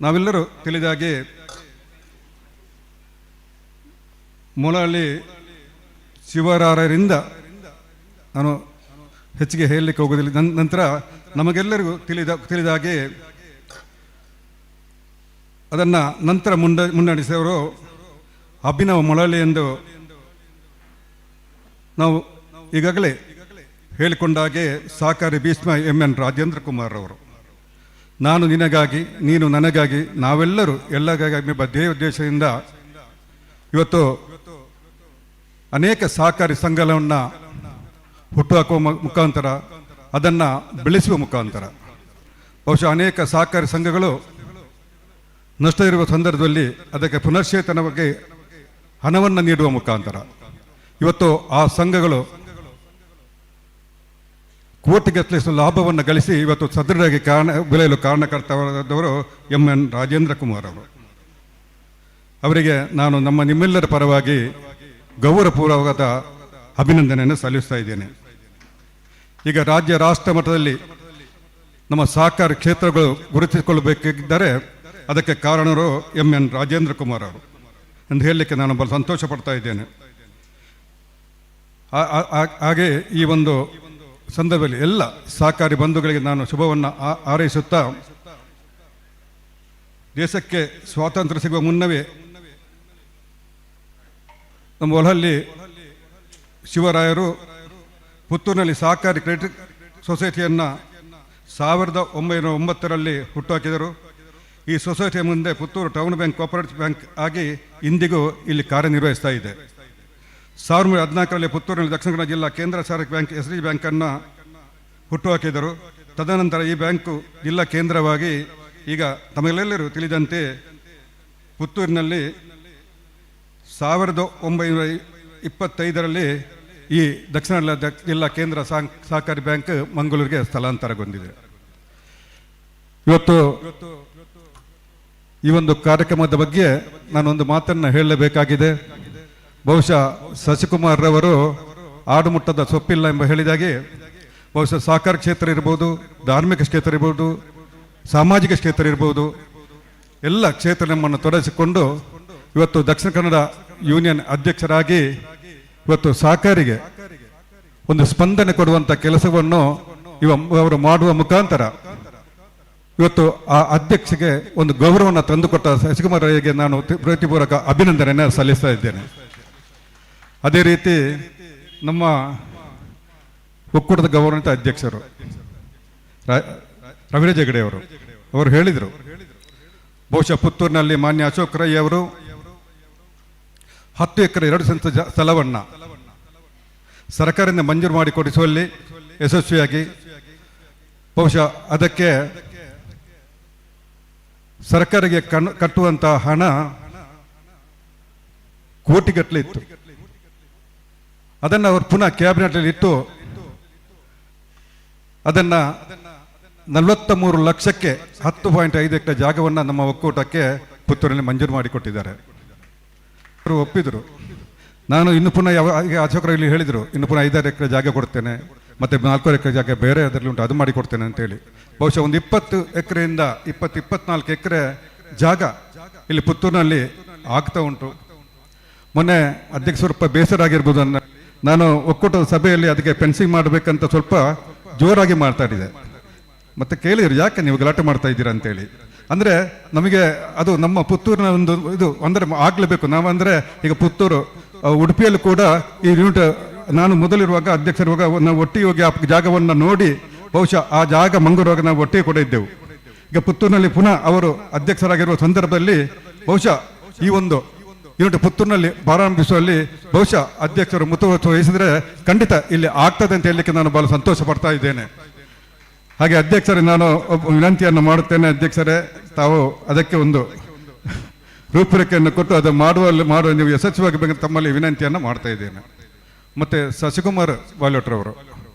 ನಾವೆಲ್ಲರೂ ತಿಳಿದಾಗೆ ಮೊಳಲಿ ಶಿವರಾಯರಿಂದ ನಾನು ಹೆಚ್ಚಿಗೆ ಹೇಳಲಿಕ್ಕೆ ಹೋಗೋದಿಲ್ಲ. ನಂತರ ನಮಗೆಲ್ಲರಿಗೂ ತಿಳಿದ ಹಾಗೆ ಅದನ್ನು ನಂತರ ಮುನ್ನಡೆಸಿದವರು ಅಭಿನವ ಮೊಳಲಿ ಎಂದು ನಾವು ಈಗಾಗಲೇ ಹೇಳಿಕೊಂಡ ಹಾಗೆ ಸಹಕಾರಿ ಭೀಷ್ಮ MN ರಾಜೇಂದ್ರ ಕುಮಾರ್ ಅವರು, ನಾನು ನಿನಗಾಗಿ ನೀನು ನನಗಾಗಿ ನಾವೆಲ್ಲರೂ ಎಲ್ಲಗಾಗಿ ಎಂಬ ಧ್ಯೇಯೋದ್ದೇಶದಿಂದ ಇವತ್ತು ಅನೇಕ ಸಹಕಾರಿ ಸಂಘವನ್ನು ಹುಟ್ಟುಹಾಕುವ ಮುಖಾಂತರ ಅದನ್ನು ಬೆಳೆಸುವ ಮುಖಾಂತರ ಬಹುಶಃ ಅನೇಕ ಸಹಕಾರಿ ಸಂಘಗಳು ನಷ್ಟ ಇರುವ ಸಂದರ್ಭದಲ್ಲಿ ಅದಕ್ಕೆ ಪುನಶ್ಚೇತನ ಬಗ್ಗೆ ಹಣವನ್ನು ನೀಡುವ ಮುಖಾಂತರ ಇವತ್ತು ಆ ಸಂಘಗಳು ಕೋಟಿಗಟ್ಟಲೆ ಲಾಭವನ್ನು ಗಳಿಸಿ ಇವತ್ತು ಸದೃಢವಾಗಿ ಬೆಳೆಯಲು ಕಾರಣಕರ್ತರಾದವರು MN ರಾಜೇಂದ್ರ ಕುಮಾರ್ ಅವರು. ಅವರಿಗೆ ನಾನು ನಿಮ್ಮೆಲ್ಲರ ಪರವಾಗಿ ಗೌರವಪೂರ್ವಕವಾದ ಅಭಿನಂದನೆಯನ್ನು ಸಲ್ಲಿಸ್ತಾ ಇದ್ದೇನೆ. ಈಗ ರಾಜ್ಯ ರಾಷ್ಟ್ರ ಮಟ್ಟದಲ್ಲಿ ನಮ್ಮ ಸಹಕಾರಿ ಕ್ಷೇತ್ರಗಳು ಗುರುತಿಸಿಕೊಳ್ಳಬೇಕಿದ್ದರೆ ಅದಕ್ಕೆ ಕಾರಣರು MN ರಾಜೇಂದ್ರ ಕುಮಾರ್ ಅವರು ಎಂದು ಹೇಳಲಿಕ್ಕೆ ನಾನು ಬಹಳ ಸಂತೋಷ ಪಡ್ತಾ ಇದ್ದೇನೆ. ಹಾಗೆ ಈ ಒಂದು ಸಂದರ್ಭದಲ್ಲಿ ಎಲ್ಲ ಸಹಕಾರಿ ಬಂಧುಗಳಿಗೆ ನಾನು ಶುಭವನ್ನು ಹಾರೈಸುತ್ತಾ, ದೇಶಕ್ಕೆ ಸ್ವಾತಂತ್ರ್ಯ ಸಿಗುವ ಮುನ್ನವೇ ನಮ್ಮ ಹೊಲಹಳ್ಳಿ ಶಿವರಾಯರು ಪುತ್ತೂರಿನಲ್ಲಿ ಸಹಕಾರಿ ಕ್ರೆಡಿಟ್ ಸೊಸೈಟಿಯನ್ನು 1909ರಲ್ಲಿ ಹುಟ್ಟುಹಾಕಿದರು. ಈ ಸೊಸೈಟಿಯ ಮುಂದೆ Puttur town bank cooperative bank ಆಗಿ ಇಂದಿಗೂ ಇಲ್ಲಿ ಕಾರ್ಯನಿರ್ವಹಿಸ್ತಾ ಇದೆ. 1914ರಲ್ಲಿ ಪುತ್ತೂರಿನಲ್ಲಿ ದಕ್ಷಿಣ ಕನ್ನಡ ಜಿಲ್ಲಾ ಕೇಂದ್ರ ಸಹಕಾರಿ ಬ್ಯಾಂಕ್ SD ಬ್ಯಾಂಕನ್ನು ಹುಟ್ಟುಹಾಕಿದರು. ತದನಂತರ ಈ ಬ್ಯಾಂಕು ಜಿಲ್ಲಾ ಕೇಂದ್ರವಾಗಿ ಈಗ ತಮಗೆಲ್ಲರೂ ತಿಳಿದಂತೆ ಪುತ್ತೂರಿನಲ್ಲಿ 1925ರಲ್ಲಿ ಈ ದಕ್ಷಿಣ ಜಿಲ್ಲಾ ಕೇಂದ್ರ ಸಹಕಾರಿ ಬ್ಯಾಂಕ್ ಮಂಗಳೂರಿಗೆ ಸ್ಥಳಾಂತರಗೊಂಡಿದೆ. ಇವತ್ತು ಈ ಒಂದು ಕಾರ್ಯಕ್ರಮದ ಬಗ್ಗೆ ನಾನೊಂದು ಮಾತನ್ನು ಹೇಳಲೇಬೇಕಾಗಿದೆ. ಬಹುಶಃ ಶಶಿಕುಮಾರ್ ರವರು ಆಡುಮುಟ್ಟದ ಸೊಪ್ಪಿಲ್ಲ ಎಂಬ ಹೇಳಿದಾಗೆ ಬಹುಶಃ ಸಹಕಾರ ಕ್ಷೇತ್ರ ಇರ್ಬೋದು, ಧಾರ್ಮಿಕ ಕ್ಷೇತ್ರ ಇರ್ಬೋದು, ಸಾಮಾಜಿಕ ಕ್ಷೇತ್ರ ಇರ್ಬೋದು, ಎಲ್ಲ ಕ್ಷೇತ್ರ ನಮ್ಮನ್ನು ತೊಡಗಿಸಿಕೊಂಡು ಇವತ್ತು ದಕ್ಷಿಣ ಕನ್ನಡ ಯೂನಿಯನ್ ಅಧ್ಯಕ್ಷರಾಗಿ ಇವತ್ತು ಸಹಕಾರಿಗೆ ಒಂದು ಸ್ಪಂದನೆ ಕೊಡುವಂಥ ಕೆಲಸವನ್ನು ಅವರು ಮಾಡುವ ಮುಖಾಂತರ ಇವತ್ತು ಆ ಅಧ್ಯಕ್ಷಗೆ ಒಂದು ಗೌರವವನ್ನು ತಂದುಕೊಟ್ಟ ಶಶಿಕುಮಾರ್ ಅವರಿಗೆ ನಾನು ಪ್ರೀತಿಪೂರ್ವಕ ಅಭಿನಂದನೆಯನ್ನು ಸಲ್ಲಿಸ್ತಾ ಇದ್ದೇನೆ. ಅದೇ ರೀತಿ ನಮ್ಮ ಒಕ್ಕೂಟದ ಗೌರವಾನ್ವಿತ ಅಧ್ಯಕ್ಷರು ರವಿರಾಜ ಹೆಗಡೆ ಅವರು ಹೇಳಿದರು, ಬಹುಶಃ ಪುತ್ತೂರಿನಲ್ಲಿ ಮಾನ್ಯ ಅಶೋಕ್ ರೈ ಅವರು 10 ಎಕರೆ 2 ಸೆಂಟ್ ಸ್ಥಳವನ್ನು ಸರ್ಕಾರದಿಂದ ಮಂಜೂರು ಮಾಡಿಕೊಡಿಸುವಲ್ಲಿ ಯಶಸ್ವಿಯಾಗಿ ಬಹುಶಃ ಅದಕ್ಕೆ ಸರ್ಕಾರಕ್ಕೆ ಕಟ್ಟುವಂಥ ಹಣ ಕೋಟಿಗಟ್ಟಲೆ ಇತ್ತು. ಅದನ್ನು ಅವರು ಪುನಃ ಕ್ಯಾಬಿನೆಟ್ನಲ್ಲಿ ಇಟ್ಟು ಅದನ್ನು 43 ಲಕ್ಷಕ್ಕೆ 10.5 ಎಕರೆ ಜಾಗವನ್ನು ನಮ್ಮ ಒಕ್ಕೂಟಕ್ಕೆ ಪುತ್ತೂರಿನಲ್ಲಿ ಮಂಜೂರು ಮಾಡಿಕೊಟ್ಟಿದ್ದಾರೆ. ಅವರು ಒಪ್ಪಿದರು. ನಾನು ಇನ್ನು ಪುನಃ ಅಶೋಕರಲ್ಲಿ ಹೇಳಿದರು, ಇನ್ನು ಪುನಃ 5 ಎಕರೆ ಜಾಗ ಕೊಡ್ತೇನೆ, ಮತ್ತು 4 ಎಕರೆ ಜಾಗ ಬೇರೆ ಅದರಲ್ಲಿ ಉಂಟು, ಅದು ಮಾಡಿಕೊಡ್ತೇನೆ ಅಂತೇಳಿ. ಬಹುಶಃ ಒಂದು 20 ಎಕರೆಯಿಂದ 24 ಎಕರೆ ಜಾಗ ಇಲ್ಲಿ ಪುತ್ತೂರಿನಲ್ಲಿ ಆಗ್ತಾ ಉಂಟು. ಮೊನ್ನೆ ಅಧ್ಯಕ್ಷ ಸ್ವಲ್ಪ ಬೇಸರ ಆಗಿರ್ಬೋದು, ನಾನು ಒಕ್ಕೂಟದ ಸಭೆಯಲ್ಲಿ ಅದಕ್ಕೆ ಫೆನ್ಸಿಂಗ್ ಮಾಡಬೇಕಂತ ಸ್ವಲ್ಪ ಜೋರಾಗಿ ಮಾತಾಡಿದೆ. ಮತ್ತೆ ಕೇಳಿದ್ರು, ಯಾಕೆ ನೀವು ಗಲಾಟೆ ಮಾಡ್ತಾ ಇದ್ದೀರಾ ಅಂತೇಳಿ. ಅಂದರೆ ನಮಗೆ ಅದು ನಮ್ಮ ಪುತ್ತೂರಿನ ಒಂದು ಇದು ಅಂದರೆ ಆಗಲೇಬೇಕು. ನಾವಂದರೆ ಈಗ ಪುತ್ತೂರು ಉಡುಪಿಯಲ್ಲೂ ಕೂಡ ಈ ಯೂನಿಟ್ ನಾನು ಮೊದಲಿರುವಾಗ ಅಧ್ಯಕ್ಷರಿರುವಾಗ ನಾವು ಒಟ್ಟಿಗೆ ಹೋಗಿ ಆ ಜಾಗವನ್ನು ನೋಡಿ ಬಹುಶಃ ಆ ಜಾಗ ಮಂಗಳೂರುವಾಗ ನಾವು ಒಟ್ಟಿಗೆ ಕೂಡ ಇದ್ದೆವು. ಈಗ ಪುತ್ತೂರಿನಲ್ಲಿ ಪುನಃ ಅವರು ಅಧ್ಯಕ್ಷರಾಗಿರುವ ಸಂದರ್ಭದಲ್ಲಿ ಬಹುಶಃ ಈ ಒಂದು ಯೂನಿಟ್ ಪುತ್ತೂರಿನಲ್ಲಿ ಪ್ರಾರಂಭಿಸುವಲ್ಲಿ ಬಹುಶಃ ಅಧ್ಯಕ್ಷರು ಮುತುವರ್ಜಿ ವಹಿಸಿದರೆ ಖಂಡಿತ ಇಲ್ಲಿ ಆಗ್ತದೆ ಅಂತ ಹೇಳಲಿಕ್ಕೆ ನಾನು ಬಹಳ ಸಂತೋಷ ಪಡ್ತಾ ಇದ್ದೇನೆ. ಹಾಗೆ ಅಧ್ಯಕ್ಷರೇ, ನಾನು ವಿನಂತಿಯನ್ನು ಮಾಡುತ್ತೇನೆ. ಅಧ್ಯಕ್ಷರೇ, ತಾವು ಅದಕ್ಕೆ ಒಂದು ರೂಪರೇಖೆಯನ್ನು ಕೊಟ್ಟು ಅದು ಮಾಡುವ ನೀವು ಯಶಸ್ವಿಯಾಗಬೇಕಂತ ತಮ್ಮಲ್ಲಿ ವಿನಂತಿಯನ್ನು ಮಾಡ್ತಾ ಇದ್ದೇನೆ. ಮತ್ತು ಶಶಿಕುಮಾರ್ ಬಾಲೋಟ್ರವರು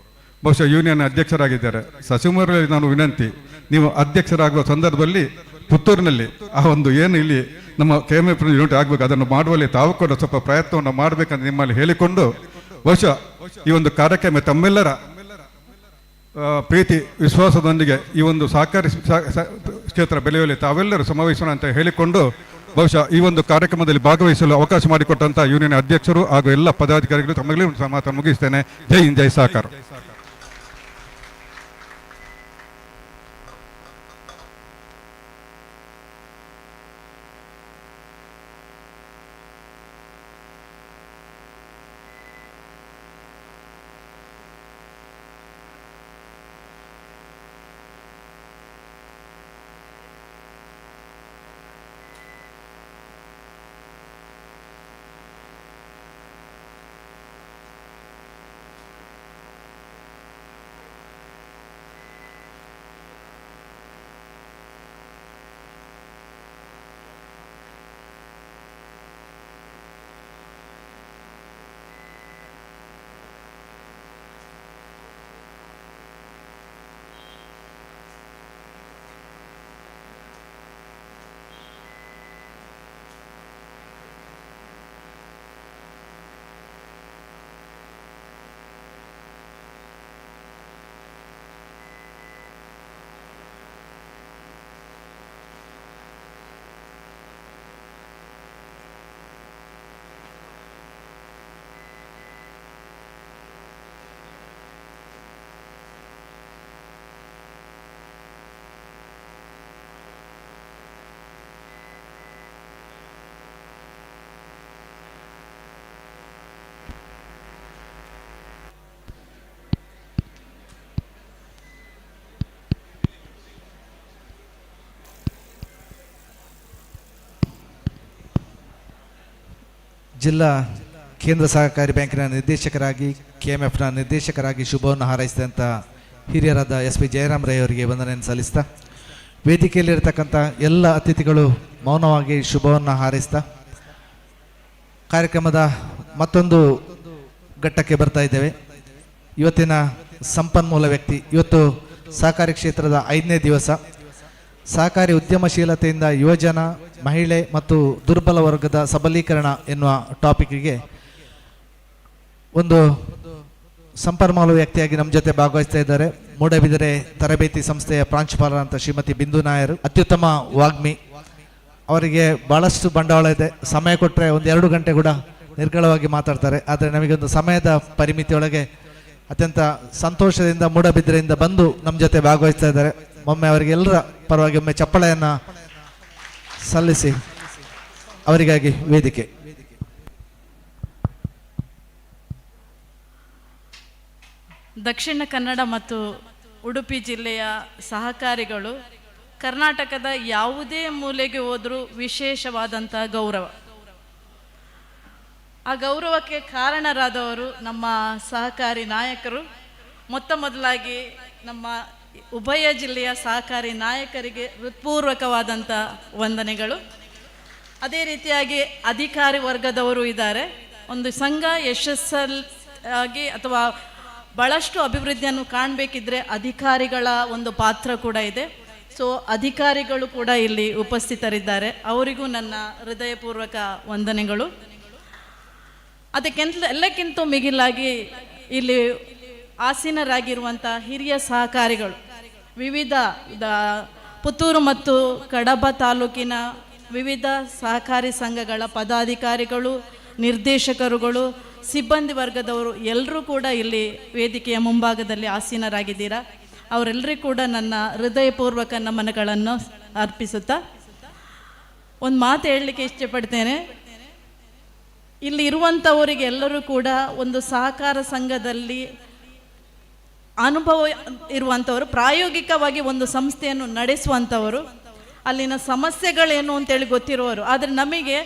ಬಹುಶಃ ಯೂನಿಯನ್ ಅಧ್ಯಕ್ಷರಾಗಿದ್ದಾರೆ. ಶಶಿಕುಮಾರ್ ನಾನು ವಿನಂತಿ, ನೀವು ಅಧ್ಯಕ್ಷರಾಗುವ ಸಂದರ್ಭದಲ್ಲಿ ಪುತ್ತೂರಿನಲ್ಲಿ ಆ ಒಂದು ಏನು ಇಲ್ಲಿ ನಮ್ಮ KMF ಯೂನಿಟ್ ಆಗಬೇಕು ಅದನ್ನು ಮಾಡುವಲ್ಲಿ ತಾವು ಕೂಡ ಸ್ವಲ್ಪ ಪ್ರಯತ್ನವನ್ನು ಮಾಡಬೇಕಂತ ನಿಮ್ಮಲ್ಲಿ ಹೇಳಿಕೊಂಡು ಬಹುಶಃ ಈ ಒಂದು ಕಾರ್ಯಕ್ರಮ ತಮ್ಮೆಲ್ಲರ ಪ್ರೀತಿ ವಿಶ್ವಾಸದೊಂದಿಗೆ ಈ ಒಂದು ಸಹಕಾರಿ ಕ್ಷೇತ್ರ ಬೆಳೆಯುವಲ್ಲಿ ತಾವೆಲ್ಲರೂ ಸಮಾವೇಶನ ಅಂತ ಹೇಳಿಕೊಂಡು ಬಹುಶಃ ಈ ಒಂದು ಕಾರ್ಯಕ್ರಮದಲ್ಲಿ ಭಾಗವಹಿಸಲು ಅವಕಾಶ ಮಾಡಿಕೊಟ್ಟಂಥ ಯೂನಿಯನ್ ಅಧ್ಯಕ್ಷರು ಹಾಗೂ ಎಲ್ಲ ಪದಾಧಿಕಾರಿಗಳು ತಮ್ಮಲ್ಲಿ ಮಾತನ್ನು ಮುಗಿಸ್ತೇನೆ. ಜೈ ಹಿಂದ್, ಜೈ ಸಹಕಾರ. ಜಿಲ್ಲಾ ಕೇಂದ್ರ ಸಹಕಾರಿ ಬ್ಯಾಂಕಿನ ನಿರ್ದೇಶಕರಾಗಿ KMFನ ನಿರ್ದೇಶಕರಾಗಿ ಶುಭವನ್ನು ಹಾರೈಸಿದಂಥ ಹಿರಿಯರಾದ SP ಜಯರಾಮ್ ರೈ ಅವರಿಗೆ ವಂದನೆಯನ್ನು ಸಲ್ಲಿಸ್ತಾ, ವೇದಿಕೆಯಲ್ಲಿರ್ತಕ್ಕಂಥ ಎಲ್ಲ ಅತಿಥಿಗಳು ಮೌನವಾಗಿ ಶುಭವನ್ನು ಹಾರೈಸ್ತಾ ಕಾರ್ಯಕ್ರಮದ ಮತ್ತೊಂದು ಘಟ್ಟಕ್ಕೆ ಬರ್ತಾ ಇದ್ದೇವೆ. ಇವತ್ತಿನ ಸಂಪನ್ಮೂಲ ವ್ಯಕ್ತಿ, ಇವತ್ತು ಸಹಕಾರಿ ಕ್ಷೇತ್ರದ 5ನೇ ದಿವಸ. ಸಹಕಾರಿ ಉದ್ಯಮಶೀಲತೆಯಿಂದ ಯುವಜನ, ಮಹಿಳೆ ಮತ್ತು ದುರ್ಬಲ ವರ್ಗದ ಸಬಲೀಕರಣ ಎನ್ನುವ ಟಾಪಿಕ್ಗೆ ಒಂದು ಸಂಪನ್ಮೂಲ ವ್ಯಕ್ತಿಯಾಗಿ ನಮ್ಮ ಜೊತೆ ಭಾಗವಹಿಸ್ತಾ ಇದ್ದಾರೆ. ಮೂಡಬಿದರೆ ತರಬೇತಿ ಸಂಸ್ಥೆಯ ಪ್ರಾಂಶುಪಾಲರಂತ ಶ್ರೀಮತಿ ಬಿಂದು ನಾಯರ್, ಅತ್ಯುತ್ತಮ ವಾಗ್ಮಿ. ಅವರಿಗೆ ಬಹಳಷ್ಟು ಬಂಡವಾಳ ಇದೆ. ಸಮಯ ಕೊಟ್ಟರೆ 1-2 ಗಂಟೆ ಕೂಡ ನಿರ್ಗಳವಾಗಿ ಮಾತಾಡ್ತಾರೆ. ಆದರೆ ನಮಗೊಂದು ಸಮಯದ ಪರಿಮಿತಿಯೊಳಗೆ ಅತ್ಯಂತ ಸಂತೋಷದಿಂದ ಮೂಡಬಿದ್ರೆಯಿಂದ ಬಂದು ನಮ್ಮ ಜೊತೆ ಭಾಗವಹಿಸ್ತಾ ಇದ್ದಾರೆ. ಒಮ್ಮೆ ಅವರಿಗೆಲ್ಲರ ಪರವಾಗಿ ಒಮ್ಮೆ ಚಪ್ಪಳೆಯನ್ನು ಸಲ್ಲಿಸಿ ಅವರಿಗಾಗಿ ವೇದಿಕೆ. ದಕ್ಷಿಣ ಕನ್ನಡ ಮತ್ತು ಉಡುಪಿ ಜಿಲ್ಲೆಯ ಸಹಕಾರಿಗಳು ಕರ್ನಾಟಕದ ಯಾವುದೇ ಮೂಲೆಗೆ ಹೋದರೂ ವಿಶೇಷವಾದಂಥ ಗೌರವ. ಆ ಗೌರವಕ್ಕೆ ಕಾರಣರಾದವರು ನಮ್ಮ ಸಹಕಾರಿ ನಾಯಕರು. ಮೊದಲಾಗಿ ನಮ್ಮ ಉಭಯ ಜಿಲ್ಲೆಯ ಸಹಕಾರಿ ನಾಯಕರಿಗೆ ಹೃತ್ಪೂರ್ವಕವಾದಂಥ ವಂದನೆಗಳು. ಅದೇ ರೀತಿಯಾಗಿ ಅಧಿಕಾರಿ ವರ್ಗದವರು ಇದ್ದಾರೆ. ಒಂದು ಸಂಘ ಯಶಸ್ಸಾಗಿ ಅಥವಾ ಭಾಳಷ್ಟು ಅಭಿವೃದ್ಧಿಯನ್ನು ಕಾಣಬೇಕಿದ್ರೆ ಅಧಿಕಾರಿಗಳ ಒಂದು ಪಾತ್ರ ಕೂಡ ಇದೆ. ಸೊ ಅಧಿಕಾರಿಗಳು ಕೂಡ ಇಲ್ಲಿ ಉಪಸ್ಥಿತರಿದ್ದಾರೆ. ಅವರಿಗೂ ನನ್ನ ಹೃದಯಪೂರ್ವಕ ವಂದನೆಗಳು. ಎಲ್ಲಕ್ಕಿಂತ ಮಿಗಿಲಾಗಿ ಇಲ್ಲಿ ಆಸೀನರಾಗಿರುವಂಥ ಹಿರಿಯ ಸಹಕಾರಿಗಳು, ವಿವಿಧ ಪುತ್ತೂರು ಮತ್ತು ಕಡಬ ತಾಲೂಕಿನ ವಿವಿಧ ಸಹಕಾರಿ ಸಂಘಗಳ ಪದಾಧಿಕಾರಿಗಳು, ನಿರ್ದೇಶಕರುಗಳು, ಸಿಬ್ಬಂದಿ ವರ್ಗದವರು ಎಲ್ಲರೂ ಕೂಡ ಇಲ್ಲಿ ವೇದಿಕೆಯ ಮುಂಭಾಗದಲ್ಲಿ ಆಸೀನರಾಗಿದ್ದೀರಾ. ಅವರೆಲ್ಲರಿಗೂ ಕೂಡ ನನ್ನ ಹೃದಯಪೂರ್ವಕ ನಮನಗಳನ್ನು ಅರ್ಪಿಸುತ್ತಾ ಒಂದು ಮಾತು ಹೇಳಲಿಕ್ಕೆ ಇಷ್ಟಪಡ್ತೇನೆ. ಇಲ್ಲಿ ಇರುವಂಥವರಿಗೆ ಎಲ್ಲರೂ ಕೂಡ ಒಂದು ಸಹಕಾರ ಸಂಘದಲ್ಲಿ ಅನುಭವ ಇರುವಂಥವರು, ಪ್ರಾಯೋಗಿಕವಾಗಿ ಒಂದು ಸಂಸ್ಥೆಯನ್ನು ನಡೆಸುವಂಥವರು, ಅಲ್ಲಿನ ಸಮಸ್ಯೆಗಳೇನು ಅಂತೇಳಿ ಗೊತ್ತಿರುವವರು. ಆದರೆ ನಮಗೆ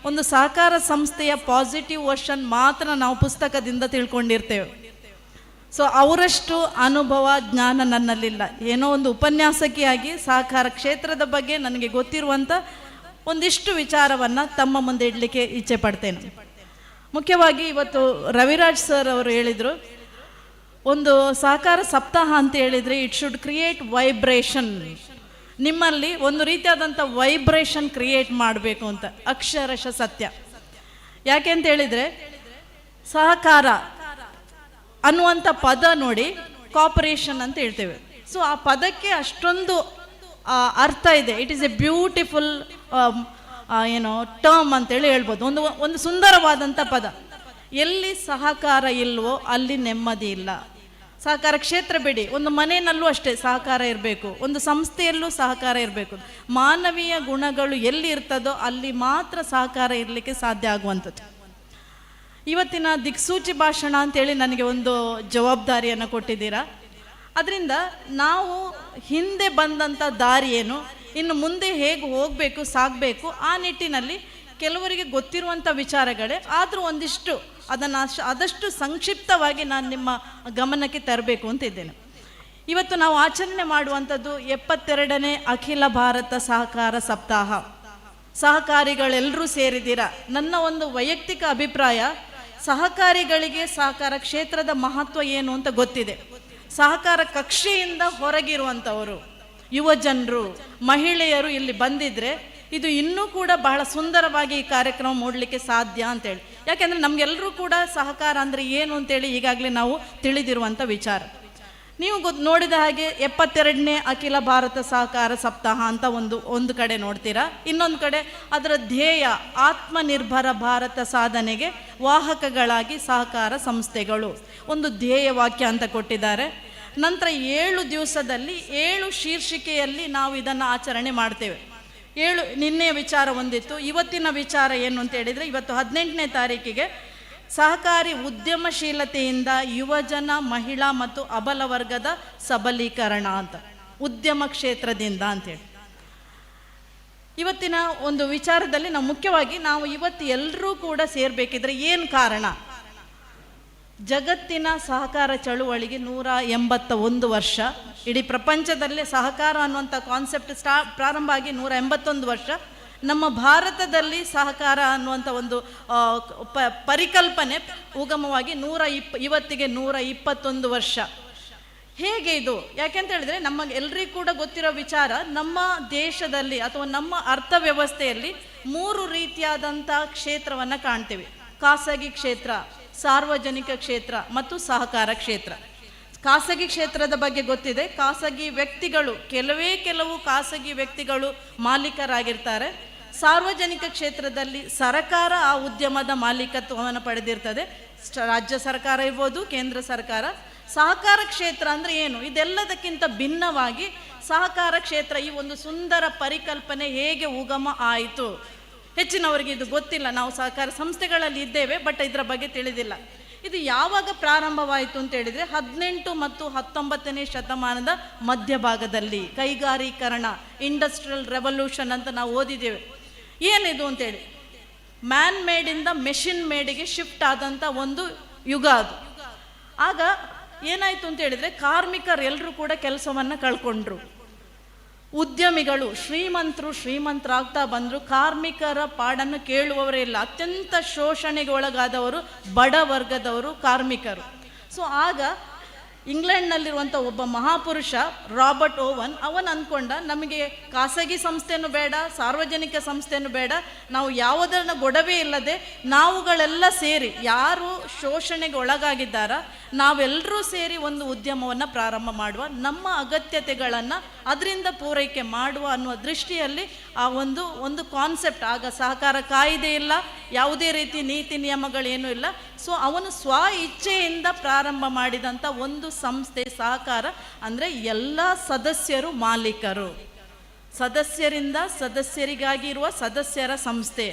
ಒಂದು ಸಹಕಾರ ಸಂಸ್ಥೆಯ ಪಾಸಿಟಿವ್ ವರ್ಷನ್ ಮಾತ್ರ ನಾವು ಪುಸ್ತಕದಿಂದ ತಿಳ್ಕೊಂಡಿರ್ತೇವೆ. ಸೊ ಅವರಷ್ಟು ಅನುಭವ ಜ್ಞಾನ ನನ್ನಲ್ಲಿಲ್ಲ. ಏನೋ ಒಂದು ಉಪನ್ಯಾಸಕಿಯಾಗಿ ಸಹಕಾರ ಕ್ಷೇತ್ರದ ಬಗ್ಗೆ ನನಗೆ ಗೊತ್ತಿರುವಂಥ ಒಂದಿಷ್ಟು ವಿಚಾರವನ್ನು ತಮ್ಮ ಮುಂದೆ ಇಡಲಿಕ್ಕೆ ಇಚ್ಛೆ ಪಡ್ತೇನೆ. ಮುಖ್ಯವಾಗಿ ಇವತ್ತು ರವಿರಾಜ್ ಸರ್ ಅವರು ಹೇಳಿದರು, ಒಂದು ಸಹಕಾರ ಸಪ್ತಾಹ ಅಂತ ಹೇಳಿದರೆ ಇಟ್ ಶುಡ್ ಕ್ರಿಯೇಟ್ ವೈಬ್ರೇಷನ್. ನಿಮ್ಮಲ್ಲಿ ಒಂದು ರೀತಿಯಾದಂಥ ವೈಬ್ರೇಷನ್ ಕ್ರಿಯೇಟ್ ಮಾಡಬೇಕು ಅಂತ. ಅಕ್ಷರಶಃ ಸತ್ಯ. ಯಾಕೆ ಅಂತ ಹೇಳಿದರೆ ಸಹಕಾರ ಅನ್ನುವಂಥ ಪದ ನೋಡಿ ಕಾಪರೇಷನ್ ಅಂತ ಹೇಳ್ತೇವೆ. ಸೊ ಆ ಪದಕ್ಕೆ ಅಷ್ಟೊಂದು ಅರ್ಥ ಇದೆ. It is A beautiful term ಅಂತೇಳಿ ಹೇಳ್ಬೋದು. ಒಂದು ಸುಂದರವಾದಂಥ ಪದ. ಎಲ್ಲಿ ಸಹಕಾರ ಇಲ್ವೋ ಅಲ್ಲಿ ನೆಮ್ಮದಿ ಇಲ್ಲ. ಸಹಕಾರ ಕ್ಷೇತ್ರ ಬಿಡಿ, ಒಂದು ಮನೆಯಲ್ಲೂ ಅಷ್ಟೇ ಸಹಕಾರ ಇರಬೇಕು, ಒಂದು ಸಂಸ್ಥೆಯಲ್ಲೂ ಸಹಕಾರ ಇರಬೇಕು. ಮಾನವೀಯ ಗುಣಗಳು ಎಲ್ಲಿ ಇರ್ತದೋ ಅಲ್ಲಿ ಮಾತ್ರ ಸಹಕಾರ ಇರಲಿಕ್ಕೆ ಸಾಧ್ಯ ಆಗುವಂಥದ್ದು. ಇವತ್ತಿನ ದಿಕ್ಸೂಚಿ ಭಾಷಣ ಅಂತೇಳಿ ನನಗೆ ಒಂದು ಜವಾಬ್ದಾರಿಯನ್ನು ಕೊಟ್ಟಿದ್ದೀರಾ. ಅದರಿಂದ ನಾವು ಹಿಂದೆ ಬಂದಂಥ ದಾರಿ ಏನು, ಇನ್ನು ಮುಂದೆ ಹೇಗೆ ಹೋಗಬೇಕು, ಸಾಗಬೇಕು, ಆ ನಿಟ್ಟಿನಲ್ಲಿ ಕೆಲವರಿಗೆ ಗೊತ್ತಿರುವಂಥ ವಿಚಾರಗಳೇ ಆದರೂ ಒಂದಿಷ್ಟು ಅದನ್ನು ಆದಷ್ಟು ಸಂಕ್ಷಿಪ್ತವಾಗಿ ನಾನು ನಿಮ್ಮ ಗಮನಕ್ಕೆ ತರಬೇಕು ಅಂತಿದ್ದೇನೆ. ಇವತ್ತು ನಾವು ಆಚರಣೆ ಮಾಡುವಂಥದ್ದು 72ನೇ ಅಖಿಲ ಭಾರತ ಸಹಕಾರ ಸಪ್ತಾಹ. ಸಹಕಾರಿಗಳೆಲ್ಲರೂ ಸೇರಿದ್ದೀರಾ. ನನ್ನ ಒಂದು ವೈಯಕ್ತಿಕ ಅಭಿಪ್ರಾಯ, ಸಹಕಾರಿಗಳಿಗೆ ಸಹಕಾರ ಕ್ಷೇತ್ರದ ಮಹತ್ವ ಏನು ಅಂತ ಗೊತ್ತಿದೆ. ಸಹಕಾರ ಕಕ್ಷೆಯಿಂದ ಹೊರಗಿರುವಂಥವರು, ಯುವ ಜನರು, ಮಹಿಳೆಯರು ಇಲ್ಲಿ ಬಂದಿದ್ರೆ ಇದು ಇನ್ನೂ ಕೂಡ ಬಹಳ ಸುಂದರವಾಗಿ ಈ ಕಾರ್ಯಕ್ರಮ ಮೂಡಲಿಕ್ಕೆ ಸಾಧ್ಯ ಅಂತೇಳಿ. ಯಾಕೆಂದರೆ ನಮಗೆಲ್ಲರೂ ಕೂಡ ಸಹಕಾರ ಅಂದರೆ ಏನು ಅಂತೇಳಿ ಈಗಾಗಲೇ ನಾವು ತಿಳಿದಿರುವಂಥ ವಿಚಾರ. ನೀವು ನೋಡಿದ ಹಾಗೆ 72ನೇ ಅಖಿಲ ಭಾರತ ಸಹಕಾರ ಸಪ್ತಾಹ ಅಂತ ಒಂದು ಕಡೆ ನೋಡ್ತೀರಾ. ಇನ್ನೊಂದು ಕಡೆ ಅದರ ಧ್ಯೇಯ ಆತ್ಮನಿರ್ಭರ ಭಾರತ ಸಾಧನೆಗೆ ವಾಹಕಗಳಾಗಿ ಸಹಕಾರ ಸಂಸ್ಥೆಗಳು ಒಂದು ಧ್ಯೇಯ ವಾಕ್ಯ ಅಂತ ಕೊಟ್ಟಿದ್ದಾರೆ. ನಂತರ 7 ದಿವಸದಲ್ಲಿ 7 ಶೀರ್ಷಿಕೆಯಲ್ಲಿ ನಾವು ಇದನ್ನು ಆಚರಣೆ ಮಾಡ್ತೇವೆ. 7 ನಿನ್ನೆಯ ವಿಚಾರ ಒಂದಿತ್ತು. ಇವತ್ತಿನ ವಿಚಾರ ಏನು ಅಂತ ಹೇಳಿದರೆ, ಇವತ್ತು 18ನೇ ತಾರೀಕಿಗೆ ಸಹಕಾರಿ ಉದ್ಯಮಶೀಲತೆಯಿಂದ ಯುವಜನ, ಮಹಿಳಾ ಮತ್ತು ಅಬಲ ವರ್ಗದ ಸಬಲೀಕರಣ ಅಂತ, ಉದ್ಯಮ ಕ್ಷೇತ್ರದಿಂದ ಅಂತೇಳಿ. ಇವತ್ತಿನ ಒಂದು ವಿಚಾರದಲ್ಲಿ ನಾವು ಮುಖ್ಯವಾಗಿ ನಾವು ಇವತ್ತು ಎಲ್ಲರೂ ಕೂಡ ಸೇರಬೇಕಿದ್ರೆ ಏನು ಕಾರಣ? ಜಗತ್ತಿನ ಸಹಕಾರ ಚಳುವಳಿಗೆ 181 ವರ್ಷ. ಇಡೀ ಪ್ರಪಂಚದಲ್ಲೇ ಸಹಕಾರ ಅನ್ನುವಂಥ ಕಾನ್ಸೆಪ್ಟ್ ಪ್ರಾರಂಭ ಆಗಿ 181 ವರ್ಷ. ನಮ್ಮ ಭಾರತದಲ್ಲಿ ಸಹಕಾರ ಅನ್ನುವಂಥ ಒಂದು ಪರಿಕಲ್ಪನೆ ಉಗಮವಾಗಿ ಇವತ್ತಿಗೆ 121 ವರ್ಷ. ಹೇಗೆ ಇದು? ಯಾಕೆಂತ ಹೇಳಿದ್ರೆ ಎಲ್ರಿಗೂ ಕೂಡ ಗೊತ್ತಿರೋ ವಿಚಾರ, ನಮ್ಮ ದೇಶದಲ್ಲಿ ಅಥವಾ ನಮ್ಮ ಅರ್ಥವ್ಯವಸ್ಥೆಯಲ್ಲಿ 3 ರೀತಿಯಾದಂಥ ಕ್ಷೇತ್ರವನ್ನು ಕಾಣ್ತೇವೆ. ಖಾಸಗಿ ಕ್ಷೇತ್ರ, ಸಾರ್ವಜನಿಕ ಕ್ಷೇತ್ರ ಮತ್ತು ಸಹಕಾರ ಕ್ಷೇತ್ರ. ಖಾಸಗಿ ಕ್ಷೇತ್ರದ ಬಗ್ಗೆ ಗೊತ್ತಿದೆ. ಖಾಸಗಿ ವ್ಯಕ್ತಿಗಳು, ಕೆಲವು ಖಾಸಗಿ ವ್ಯಕ್ತಿಗಳು ಮಾಲೀಕರಾಗಿರ್ತಾರೆ. ಸಾರ್ವಜನಿಕ ಕ್ಷೇತ್ರದಲ್ಲಿ ಸರ್ಕಾರ ಆ ಉದ್ಯಮದ ಮಾಲೀಕತ್ವವನ್ನು ಪಡೆದಿರ್ತದೆ. ರಾಜ್ಯ ಸರ್ಕಾರ ಇರ್ಬೋದು, ಕೇಂದ್ರ ಸರ್ಕಾರ. ಸಹಕಾರ ಕ್ಷೇತ್ರ ಅಂದರೆ ಏನು? ಇದೆಲ್ಲದಕ್ಕಿಂತ ಭಿನ್ನವಾಗಿ ಸಹಕಾರ ಕ್ಷೇತ್ರ ಈ ಒಂದು ಸುಂದರ ಪರಿಕಲ್ಪನೆ ಹೇಗೆ ಉಗಮ ಆಯಿತು? ಹೆಚ್ಚಿನವರಿಗೆ ಇದು ಗೊತ್ತಿಲ್ಲ. ನಾವು ಸಹಕಾರ ಸಂಸ್ಥೆಗಳಲ್ಲಿ ಇದ್ದೇವೆ, ಬಟ್ ಇದರ ಬಗ್ಗೆ ತಿಳಿದಿಲ್ಲ. ಇದು ಯಾವಾಗ ಪ್ರಾರಂಭವಾಯಿತು ಅಂತ ಹೇಳಿದರೆ 18 ಮತ್ತು 19ನೇ ಶತಮಾನದ ಮಧ್ಯಭಾಗದಲ್ಲಿ ಕೈಗಾರೀಕರಣ, ಇಂಡಸ್ಟ್ರಿಯಲ್ ರೆವಲ್ಯೂಷನ್ ಅಂತ ನಾವು ಓದಿದ್ದೇವೆ. ಏನಿದು ಅಂತೇಳಿ, ಮ್ಯಾನ್ ಮೇಡಿಂದ ಮೆಷಿನ್ ಮೇಡಿಗೆ ಶಿಫ್ಟ್ ಆದಂಥ ಒಂದು ಯುಗ ಅದು. ಆಗ ಏನಾಯಿತು ಅಂತ ಹೇಳಿದರೆ, ಕಾರ್ಮಿಕರೆಲ್ಲರೂ ಕೂಡ ಕೆಲಸವನ್ನು ಕಳ್ಕೊಂಡ್ರು. ಉದ್ಯಮಿಗಳು ಶ್ರೀಮಂತರಾಗ್ತಾ ಬಂದರು. ಕಾರ್ಮಿಕರ ಪಾಡನ್ನು ಕೇಳುವವರೇ ಇಲ್ಲ. ಅತ್ಯಂತ ಶೋಷಣೆಗೆ ಒಳಗಾದವರು ಬಡ ವರ್ಗದವರು ಕಾರ್ಮಿಕರು. ಸೊ ಆಗ ಇಂಗ್ಲೆಂಡ್ನಲ್ಲಿರುವಂಥ ಒಬ್ಬ ಮಹಾಪುರುಷ ರಾಬರ್ಟ್ ಓವನ್ ಅವನು ಅಂದ್ಕೊಂಡ, ನಮಗೆ ಖಾಸಗಿ ಸಂಸ್ಥೆನೂ ಬೇಡ, ಸಾರ್ವಜನಿಕ ಸಂಸ್ಥೆನೂ ಬೇಡ, ನಾವು ಯಾವುದನ್ನ ಗೊಡವೆ ಇಲ್ಲದೆ ನಾವುಗಳೆಲ್ಲ ಸೇರಿ, ಯಾರು ಶೋಷಣೆಗೆ ಒಳಗಾಗಿದ್ದಾರ ನಾವೆಲ್ಲರೂ ಸೇರಿ ಒಂದು ಉದ್ಯಮವನ್ನು ಪ್ರಾರಂಭ ಮಾಡುವ, ನಮ್ಮ ಅಗತ್ಯತೆಗಳನ್ನು ಅದರಿಂದ ಪೂರೈಕೆ ಮಾಡುವ ಅನ್ನುವ ದೃಷ್ಟಿಯಲ್ಲಿ ಆ ಒಂದು ಕಾನ್ಸೆಪ್ಟ್. ಆಗ ಸಹಕಾರ ಕಾಯ್ದೆ ಇಲ್ಲ, ಯಾವುದೇ ರೀತಿ ನೀತಿ ನಿಯಮಗಳೇನೂ ಇಲ್ಲ. ಸೊ ಅವನು ಸ್ವ ಇಚ್ಛೆಯಿಂದ ಪ್ರಾರಂಭ ಮಾಡಿದಂಥ ಒಂದು ಸಂಸ್ಥೆ ಸಹಕಾರ. ಅಂದರೆ ಎಲ್ಲ ಸದಸ್ಯರು ಮಾಲೀಕರು, ಸದಸ್ಯರಿಂದ ಸದಸ್ಯರಿಗಾಗಿ ಇರುವ ಸದಸ್ಯರ ಸಂಸ್ಥೆ.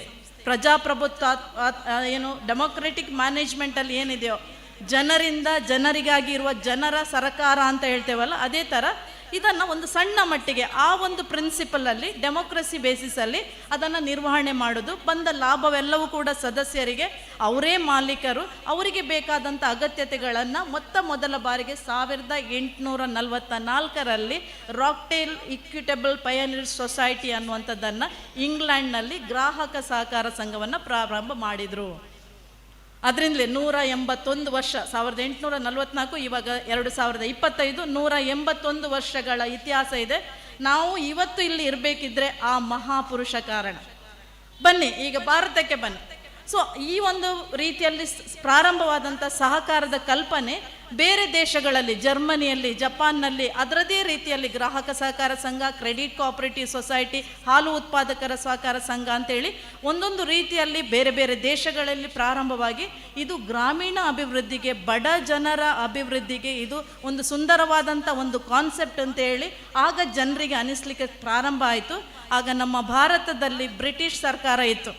ಪ್ರಜಾಪ್ರಭುತ್ವ ಏನು ಡೆಮೊಕ್ರೆಟಿಕ್ ಮ್ಯಾನೇಜ್ಮೆಂಟಲ್ಲಿ ಏನಿದೆಯೋ, ಜನರಿಂದ ಜನರಿಗಾಗಿ ಇರುವ ಜನರ ಸರ್ಕಾರ ಅಂತ ಹೇಳ್ತೇವಲ್ಲ, ಅದೇ ಥರ ಇದನ್ನು ಒಂದು ಸಣ್ಣ ಮಟ್ಟಿಗೆ ಆ ಒಂದು ಪ್ರಿನ್ಸಿಪಲಲ್ಲಿ, ಡೆಮೋಕ್ರಸಿ ಬೇಸಿಸಲ್ಲಿ ಅದನ್ನು ನಿರ್ವಹಣೆ ಮಾಡೋದು. ಬಂದ ಲಾಭವೆಲ್ಲವೂ ಕೂಡ ಸದಸ್ಯರಿಗೆ, ಅವರೇ ಮಾಲೀಕರು. ಅವರಿಗೆ ಬೇಕಾದಂಥ ಅಗತ್ಯತೆಗಳನ್ನು ಮೊದಲ ಬಾರಿಗೆ 1844ರಲ್ಲಿ ರಾಕ್ಟೇಲ್ ಇಕ್ವಿಟಬಲ್ ಪಯನಿಯರ್ಸ್ ಸೊಸೈಟಿ ಅನ್ನುವಂಥದ್ದನ್ನು ಇಂಗ್ಲೆಂಡ್ನಲ್ಲಿ ಗ್ರಾಹಕ ಸಹಕಾರ ಸಂಘವನ್ನು ಪ್ರಾರಂಭ ಮಾಡಿದರು. ಅದರಿಂದಲೇ 181 ವರ್ಷ, 1844, ಇವಾಗ 2025, 181 ವರ್ಷಗಳ ಇತಿಹಾಸ ಇದೆ. ನಾವು ಇವತ್ತು ಇಲ್ಲಿ ಇರಬೇಕಿದ್ರೆ ಆ ಮಹಾಪುರುಷ ಕಾರಣ. ಬನ್ನಿ ಈಗ ಭಾರತಕ್ಕೆ ಬನ್ನಿ. ಸೊ ಈ ಒಂದು ರೀತಿಯಲ್ಲಿ ಪ್ರಾರಂಭವಾದಂಥ ಸಹಕಾರದ ಕಲ್ಪನೆ ಬೇರೆ ದೇಶಗಳಲ್ಲಿ, ಜರ್ಮನಿಯಲ್ಲಿ, ಜಪಾನ್ನಲ್ಲಿ ಅದರದೇ ರೀತಿಯಲ್ಲಿ ಗ್ರಾಹಕ ಸಹಕಾರ ಸಂಘ, ಕ್ರೆಡಿಟ್ ಕೋಆಪರೇಟಿವ್ ಸೊಸೈಟಿ, ಹಾಲು ಉತ್ಪಾದಕರ ಸಹಕಾರ ಸಂಘ ಅಂತೇಳಿ ಒಂದೊಂದು ರೀತಿಯಲ್ಲಿ ಬೇರೆ ಬೇರೆ ದೇಶಗಳಲ್ಲಿ ಪ್ರಾರಂಭವಾಗಿ ಇದು ಗ್ರಾಮೀಣ ಅಭಿವೃದ್ಧಿಗೆ, ಬಡ ಜನರ ಅಭಿವೃದ್ಧಿಗೆ ಇದು ಒಂದು ಸುಂದರವಾದಂಥ ಒಂದು ಕಾನ್ಸೆಪ್ಟ್ ಅಂತೇಳಿ ಆಗ ಜನರಿಗೆ ಅನಿಸ್ಲಿಕ್ಕೆ ಪ್ರಾರಂಭ ಆಯಿತು. ಆಗ ನಮ್ಮ ಭಾರತದಲ್ಲಿ ಬ್ರಿಟಿಷ್ ಸರ್ಕಾರ ಇತ್ತು.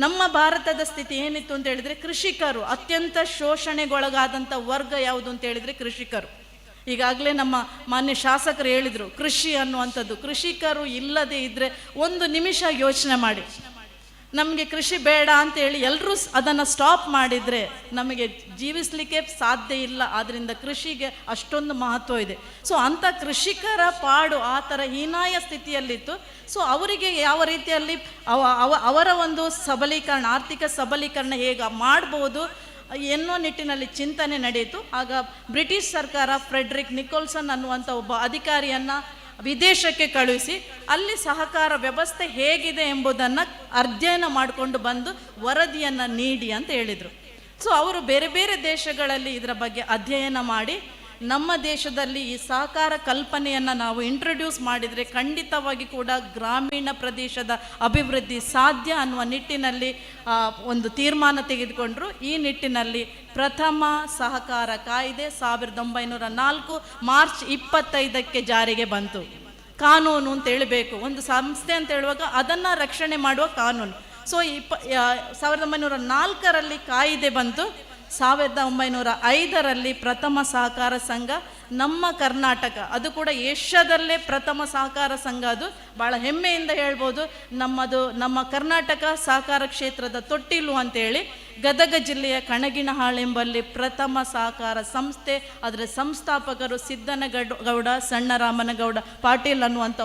ನಮ್ಮ ಭಾರತದ ಸ್ಥಿತಿ ಏನಿತ್ತು ಅಂತ ಹೇಳಿದರೆ, ಕೃಷಿಕರು ಅತ್ಯಂತ ಶೋಷಣೆಗೊಳಗಾದಂಥ ವರ್ಗ ಯಾವುದು ಅಂತ ಹೇಳಿದರೆ ಕೃಷಿಕರು. ಈಗಾಗಲೇ ನಮ್ಮ ಮಾನ್ಯ ಶಾಸಕರು ಹೇಳಿದರು, ಕೃಷಿ ಅನ್ನುವಂಥದ್ದು, ಕೃಷಿಕರು ಇಲ್ಲದೆ ಇದ್ದರೆ ಒಂದು ನಿಮಿಷ ಯೋಚನೆ ಮಾಡಿ, ನಮಗೆ ಕೃಷಿ ಬೇಡ ಅಂತೇಳಿ ಎಲ್ಲರೂ ಅದನ್ನು ಸ್ಟಾಪ್ ಮಾಡಿದರೆ ನಮಗೆ ಜೀವಿಸಲಿಕ್ಕೆ ಸಾಧ್ಯ ಇಲ್ಲ. ಆದ್ದರಿಂದ ಕೃಷಿಗೆ ಅಷ್ಟೊಂದು ಮಹತ್ವ ಇದೆ. ಸೊ ಅಂಥ ಕೃಷಿಕರ ಪಾಡು ಆ ಥರ ಹೀನಾಯ ಸ್ಥಿತಿಯಲ್ಲಿತ್ತು. ಸೊ ಅವರಿಗೆ ಯಾವ ರೀತಿಯಲ್ಲಿ ಅವರ ಒಂದು ಸಬಲೀಕರಣ, ಆರ್ಥಿಕ ಸಬಲೀಕರಣ ಹೇಗೆ ಮಾಡ್ಬೋದು ಎನ್ನೋ ನಿಟ್ಟಿನಲ್ಲಿ ಚಿಂತನೆ ನಡೆಯಿತು. ಆಗ ಬ್ರಿಟಿಷ್ ಸರ್ಕಾರ ಫ್ರೆಡ್ರಿಕ್ ನಿಕೋಲ್ಸನ್ ಅನ್ನುವಂಥ ಒಬ್ಬ ಅಧಿಕಾರಿಯನ್ನು ವಿದೇಶಕ್ಕೆ ಕಳುಹಿಸಿ ಅಲ್ಲಿ ಸಹಕಾರ ವ್ಯವಸ್ಥೆ ಹೇಗಿದೆ ಎಂಬುದನ್ನು ಅಧ್ಯಯನ ಮಾಡಿಕೊಂಡು ಬಂದು ವರದಿಯನ್ನು ನೀಡಿ ಅಂತ ಹೇಳಿದರು. ಸೊ ಅವರು ಬೇರೆ ಬೇರೆ ದೇಶಗಳಲ್ಲಿ ಇದರ ಬಗ್ಗೆ ಅಧ್ಯಯನ ಮಾಡಿ ನಮ್ಮ ದೇಶದಲ್ಲಿ ಈ ಸಹಕಾರ ಕಲ್ಪನೆಯನ್ನು ನಾವು ಇಂಟ್ರೊಡ್ಯೂಸ್ ಮಾಡಿದರೆ ಖಂಡಿತವಾಗಿ ಕೂಡ ಗ್ರಾಮೀಣ ಪ್ರದೇಶದ ಅಭಿವೃದ್ಧಿ ಸಾಧ್ಯ ಅನ್ನುವ ನಿಟ್ಟಿನಲ್ಲಿ ಒಂದು ತೀರ್ಮಾನ ತೆಗೆದುಕೊಂಡರು. ಈ ನಿಟ್ಟಿನಲ್ಲಿ ಪ್ರಥಮ ಸಹಕಾರ ಕಾಯ್ದೆ 1904 ಮಾರ್ಚ್ 25ಕ್ಕೆ ಜಾರಿಗೆ ಬಂತು. ಕಾನೂನು ಅಂತ ಹೇಳಬೇಕು, ಒಂದು ಸಂಸ್ಥೆ ಅಂತ ಹೇಳುವಾಗ ಅದನ್ನು ರಕ್ಷಣೆ ಮಾಡುವ ಕಾನೂನು. ಸೊ 1904ರಲ್ಲಿ ಕಾಯ್ದೆ ಬಂತು. 1905ರಲ್ಲಿ ಪ್ರಥಮ ಸಹಕಾರ ಸಂಘ ನಮ್ಮ ಕರ್ನಾಟಕ, ಅದು ಕೂಡ ಏಷ್ಯಾದಲ್ಲೇ ಪ್ರಥಮ ಸಹಕಾರ ಸಂಘ. ಅದು ಭಾಳ ಹೆಮ್ಮೆಯಿಂದ ಹೇಳ್ಬೋದು. ನಮ್ಮ ಕರ್ನಾಟಕ ಸಹಕಾರ ಕ್ಷೇತ್ರದ ತೊಟ್ಟಿಲು ಅಂತೇಳಿ ಗದಗ ಜಿಲ್ಲೆಯ ಕಣಗಿನಹಾಳೆಂಬಲ್ಲಿ ಪ್ರಥಮ ಸಹಕಾರ ಸಂಸ್ಥೆ. ಅದರ ಸಂಸ್ಥಾಪಕರು ಸಿದ್ದನಗೌಡ ಸಣ್ಣರಾಮನಗೌಡ ಪಾಟೀಲ್ ಅನ್ನುವಂಥ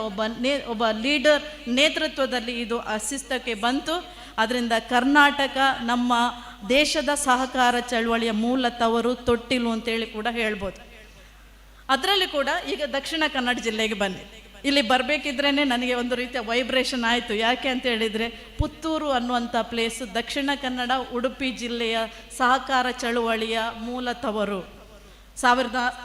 ಒಬ್ಬ ಲೀಡರ್ ನೇತೃತ್ವದಲ್ಲಿ ಇದು ಅಸ್ತಿತ್ವಕ್ಕೆ ಬಂತು. ಅದರಿಂದ ಕರ್ನಾಟಕ ನಮ್ಮ ದೇಶದ ಸಹಕಾರ ಚಳವಳಿಯ ಮೂಲ ತವರು ತೊಟ್ಟಿಲು ಅಂತೇಳಿ ಕೂಡ ಹೇಳ್ಬೋದು. ಅದರಲ್ಲಿ ಕೂಡ ಈಗ ದಕ್ಷಿಣ ಕನ್ನಡ ಜಿಲ್ಲೆಗೆ ಬನ್ನಿ. ಇಲ್ಲಿ ಬರಬೇಕಿದ್ರೇ ನನಗೆ ಒಂದು ರೀತಿಯ ವೈಬ್ರೇಷನ್ ಆಯಿತು. ಯಾಕೆ ಅಂತ ಹೇಳಿದರೆ, ಪುತ್ತೂರು ಅನ್ನುವಂಥ ಪ್ಲೇಸು ದಕ್ಷಿಣ ಕನ್ನಡ ಉಡುಪಿ ಜಿಲ್ಲೆಯ ಸಹಕಾರ ಚಳುವಳಿಯ ಮೂಲ ತವರು.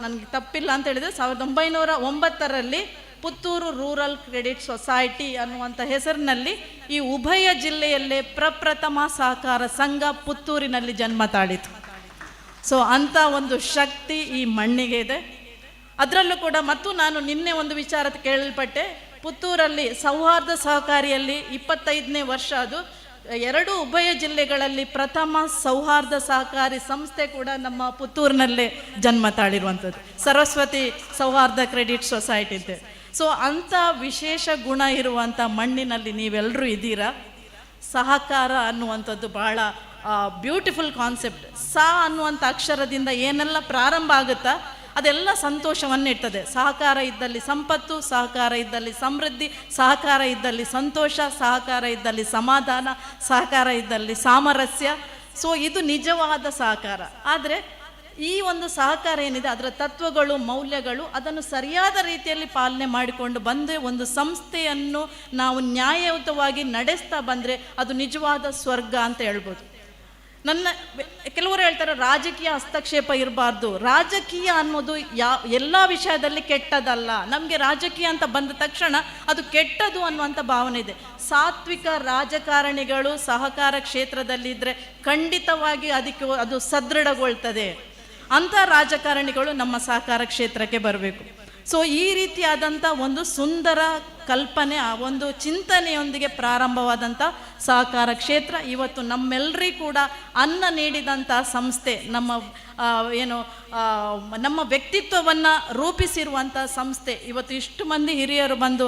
ನನಗೆ ತಪ್ಪಿಲ್ಲ ಅಂತ ಹೇಳಿದರೆ 1909ರಲ್ಲಿ ಪುತ್ತೂರು ರೂರಲ್ ಕ್ರೆಡಿಟ್ ಸೊಸೈಟಿ ಅನ್ನುವಂಥ ಹೆಸರಿನಲ್ಲಿ ಈ ಉಭಯ ಜಿಲ್ಲೆಯಲ್ಲೇ ಪ್ರಪ್ರಥಮ ಸಹಕಾರ ಸಂಘ ಪುತ್ತೂರಿನಲ್ಲಿ ಜನ್ಮ ತಾಳಿತು. ಸೊ ಅಂಥ ಒಂದು ಶಕ್ತಿ ಈ ಮಣ್ಣಿಗೆ ಇದೆ. ಅದರಲ್ಲೂ ಕೂಡ ಮತ್ತು ನಾನು ನಿನ್ನೆ ಒಂದು ವಿಚಾರ ಕೇಳಲ್ಪಟ್ಟೆ. ಪುತ್ತೂರಲ್ಲಿ ಸೌಹಾರ್ದ ಸಹಕಾರಿಯಲ್ಲಿ 25ನೇ ವರ್ಷ ಅದು. 2 ಉಭಯ ಜಿಲ್ಲೆಗಳಲ್ಲಿ ಪ್ರಥಮ ಸೌಹಾರ್ದ ಸಹಕಾರಿ ಸಂಸ್ಥೆ ಕೂಡ ನಮ್ಮ ಪುತ್ತೂರಿನಲ್ಲೇ ಜನ್ಮ ತಾಳಿರುವಂಥದ್ದು, ಸರಸ್ವತಿ ಸೌಹಾರ್ದ ಕ್ರೆಡಿಟ್ ಸೊಸೈಟಿ ಅಂತ. ಸೊ ಅಂಥ ವಿಶೇಷ ಗುಣ ಇರುವಂಥ ಮಣ್ಣಿನಲ್ಲಿ ನೀವೆಲ್ಲರೂ ಇದ್ದೀರಾ. ಸಹಕಾರ ಅನ್ನುವಂಥದ್ದು ಭಾಳ ಬ್ಯೂಟಿಫುಲ್ ಕಾನ್ಸೆಪ್ಟ್. ಅನ್ನುವಂಥ ಅಕ್ಷರದಿಂದ ಏನೆಲ್ಲ ಪ್ರಾರಂಭ ಆಗುತ್ತಾ ಅದೆಲ್ಲ ಸಂತೋಷವನ್ನು ಇರ್ತದೆ. ಸಹಕಾರ ಇದ್ದಲ್ಲಿ ಸಂಪತ್ತು, ಸಹಕಾರ ಇದ್ದಲ್ಲಿ ಸಮೃದ್ಧಿ, ಸಹಕಾರ ಇದ್ದಲ್ಲಿ ಸಂತೋಷ, ಸಹಕಾರ ಇದ್ದಲ್ಲಿ ಸಮಾಧಾನ, ಸಹಕಾರ ಇದ್ದಲ್ಲಿ ಸಾಮರಸ್ಯ. ಸೊ ಇದು ನಿಜವಾದ ಸಹಕಾರ. ಆದರೆ ಈ ಒಂದು ಸಹಕಾರ ಏನಿದೆ ಅದರ ತತ್ವಗಳು, ಮೌಲ್ಯಗಳು, ಅದನ್ನು ಸರಿಯಾದ ರೀತಿಯಲ್ಲಿ ಪಾಲನೆ ಮಾಡಿಕೊಂಡು ಬಂದರೆ, ಒಂದು ಸಂಸ್ಥೆಯನ್ನು ನಾವು ನ್ಯಾಯಯುತವಾಗಿ ನಡೆಸ್ತಾ ಬಂದರೆ ಅದು ನಿಜವಾದ ಸ್ವರ್ಗ ಅಂತ ಹೇಳ್ಬೋದು. ಕೆಲವರು ಹೇಳ್ತಾರೆ ರಾಜಕೀಯ ಹಸ್ತಕ್ಷೇಪ ಇರಬಾರ್ದು. ರಾಜಕೀಯ ಅನ್ನೋದು ಎಲ್ಲ ವಿಷಯದಲ್ಲಿ ಕೆಟ್ಟದಲ್ಲ. ನಮಗೆ ರಾಜಕೀಯ ಅಂತ ಬಂದ ತಕ್ಷಣ ಅದು ಕೆಟ್ಟದು ಅನ್ನುವಂಥ ಭಾವನೆ ಇದೆ. ಸಾತ್ವಿಕ ರಾಜಕಾರಣಿಗಳು ಸಹಕಾರ ಕ್ಷೇತ್ರದಲ್ಲಿದ್ದರೆ ಖಂಡಿತವಾಗಿ ಅದು ಸದೃಢಗೊಳ್ತದೆ. ಅಂಥ ರಾಜಕಾರಣಿಗಳು ನಮ್ಮ ಸಹಕಾರ ಕ್ಷೇತ್ರಕ್ಕೆ ಬರಬೇಕು. ಸೊ ಈ ರೀತಿಯಾದಂಥ ಒಂದು ಸುಂದರ ಕಲ್ಪನೆ, ಆ ಒಂದು ಚಿಂತನೆಯೊಂದಿಗೆ ಪ್ರಾರಂಭವಾದಂಥ ಸಹಕಾರ ಕ್ಷೇತ್ರ ಇವತ್ತು ನಮ್ಮೆಲ್ಲರಿಗೂ ಕೂಡ ಅನ್ನ ನೀಡಿದಂಥ ಸಂಸ್ಥೆ. ನಮ್ಮ ವ್ಯಕ್ತಿತ್ವವನ್ನು ರೂಪಿಸಿರುವಂಥ ಸಂಸ್ಥೆ. ಇವತ್ತು ಇಷ್ಟು ಮಂದಿ ಹಿರಿಯರು ಬಂದು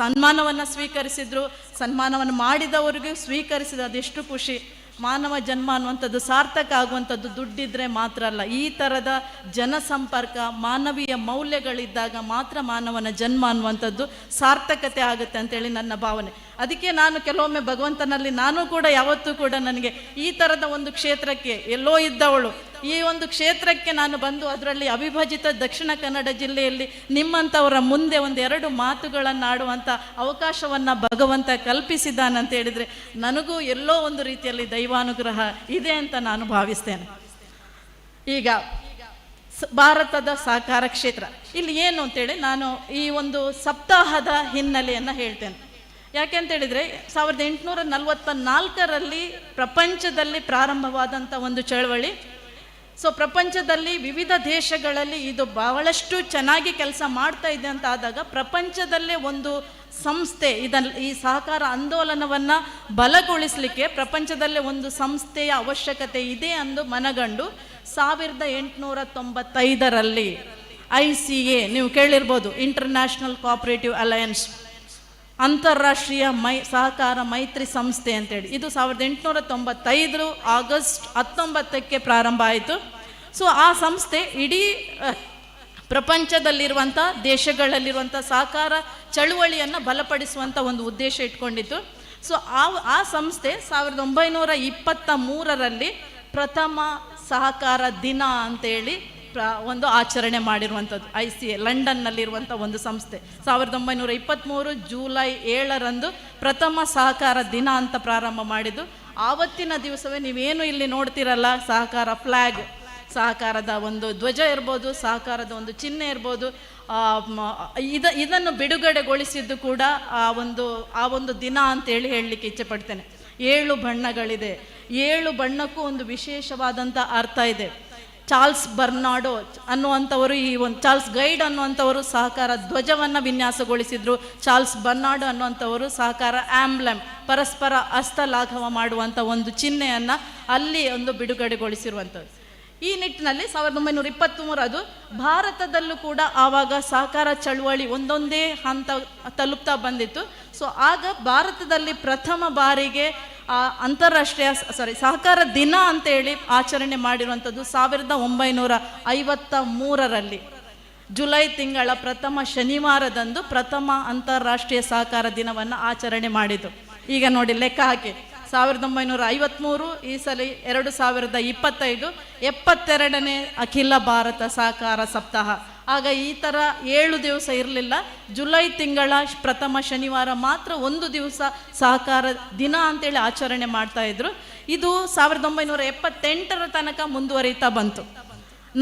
ಸನ್ಮಾನವನ್ನು ಸ್ವೀಕರಿಸಿದ್ರು. ಸನ್ಮಾನವನ್ನು ಮಾಡಿದವರಿಗೂ ಸ್ವೀಕರಿಸಿದ್ರು. ಅದೆಷ್ಟು ಖುಷಿ. ಮಾನವ ಜನ್ಮ ಅನ್ನುವಂಥದ್ದು ಸಾರ್ಥಕ ಆಗುವಂಥದ್ದು ದುಡ್ಡಿದ್ರೆ ಮಾತ್ರ ಅಲ್ಲ. ಈ ಥರದ ಜನಸಂಪರ್ಕ, ಮಾನವೀಯ ಮೌಲ್ಯಗಳಿದ್ದಾಗ ಮಾತ್ರ ಮಾನವನ ಜನ್ಮ ಅನ್ನುವಂಥದ್ದು ಸಾರ್ಥಕತೆ ಆಗುತ್ತೆ ಅಂತೇಳಿ ನನ್ನ ಭಾವನೆ. ಅದಕ್ಕೆ ನಾನು ಕೆಲವೊಮ್ಮೆ ಭಗವಂತನಲ್ಲಿ ನಾನು ಕೂಡ ಯಾವತ್ತೂ ಕೂಡ ನನಗೆ ಈ ಥರದ ಒಂದು ಕ್ಷೇತ್ರಕ್ಕೆ ಎಲ್ಲೋ ಇದ್ದವಳು, ಈ ಒಂದು ಕ್ಷೇತ್ರಕ್ಕೆ ನಾನು ಬಂದು ಅದರಲ್ಲಿ ಅವಿಭಜಿತ ದಕ್ಷಿಣ ಕನ್ನಡ ಜಿಲ್ಲೆಯಲ್ಲಿ ನಿಮ್ಮಂಥವರ ಮುಂದೆ 1-2 ಮಾತುಗಳನ್ನು ಆಡುವಂಥ ಅವಕಾಶವನ್ನು ಭಗವಂತ ಕಲ್ಪಿಸಿದ್ದಾನಂತ ಹೇಳಿದರೆ ನನಗೂ ಎಲ್ಲೋ ಒಂದು ರೀತಿಯಲ್ಲಿ ದೈವಾನುಗ್ರಹ ಇದೆ ಅಂತ ನಾನು ಭಾವಿಸ್ತೇನೆ. ಈಗ ಭಾರತದ ಸಹಕಾರ ಕ್ಷೇತ್ರ ಇಲ್ಲಿ ಏನು ಅಂತೇಳಿ ನಾನು ಈ ಒಂದು ಸಪ್ತಾಹದ ಹಿನ್ನೆಲೆಯನ್ನು ಹೇಳ್ತೇನೆ. ಯಾಕೆ ಅಂತ ಹೇಳಿದರೆ 1844ರಲ್ಲಿ ಪ್ರಪಂಚದಲ್ಲಿ ಪ್ರಾರಂಭವಾದಂಥ ಒಂದು ಚಳವಳಿ. ಸೊ ಪ್ರಪಂಚದಲ್ಲಿ ವಿವಿಧ ದೇಶಗಳಲ್ಲಿ ಇದು ಬಹಳಷ್ಟು ಚೆನ್ನಾಗಿ ಕೆಲಸ ಮಾಡ್ತಾ ಇದೆ ಅಂತ ಆದಾಗ ಪ್ರಪಂಚದಲ್ಲೇ ಒಂದು ಸಂಸ್ಥೆ ಈ ಸಹಕಾರ ಆಂದೋಲನವನ್ನು ಬಲಗೊಳಿಸಲಿಕ್ಕೆ ಪ್ರಪಂಚದಲ್ಲೇ ಒಂದು ಸಂಸ್ಥೆಯ ಅವಶ್ಯಕತೆ ಇದೆ ಎಂದು ಮನಗಂಡು 1895ರಲ್ಲಿ ICA ನೀವು ಕೇಳಿರ್ಬೋದು, ಇಂಟರ್ನ್ಯಾಷನಲ್ ಕೋಆಪರೇಟಿವ್ ಅಲಯನ್ಸ್, ಅಂತಾರಾಷ್ಟ್ರೀಯ ಸಹಕಾರ ಮೈತ್ರಿ ಸಂಸ್ಥೆ ಅಂತೇಳಿ, ಇದು 1895 ಆಗಸ್ಟ್ 19ಕ್ಕೆ ಪ್ರಾರಂಭ ಆಯಿತು. ಸೊ ಆ ಸಂಸ್ಥೆ ಇಡೀ ಪ್ರಪಂಚದಲ್ಲಿರುವಂಥ ದೇಶಗಳಲ್ಲಿರುವಂಥ ಸಹಕಾರ ಚಳುವಳಿಯನ್ನು ಬಲಪಡಿಸುವಂಥ ಒಂದು ಉದ್ದೇಶ ಇಟ್ಕೊಂಡಿತ್ತು. ಸೊ ಆ ಸಂಸ್ಥೆ 1923ರಲ್ಲಿ ಪ್ರಥಮ ಸಹಕಾರ ದಿನ ಅಂತೇಳಿ ಒಂದು ಆಚರಣೆ ಮಾಡಿರುವಂಥದ್ದು. ICA ಲಂಡನ್ನಲ್ಲಿರುವಂಥ ಒಂದು ಸಂಸ್ಥೆ 1923 ಜುಲೈ 7ರಂದು ಪ್ರಥಮ ಸಹಕಾರ ದಿನ ಅಂತ ಪ್ರಾರಂಭ ಮಾಡಿದ್ದು. ಆವತ್ತಿನ ದಿವಸವೇ ನೀವೇನು ಇಲ್ಲಿ ನೋಡ್ತಿರಲ್ಲ, ಸಹಕಾರ ಫ್ಲ್ಯಾಗ್, ಸಹಕಾರದ ಒಂದು ಧ್ವಜ ಇರ್ಬೋದು, ಸಹಕಾರದ ಒಂದು ಚಿಹ್ನೆ ಇರ್ಬೋದು, ಇದನ್ನು ಬಿಡುಗಡೆಗೊಳಿಸಿದ್ದು ಕೂಡ ಆ ಒಂದು ದಿನ ಅಂತೇಳಿ ಹೇಳಲಿಕ್ಕೆ ಇಚ್ಛೆ ಪಡ್ತೇನೆ. 7 ಬಣ್ಣಗಳಿದೆ. 7 ಬಣ್ಣಕ್ಕೂ ಒಂದು ವಿಶೇಷವಾದಂಥ ಅರ್ಥ ಇದೆ. ಚಾರ್ಲ್ಸ್ ಬರ್ನಾಡೋ ಅನ್ನುವಂಥವರು, ಈ ಒಂದು ಚಾರ್ಲ್ಸ್ ಗೈಡ್ ಅನ್ನುವಂಥವರು ಸಹಕಾರ ಧ್ವಜವನ್ನು ವಿನ್ಯಾಸಗೊಳಿಸಿದ್ರು. ಚಾರ್ಲ್ಸ್ ಬರ್ನಾಡೋ ಅನ್ನುವಂಥವರು ಸಹಕಾರ ಆಂಬ್ಲಮ್, ಪರಸ್ಪರ ಹಸ್ತಲಾಘವ ಮಾಡುವಂಥ ಒಂದು ಚಿಹ್ನೆಯನ್ನು ಅಲ್ಲಿ ಒಂದು ಬಿಡುಗಡೆಗೊಳಿಸಿರುವಂಥದ್ದು. ಈ ನಿಟ್ಟಿನಲ್ಲಿ 1923 ಅದು ಭಾರತದಲ್ಲೂ ಕೂಡ ಆವಾಗ ಸಹಕಾರ ಚಳುವಳಿ ಒಂದೊಂದೇ ಹಂತ ತಲುಪ್ತಾ ಬಂದಿತ್ತು. ಸೊ ಆಗ ಭಾರತದಲ್ಲಿ ಪ್ರಥಮ ಬಾರಿಗೆ ಅಂತಾರಾಷ್ಟ್ರೀಯ ಸಹಕಾರ ದಿನ ಅಂತೇಳಿ ಆಚರಣೆ ಮಾಡಿರುವಂಥದ್ದು 1953ರಲ್ಲಿ ಜುಲೈ ತಿಂಗಳ ಪ್ರಥಮ ಶನಿವಾರದಂದು ಪ್ರಥಮ ಅಂತಾರಾಷ್ಟ್ರೀಯ ಸಹಕಾರ ದಿನವನ್ನು ಆಚರಣೆ ಮಾಡಿತು. ಈಗ ನೋಡಿ ಲೆಕ್ಕ ಹಾಕಿ, 1953, ಈ ಸಲ 2025, 72ನೇ ಅಖಿಲ ಭಾರತ ಸಹಕಾರ ಸಪ್ತಾಹ. ಆಗ ಈ ಥರ 7 ದಿವಸ ಇರಲಿಲ್ಲ. ಜುಲೈ ತಿಂಗಳ ಪ್ರಥಮ ಶನಿವಾರ ಮಾತ್ರ ಒಂದು ದಿವಸ ಸಹಕಾರ ದಿನ ಅಂತೇಳಿ ಆಚರಣೆ ಮಾಡ್ತಾ ಇದ್ರು. ಇದು 1978ರ ತನಕ ಮುಂದುವರಿತಾ ಬಂತು.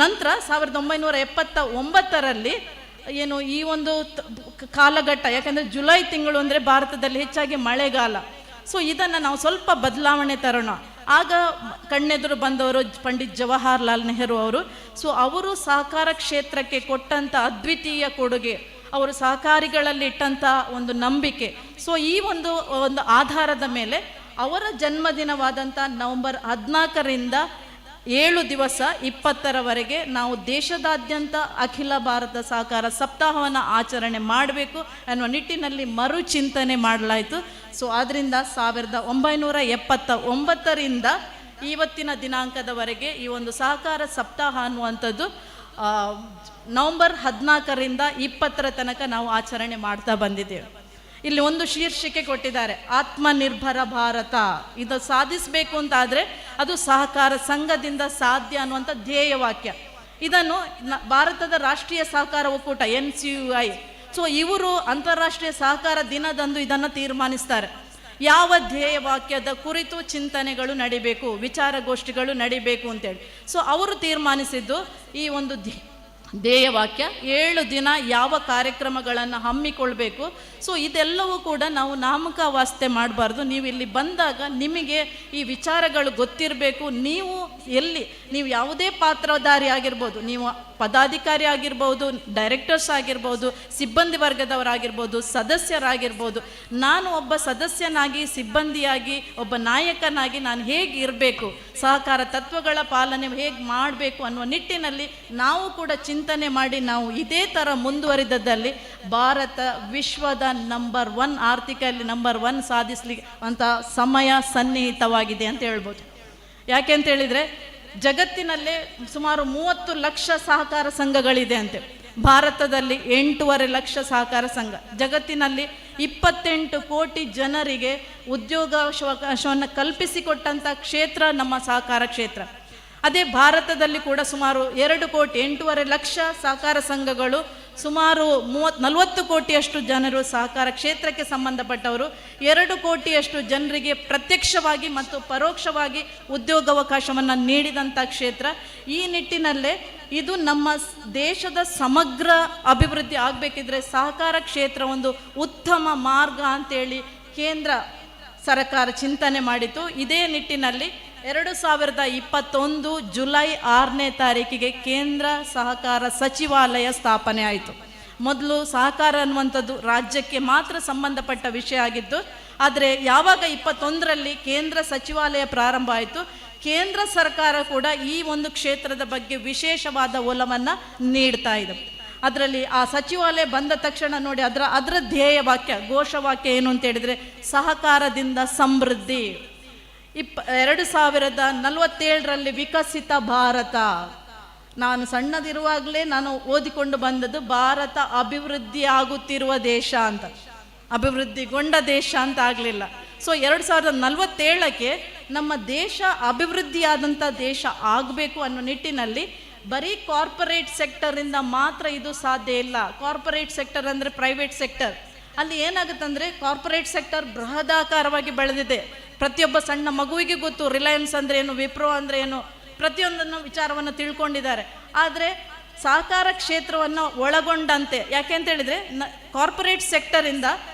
ನಂತರ 1979ರಲ್ಲಿ ಏನು ಈ ಒಂದು ಕಾಲಘಟ್ಟ, ಯಾಕಂದರೆ ಜುಲೈ ತಿಂಗಳು ಅಂದರೆ ಭಾರತದಲ್ಲಿ ಹೆಚ್ಚಾಗಿ ಮಳೆಗಾಲ. ಸೊ ಇದನ್ನು ನಾವು ಸ್ವಲ್ಪ ಬದಲಾವಣೆ ತರೋಣ. ಆಗ ಕಣ್ಣೆದುರು ಬಂದವರು ಪಂಡಿತ್ ಜವಾಹರ್ಲಾಲ್ ನೆಹರು ಅವರು. ಸೊ ಅವರು ಸಹಕಾರ ಕ್ಷೇತ್ರಕ್ಕೆ ಕೊಟ್ಟಂಥ ಅದ್ವಿತೀಯ ಕೊಡುಗೆ, ಅವರು ಸಹಕಾರಿಗಳಲ್ಲಿ ಇಟ್ಟಂಥ ಒಂದು ನಂಬಿಕೆ. ಸೊ ಈ ಒಂದು ಆಧಾರದ ಮೇಲೆ ಅವರ ಜನ್ಮದಿನವಾದಂಥ ನವೆಂಬರ್ 14ರಿಂದ 7 ದಿವಸ 20ರವರೆಗೆ ನಾವು ದೇಶದಾದ್ಯಂತ ಅಖಿಲ ಭಾರತ ಸಹಕಾರ ಸಪ್ತಾಹವನ್ನು ಆಚರಣೆ ಮಾಡಬೇಕು ಅನ್ನುವ ನಿಟ್ಟಿನಲ್ಲಿ ಮರುಚಿಂತನೆ ಮಾಡಲಾಯಿತು. ಸೊ ಆದ್ದರಿಂದ 1979ರಿಂದ ಇವತ್ತಿನ ದಿನಾಂಕದವರೆಗೆ ಈ ಒಂದು ಸಹಕಾರ ಸಪ್ತಾಹ ಅನ್ನುವಂಥದ್ದು ನವೆಂಬರ್ 14ರಿಂದ 20ರ ತನಕ ನಾವು ಆಚರಣೆ ಮಾಡ್ತಾ ಬಂದಿದ್ದೇವೆ. ಇಲ್ಲಿ ಒಂದು ಶೀರ್ಷಿಕೆ ಕೊಟ್ಟಿದ್ದಾರೆ, ಆತ್ಮನಿರ್ಭರ ಭಾರತ. ಇದು ಸಾಧಿಸಬೇಕು ಅಂತಾದರೆ ಅದು ಸಹಕಾರ ಸಂಘದಿಂದ ಸಾಧ್ಯ ಅನ್ನುವಂಥ ಧ್ಯೇಯವಾಕ್ಯ. ಇದನ್ನು ಭಾರತದ ರಾಷ್ಟ್ರೀಯ ಸಹಕಾರ ಒಕ್ಕೂಟ NCUI, ಸೊ ಇವರು ಅಂತಾರಾಷ್ಟ್ರೀಯ ಸಹಕಾರ ದಿನದಂದು ಇದನ್ನು ತೀರ್ಮಾನಿಸ್ತಾರೆ. ಯಾವ ಧ್ಯೇಯವಾಕ್ಯದ ಕುರಿತು ಚಿಂತನೆಗಳು ನಡಿಬೇಕು, ವಿಚಾರಗೋಷ್ಠಿಗಳು ನಡಿಬೇಕು ಅಂತೇಳಿ. ಸೊ ಅವರು ತೀರ್ಮಾನಿಸಿದ್ದು ಈ ಒಂದು ಧ್ಯೇಯವಾಕ್ಯ 7 ದಿನ ಯಾವ ಕಾರ್ಯಕ್ರಮಗಳನ್ನು ಹಮ್ಮಿಕೊಳ್ಬೇಕು. ಸೊ ಇದೆಲ್ಲವೂ ಕೂಡ ನಾವು ನಾಮಕಾವಾಸ್ತೆ ಮಾಡಬಾರ್ದು. ನೀವು ಇಲ್ಲಿ ಬಂದಾಗ ನಿಮಗೆ ಈ ವಿಚಾರಗಳು ಗೊತ್ತಿರಬೇಕು. ನೀವು ಯಾವುದೇ ಪಾತ್ರಧಾರಿ ಆಗಿರ್ಬೋದು, ನೀವು ಪದಾಧಿಕಾರಿ ಆಗಿರ್ಬೋದು, ಡೈರೆಕ್ಟರ್ಸ್ ಆಗಿರ್ಬೋದು, ಸಿಬ್ಬಂದಿ ವರ್ಗದವರಾಗಿರ್ಬೋದು, ಸದಸ್ಯರಾಗಿರ್ಬೋದು. ನಾನು ಒಬ್ಬ ಸದಸ್ಯನಾಗಿ, ಸಿಬ್ಬಂದಿಯಾಗಿ, ಒಬ್ಬ ನಾಯಕನಾಗಿ ನಾನು ಹೇಗೆ ಇರಬೇಕು, ಸಹಕಾರ ತತ್ವಗಳ ಪಾಲನೆ ಹೇಗೆ ಮಾಡಬೇಕು ಅನ್ನುವ ನಿಟ್ಟಿನಲ್ಲಿ ನಾವು ಕೂಡ ಚಿಂತನೆ ಮಾಡಿ ನಾವು ಇದೇ ಥರ ಮುಂದುವರಿದಲ್ಲಿ ಭಾರತ ವಿಶ್ವದ ನಂಬರ್ 1 ಆರ್ಥಿಕಲ್ಲಿ ನಂಬರ್ 1 ಸಾಧಿಸ್ಲಿಕ್ಕೆ ಅಂತ ಸಮಯ ಸನ್ನಿಹಿತವಾಗಿದೆ ಅಂತ ಹೇಳ್ಬೋದು. ಯಾಕೆ ಅಂತ ಹೇಳಿದರೆ ಜಗತ್ತಿನಲ್ಲೇ ಸುಮಾರು 30 ಲಕ್ಷ ಸಹಕಾರ ಸಂಘಗಳಿದೆ ಅಂತೆ. ಭಾರತದಲ್ಲಿ 8.5 ಲಕ್ಷ ಸಹಕಾರ ಸಂಘ. ಜಗತ್ತಿನಲ್ಲಿ 28 ಕೋಟಿ ಜನರಿಗೆ ಉದ್ಯೋಗಾವಕಾಶವನ್ನು ಕಲ್ಪಿಸಿಕೊಟ್ಟಂಥ ಕ್ಷೇತ್ರ ನಮ್ಮ ಸಹಕಾರ ಕ್ಷೇತ್ರ. ಅದೇ ಭಾರತದಲ್ಲಿ ಕೂಡ ಸುಮಾರು 2 ಕೋಟಿ 8.5 ಲಕ್ಷ ಸಹಕಾರ ಸಂಘಗಳು, ಸುಮಾರು 40 ಕೋಟಿಯಷ್ಟು ಜನರು ಸಹಕಾರ ಕ್ಷೇತ್ರಕ್ಕೆ ಸಂಬಂಧಪಟ್ಟವರು, 2 ಕೋಟಿಯಷ್ಟು ಜನರಿಗೆ ಪ್ರತ್ಯಕ್ಷವಾಗಿ ಮತ್ತು ಪರೋಕ್ಷವಾಗಿ ಉದ್ಯೋಗಾವಕಾಶವನ್ನು ನೀಡಿದಂಥ ಕ್ಷೇತ್ರ. ಈ ನಿಟ್ಟಿನಲ್ಲೇ ಇದು ನಮ್ಮ ದೇಶದ ಸಮಗ್ರ ಅಭಿವೃದ್ಧಿ ಆಗಬೇಕಿದ್ರೆ ಸಹಕಾರ ಕ್ಷೇತ್ರ ಒಂದು ಉತ್ತಮ ಮಾರ್ಗ ಅಂತೇಳಿ ಕೇಂದ್ರ ಸರ್ಕಾರ ಚಿಂತನೆ ಮಾಡಿತು. ಇದೇ ನಿಟ್ಟಿನಲ್ಲಿ 2021 ಜುಲೈ 6ನೇ ತಾರೀಕಿಗೆ ಕೇಂದ್ರ ಸಹಕಾರ ಸಚಿವಾಲಯ ಸ್ಥಾಪನೆ ಆಯಿತು. ಮೊದಲು ಸಹಕಾರ ಅನ್ನುವಂಥದ್ದು ರಾಜ್ಯಕ್ಕೆ ಮಾತ್ರ ಸಂಬಂಧಪಟ್ಟ ವಿಷಯ ಆಗಿದ್ದು, ಆದರೆ ಯಾವಾಗ 21ರಲ್ಲಿ ಕೇಂದ್ರ ಸಚಿವಾಲಯ ಪ್ರಾರಂಭ ಆಯಿತು, ಕೇಂದ್ರ ಸರ್ಕಾರ ಕೂಡ ಈ ಒಂದು ಕ್ಷೇತ್ರದ ಬಗ್ಗೆ ವಿಶೇಷವಾದ ಒಲವನ್ನು ನೀಡ್ತಾ ಇದೆ. ಅದರಲ್ಲಿ ಆ ಸಚಿವಾಲಯ ಬಂದ ತಕ್ಷಣ ನೋಡಿ ಅದರ ಧ್ಯೇಯವಾಕ್ಯ, ಘೋಷವಾಕ್ಯ ಏನು ಅಂತ ಹೇಳಿದರೆ ಸಹಕಾರದಿಂದ ಸಮೃದ್ಧಿ, 2047ರಲ್ಲಿ ವಿಕಸಿತ ಭಾರತ. ನಾನು ಸಣ್ಣದಿರುವಾಗಲೇ ನಾನು ಓದಿಕೊಂಡು ಬಂದದ್ದು ಭಾರತ ಅಭಿವೃದ್ಧಿ ಆಗುತ್ತಿರುವ ದೇಶ ಅಂತ, ಅಭಿವೃದ್ಧಿಗೊಂಡ ದೇಶ ಅಂತ ಆಗಲಿಲ್ಲ. ಸೊ 2047ಕ್ಕೆ ನಮ್ಮ ದೇಶ ಅಭಿವೃದ್ಧಿಯಾದಂಥ ದೇಶ ಆಗಬೇಕು ಅನ್ನೋ ನಿಟ್ಟಿನಲ್ಲಿ ಬರೀ ಕಾರ್ಪೊರೇಟ್ ಸೆಕ್ಟರಿಂದ ಮಾತ್ರ ಇದು ಸಾಧ್ಯ ಇಲ್ಲ. ಕಾರ್ಪೊರೇಟ್ ಸೆಕ್ಟರ್ ಅಂದರೆ ಪ್ರೈವೇಟ್ ಸೆಕ್ಟರ್. ಅಲ್ಲಿ ಏನಾಗುತ್ತಂದರೆ ಕಾರ್ಪೊರೇಟ್ ಸೆಕ್ಟರ್ ಬೃಹದಾಕಾರವಾಗಿ ಬೆಳೆದಿದೆ. ಪ್ರತಿಯೊಬ್ಬ ಸಣ್ಣ ಮಗುವಿಗೆ ಗೊತ್ತು ರಿಲಯನ್ಸ್ ಅಂದರೆ ಏನು, ವಿಪ್ರೋ ಅಂದರೆ ಏನು, ಪ್ರತಿಯೊಂದನ್ನು ವಿಚಾರವನ್ನು ತಿಳ್ಕೊಂಡಿದ್ದಾರೆ. ಆದರೆ ಸಹಕಾರ ಕ್ಷೇತ್ರವನ್ನು ಒಳಗೊಂಡಂತೆ, ಯಾಕೆ ಅಂತ ಹೇಳಿದರೆ ಕಾರ್ಪೊರೇಟ್ ಸೆಕ್ಟರಿಂದ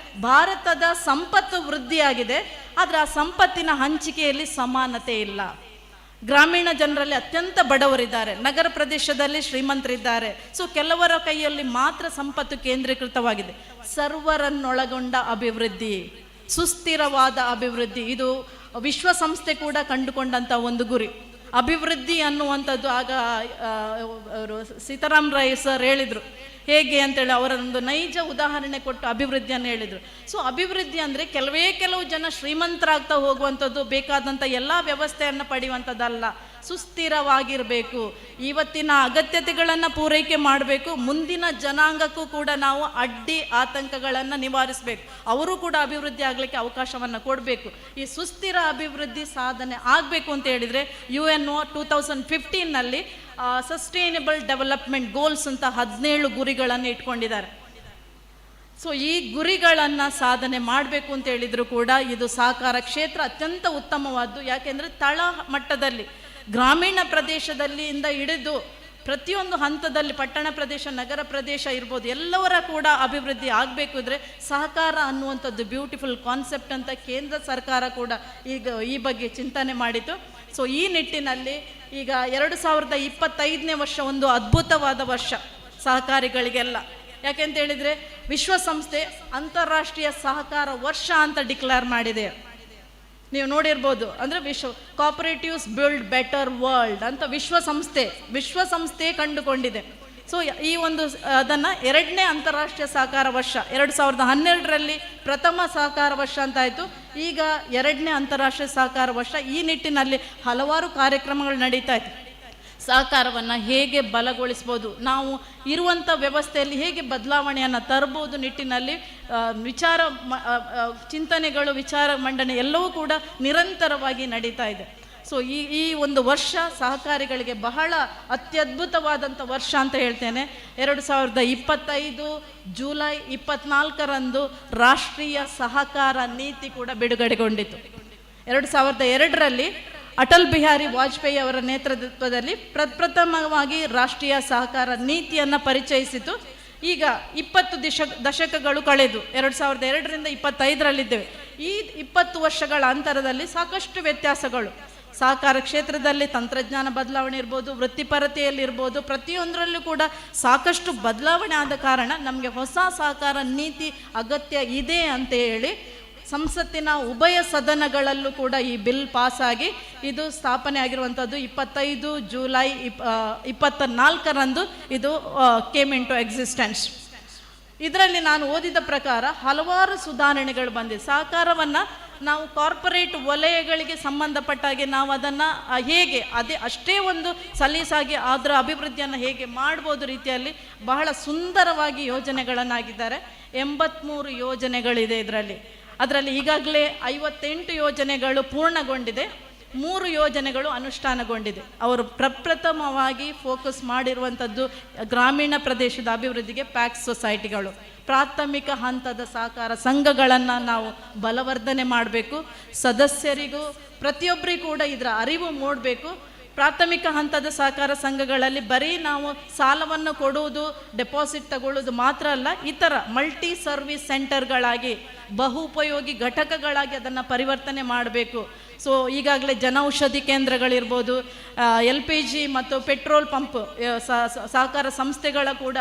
ಭಾರತದ ಸಂಪತ್ತು ವೃದ್ಧಿಯಾಗಿದೆ, ಆದರೆ ಆ ಸಂಪತ್ತಿನ ಹಂಚಿಕೆಯಲ್ಲಿ ಸಮಾನತೆ ಇಲ್ಲ. ಗ್ರಾಮೀಣ ಜನರಲ್ಲಿ ಅತ್ಯಂತ ಬಡವರಿದ್ದಾರೆ, ನಗರ ಪ್ರದೇಶದಲ್ಲಿ ಶ್ರೀಮಂತರಿದ್ದಾರೆ. ಸೊ ಕೆಲವರ ಕೈಯಲ್ಲಿ ಮಾತ್ರ ಸಂಪತ್ತು ಕೇಂದ್ರೀಕೃತವಾಗಿದೆ. ಸರ್ವರನ್ನೊಳಗೊಂಡ ಅಭಿವೃದ್ಧಿ, ಸುಸ್ಥಿರವಾದ ಅಭಿವೃದ್ಧಿ, ಇದು ವಿಶ್ವಸಂಸ್ಥೆ ಕೂಡ ಕಂಡುಕೊಂಡಂಥ ಒಂದು ಗುರಿ. ಅಭಿವೃದ್ಧಿ ಅನ್ನುವಂಥದ್ದು ಆಗ ಅವರು ಸೀತಾರಾಮ್ ರೈ ಸರ್ ಹೇಳಿದರು. ಹೇಗೆ ಅಂತೇಳಿ ಅವರೊಂದು ನೈಜ ಉದಾಹರಣೆ ಕೊಟ್ಟು ಅಭಿವೃದ್ಧಿಯನ್ನು ಹೇಳಿದರು. ಸೊ ಅಭಿವೃದ್ಧಿ ಅಂದರೆ ಕೆಲವು ಜನ ಶ್ರೀಮಂತರಾಗ್ತಾ ಹೋಗುವಂಥದ್ದು, ಬೇಕಾದಂಥ ಎಲ್ಲ ವ್ಯವಸ್ಥೆಯನ್ನು ಪಡೆಯುವಂಥದ್ದಲ್ಲ. ಸುಸ್ಥಿರವಾಗಿರಬೇಕು, ಇವತ್ತಿನ ಅಗತ್ಯತೆಗಳನ್ನು ಪೂರೈಕೆ ಮಾಡಬೇಕು, ಮುಂದಿನ ಜನಾಂಗಕ್ಕೂ ಕೂಡ ನಾವು ಅಡ್ಡಿ ಆತಂಕಗಳನ್ನು ನಿವಾರಿಸಬೇಕು, ಅವರು ಕೂಡ ಅಭಿವೃದ್ಧಿ ಆಗಲಿಕ್ಕೆ ಅವಕಾಶವನ್ನು ಕೊಡಬೇಕು. ಈ ಸುಸ್ಥಿರ ಅಭಿವೃದ್ಧಿ ಸಾಧನೆ ಆಗಬೇಕು ಅಂತ ಹೇಳಿದರೆ UN 2015ನಲ್ಲಿ ಸಸ್ಟೈನಬಲ್ ಡೆವಲಪ್ಮೆಂಟ್ ಗೋಲ್ಸ್ ಅಂತ 17 ಗುರಿಗಳನ್ನು ಇಟ್ಕೊಂಡಿದ್ದಾರೆ. ಸೊ ಈ ಗುರಿಗಳನ್ನು ಸಾಧನೆ ಮಾಡಬೇಕು ಅಂತ ಹೇಳಿದ್ರು ಕೂಡ ಇದು ಸಹಕಾರ ಕ್ಷೇತ್ರ ಅತ್ಯಂತ ಉತ್ತಮವಾದ್ದು. ಯಾಕೆಂದರೆ ತಳ ಮಟ್ಟದಲ್ಲಿ ಗ್ರಾಮೀಣ ಪ್ರದೇಶದಲ್ಲಿಂದ ಹಿಡಿದು ಪ್ರತಿಯೊಂದು ಹಂತದಲ್ಲಿ ಪಟ್ಟಣ ಪ್ರದೇಶ, ನಗರ ಪ್ರದೇಶ ಇರ್ಬೋದು, ಎಲ್ಲವರ ಕೂಡ ಅಭಿವೃದ್ಧಿ ಆಗಬೇಕು ಇದ್ರೆ ಸಹಕಾರ ಅನ್ನುವಂಥದ್ದು ಬ್ಯೂಟಿಫುಲ್ ಕಾನ್ಸೆಪ್ಟ್ ಅಂತ ಕೇಂದ್ರ ಸರ್ಕಾರ ಕೂಡ ಈಗ ಈ ಬಗ್ಗೆ ಚಿಂತನೆ ಮಾಡಿತು. ಸೊ ಈ ನಿಟ್ಟಿನಲ್ಲಿ ಈಗ 2025ನೇ ವರ್ಷ ಒಂದು ಅದ್ಭುತವಾದ ವರ್ಷ ಸಹಕಾರಿಗಳಿಗೆಲ್ಲ. ಯಾಕೆಂತ ಹೇಳಿದರೆ ವಿಶ್ವಸಂಸ್ಥೆ ಅಂತಾರಾಷ್ಟ್ರೀಯ ಸಹಕಾರ ವರ್ಷ ಅಂತ ಡಿಕ್ಲೇರ್ ಮಾಡಿದೆ. ನೀವು ನೋಡಿರ್ಬೋದು, ಅಂದರೆ ಕೋಆಪರೇಟಿವ್ಸ್ ಬಿಲ್ಡ್ ಬೆಟರ್ ವರ್ಲ್ಡ್ ಅಂತ ವಿಶ್ವಸಂಸ್ಥೆ ಕಂಡುಕೊಂಡಿದೆ. ಸೊ ಈ ಒಂದು ಅದನ್ನು 2ನೇ ಅಂತಾರಾಷ್ಟ್ರೀಯ ಸಹಕಾರ ವರ್ಷ 2012ರಲ್ಲಿ ಪ್ರಥಮ ಸಹಕಾರ ವರ್ಷ ಅಂತಾಯಿತು. ಈಗ 2ನೇ ಅಂತಾರಾಷ್ಟ್ರೀಯ ಸಹಕಾರ ವರ್ಷ. ಈ ನಿಟ್ಟಿನಲ್ಲಿ ಹಲವಾರು ಕಾರ್ಯಕ್ರಮಗಳು ನಡೀತಾ ಇತ್ತು. ಸಹಕಾರವನ್ನು ಹೇಗೆ ಬಲಗೊಳಿಸ್ಬೋದು, ನಾವು ಇರುವಂಥ ವ್ಯವಸ್ಥೆಯಲ್ಲಿ ಹೇಗೆ ಬದಲಾವಣೆಯನ್ನು ತರಬಹುದು ನಿಟ್ಟಿನಲ್ಲಿ ಚಿಂತನೆಗಳು, ವಿಚಾರ ಮಂಡನೆ ಎಲ್ಲವೂ ಕೂಡ ನಿರಂತರವಾಗಿ ನಡೀತಾ ಇದೆ. ಸೊ ಈ ಒಂದು ವರ್ಷ ಸಹಕಾರಿಗಳಿಗೆ ಬಹಳ ಅತ್ಯದ್ಭುತವಾದಂಥ ವರ್ಷ ಅಂತ ಹೇಳ್ತೇನೆ. 2025 ಜುಲೈ 24ರಂದು ರಾಷ್ಟ್ರೀಯ ಸಹಕಾರ ನೀತಿ ಕೂಡ ಬಿಡುಗಡೆಗೊಂಡಿತು. 2002ರಲ್ಲಿ ಅಟಲ್ ಬಿಹಾರಿ ವಾಜಪೇಯಿ ಅವರ ನೇತೃತ್ವದಲ್ಲಿ ಪ್ರಪ್ರಥಮವಾಗಿ ರಾಷ್ಟ್ರೀಯ ಸಹಕಾರ ನೀತಿಯನ್ನು ಪರಿಚಯಿಸಿತು. ಈಗ 20 ದಶಕಗಳು ಕಳೆದು 2002ರಿಂದ 25ರಲ್ಲಿದ್ದೇವೆ. ಈ 20 ವರ್ಷಗಳ ಅಂತರದಲ್ಲಿ ಸಾಕಷ್ಟು ವ್ಯತ್ಯಾಸಗಳು ಸಹಕಾರ ಕ್ಷೇತ್ರದಲ್ಲಿ, ತಂತ್ರಜ್ಞಾನ ಬದಲಾವಣೆ ಇರ್ಬೋದು, ವೃತ್ತಿಪರತೆಯಲ್ಲಿರ್ಬೋದು, ಪ್ರತಿಯೊಂದರಲ್ಲೂ ಕೂಡ ಸಾಕಷ್ಟು ಬದಲಾವಣೆ ಆದ ಕಾರಣ ನಮಗೆ ಹೊಸ ಸಹಕಾರ ನೀತಿ ಅಗತ್ಯ ಇದೆ ಅಂತ ಹೇಳಿ ಸಂಸತ್ತಿನ ಉಭಯ ಸದನಗಳಲ್ಲೂ ಕೂಡ ಈ ಬಿಲ್ ಪಾಸಾಗಿ ಇದು ಸ್ಥಾಪನೆ ಆಗಿರುವಂಥದ್ದು 25 ಜುಲೈ 24ರಂದು ಇದು ಕೇಮ್ ಇನ್ ಟು ಎಕ್ಸಿಸ್ಟೆನ್ಸ್. ಇದರಲ್ಲಿ ನಾನು ಓದಿದ ಪ್ರಕಾರ ಹಲವಾರು ಸುಧಾರಣೆಗಳು ಬಂದಿದೆ. ಸಹಕಾರವನ್ನು ನಾವು ಕಾರ್ಪೊರೇಟ್ ವಲಯಗಳಿಗೆ ಸಂಬಂಧಪಟ್ಟಾಗೆ ನಾವು ಅದನ್ನು ಹೇಗೆ ಅಷ್ಟೇ ಒಂದು ಸಲೀಸಾಗಿ ಅದರ ಅಭಿವೃದ್ಧಿಯನ್ನು ಹೇಗೆ ಮಾಡ್ಬೋದು ರೀತಿಯಲ್ಲಿ ಬಹಳ ಸುಂದರವಾಗಿ ಯೋಜನೆಗಳನ್ನಾಗಿದ್ದಾರೆ. 83 ಯೋಜನೆಗಳಿದೆ ಅದರಲ್ಲಿ ಈಗಾಗಲೇ 58 ಯೋಜನೆಗಳು ಪೂರ್ಣಗೊಂಡಿದೆ, 3 ಯೋಜನೆಗಳು ಅನುಷ್ಠಾನಗೊಂಡಿದೆ. ಅವರು ಪ್ರಪ್ರಥಮವಾಗಿ ಫೋಕಸ್ ಮಾಡಿರುವಂಥದ್ದು ಗ್ರಾಮೀಣ ಪ್ರದೇಶದ ಅಭಿವೃದ್ಧಿಗೆ ಪ್ಯಾಕ್ಸ್ ಸೊಸೈಟಿಗಳು, ಪ್ರಾಥಮಿಕ ಹಂತದ ಸಹಕಾರ ಸಂಘಗಳನ್ನು ನಾವು ಬಲವರ್ಧನೆ ಮಾಡಬೇಕು. ಸದಸ್ಯರಿಗೂ ಪ್ರತಿಯೊಬ್ಬರಿಗೂ ಕೂಡ ಇದರ ಅರಿವು ಮೂಡಬೇಕು. ಪ್ರಾಥಮಿಕ ಹಂತದ ಸಹಕಾರ ಸಂಘಗಳಲ್ಲಿ ಬರೀ ನಾವು ಸಾಲವನ್ನು ಕೊಡುವುದು, ಡೆಪಾಸಿಟ್ ತಗೊಳ್ಳೋದು ಮಾತ್ರ ಅಲ್ಲ, ಇತರ ಮಲ್ಟಿ ಸರ್ವಿಸ್ ಸೆಂಟರ್ಗಳಾಗಿ, ಬಹುಪಯೋಗಿ ಘಟಕಗಳಾಗಿ ಅದನ್ನು ಪರಿವರ್ತನೆ ಮಾಡಬೇಕು. ಸೊ ಈಗಾಗಲೇ ಜನೌಷಧಿ ಕೇಂದ್ರಗಳಿರ್ಬೋದು, LPG ಮತ್ತು ಪೆಟ್ರೋಲ್ ಪಂಪ್ ಸಹಕಾರ ಸಂಸ್ಥೆಗಳ ಕೂಡ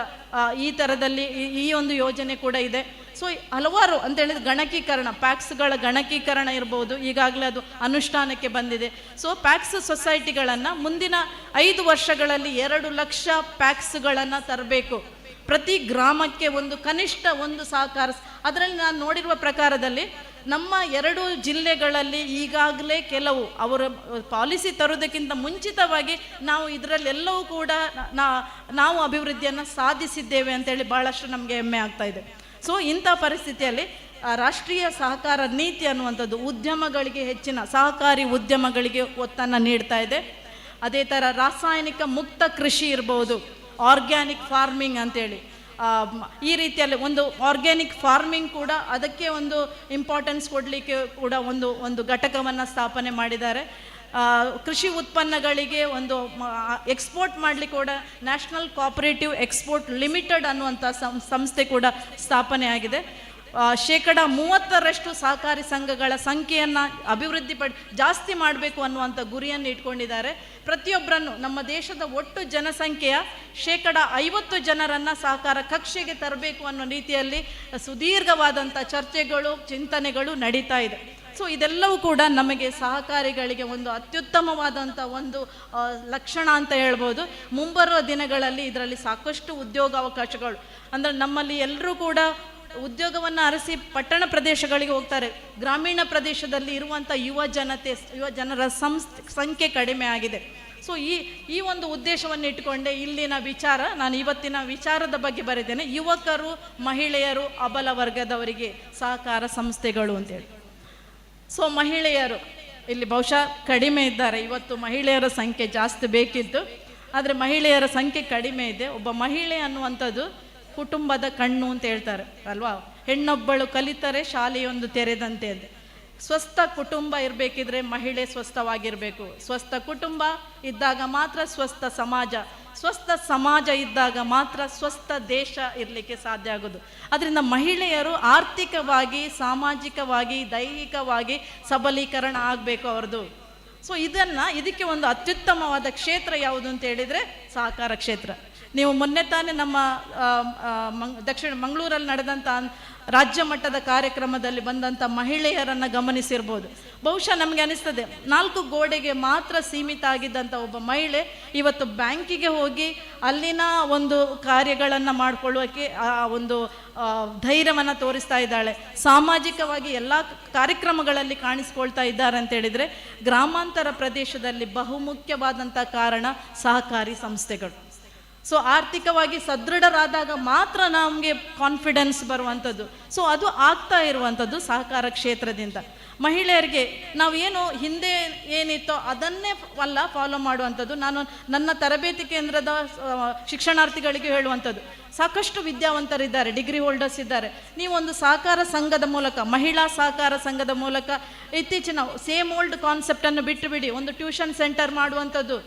ಈ ಥರದಲ್ಲಿ ಈ ಒಂದು ಯೋಜನೆ ಕೂಡ ಇದೆ. ಸೊ ಹಲವಾರು ಅಂತೇಳಿದ್ರೆ ಗಣಕೀಕರಣ, ಪ್ಯಾಕ್ಸ್ಗಳ ಗಣಕೀಕರಣ ಇರ್ಬೋದು, ಈಗಾಗಲೇ ಅದು ಅನುಷ್ಠಾನಕ್ಕೆ ಬಂದಿದೆ. ಸೊ ಪ್ಯಾಕ್ಸ್ ಸೊಸೈಟಿಗಳನ್ನು ಮುಂದಿನ 5 ವರ್ಷಗಳಲ್ಲಿ 2 ಲಕ್ಷ ಪ್ಯಾಕ್ಸ್ಗಳನ್ನು ತರಬೇಕು. ಪ್ರತಿ ಗ್ರಾಮಕ್ಕೆ ಕನಿಷ್ಠ ಒಂದು ಸಹಕಾರ. ಅದರಲ್ಲಿ ನಾನು ನೋಡಿರುವ ಪ್ರಕಾರದಲ್ಲಿ ನಮ್ಮ 2 ಜಿಲ್ಲೆಗಳಲ್ಲಿ ಈಗಾಗಲೇ ಕೆಲವು ಅವರ ಪಾಲಿಸಿ ತರುವುದಕ್ಕಿಂತ ಮುಂಚಿತವಾಗಿ ನಾವು ಇದರಲ್ಲೆಲ್ಲವೂ ಕೂಡ ನಾವು ಅಭಿವೃದ್ಧಿಯನ್ನು ಸಾಧಿಸಿದ್ದೇವೆ ಅಂತೇಳಿ ಭಾಳಷ್ಟು ನಮಗೆ ಹೆಮ್ಮೆ ಆಗ್ತಾ ಇದೆ. ಸೊ ಇಂಥ ಪರಿಸ್ಥಿತಿಯಲ್ಲಿ ರಾಷ್ಟ್ರೀಯ ಸಹಕಾರ ನೀತಿ ಅನ್ನುವಂಥದ್ದು ಉದ್ಯಮಗಳಿಗೆ, ಹೆಚ್ಚಿನ ಸಹಕಾರಿ ಉದ್ಯಮಗಳಿಗೆ ಒತ್ತನ್ನು ನೀಡ್ತಾ ಇದೆ. ಅದೇ ಥರ ರಾಸಾಯನಿಕ ಮುಕ್ತ ಕೃಷಿ ಇರ್ಬೋದು, ಆರ್ಗ್ಯಾನಿಕ್ ಫಾರ್ಮಿಂಗ್ ಅಂತೇಳಿ ಈ ರೀತಿಯಲ್ಲಿ ಒಂದು ಆರ್ಗ್ಯಾನಿಕ್ ಫಾರ್ಮಿಂಗ್ ಕೂಡ ಅದಕ್ಕೆ ಒಂದು ಇಂಪಾರ್ಟೆನ್ಸ್ ಕೊಡಲಿಕ್ಕೆ ಕೂಡ ಒಂದು ಘಟಕವನ್ನು ಸ್ಥಾಪನೆ ಮಾಡಿದ್ದಾರೆ. ಕೃಷಿ ಉತ್ಪನ್ನಗಳಿಗೆ ಎಕ್ಸ್ಪೋರ್ಟ್ ಮಾಡಲಿಕ್ಕೆ ಕೂಡ ನ್ಯಾಷನಲ್ ಕೋಆಪರೇಟಿವ್ ಎಕ್ಸ್ಪೋರ್ಟ್ ಲಿಮಿಟೆಡ್ ಅನ್ನುವಂಥ ಸಂಸ್ಥೆ ಕೂಡ ಸ್ಥಾಪನೆ ಆಗಿದೆ. 30% ಸಹಕಾರಿ ಸಂಘಗಳ ಸಂಖ್ಯೆಯನ್ನು ಜಾಸ್ತಿ ಮಾಡಬೇಕು ಅನ್ನುವಂಥ ಗುರಿಯನ್ನು ಇಟ್ಕೊಂಡಿದ್ದಾರೆ. ಪ್ರತಿಯೊಬ್ಬರನ್ನು ನಮ್ಮ ದೇಶದ ಒಟ್ಟು ಜನಸಂಖ್ಯೆಯ 50% ಜನರನ್ನು ಸಹಕಾರ ಕಕ್ಷೆಗೆ ತರಬೇಕು ಅನ್ನೋ ರೀತಿಯಲ್ಲಿ ಸುದೀರ್ಘವಾದಂಥ ಚರ್ಚೆಗಳು, ಚಿಂತನೆಗಳು ನಡೀತಾ ಇದೆ. ಸೊ ಇದೆಲ್ಲವೂ ಕೂಡ ನಮಗೆ ಸಹಕಾರಿಗಳಿಗೆ ಒಂದು ಅತ್ಯುತ್ತಮವಾದಂಥ ಒಂದು ಲಕ್ಷಣ ಅಂತ ಹೇಳ್ಬೋದು. ಮುಂಬರುವ ದಿನಗಳಲ್ಲಿ ಇದರಲ್ಲಿ ಸಾಕಷ್ಟು ಉದ್ಯೋಗಾವಕಾಶಗಳು, ಅಂದರೆ ನಮ್ಮಲ್ಲಿ ಎಲ್ಲರೂ ಕೂಡ ಉದ್ಯೋಗವನ್ನು ಅರಸಿ ಪಟ್ಟಣ ಪ್ರದೇಶಗಳಿಗೆ ಹೋಗ್ತಾರೆ. ಗ್ರಾಮೀಣ ಪ್ರದೇಶದಲ್ಲಿ ಇರುವಂಥ ಯುವ ಜನರ ಸಂಖ್ಯೆ ಕಡಿಮೆ ಆಗಿದೆ. ಸೊ ಈ ಒಂದು ಉದ್ದೇಶವನ್ನು ಇಟ್ಟುಕೊಂಡೆ ಇಲ್ಲಿನ ವಿಚಾರ, ನಾನು ಇವತ್ತಿನ ವಿಚಾರದ ಬಗ್ಗೆ ಬರೆದೇನೆ, ಯುವಕರು, ಮಹಿಳೆಯರು, ಅಬಲ ವರ್ಗದವರಿಗೆ ಸಹಕಾರ ಸಂಸ್ಥೆಗಳು ಅಂತೇಳಿ. ಸೊ ಮಹಿಳೆಯರು ಇಲ್ಲಿ ಬಹುಶಃ ಕಡಿಮೆ ಇದ್ದಾರೆ. ಇವತ್ತು ಮಹಿಳೆಯರ ಸಂಖ್ಯೆ ಜಾಸ್ತಿ ಬೇಕಿತ್ತು, ಆದರೆ ಮಹಿಳೆಯರ ಸಂಖ್ಯೆ ಕಡಿಮೆ ಇದೆ. ಒಬ್ಬ ಮಹಿಳೆ ಅನ್ನುವಂಥದ್ದು ಕುಟುಂಬದ ಕಣ್ಣು ಅಂತ ಹೇಳ್ತಾರೆ ಅಲ್ವಾ. ಹೆಣ್ಣೊಬ್ಬಳು ಕಲಿತರೆ ಶಾಲೆಯೊಂದು ತೆರೆದಂತೆ ಅಂತ. ಸ್ವಸ್ಥ ಕುಟುಂಬ ಇರಬೇಕಿದ್ರೆ ಮಹಿಳೆ ಸ್ವಸ್ಥವಾಗಿರಬೇಕು. ಸ್ವಸ್ಥ ಕುಟುಂಬ ಇದ್ದಾಗ ಮಾತ್ರ ಸ್ವಸ್ಥ ಸಮಾಜ, ಸ್ವಸ್ಥ ಸಮಾಜ ಇದ್ದಾಗ ಮಾತ್ರ ಸ್ವಸ್ಥ ದೇಶ ಇರಲಿಕ್ಕೆ ಸಾಧ್ಯ ಆಗೋದು. ಅದರಿಂದ ಮಹಿಳೆಯರು ಆರ್ಥಿಕವಾಗಿ, ಸಾಮಾಜಿಕವಾಗಿ, ದೈಹಿಕವಾಗಿ ಸಬಲೀಕರಣ ಆಗಬೇಕು ಅವ್ರದ್ದು. ಸೊ ಇದಕ್ಕೆ ಒಂದು ಅತ್ಯುತ್ತಮವಾದ ಕ್ಷೇತ್ರ ಯಾವುದು ಅಂತ ಹೇಳಿದರೆ ಸಹಕಾರ ಕ್ಷೇತ್ರ. ನೀವು ಮೊನ್ನೆ ತಾನೇ ನಮ್ಮ ಮಂಗಳೂರಲ್ಲಿ ನಡೆದಂಥ ರಾಜ್ಯ ಮಟ್ಟದ ಕಾರ್ಯಕ್ರಮದಲ್ಲಿ ಬಂದಂಥ ಮಹಿಳೆಯರನ್ನು ಗಮನಿಸಿರ್ಬೋದು. ಬಹುಶಃ ನಮಗೆ ಅನಿಸ್ತದೆ 4 ಗೋಡೆಗೆ ಮಾತ್ರ ಸೀಮಿತ ಆಗಿದ್ದಂಥ ಒಬ್ಬ ಮಹಿಳೆ ಇವತ್ತು ಬ್ಯಾಂಕಿಗೆ ಹೋಗಿ ಅಲ್ಲಿನ ಒಂದು ಕಾರ್ಯಗಳನ್ನು ಮಾಡಿಕೊಳ್ಳೋಕ್ಕೆ ಒಂದು ಧೈರ್ಯವನ್ನು ತೋರಿಸ್ತಾ ಇದ್ದಾಳೆ. ಸಾಮಾಜಿಕವಾಗಿ ಎಲ್ಲ ಕಾರ್ಯಕ್ರಮಗಳಲ್ಲಿ ಕಾಣಿಸ್ಕೊಳ್ತಾ ಇದ್ದಾರೆ ಅಂತ ಹೇಳಿದರೆ ಗ್ರಾಮಾಂತರ ಪ್ರದೇಶದಲ್ಲಿ ಬಹುಮುಖ್ಯವಾದಂಥ ಕಾರಣ ಸಹಕಾರಿ ಸಂಸ್ಥೆಗಳು. ಸೊ ಆರ್ಥಿಕವಾಗಿ ಸದೃಢರಾದಾಗ ಮಾತ್ರ ನಮಗೆ ಕಾನ್ಫಿಡೆನ್ಸ್ ಬರುವಂಥದ್ದು. ಸೊ ಅದು ಆಗ್ತಾ ಇರುವಂಥದ್ದು ಸಹಕಾರ ಕ್ಷೇತ್ರದಿಂದ. ಮಹಿಳೆಯರಿಗೆ ನಾವು ಏನು ಹಿಂದೆ ಏನಿತ್ತೋ ಅದನ್ನೇ ಫಾಲೋ ಮಾಡುವಂಥದ್ದು. ನಾನು ನನ್ನ ತರಬೇತಿ ಕೇಂದ್ರದ ಶಿಕ್ಷಣಾರ್ಥಿಗಳಿಗೆ ಹೇಳುವಂಥದ್ದು, ಸಾಕಷ್ಟು ವಿದ್ಯಾವಂತರಿದ್ದಾರೆ, ಡಿಗ್ರಿ ಹೋಲ್ಡರ್ಸ್ ಇದ್ದಾರೆ. ನೀವೊಂದು ಸಹಕಾರ ಸಂಘದ ಮೂಲಕ, ಮಹಿಳಾ ಸಹಕಾರ ಸಂಘದ ಮೂಲಕ ಇತ್ತೀಚಿನ ಸೇಮ್ ಓಲ್ಡ್ ಕಾನ್ಸೆಪ್ಟನ್ನು ಬಿಟ್ಟು ಬಿಡಿ, ಒಂದು ಟ್ಯೂಷನ್ ಸೆಂಟರ್ ಮಾಡುವಂಥದ್ದು,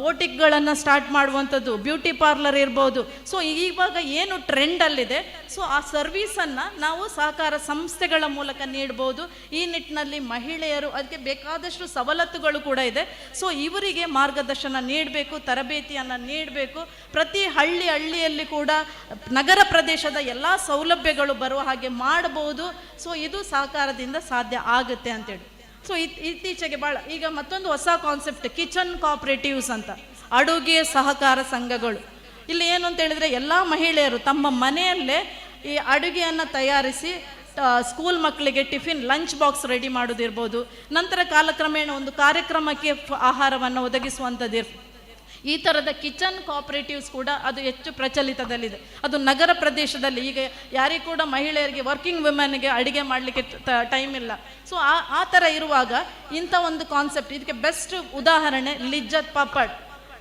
ಬೋಟಿಕ್ಗಳನ್ನು ಸ್ಟಾರ್ಟ್ ಮಾಡುವಂಥದ್ದು, ಬ್ಯೂಟಿ ಪಾರ್ಲರ್ ಇರ್ಬೋದು. ಸೊ ಇವಾಗ ಏನು ಟ್ರೆಂಡಲ್ಲಿದೆ, ಸೊ ಆ ಸರ್ವೀಸನ್ನು ನಾವು ಸಹಕಾರ ಸಂಸ್ಥೆಗಳ ಮೂಲಕ ನೀಡ್ಬೋದು. ಈ ನಿಟ್ಟಿನಲ್ಲಿ ಮಹಿಳೆಯರು ಅದಕ್ಕೆ ಬೇಕಾದಷ್ಟು ಸವಲತ್ತುಗಳು ಕೂಡ ಇದೆ. ಸೊ ಇವರಿಗೆ ಮಾರ್ಗದರ್ಶನ ನೀಡಬೇಕು, ತರಬೇತಿಯನ್ನು ನೀಡಬೇಕು. ಪ್ರತಿ ಹಳ್ಳಿಯಲ್ಲಿ ಕೂಡ ನಗರ ಪ್ರದೇಶದ ಎಲ್ಲ ಸೌಲಭ್ಯಗಳು ಬರುವ ಹಾಗೆ ಮಾಡಬಹುದು. ಸೊ ಇದು ಸಹಕಾರದಿಂದ ಸಾಧ್ಯ ಆಗುತ್ತೆ ಅಂತೇಳಿ. ಸೊ ಇತ್ತೀಚೆಗೆ ಈಗ ಮತ್ತೊಂದು ಹೊಸ ಕಾನ್ಸೆಪ್ಟ್, ಕಿಚನ್ ಕೋಆಪರೇಟಿವ್ಸ್ ಅಂತ, ಅಡುಗೆ ಸಹಕಾರ ಸಂಘಗಳು. ಇಲ್ಲಿ ಏನು ಅಂತ ಹೇಳಿದರೆ ಎಲ್ಲ ಮಹಿಳೆಯರು ತಮ್ಮ ಮನೆಯಲ್ಲೇ ಈ ಅಡುಗೆಯನ್ನು ತಯಾರಿಸಿ ಸ್ಕೂಲ್ ಮಕ್ಕಳಿಗೆ ಟಿಫಿನ್ ಲಂಚ್ ಬಾಕ್ಸ್ ರೆಡಿ ಮಾಡೋದಿರ್ಬೋದು, ನಂತರ ಕಾಲಕ್ರಮೇಣ ಒಂದು ಕಾರ್ಯಕ್ರಮಕ್ಕೆ ಆಹಾರವನ್ನು ಒದಗಿಸುವಂಥದ್ದು. ಈ ಥರದ ಕಿಚನ್ ಕೋಆಪರೇಟಿವ್ಸ್ ಕೂಡ ಅದು ಹೆಚ್ಚು ಪ್ರಚಲಿತದಲ್ಲಿದೆ. ಅದು ನಗರ ಪ್ರದೇಶದಲ್ಲಿ ಈಗ ಯಾರಿಗೂ ಕೂಡ ಮಹಿಳೆಯರಿಗೆ, ವರ್ಕಿಂಗ್ ವುಮೆನ್ಗೆ ಅಡುಗೆ ಮಾಡಲಿಕ್ಕೆ ಟೈಮ್ ಇಲ್ಲ. ಸೊ ಆ ಥರ ಇರುವಾಗ ಇಂಥ ಒಂದು ಕಾನ್ಸೆಪ್ಟ್, ಇದಕ್ಕೆ ಬೆಸ್ಟ್ ಉದಾಹರಣೆ ಲಿಜ್ಜತ್ ಪಾಪಡ್.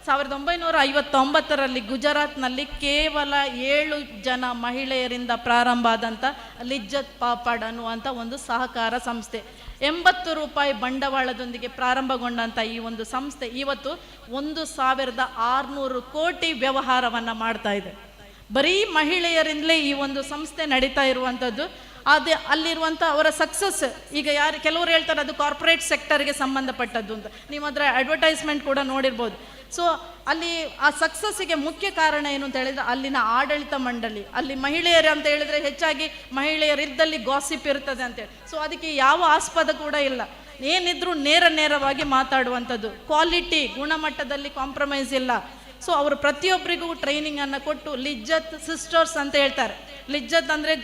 1959ರಲ್ಲಿ ಗುಜರಾತ್ನಲ್ಲಿ ಕೇವಲ 7 ಜನ ಮಹಿಳೆಯರಿಂದ ಪ್ರಾರಂಭ ಆದಂಥ ಲಿಜ್ಜತ್ ಪಾಪಡ್ ಅನ್ನುವಂಥ ಒಂದು ಸಹಕಾರ ಸಂಸ್ಥೆ. 80 ರೂಪಾಯಿ ಬಂಡವಾಳದೊಂದಿಗೆ ಪ್ರಾರಂಭಗೊಂಡಂಥ ಈ ಒಂದು ಸಂಸ್ಥೆ ಇವತ್ತು 1600 ಕೋಟಿ ವ್ಯವಹಾರವನ್ನು ಮಾಡ್ತಾ ಇದೆ. ಬರೀ ಮಹಿಳೆಯರಿಂದಲೇ ಈ ಒಂದು ಸಂಸ್ಥೆ ನಡೀತಾ ಇರುವಂಥದ್ದು. ಅಲ್ಲಿರುವಂಥ ಅವರ ಸಕ್ಸಸ್, ಈಗ ಕೆಲವರು ಹೇಳ್ತಾರೆ ಅದು ಕಾರ್ಪೊರೇಟ್ ಸೆಕ್ಟರ್ಗೆ ಸಂಬಂಧಪಟ್ಟದ್ದು ಅಂತ, ನೀವು ಅದರ ಅಡ್ವರ್ಟೈಸ್ಮೆಂಟ್ ಕೂಡ ನೋಡಿರ್ಬೋದು. ಸೊ ಅಲ್ಲಿ ಆ ಸಕ್ಸಸ್ಸಿಗೆ ಮುಖ್ಯ ಕಾರಣ ಏನು ಅಂತ ಹೇಳಿದರೆ ಅಲ್ಲಿನ ಆಡಳಿತ ಮಂಡಳಿ. ಅಲ್ಲಿ ಮಹಿಳೆಯರು ಅಂತ ಹೇಳಿದರೆ ಹೆಚ್ಚಾಗಿ ಮಹಿಳೆಯರಿದ್ದಲ್ಲಿ ಗಾಸಿಪ್ ಇರ್ತದೆ ಅಂತೇಳಿ. ಸೊ ಅದಕ್ಕೆ ಯಾವ ಆಸ್ಪದ ಕೂಡ ಇಲ್ಲ, ಏನಿದ್ರೂ ನೇರವಾಗಿ ಮಾತಾಡುವಂಥದ್ದು. ಕ್ವಾಲಿಟಿ, ಗುಣಮಟ್ಟದಲ್ಲಿ ಕಾಂಪ್ರಮೈಸ್ ಇಲ್ಲ. ಸೊ ಅವರು ಪ್ರತಿಯೊಬ್ಬರಿಗೂ ಟ್ರೈನಿಂಗನ್ನು ಕೊಟ್ಟು ಲಿಜ್ಜತ್ ಸಿಸ್ಟರ್ಸ್ ಅಂತ ಹೇಳ್ತಾರೆ. ಲಿಜ್ಜತ್ ಅಂದರೆ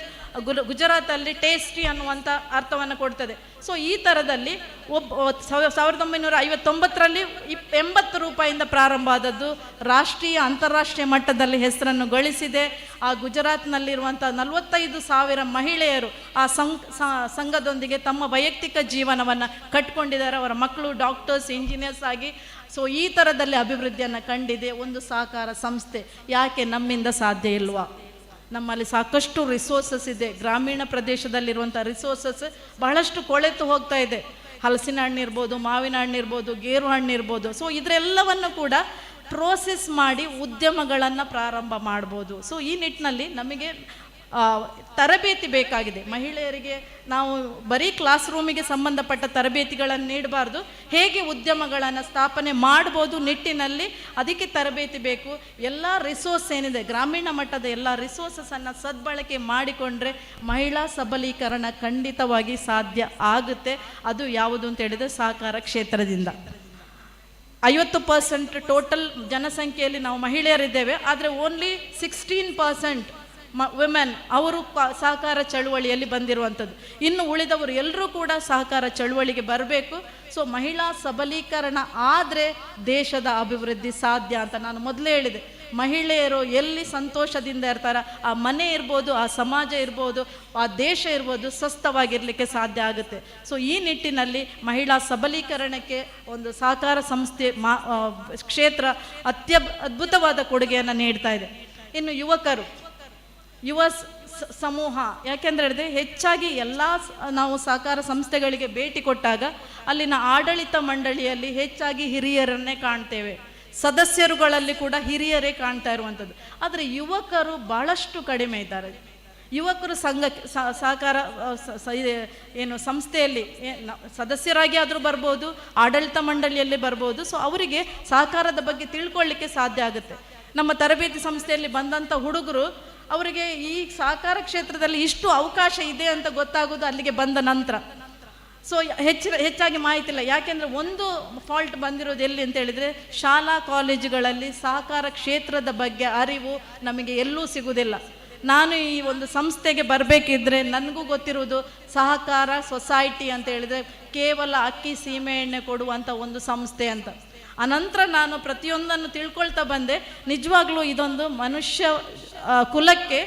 ಗುಜರಾತಲ್ಲಿ ಟೇಸ್ಟಿ ಅನ್ನುವಂಥ ಅರ್ಥವನ್ನು ಕೊಡ್ತದೆ. ಸೊ ಈ ಥರದಲ್ಲಿ 1959ರಲ್ಲಿ 80 ರೂಪಾಯಿಂದ ಪ್ರಾರಂಭ ಆದದ್ದು ರಾಷ್ಟ್ರೀಯ ಅಂತಾರಾಷ್ಟ್ರೀಯ ಮಟ್ಟದಲ್ಲಿ ಹೆಸರನ್ನು ಗಳಿಸಿದೆ. ಆ ಗುಜರಾತ್ನಲ್ಲಿರುವಂಥ 45,000 ಮಹಿಳೆಯರು ಆ ಸಂಘದೊಂದಿಗೆ ತಮ್ಮ ವೈಯಕ್ತಿಕ ಜೀವನವನ್ನು ಕಟ್ಕೊಂಡಿದ್ದಾರೆ. ಅವರ ಮಕ್ಕಳು ಡಾಕ್ಟರ್ಸ್, ಇಂಜಿನಿಯರ್ಸ್ ಆಗಿ. ಸೊ ಈ ಥರದಲ್ಲಿ ಅಭಿವೃದ್ಧಿಯನ್ನು ಕಂಡಿದೆ ಒಂದು ಸಹಕಾರ ಸಂಸ್ಥೆ. ಯಾಕೆ ನಮ್ಮಿಂದ ಸಾಧ್ಯ ಇಲ್ವಾ? ನಮ್ಮಲ್ಲಿ ಸಾಕಷ್ಟು ರಿಸೋರ್ಸಸ್ ಇದೆ. ಗ್ರಾಮೀಣ ಪ್ರದೇಶದಲ್ಲಿರುವಂಥ ರಿಸೋರ್ಸಸ್ ಬಹಳಷ್ಟು ಕೊಳೆತು ಹೋಗ್ತಾ ಇದೆ. ಹಲಸಿನ ಹಣ್ಣು ಇರ್ಬೋದು, ಮಾವಿನ ಹಣ್ಣು ಇರ್ಬೋದು, ಗೇರು ಹಣ್ಣು ಇರ್ಬೋದು. ಸೊ ಇದರೆಲ್ಲವನ್ನು ಕೂಡ ಪ್ರೋಸೆಸ್ ಮಾಡಿ ಉದ್ಯಮಗಳನ್ನು ಪ್ರಾರಂಭ ಮಾಡ್ಬೋದು. ಸೊ ಈ ನಿಟ್ಟಿನಲ್ಲಿ ನಮಗೆ ತರಬೇತಿ ಬೇಕಾಗಿದೆ ಮಹಿಳೆಯರಿಗೆ. ನಾವು ಬರೀ ಕ್ಲಾಸ್ ರೂಮಿಗೆ ಸಂಬಂಧಪಟ್ಟ ತರಬೇತಿಗಳನ್ನು ನೀಡಬಾರ್ದು, ಹೇಗೆ ಉದ್ಯಮಗಳನ್ನು ಸ್ಥಾಪನೆ ಮಾಡ್ಬೋದು ನಿಟ್ಟಿನಲ್ಲಿ ಅದಕ್ಕೆ ತರಬೇತಿ ಬೇಕು. ಎಲ್ಲ ರಿಸೋರ್ಸ್ ಏನಿದೆ ಗ್ರಾಮೀಣ ಮಟ್ಟದ ಎಲ್ಲ ರಿಸೋರ್ಸಸನ್ನು ಸದ್ಬಳಕೆ ಮಾಡಿಕೊಂಡ್ರೆ ಮಹಿಳಾ ಸಬಲೀಕರಣ ಖಂಡಿತವಾಗಿ ಸಾಧ್ಯ ಆಗುತ್ತೆ. ಅದು ಯಾವುದು ಅಂತ ಹೇಳಿದರೆ ಸಹಕಾರ ಕ್ಷೇತ್ರದಿಂದ. 50% ಟೋಟಲ್ ಜನಸಂಖ್ಯೆಯಲ್ಲಿ ನಾವು ಮಹಿಳೆಯರಿದ್ದೇವೆ, ಆದರೆ ಓನ್ಲಿ 16% ವಿಮೆನ್ ಅವರು ಸಹಕಾರ ಚಳುವಳಿಯಲ್ಲಿ ಬಂದಿರುವಂಥದ್ದು. ಇನ್ನು ಉಳಿದವರು ಎಲ್ಲರೂ ಕೂಡ ಸಹಕಾರ ಚಳುವಳಿಗೆ ಬರಬೇಕು. ಸೊ ಮಹಿಳಾ ಸಬಲೀಕರಣ ಆದರೆ ದೇಶದ ಅಭಿವೃದ್ಧಿ ಸಾಧ್ಯ ಅಂತ ನಾನು ಮೊದಲೇ ಹೇಳಿದೆ. ಮಹಿಳೆಯರು ಎಲ್ಲಿ ಸಂತೋಷದಿಂದ ಇರ್ತಾರೆ, ಆ ಮನೆ ಇರ್ಬೋದು, ಆ ಸಮಾಜ ಇರ್ಬೋದು, ಆ ದೇಶ ಇರ್ಬೋದು, ಸ್ವಸ್ಥವಾಗಿರಲಿಕ್ಕೆ ಸಾಧ್ಯ ಆಗುತ್ತೆ. ಸೊ ಈ ನಿಟ್ಟಿನಲ್ಲಿ ಮಹಿಳಾ ಸಬಲೀಕರಣಕ್ಕೆ ಒಂದು ಸಹಕಾರ ಸಂಸ್ಥೆ ಕ್ಷೇತ್ರ ಅದ್ಭುತವಾದ ಕೊಡುಗೆಯನ್ನು ನೀಡ್ತಾ ಇದೆ. ಇನ್ನು ಯುವ ಸಮೂಹ, ಯಾಕೆಂದರೆ ಹೇಳಿದ್ರೆ ಹೆಚ್ಚಾಗಿ ಎಲ್ಲ ನಾವು ಸಹಕಾರ ಸಂಸ್ಥೆಗಳಿಗೆ ಭೇಟಿ ಕೊಟ್ಟಾಗ ಅಲ್ಲಿನ ಆಡಳಿತ ಮಂಡಳಿಯಲ್ಲಿ ಹೆಚ್ಚಾಗಿ ಹಿರಿಯರನ್ನೇ ಕಾಣ್ತೇವೆ, ಸದಸ್ಯರುಗಳಲ್ಲಿ ಕೂಡ ಹಿರಿಯರೇ ಕಾಣ್ತಾ ಇರುವಂಥದ್ದು. ಆದರೆ ಯುವಕರು ಭಾಳಷ್ಟು ಕಡಿಮೆ ಇದ್ದಾರೆ. ಯುವಕರು ಸಹಕಾರ ಏನು ಸಂಸ್ಥೆಯಲ್ಲಿ ಸದಸ್ಯರಾಗಿ ಆದರೂ ಬರ್ಬೋದು, ಆಡಳಿತ ಮಂಡಳಿಯಲ್ಲಿ ಬರ್ಬೋದು. ಸೊ ಅವರಿಗೆ ಸಹಕಾರದ ಬಗ್ಗೆ ತಿಳ್ಕೊಳ್ಳಿಕ್ಕೆ ಸಾಧ್ಯ ಆಗುತ್ತೆ. ನಮ್ಮ ತರಬೇತಿ ಸಂಸ್ಥೆಯಲ್ಲಿ ಬಂದಂಥ ಹುಡುಗರು ಅವರಿಗೆ ಈ ಸಹಕಾರ ಕ್ಷೇತ್ರದಲ್ಲಿ ಇಷ್ಟು ಅವಕಾಶ ಇದೆ ಅಂತ ಗೊತ್ತಾಗೋದು ಅಲ್ಲಿಗೆ ಬಂದ ನಂತರ. ಸೊ ಹೆಚ್ಚಾಗಿ ಮಾಹಿತಿ ಇಲ್ಲ. ಯಾಕೆಂದರೆ ಒಂದು ಫಾಲ್ಟ್ ಬಂದಿರೋದು ಎಲ್ಲಿ ಅಂತ ಹೇಳಿದರೆ ಶಾಲಾ ಕಾಲೇಜುಗಳಲ್ಲಿ ಸಹಕಾರ ಕ್ಷೇತ್ರದ ಬಗ್ಗೆ ಅರಿವು ನಮಗೆ ಎಲ್ಲೂ ಸಿಗುವುದಿಲ್ಲ. ನಾನು ಈ ಒಂದು ಸಂಸ್ಥೆಗೆ ಬರಬೇಕಿದ್ರೆ ನನಗೂ ಗೊತ್ತಿರುವುದು ಸಹಕಾರ ಸೊಸೈಟಿ ಅಂತ ಹೇಳಿದರೆ ಕೇವಲ ಅಕ್ಕಿ ಸೀಮೆ ಎಣ್ಣೆ ಕೊಡುವಂಥ ಒಂದು ಸಂಸ್ಥೆ ಅಂತ. ಅನಂತರ ನಾನು ಪ್ರತಿಯೊಂದನ್ನು ತಿಳ್ಕೊಳ್ತಾ ಬಂದೆ, ನಿಜವಾಗ್ಲೂ ಇದೊಂದು ಮನುಷ್ಯ ಕುಲಕ್ಕೆ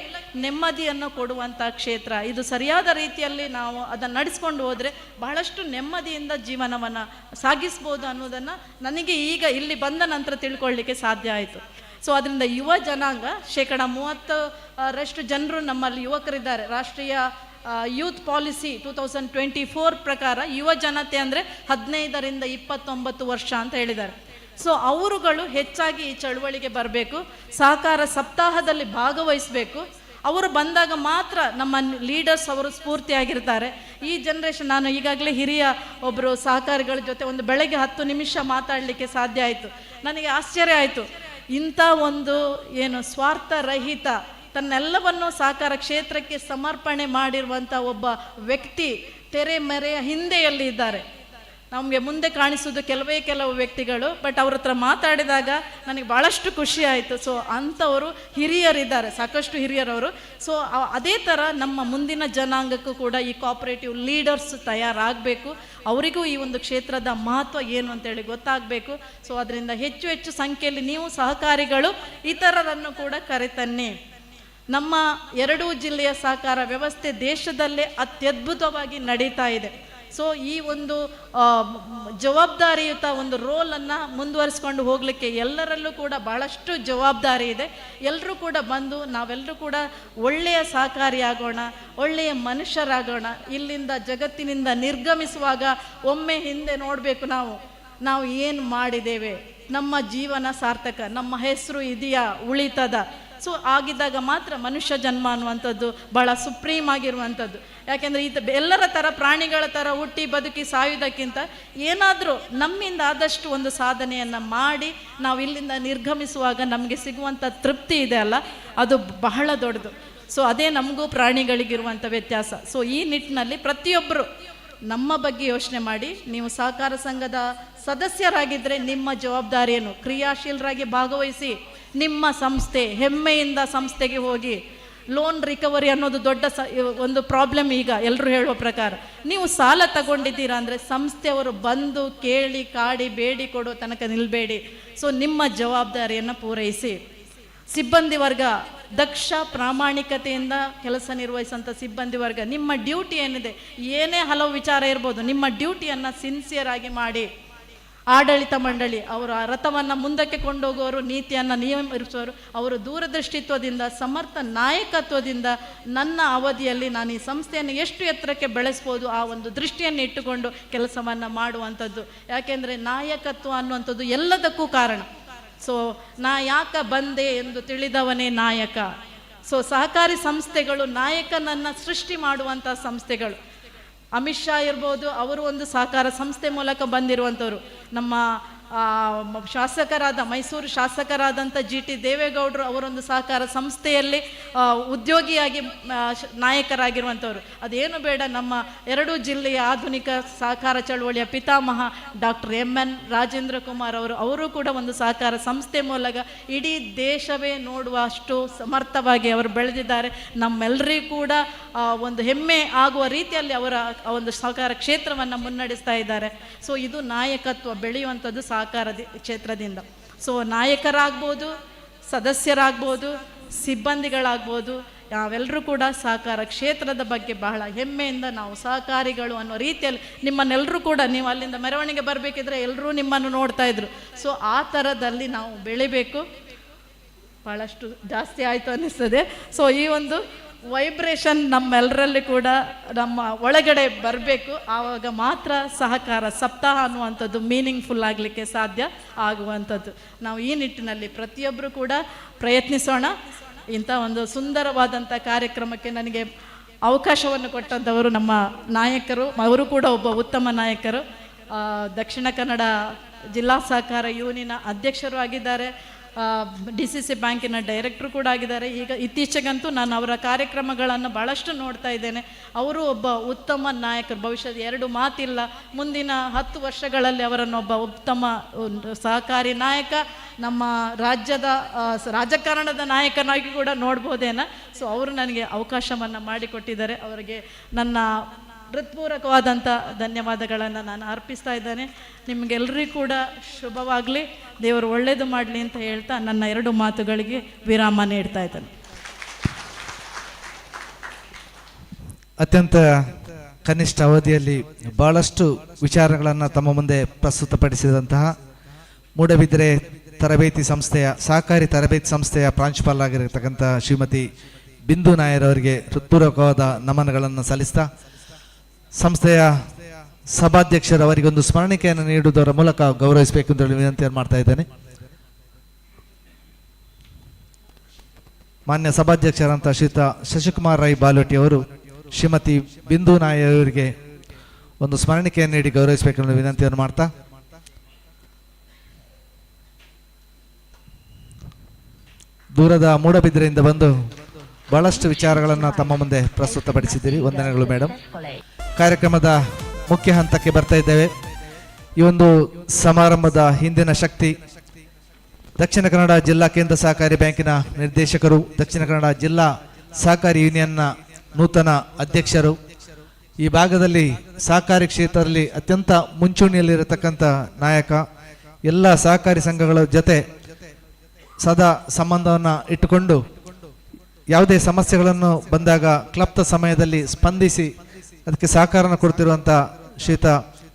ನೆಮ್ಮದಿಯನ್ನು ಕೊಡುವಂಥ ಕ್ಷೇತ್ರ. ಇದು ಸರಿಯಾದ ರೀತಿಯಲ್ಲಿ ನಾವು ಅದನ್ನು ನಡೆಸ್ಕೊಂಡು ಹೋದರೆ ಬಹಳಷ್ಟು ನೆಮ್ಮದಿಯಿಂದ ಜೀವನವನ್ನು ಸಾಗಿಸ್ಬೋದು ಅನ್ನೋದನ್ನು ನನಗೆ ಈಗ ಇಲ್ಲಿ ಬಂದ ನಂತರ ತಿಳ್ಕೊಳ್ಳಿಕ್ಕೆ ಸಾಧ್ಯ ಆಯಿತು. ಸೊ ಅದರಿಂದ ಯುವ ಜನಾಂಗ 30% ಜನರು ನಮ್ಮಲ್ಲಿ ಯುವಕರಿದ್ದಾರೆ. ರಾಷ್ಟ್ರೀಯ ಯೂತ್ ಪಾಲಿಸಿ 2024 ಪ್ರಕಾರ ಯುವ ಜನತೆ ಅಂದರೆ 15ರಿಂದ 29 ವರ್ಷ ಅಂತ ಹೇಳಿದ್ದಾರೆ. ಸೊ ಅವರುಗಳು ಹೆಚ್ಚಾಗಿ ಈ ಚಳುವಳಿಗೆ ಬರಬೇಕು, ಸಹಕಾರ ಸಪ್ತಾಹದಲ್ಲಿ ಭಾಗವಹಿಸಬೇಕು. ಅವರು ಬಂದಾಗ ಮಾತ್ರ ನಮ್ಮ ಲೀಡರ್ಸ್ ಅವರು ಸ್ಫೂರ್ತಿಯಾಗಿರ್ತಾರೆ. ಈ ಜನ್ರೇಷನ್, ನಾನು ಈಗಾಗಲೇ ಹಿರಿಯ ಒಬ್ಬರು ಸಹಕಾರಿಗಳ ಜೊತೆ ಒಂದು ಬೆಳಗ್ಗೆ 10 ನಿಮಿಷ ಮಾತಾಡಲಿಕ್ಕೆ ಸಾಧ್ಯ ಆಯಿತು. ನನಗೆ ಆಶ್ಚರ್ಯ ಆಯಿತು, ಇಂಥ ಒಂದು ಏನು ಸ್ವಾರ್ಥರಹಿತ ತನ್ನೆಲ್ಲವನ್ನು ಸಹಕಾರ ಕ್ಷೇತ್ರಕ್ಕೆ ಸಮರ್ಪಣೆ ಮಾಡಿರುವಂಥ ಒಬ್ಬ ವ್ಯಕ್ತಿ ತೆರೆಮರೆಯ ಹಿಂದೆಯಲ್ಲಿ ಇದ್ದಾರೆ. ನಮಗೆ ಮುಂದೆ ಕಾಣಿಸೋದು ಕೆಲವು ವ್ಯಕ್ತಿಗಳು, ಬಟ್ ಅವ್ರ ಹತ್ರ ಮಾತಾಡಿದಾಗ ನನಗೆ ಭಾಳಷ್ಟು ಖುಷಿ ಆಯಿತು. ಸೊ ಅಂಥವರು ಹಿರಿಯರಿದ್ದಾರೆ, ಸಾಕಷ್ಟು ಹಿರಿಯರವರು. ಸೊ ಅದೇ ಥರ ನಮ್ಮ ಮುಂದಿನ ಜನಾಂಗಕ್ಕೂ ಕೂಡ ಈ ಕೋಆಪರೇಟಿವ್ ಲೀಡರ್ಸ್ ತಯಾರಾಗಬೇಕು. ಅವರಿಗೂ ಈ ಒಂದು ಕ್ಷೇತ್ರದ ಮಹತ್ವ ಏನು ಅಂತೇಳಿ ಗೊತ್ತಾಗಬೇಕು. ಸೊ ಅದರಿಂದ ಹೆಚ್ಚು ಸಂಖ್ಯೆಯಲ್ಲಿ ನೀವು ಸಹಕಾರಿಗಳು ಇತರರನ್ನು ಕೂಡ ಕರೆತನ್ನಿ. ನಮ್ಮ 2 ಜಿಲ್ಲೆಯ ಸಹಕಾರ ವ್ಯವಸ್ಥೆ ದೇಶದಲ್ಲೇ ಅತ್ಯದ್ಭುತವಾಗಿ ನಡೀತಾ ಇದೆ. ಸೊ ಈ ಒಂದು ಜವಾಬ್ದಾರಿಯುತ ಒಂದು ರೋಲನ್ನು ಮುಂದುವರಿಸ್ಕೊಂಡು ಹೋಗಲಿಕ್ಕೆ ಎಲ್ಲರಲ್ಲೂ ಕೂಡ ಭಾಳಷ್ಟು ಜವಾಬ್ದಾರಿ ಇದೆ. ಎಲ್ಲರೂ ಕೂಡ ಬಂದು ನಾವೆಲ್ಲರೂ ಕೂಡ ಒಳ್ಳೆಯ ಸಹಕಾರಿಯಾಗೋಣ, ಒಳ್ಳೆಯ ಮನುಷ್ಯರಾಗೋಣ. ಇಲ್ಲಿಂದ ಜಗತ್ತಿನಿಂದ ನಿರ್ಗಮಿಸುವಾಗ ಒಮ್ಮೆ ಹಿಂದೆ ನೋಡಬೇಕು, ನಾವು ಏನು ಮಾಡಿದ್ದೇವೆ, ನಮ್ಮ ಜೀವನ ಸಾರ್ಥಕ, ನಮ್ಮ ಹೆಸರು ಇದೆಯಾ, ಉಳಿತದ. ಸೊ ಆಗಿದ್ದಾಗ ಮಾತ್ರ ಮನುಷ್ಯ ಜನ್ಮ ಅನ್ನುವಂಥದ್ದು ಭಾಳ ಸುಪ್ರೀಮ್ ಆಗಿರುವಂಥದ್ದು. ಯಾಕೆಂದರೆ ಎಲ್ಲರ ಥರ ಪ್ರಾಣಿಗಳ ಥರ ಹುಟ್ಟಿ ಬದುಕಿ ಸಾಯುವುದಕ್ಕಿಂತ ಏನಾದರೂ ನಮ್ಮಿಂದ ಆದಷ್ಟು ಒಂದು ಸಾಧನೆಯನ್ನು ಮಾಡಿ ನಾವು ಇಲ್ಲಿಂದ ನಿರ್ಗಮಿಸುವಾಗ ನಮಗೆ ಸಿಗುವಂಥ ತೃಪ್ತಿ ಇದೆ ಅಲ್ಲ, ಅದು ಬಹಳ ದೊಡ್ಡದು. ಸೊ ಅದೇ ನಮಗೂ ಪ್ರಾಣಿಗಳಿಗಿರುವಂಥ ವ್ಯತ್ಯಾಸ. ಸೊ ಈ ನಿಟ್ಟಿನಲ್ಲಿ ಪ್ರತಿಯೊಬ್ಬರು ನಮ್ಮ ಬಗ್ಗೆ ಯೋಚನೆ ಮಾಡಿ. ನೀವು ಸಹಕಾರ ಸಂಘದ ಸದಸ್ಯರಾಗಿದ್ದರೆ ನಿಮ್ಮ ಜವಾಬ್ದಾರಿಯನ್ನು ಕ್ರಿಯಾಶೀಲರಾಗಿ ಭಾಗವಹಿಸಿ. ನಿಮ್ಮ ಸಂಸ್ಥೆ ಹೆಮ್ಮೆಯಿಂದ ಸಂಸ್ಥೆಗೆ ಹೋಗಿ. ಲೋನ್ ರಿಕವರಿ ಅನ್ನೋದು ದೊಡ್ಡ ಒಂದು ಪ್ರಾಬ್ಲಮ್ ಈಗ ಎಲ್ಲರೂ ಹೇಳುವ ಪ್ರಕಾರ. ನೀವು ಸಾಲ ತಗೊಂಡಿದ್ದೀರಾ ಅಂದರೆ ಸಂಸ್ಥೆಯವರು ಬಂದು ಕೇಳಿ ಕಾಡಿ ಬೇಡಿ ಕೊಡೋ ತನಕ ನಿಲ್ಲಬೇಡಿ. ಸೊ ನಿಮ್ಮ ಜವಾಬ್ದಾರಿಯನ್ನು ಪೂರೈಸಿ. ಸಿಬ್ಬಂದಿ ವರ್ಗ ದಕ್ಷ ಪ್ರಾಮಾಣಿಕತೆಯಿಂದ ಕೆಲಸ ನಿರ್ವಹಿಸುವಂಥ ಸಿಬ್ಬಂದಿ ವರ್ಗ, ನಿಮ್ಮ ಡ್ಯೂಟಿ ಏನಿದೆ, ಏನೇ ಹಲವು ವಿಚಾರ ಇರ್ಬೋದು, ನಿಮ್ಮ ಡ್ಯೂಟಿಯನ್ನು ಸಿನ್ಸಿಯರ್ ಆಗಿ ಮಾಡಿ. ಆಡಳಿತ ಮಂಡಳಿ ಅವರ ರಥವನ್ನು ಮುಂದಕ್ಕೆ ಕೊಂಡೋಗುವವರು, ನೀತಿಯನ್ನು ನಿಯಮಿಸುವವರು, ಅವರು ದೂರದೃಷ್ಟಿತ್ವದಿಂದ ಸಮರ್ಥ ನಾಯಕತ್ವದಿಂದ ನನ್ನ ಅವಧಿಯಲ್ಲಿ ನಾನು ಈ ಸಂಸ್ಥೆಯನ್ನು ಎಷ್ಟು ಎತ್ತರಕ್ಕೆ ಬೆಳೆಸ್ಬೋದು ಆ ಒಂದು ದೃಷ್ಟಿಯನ್ನು ಇಟ್ಟುಕೊಂಡು ಕೆಲಸವನ್ನು ಮಾಡುವಂಥದ್ದು. ಯಾಕೆಂದರೆ ನಾಯಕತ್ವ ಅನ್ನುವಂಥದ್ದು ಎಲ್ಲದಕ್ಕೂ ಕಾರಣ. ಸೊ ನಾ ಯಾಕೆ ಬಂದೆ ಎಂದು ತಿಳಿದವನೇ ನಾಯಕ. ಸೊ ಸಹಕಾರಿ ಸಂಸ್ಥೆಗಳು ನಾಯಕನನ್ನು ಸೃಷ್ಟಿ ಮಾಡುವಂಥ ಸಂಸ್ಥೆಗಳು. ಅಮಿತ್ ಶಾ ಇರ್ಬೋದು, ಅವರು ಒಂದು ಸಹಕಾರ ಸಂಸ್ಥೆ ಮೂಲಕ ಬಂದಿರುವಂಥವ್ರು. ನಮ್ಮ ಶಾಸಕರಾದ ಮೈಸೂರು ಶಾಸಕರಾದಂಥ GT ದೇವೇಗೌಡರು ಅವರೊಂದು ಸಹಕಾರ ಸಂಸ್ಥೆಯಲ್ಲಿ ಉದ್ಯೋಗಿಯಾಗಿ ನಾಯಕರಾಗಿರುವಂಥವ್ರು. ಅದೇನು ಬೇಡ, ನಮ್ಮ ಎರಡೂ ಜಿಲ್ಲೆಯ ಆಧುನಿಕ ಸಹಕಾರ ಚಳವಳಿಯ ಪಿತಾಮಹ ಡಾಕ್ಟರ್ MN ರಾಜೇಂದ್ರ ಕುಮಾರ್ ಅವರು ಕೂಡ ಒಂದು ಸಹಕಾರ ಸಂಸ್ಥೆ ಮೂಲಕ ಇಡೀ ದೇಶವೇ ನೋಡುವಷ್ಟು ಸಮರ್ಥವಾಗಿ ಅವರು ಬೆಳೆದಿದ್ದಾರೆ. ನಮ್ಮೆಲ್ಲರಿಗೂ ಕೂಡ ಒಂದು ಹೆಮ್ಮೆ ಆಗುವ ರೀತಿಯಲ್ಲಿ ಅವರ ಒಂದು ಸಹಕಾರ ಕ್ಷೇತ್ರವನ್ನು ಮುನ್ನಡೆಸ್ತಾ ಇದ್ದಾರೆ. ಸೊ ಇದು ನಾಯಕತ್ವ ಬೆಳೆಯುವಂಥದ್ದು ಸಹಕಾರ ಕ್ಷೇತ್ರದಿಂದ. ಸೊ ನಾಯಕರಾಗ್ಬೋದು, ಸದಸ್ಯರಾಗ್ಬೋದು, ಸಿಬ್ಬಂದಿಗಳಾಗ್ಬೋದು, ನಾವೆಲ್ಲರೂ ಕೂಡ ಸಹಕಾರ ಕ್ಷೇತ್ರದ ಬಗ್ಗೆ ಬಹಳ ಹೆಮ್ಮೆಯಿಂದ ನಾವು ಸಹಕಾರಿಗಳು ಅನ್ನೋ ರೀತಿಯಲ್ಲಿ ನಿಮ್ಮನ್ನೆಲ್ಲರೂ ಕೂಡ, ನೀವು ಅಲ್ಲಿಂದ ಮೆರವಣಿಗೆ ಬರಬೇಕಿದ್ರೆ ಎಲ್ಲರೂ ನಿಮ್ಮನ್ನು ನೋಡ್ತಾ ಇದ್ರು. ಸೊ ಆ ಥರದಲ್ಲಿ ನಾವು ಬೆಳಿಬೇಕು. ಭಾಳಷ್ಟು ಜಾಸ್ತಿ ಆಯಿತು ಅನ್ನಿಸ್ತದೆ. ಸೊ ಈ ಒಂದು ವೈಬ್ರೇಷನ್ ನಮ್ಮೆಲ್ಲರಲ್ಲಿ ಕೂಡ ನಮ್ಮ ಒಳಗಡೆ ಬರಬೇಕು. ಆವಾಗ ಮಾತ್ರ ಸಹಕಾರ ಸಪ್ತಾಹ ಅನ್ನುವಂಥದ್ದು ಮೀನಿಂಗ್ಫುಲ್ ಆಗಲಿಕ್ಕೆ ಸಾಧ್ಯ ಆಗುವಂಥದ್ದು. ನಾವು ಈ ನಿಟ್ಟಿನಲ್ಲಿ ಪ್ರತಿಯೊಬ್ಬರು ಕೂಡ ಪ್ರಯತ್ನಿಸೋಣ. ಇಂಥ ಒಂದು ಸುಂದರವಾದಂಥ ಕಾರ್ಯಕ್ರಮಕ್ಕೆ ನನಗೆ ಅವಕಾಶವನ್ನು ಕೊಟ್ಟಂಥವರು ನಮ್ಮ ನಾಯಕರು, ಅವರು ಕೂಡ ಒಬ್ಬ ಉತ್ತಮ ನಾಯಕರು. ದಕ್ಷಿಣ ಕನ್ನಡ ಜಿಲ್ಲಾ ಸಹಕಾರ ಯೂನಿಯನ್ನ ಅಧ್ಯಕ್ಷರು ಆಗಿದ್ದಾರೆ, DCC ಬ್ಯಾಂಕಿನ ಡೈರೆಕ್ಟ್ರು ಕೂಡ ಆಗಿದ್ದಾರೆ. ಈಗ ಇತ್ತೀಚೆಗಂತೂ ನಾನು ಅವರ ಕಾರ್ಯಕ್ರಮಗಳನ್ನು ಭಾಳಷ್ಟು ನೋಡ್ತಾ ಇದ್ದೇನೆ. ಅವರು ಒಬ್ಬ ಉತ್ತಮ ನಾಯಕರು. ಭವಿಷ್ಯದ ಎರಡು ಮಾತಿಲ್ಲ, ಮುಂದಿನ 10 ವರ್ಷಗಳಲ್ಲಿ ಅವರನ್ನು ಒಬ್ಬ ಉತ್ತಮ ಸಹಕಾರಿ ನಾಯಕ, ನಮ್ಮ ರಾಜ್ಯದ ರಾಜಕಾರಣದ ನಾಯಕನಾಗಿ ಕೂಡ ನೋಡ್ಬೋದೇನ. ಸೊ ಅವರು ನನಗೆ ಅವಕಾಶವನ್ನು ಮಾಡಿಕೊಟ್ಟಿದ್ದಾರೆ. ಅವರಿಗೆ ನನ್ನ ಹೃತ್ಪೂರ್ವಕವಾದಂಥ ಧನ್ಯವಾದಗಳನ್ನು ನಾನು ಅರ್ಪಿಸ್ತಾ ಇದ್ದೇನೆ. ನಿಮಗೆಲ್ಲರಿಗೂ ಕೂಡ ಶುಭವಾಗಲಿ, ದೇವರು ಒಳ್ಳೆಯದು ಮಾಡಲಿ ಅಂತ ಹೇಳ್ತಾ ನನ್ನ 2 ಮಾತುಗಳಿಗೆ ವಿರಾಮ ನೀಡ್ತಾ ಇದ್ದೇನೆ. ಅತ್ಯಂತ ಕನಿಷ್ಠ ಅವಧಿಯಲ್ಲಿ ಭಾಳಷ್ಟು ವಿಚಾರಗಳನ್ನು ತಮ್ಮ ಮುಂದೆ ಪ್ರಸ್ತುತಪಡಿಸಿದಂತಹ ಮೂಡಬಿದರೆ ತರಬೇತಿ ಸಂಸ್ಥೆಯ ಸಹಕಾರಿ ತರಬೇತಿ ಸಂಸ್ಥೆಯ ಪ್ರಾಂಶುಪಾಲರಾಗಿರತಕ್ಕಂಥ ಶ್ರೀಮತಿ ಬಿಂದು ನಾಯರ್ ಅವರಿಗೆ ಹೃತ್ಪೂರ್ವಕವಾದ ನಮನಗಳನ್ನು ಸಲ್ಲಿಸ್ತಾ, ಸಂಸ್ಥೆಯ ಸಭಾಧ್ಯಕ್ಷರವರಿಗೊಂದು ಸ್ಮರಣಿಕೆಯನ್ನು ನೀಡುವುದರ ಮೂಲಕ ಗೌರವಿಸಬೇಕು ಅಂತ ಹೇಳಿ ವಿನಂತಿಯನ್ನು ಮಾಡ್ತಾ ಇದ್ದೇನೆ. ಮಾನ್ಯ ಸಭಾಧ್ಯಕ್ಷರಂತ ಶ್ರೀಯುತ ಶಶಿಕುಮಾರ್ ರೈ ಬಾಲೋಟಿ ಅವರು ಶ್ರೀಮತಿ ಬಿಂದು ನಾಯರ್ ಅವರಿಗೆ ಒಂದು ಸ್ಮರಣಿಕೆಯನ್ನು ನೀಡಿ ಗೌರವಿಸಬೇಕೆಂದು ವಿನಂತಿಯನ್ನು ಮಾಡ್ತಾ, ದೂರದ ಮೂಡಬಿದ್ರೆಯಿಂದ ಬಂದು ಬಹಳಷ್ಟು ವಿಚಾರಗಳನ್ನು ತಮ್ಮ ಮುಂದೆ ಪ್ರಸ್ತುತಪಡಿಸಿದ್ದೀರಿ. ವಂದನೆಗಳು ಮೇಡಮ್. ಕಾರ್ಯಕ್ರಮದ ಮುಖ್ಯ ಹಂತಕ್ಕೆ ಬರ್ತಾ ಇದ್ದೇವೆ. ಈ ಒಂದು ಸಮಾರಂಭದ ಹಿಂದಿನ ಶಕ್ತಿ ದಕ್ಷಿಣ ಕನ್ನಡ ಜಿಲ್ಲಾ ಕೇಂದ್ರ ಸಹಕಾರಿ ಬ್ಯಾಂಕಿನ ನಿರ್ದೇಶಕರು, ದಕ್ಷಿಣ ಕನ್ನಡ ಜಿಲ್ಲಾ ಸಹಕಾರಿ ಯೂನಿಯನ್ನ ನೂತನ ಅಧ್ಯಕ್ಷರು, ಈ ಭಾಗದಲ್ಲಿ ಸಹಕಾರಿ ಕ್ಷೇತ್ರದಲ್ಲಿ ಅತ್ಯಂತ ಮುಂಚೂಣಿಯಲ್ಲಿರತಕ್ಕಂಥ ನಾಯಕ, ಎಲ್ಲ ಸಹಕಾರಿ ಸಂಘಗಳ ಜೊತೆ ಸದಾ ಸಂಬಂಧವನ್ನು ಇಟ್ಟುಕೊಂಡು ಯಾವುದೇ ಸಮಸ್ಯೆಗಳನ್ನು ಬಂದಾಗ ಕ್ಲಪ್ತ ಸಮಯದಲ್ಲಿ ಸ್ಪಂದಿಸಿ ಅದಕ್ಕೆ ಸಹಕಾರನ ಕೊಡ್ತಿರುವಂಥ ಶ್ರೀಯುತ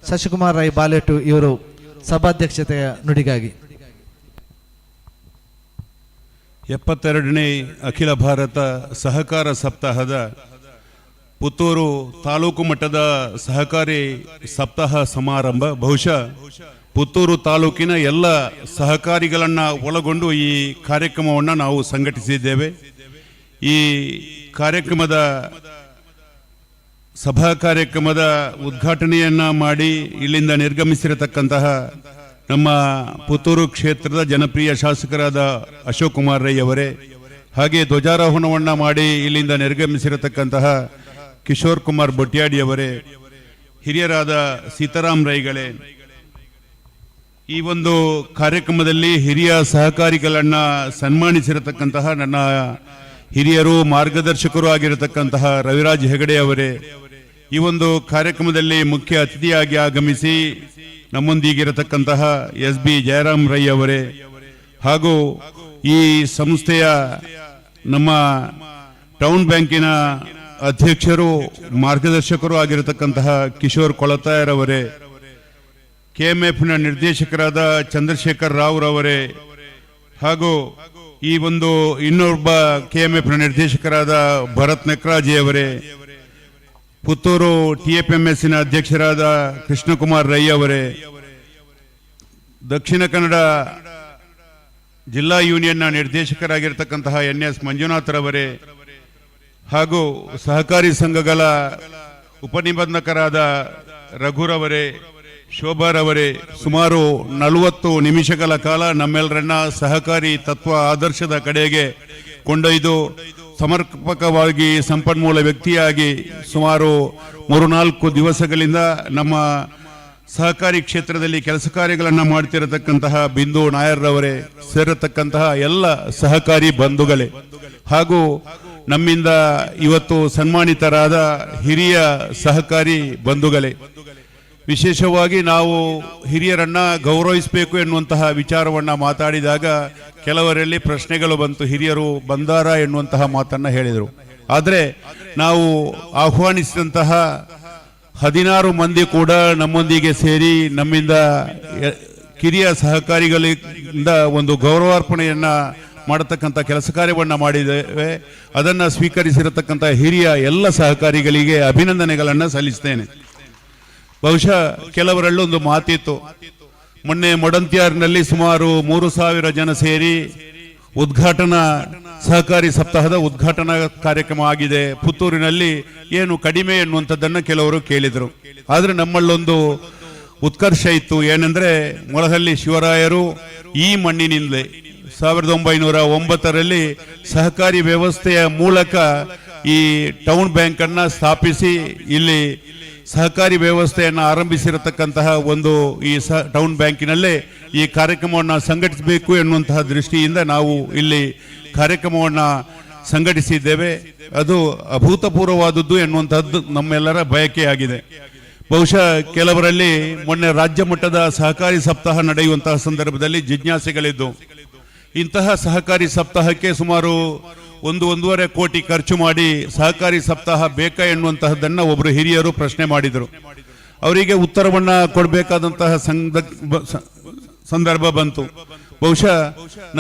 ಶಶಿಕುಮಾರ್ ರೈ ಬಾಲೇಟು ಇವರು ಸಭಾಧ್ಯಕ್ಷತೆಯ ನುಡಿಗಾಗಿ. 72ನೇ ಅಖಿಲ ಭಾರತ ಸಹಕಾರ ಸಪ್ತಾಹದ ಪುತ್ತೂರು ತಾಲೂಕು ಮಟ್ಟದ ಸಹಕಾರಿ ಸಪ್ತಾಹ ಸಮಾರಂಭ ಬಹುಶಃ ಪುತ್ತೂರು ತಾಲೂಕಿನ ಎಲ್ಲ ಸಹಕಾರಿಗಳನ್ನು ಒಳಗೊಂಡು ಈ ಕಾರ್ಯಕ್ರಮವನ್ನು ನಾವು ಸಂಘಟಿಸಿದ್ದೇವೆ. ಈ ಕಾರ್ಯಕ್ರಮದ ಸಭಾ ಕಾರ್ಯಕ್ರಮದ ಉದ್ಘಾಟನೆಯನ್ನು ಮಾಡಿ ಇಲ್ಲಿಂದ ನಿರ್ಗಮಿಸಿರತಕ್ಕಂತಹ ನಮ್ಮ ಪುತ್ತೂರು ಕ್ಷೇತ್ರದ ಜನಪ್ರಿಯ ಶಾಸಕರಾದ ಅಶೋಕ್ ಕುಮಾರ್ ರೈ ಅವರೇ, ಹಾಗೆ ಧ್ವಜಾರೋಹಣವನ್ನು ಮಾಡಿ ಇಲ್ಲಿಂದ ನಿರ್ಗಮಿಸಿರತಕ್ಕಂತಹ ಕಿಶೋರ್ ಕುಮಾರ್ ಬೊಟ್ಯಾಡಿ ಅವರೇ, ಹಿರಿಯರಾದ ಸೀತಾರಾಮ್ ರೈಗಳೇ, ಈ ಒಂದು ಕಾರ್ಯಕ್ರಮದಲ್ಲಿ ಹಿರಿಯ ಸಹಕಾರಿಗಳನ್ನು ಸನ್ಮಾನಿಸಿರತಕ್ಕಂತಹ ನನ್ನ ಹಿರಿಯರು ಮಾರ್ಗದರ್ಶಕರು ಆಗಿರತಕ್ಕಂತಹ ರವಿರಾಜ್ ಹೆಗಡೆ ಅವರೇ, ಈ ಒಂದು ಕಾರ್ಯಕ್ರಮದಲ್ಲಿ ಮುಖ್ಯ ಅತಿಥಿಯಾಗಿ ಆಗಮಿಸಿ ನಮ್ಮೊಂದಿಗಿರತಕ್ಕಂತಹ SB ಜಯರಾಮ್ ರೈ ಅವರೇ, ಹಾಗೂ ಈ ಸಂಸ್ಥೆಯ ನಮ್ಮ ಟೌನ್ ಬ್ಯಾಂಕಿನ ಅಧ್ಯಕ್ಷರು ಮಾರ್ಗದರ್ಶಕರು ಆಗಿರತಕ್ಕಂತಹ ಕಿಶೋರ್ ಕೊಳತಾಯರ್ ಅವರೇ, KMFನ ನಿರ್ದೇಶಕರಾದ ಚಂದ್ರಶೇಖರ್ ರಾವ್ ರವರೇ, ಹಾಗೂ ಈ ಒಂದು ಇನ್ನೊಬ್ಬ KMFನ ನಿರ್ದೇಶಕರಾದ ಭರತ್ ನಕ್ರಾಜಿ ಅವರೇ, ಪುತ್ತೂರು TFMSನ ಅಧ್ಯಕ್ಷರಾದ ಕೃಷ್ಣಕುಮಾರ್ ರೈ ಅವರೇ, ದಕ್ಷಿಣ ಕನ್ನಡ ಜಿಲ್ಲಾ ಯೂನಿಯನ್ನ ನಿರ್ದೇಶಕರಾಗಿರ್ತಕ್ಕಂತಹ NS ಮಂಜುನಾಥ್ರವರೇ ಹಾಗೂ ಸಹಕಾರಿ ಸಂಘಗಳ ಉಪನಿಬಂಧಕರಾದ ರಘುರವರೇ, ಶೋಭಾರವರೇ ಸುಮಾರು 40 ನಿಮಿಷಗಳ ಕಾಲ ನಮ್ಮೆಲ್ಲರನ್ನ ಸಹಕಾರಿ ತತ್ವ ಆದರ್ಶದ ಕಡೆಗೆ ಕೊಂಡೊಯ್ದು ಸಮರ್ಪಕವಾಗಿ ಸಂಪನ್ಮೂಲ ವ್ಯಕ್ತಿಯಾಗಿ ಸುಮಾರು 3-4 ದಿವಸಗಳಿಂದ ನಮ್ಮ ಸಹಕಾರಿ ಕ್ಷೇತ್ರದಲ್ಲಿ ಕೆಲಸ ಕಾರ್ಯಗಳನ್ನು ಮಾಡ್ತಿರತಕ್ಕಂತಹ ಬಿಂದು ನಾಯರ್ರವರೇ ಸೇರತಕ್ಕಂತಹ ಎಲ್ಲ ಸಹಕಾರಿ ಬಂಧುಗಳೇ ಹಾಗೂ ನಮ್ಮಿಂದ ಇವತ್ತು ಸನ್ಮಾನಿತರಾದ ಹಿರಿಯ ಸಹಕಾರಿ ಬಂಧುಗಳೇ, ವಿಶೇಷವಾಗಿ ನಾವು ಹಿರಿಯರನ್ನ ಗೌರವಿಸಬೇಕು ಎನ್ನುವಂತಹ ವಿಚಾರವನ್ನ ಮಾತಾಡಿದಾಗ ಕೆಲವರಲ್ಲಿ ಪ್ರಶ್ನೆಗಳು ಬಂತು. ಹಿರಿಯರು ಬಂದಾರ ಎನ್ನುವಂತಹ ಮಾತನ್ನ ಹೇಳಿದರು. ಆದರೆ ನಾವು ಆಹ್ವಾನಿಸಿದಂತಹ 16 ಮಂದಿ ಕೂಡ ನಮ್ಮೊಂದಿಗೆ ಸೇರಿ ನಮ್ಮಿಂದ ಕಿರಿಯ ಸಹಕಾರಿಗಳಿಂದ ಒಂದು ಗೌರವಾರ್ಪಣೆಯನ್ನ ಮಾಡತಕ್ಕಂಥ ಕೆಲಸ ಕಾರ್ಯವನ್ನು ಮಾಡಿದ್ದೇವೆ. ಅದನ್ನು ಸ್ವೀಕರಿಸಿರತಕ್ಕಂಥ ಹಿರಿಯ ಎಲ್ಲ ಸಹಕಾರಿಗಳಿಗೆ ಅಭಿನಂದನೆಗಳನ್ನು ಸಲ್ಲಿಸ್ತೇನೆ. ಬಹುಶಃ ಕೆಲವರಲ್ಲೊಂದು ಮಾತಿತ್ತು, ಮೊನ್ನೆ ಮೊಡಂತ್ಯಾರ್ನಲ್ಲಿ ಸುಮಾರು 3,000 ಜನ ಸೇರಿ ಉದ್ಘಾಟನಾ ಸಹಕಾರಿ ಸಪ್ತಾಹದ ಉದ್ಘಾಟನಾ ಕಾರ್ಯಕ್ರಮ ಆಗಿದೆ, ಪುತ್ತೂರಿನಲ್ಲಿ ಏನು ಕಡಿಮೆ ಎನ್ನುವಂಥದ್ದನ್ನು ಕೆಲವರು ಕೇಳಿದರು. ಆದರೆ ನಮ್ಮಲ್ಲೊಂದು ಉತ್ಕರ್ಷ ಇತ್ತು, ಏನೆಂದರೆ ಮೊಳಹಳ್ಳಿ ಶಿವರಾಯರು ಈ ಮಣ್ಣಿನಿಂದಲೇ 1909ರಲ್ಲಿ ಸಹಕಾರಿ ವ್ಯವಸ್ಥೆಯ ಮೂಲಕ ಈ ಟೌನ್ ಬ್ಯಾಂಕ್ ಅನ್ನ ಸ್ಥಾಪಿಸಿ ಇಲ್ಲಿ ಸಹಕಾರಿ ವ್ಯವಸ್ಥೆಯನ್ನು ಆರಂಭಿಸಿರತಕ್ಕಂತಹ ಒಂದು ಈ ಟೌನ್ ಬ್ಯಾಂಕಿನಲ್ಲೇ ಈ ಕಾರ್ಯಕ್ರಮವನ್ನು ಸಂಘಟಿಸಬೇಕು ಎನ್ನುವಂತಹ ದೃಷ್ಟಿಯಿಂದ ನಾವು ಇಲ್ಲಿ ಕಾರ್ಯಕ್ರಮವನ್ನು ಸಂಘಟಿಸಿದ್ದೇವೆ. ಅದು ಅಭೂತಪೂರ್ವವಾದದ್ದು ಎನ್ನುವಂತಹದ್ದು ನಮ್ಮೆಲ್ಲರ ಬಯಕೆಯಾಗಿದೆ. ಬಹುಶಃ ಕೆಲವರಲ್ಲಿ ಮೊನ್ನೆ ರಾಜ್ಯ ಮಟ್ಟದ ಸಹಕಾರಿ ಸಪ್ತಾಹ ನಡೆಯುವಂತಹ ಸಂದರ್ಭದಲ್ಲಿ ಜಿಜ್ಞಾಸೆಗಳಿದ್ದು, ಇಂತಹ ಸಹಕಾರಿ ಸಪ್ತಾಹಕ್ಕೆ ಸುಮಾರು 1-1.5 ಕೋಟಿ ಖರ್ಚು ಮಾಡಿ ಸಹಕಾರಿ ಸಪ್ತಾಹ ಬೇಕಾ ಎನ್ನುವಂತಹದ್ದನ್ನು ಒಬ್ಬರು ಹಿರಿಯರು ಪ್ರಶ್ನೆ ಮಾಡಿದರು. ಅವರಿಗೆ ಉತ್ತರವನ್ನ ಕೊಡಬೇಕಾದಂತಹ ಸಂದರ್ಭ ಬಂತು. ಬಹುಶಃ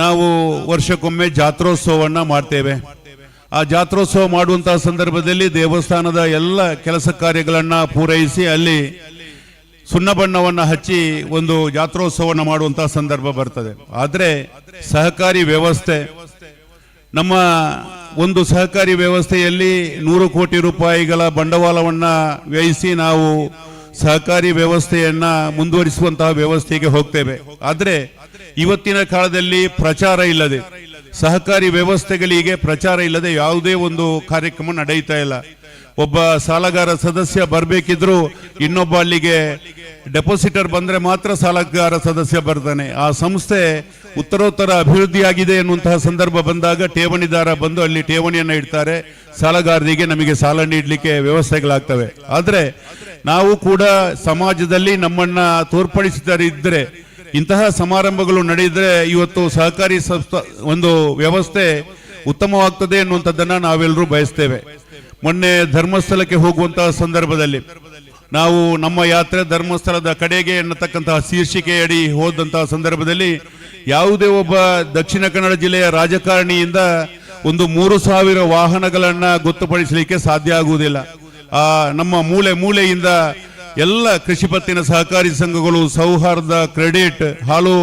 ನಾವು ವರ್ಷಕ್ಕೊಮ್ಮೆ ಜಾತ್ರೋತ್ಸವವನ್ನು ಮಾಡ್ತೇವೆ. ಆ ಜಾತ್ರೋತ್ಸವ ಮಾಡುವಂತಹ ಸಂದರ್ಭದಲ್ಲಿ ದೇವಸ್ಥಾನದ ಎಲ್ಲ ಕೆಲಸ ಕಾರ್ಯಗಳನ್ನು ಪೂರೈಸಿ ಅಲ್ಲಿ ಸುಣ್ಣ ಬಣ್ಣವನ್ನು ಹಚ್ಚಿ ಒಂದು ಜಾತ್ರೋತ್ಸವವನ್ನು ಮಾಡುವಂತಹ ಸಂದರ್ಭ ಬರ್ತದೆ. ಆದರೆ ಸಹಕಾರಿ ವ್ಯವಸ್ಥೆ, ನಮ್ಮ ಒಂದು ಸಹಕಾರಿ ವ್ಯವಸ್ಥೆಯಲ್ಲಿ 100 ಕೋಟಿ ರೂಪಾಯಿಗಳ ಬಂಡವಾಳವನ್ನು ವ್ಯಯಿಸಿ ನಾವು ಸಹಕಾರಿ ವ್ಯವಸ್ಥೆಯನ್ನ ಮುಂದುವರಿಸುವಂತಹ ವ್ಯವಸ್ಥೆಗೆ ಹೋಗ್ತೇವೆ. ಆದರೆ ಇವತ್ತಿನ ಕಾಲದಲ್ಲಿ ಪ್ರಚಾರ ಇಲ್ಲದೆ, ಸಹಕಾರಿ ವ್ಯವಸ್ಥೆಗಳಿಗೆ ಪ್ರಚಾರ ಇಲ್ಲದೆ ಯಾವುದೇ ಒಂದು ಕಾರ್ಯಕ್ರಮ ನಡೆಯುತ್ತಾ ಇಲ್ಲ. ಒಬ್ಬ ಸಾಲಗಾರ ಸದಸ್ಯ ಬರಬೇಕಿದ್ರು ಇನ್ನೊಬ್ಬ ಅಲ್ಲಿಗೆ ಡೆಪಾಸಿಟರ್ ಬಂದ್ರೆ ಮಾತ್ರ ಸಾಲಗಾರ ಸದಸ್ಯ ಬರ್ತಾನೆ. ಆ ಸಂಸ್ಥೆ ಉತ್ತರೋತ್ತರ ಅಭಿವೃದ್ಧಿಯಾಗಿದೆ ಎನ್ನುವಂತಹ ಸಂದರ್ಭ ಬಂದಾಗ ಠೇವಣಿದಾರ ಬಂದು ಅಲ್ಲಿ ಠೇವಣಿಯನ್ನು ಇಡ್ತಾರೆ, ಸಾಲಗಾರರಿಗೆ ನಮಗೆ ಸಾಲ ನೀಡಲಿಕ್ಕೆ ವ್ಯವಸ್ಥೆಗಳಾಗ್ತವೆ. ಆದರೆ ನಾವು ಕೂಡ ಸಮಾಜದಲ್ಲಿ ನಮ್ಮನ್ನ ತೋರ್ಪಡಿಸಿದರೆ ಇಂತಹ ಸಮಾರಂಭಗಳು ನಡೆಯಿದ್ರೆ ಇವತ್ತು ಸಹಕಾರಿ ಒಂದು ವ್ಯವಸ್ಥೆ ಉತ್ತಮವಾಗ್ತದೆ ಎನ್ನುವಂಥದ್ದನ್ನ ನಾವೆಲ್ಲರೂ ಬಯಸ್ತೇವೆ. ಮೊನ್ನೆ ಧರ್ಮಸ್ಥಳಕ್ಕೆ ಹೋಗುವಂತಹ ಸಂದರ್ಭದಲ್ಲಿ ನಾವು ನಮ್ಮ ಯಾತ್ರೆ ಧರ್ಮಸ್ಥಳದ ಕಡೆಗೆ ಎನ್ನತಕ್ಕಂತಹ ಶೀರ್ಷಿಕೆಯಡಿ ಹೋದಂತಹ ಸಂದರ್ಭದಲ್ಲಿ ಯಾವುದೇ ಒಬ್ಬ ದಕ್ಷಿಣ ಕನ್ನಡ ಜಿಲ್ಲೆಯ ರಾಜಕಾರಣಿಯಿಂದ ಒಂದು 3,000 ವಾಹನಗಳನ್ನ ಗೊತ್ತುಪಡಿಸಲಿಕ್ಕೆ ಸಾಧ್ಯ ಆಗುವುದಿಲ್ಲ. ಆ ನಮ್ಮ ಮೂಲೆಯಿಂದ ಎಲ್ಲ ಕೃಷಿ ಪತ್ತಿನ ಸಹಕಾರಿ ಸಂಘಗಳು, ಸೌಹಾರ್ದ, ಕ್ರೆಡಿಟ್, ಹಾಲು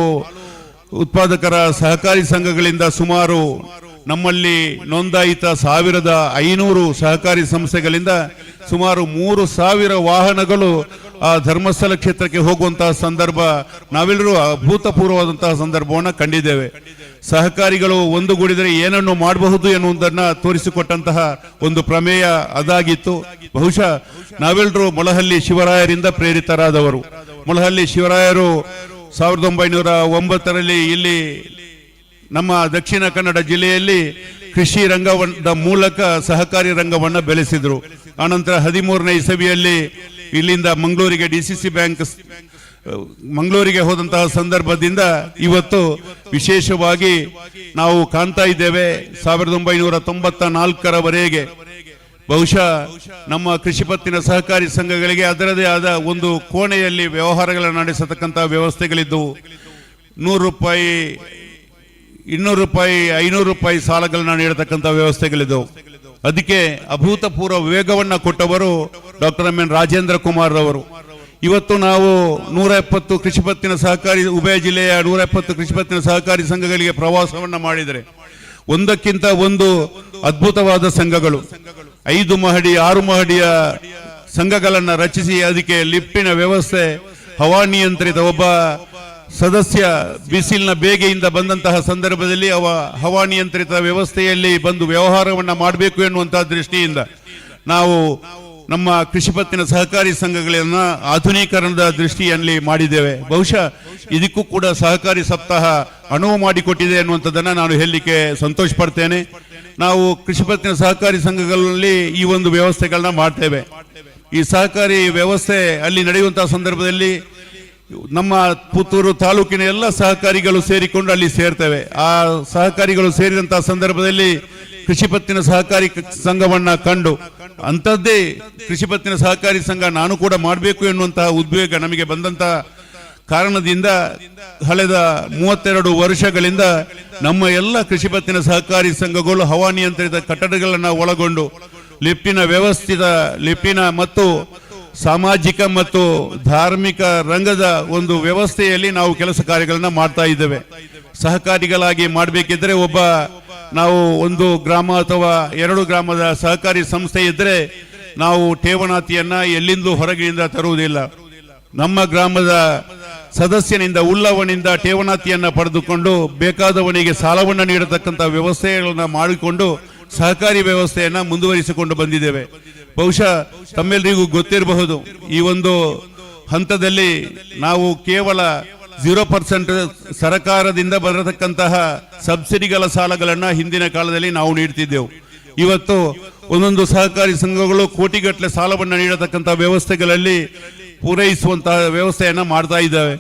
ಉತ್ಪಾದಕರ ಸಹಕಾರಿ ಸಂಘಗಳಿಂದ ಸುಮಾರು ನಮ್ಮಲ್ಲಿ ನೋಂದಾಯಿತ 1,500 ಸಹಕಾರಿ ಸಂಸ್ಥೆಗಳಿಂದ ಸುಮಾರು 3,000 ವಾಹನಗಳು ಆ ಧರ್ಮಸ್ಥಳ ಕ್ಷೇತ್ರಕ್ಕೆ ಹೋಗುವಂತಹ ಸಂದರ್ಭ ನಾವೆಲ್ಲರೂ ಅಭೂತಪೂರ್ವವಾದಂತಹ ಸಂದರ್ಭವನ್ನು ಕಂಡಿದ್ದೇವೆ. ಸಹಕಾರಿಗಳು ಒಂದುಗೂಡಿದರೆ ಏನನ್ನು ಮಾಡಬಹುದು ಎನ್ನುವುದನ್ನ ತೋರಿಸಿಕೊಟ್ಟಂತಹ ಒಂದು ಪ್ರಮೇಯ ಅದಾಗಿತ್ತು. ಬಹುಶಃ ನಾವೆಲ್ಲರೂ ಮೊಳಹಳ್ಳಿ ಶಿವರಾಯರಿಂದ ಪ್ರೇರಿತರಾದವರು. ಮೊಳಹಳ್ಳಿ ಶಿವರಾಯರು 1909ರಲ್ಲಿ ಇಲ್ಲಿ ನಮ್ಮ ದಕ್ಷಿಣ ಕನ್ನಡ ಜಿಲ್ಲೆಯಲ್ಲಿ ಕೃಷಿ ರಂಗದ ಮೂಲಕ ಸಹಕಾರಿ ರಂಗವನ್ನು ಬೆಳೆಸಿದರು. ಆನಂತರ 13ನೇ ಇಸವಿಯಲ್ಲಿ ಇಲ್ಲಿಂದ ಮಂಗಳೂರಿಗೆ DCC ಬ್ಯಾಂಕ್ ಮಂಗಳೂರಿಗೆ ಹೋದಂತಹ ಸಂದರ್ಭದಿಂದ ಇವತ್ತು ವಿಶೇಷವಾಗಿ ನಾವು ಕಾಣ್ತಾ ಇದ್ದೇವೆ. 1994ರವರೆಗೆ ಬಹುಶಃ ನಮ್ಮ ಕೃಷಿ ಪತ್ತಿನ ಸಹಕಾರಿ ಸಂಘಗಳಿಗೆ ಅದರದೇ ಆದ ಒಂದು ಕೋಣೆಯಲ್ಲಿ ವ್ಯವಹಾರಗಳನ್ನು ನಡೆಸತಕ್ಕಂತಹ ವ್ಯವಸ್ಥೆಗಳಿದ್ದವು. 100 ರೂಪಾಯಿ, 200 ರೂಪಾಯಿ, 500 ರೂಪಾಯಿ ಸಾಲಗಳನ್ನ ನೀಡತಕ್ಕಂಥ ವ್ಯವಸ್ಥೆಗಳಿದ್ದವು. ಅದಕ್ಕೆ ಅಭೂತಪೂರ್ವ ವೇಗವನ್ನ ಕೊಟ್ಟವರು ಡಾಕ್ಟರ್ MN ರಾಜೇಂದ್ರ ಕುಮಾರ್ ಅವರು. ಇವತ್ತು ನಾವು 170 ಕೃಷಿ ಪತ್ತಿನ ಸಹಕಾರಿ ಉಭಯ ಜಿಲ್ಲೆಯ 170 ಕೃಷಿ ಪತ್ತಿನ ಸಹಕಾರಿ ಸಂಘಗಳಿಗೆ ಪ್ರವಾಸವನ್ನು ಮಾಡಿದರೆ ಒಂದಕ್ಕಿಂತ ಒಂದು ಅದ್ಭುತವಾದ ಸಂಘಗಳು 5 ಮಹಡಿ 6 ಮಹಡಿಯ ಸಂಘಗಳನ್ನು ರಚಿಸಿ ಅದಕ್ಕೆ ಲಿಫ್ಟಿನ ವ್ಯವಸ್ಥೆ, ಹವಾನಿಯಂತ್ರಿತ ಒಬ್ಬ ಸದಸ್ಯ ಬಿಸಿಲಿನ ಬೇಗೆಯಿಂದ ಬಂದಂತಹ ಸಂದರ್ಭದಲ್ಲಿ ಹವಾನಿಯಂತ್ರಿತ ವ್ಯವಸ್ಥೆಯಲ್ಲಿ ಬಂದು ವ್ಯವಹಾರವನ್ನು ಮಾಡಬೇಕು ಎನ್ನುವಂತಹ ದೃಷ್ಟಿಯಿಂದ ನಾವು ನಮ್ಮ ಕೃಷಿ ಪತ್ತಿನ ಸಹಕಾರಿ ಸಂಘಗಳನ್ನು ಆಧುನೀಕರಣದ ದೃಷ್ಟಿಯಲ್ಲಿ ಮಾಡಿದ್ದೇವೆ. ಬಹುಶಃ ಇದಕ್ಕೂ ಕೂಡ ಸಹಕಾರಿ ಸಪ್ತಾಹ ಅನುವು ಮಾಡಿಕೊಟ್ಟಿದೆ ಅನ್ನುವಂಥದ್ದನ್ನು ನಾನು ಹೇಳಲಿಕ್ಕೆ ಸಂತೋಷ ಪಡ್ತೇನೆ. ನಾವು ಕೃಷಿ ಪತ್ತಿನ ಸಹಕಾರಿ ಸಂಘಗಳಲ್ಲಿ ಈ ಒಂದು ವ್ಯವಸ್ಥೆಗಳನ್ನ ಮಾಡ್ತೇವೆ. ಈ ಸಹಕಾರಿ ವ್ಯವಸ್ಥೆ ಅಲ್ಲಿ ನಡೆಯುವಂತಹ ಸಂದರ್ಭದಲ್ಲಿ ನಮ್ಮ ಪುತ್ತೂರು ತಾಲೂಕಿನ ಎಲ್ಲ ಸಹಕಾರಿಗಳು ಸೇರಿಕೊಂಡು ಅಲ್ಲಿ ಸೇರ್ತೇವೆ. ಆ ಸಹಕಾರಿಗಳು ಸೇರಿದಂತಹ ಸಂದರ್ಭದಲ್ಲಿ ಕೃಷಿ ಪತ್ತಿನ ಸಹಕಾರಿ ಸಂಘವನ್ನ ಕಂಡು ಅಂಥದ್ದೇ ಕೃಷಿ ಪತ್ತಿನ ಸಹಕಾರಿ ಸಂಘ ನಾನು ಕೂಡ ಮಾಡಬೇಕು ಎನ್ನುವಂತಹ ಉದ್ವೇಗ ನಮಗೆ ಬಂದಂತಹ ಕಾರಣದಿಂದ ಕಳೆದ 32 ವರ್ಷಗಳಿಂದ ನಮ್ಮ ಎಲ್ಲ ಕೃಷಿ ಪತ್ತಿನ ಸಹಕಾರಿ ಸಂಘಗಳು ಹವಾನಿಯಂತ್ರಿತ ಕಟ್ಟಡಗಳನ್ನು ಒಳಗೊಂಡು ಲಿಫ್ಟಿನ ಮತ್ತು ಸಾಮಾಜಿಕ ಮತ್ತು ಧಾರ್ಮಿಕ ರಂಗದ ಒಂದು ವ್ಯವಸ್ಥೆಯಲ್ಲಿ ನಾವು ಕೆಲಸ ಕಾರ್ಯಗಳನ್ನ ಮಾಡ್ತಾ ಇದ್ದೇವೆ. ಸಹಕಾರಿಗಳಾಗಿ ಮಾಡಬೇಕಿದ್ರೆ ನಾವು ಒಂದು ಗ್ರಾಮ ಅಥವಾ 2 ಗ್ರಾಮದ ಸಹಕಾರಿ ಸಂಸ್ಥೆ ಇದ್ದರೆ ನಾವು ಠೇವಣಾತಿಯನ್ನ ಎಲ್ಲಿಂದಲೂ ಹೊರಗಿನಿಂದ ತರುವುದಿಲ್ಲ. ನಮ್ಮ ಗ್ರಾಮದ ಸದಸ್ಯನಿಂದ ಉಳ್ಳವನಿಂದ ಠೇವಣಾತಿಯನ್ನ ಪಡೆದುಕೊಂಡು ಬೇಕಾದವನಿಗೆ ಸಾಲವನ್ನು ನೀಡತಕ್ಕಂಥ ವ್ಯವಸ್ಥೆಗಳನ್ನ ಮಾಡಿಕೊಂಡು ಸಹಕಾರಿ ವ್ಯವಸ್ಥೆಯನ್ನ ಮುಂದುವರಿಸಿಕೊಂಡು ಬಂದಿದ್ದೇವೆ. ಬಹುಶಃ ತಮ್ಮೆಲ್ಲರಿಗೂ ಗೊತ್ತಿರಬಹುದು, ಈ ಒಂದು ಹಂತದಲ್ಲಿ ನಾವು ಕೇವಲ 0% ಸರ್ಕಾರದಿಂದ ಬರತಕ್ಕಂತಹ ಸಬ್ಸಿಡಿಗಳ ಸಾಲಗಳನ್ನು ಹಿಂದಿನ ಕಾಲದಲ್ಲಿ ನಾವು ನೀಡ್ತಿದ್ದೆವು. ಇವತ್ತು ಒಂದೊಂದು ಸಹಕಾರಿ ಸಂಘಗಳು ಕೋಟಿಗಟ್ಟಲೆ ಸಾಲವನ್ನು ನೀಡತಕ್ಕಂಥ ವ್ಯವಸ್ಥೆಗಳಲ್ಲಿ ಪೂರೈಸುವಂತಹ ವ್ಯವಸ್ಥೆಯನ್ನ ಮಾಡ್ತಾ ಇದ್ದಾವೆ.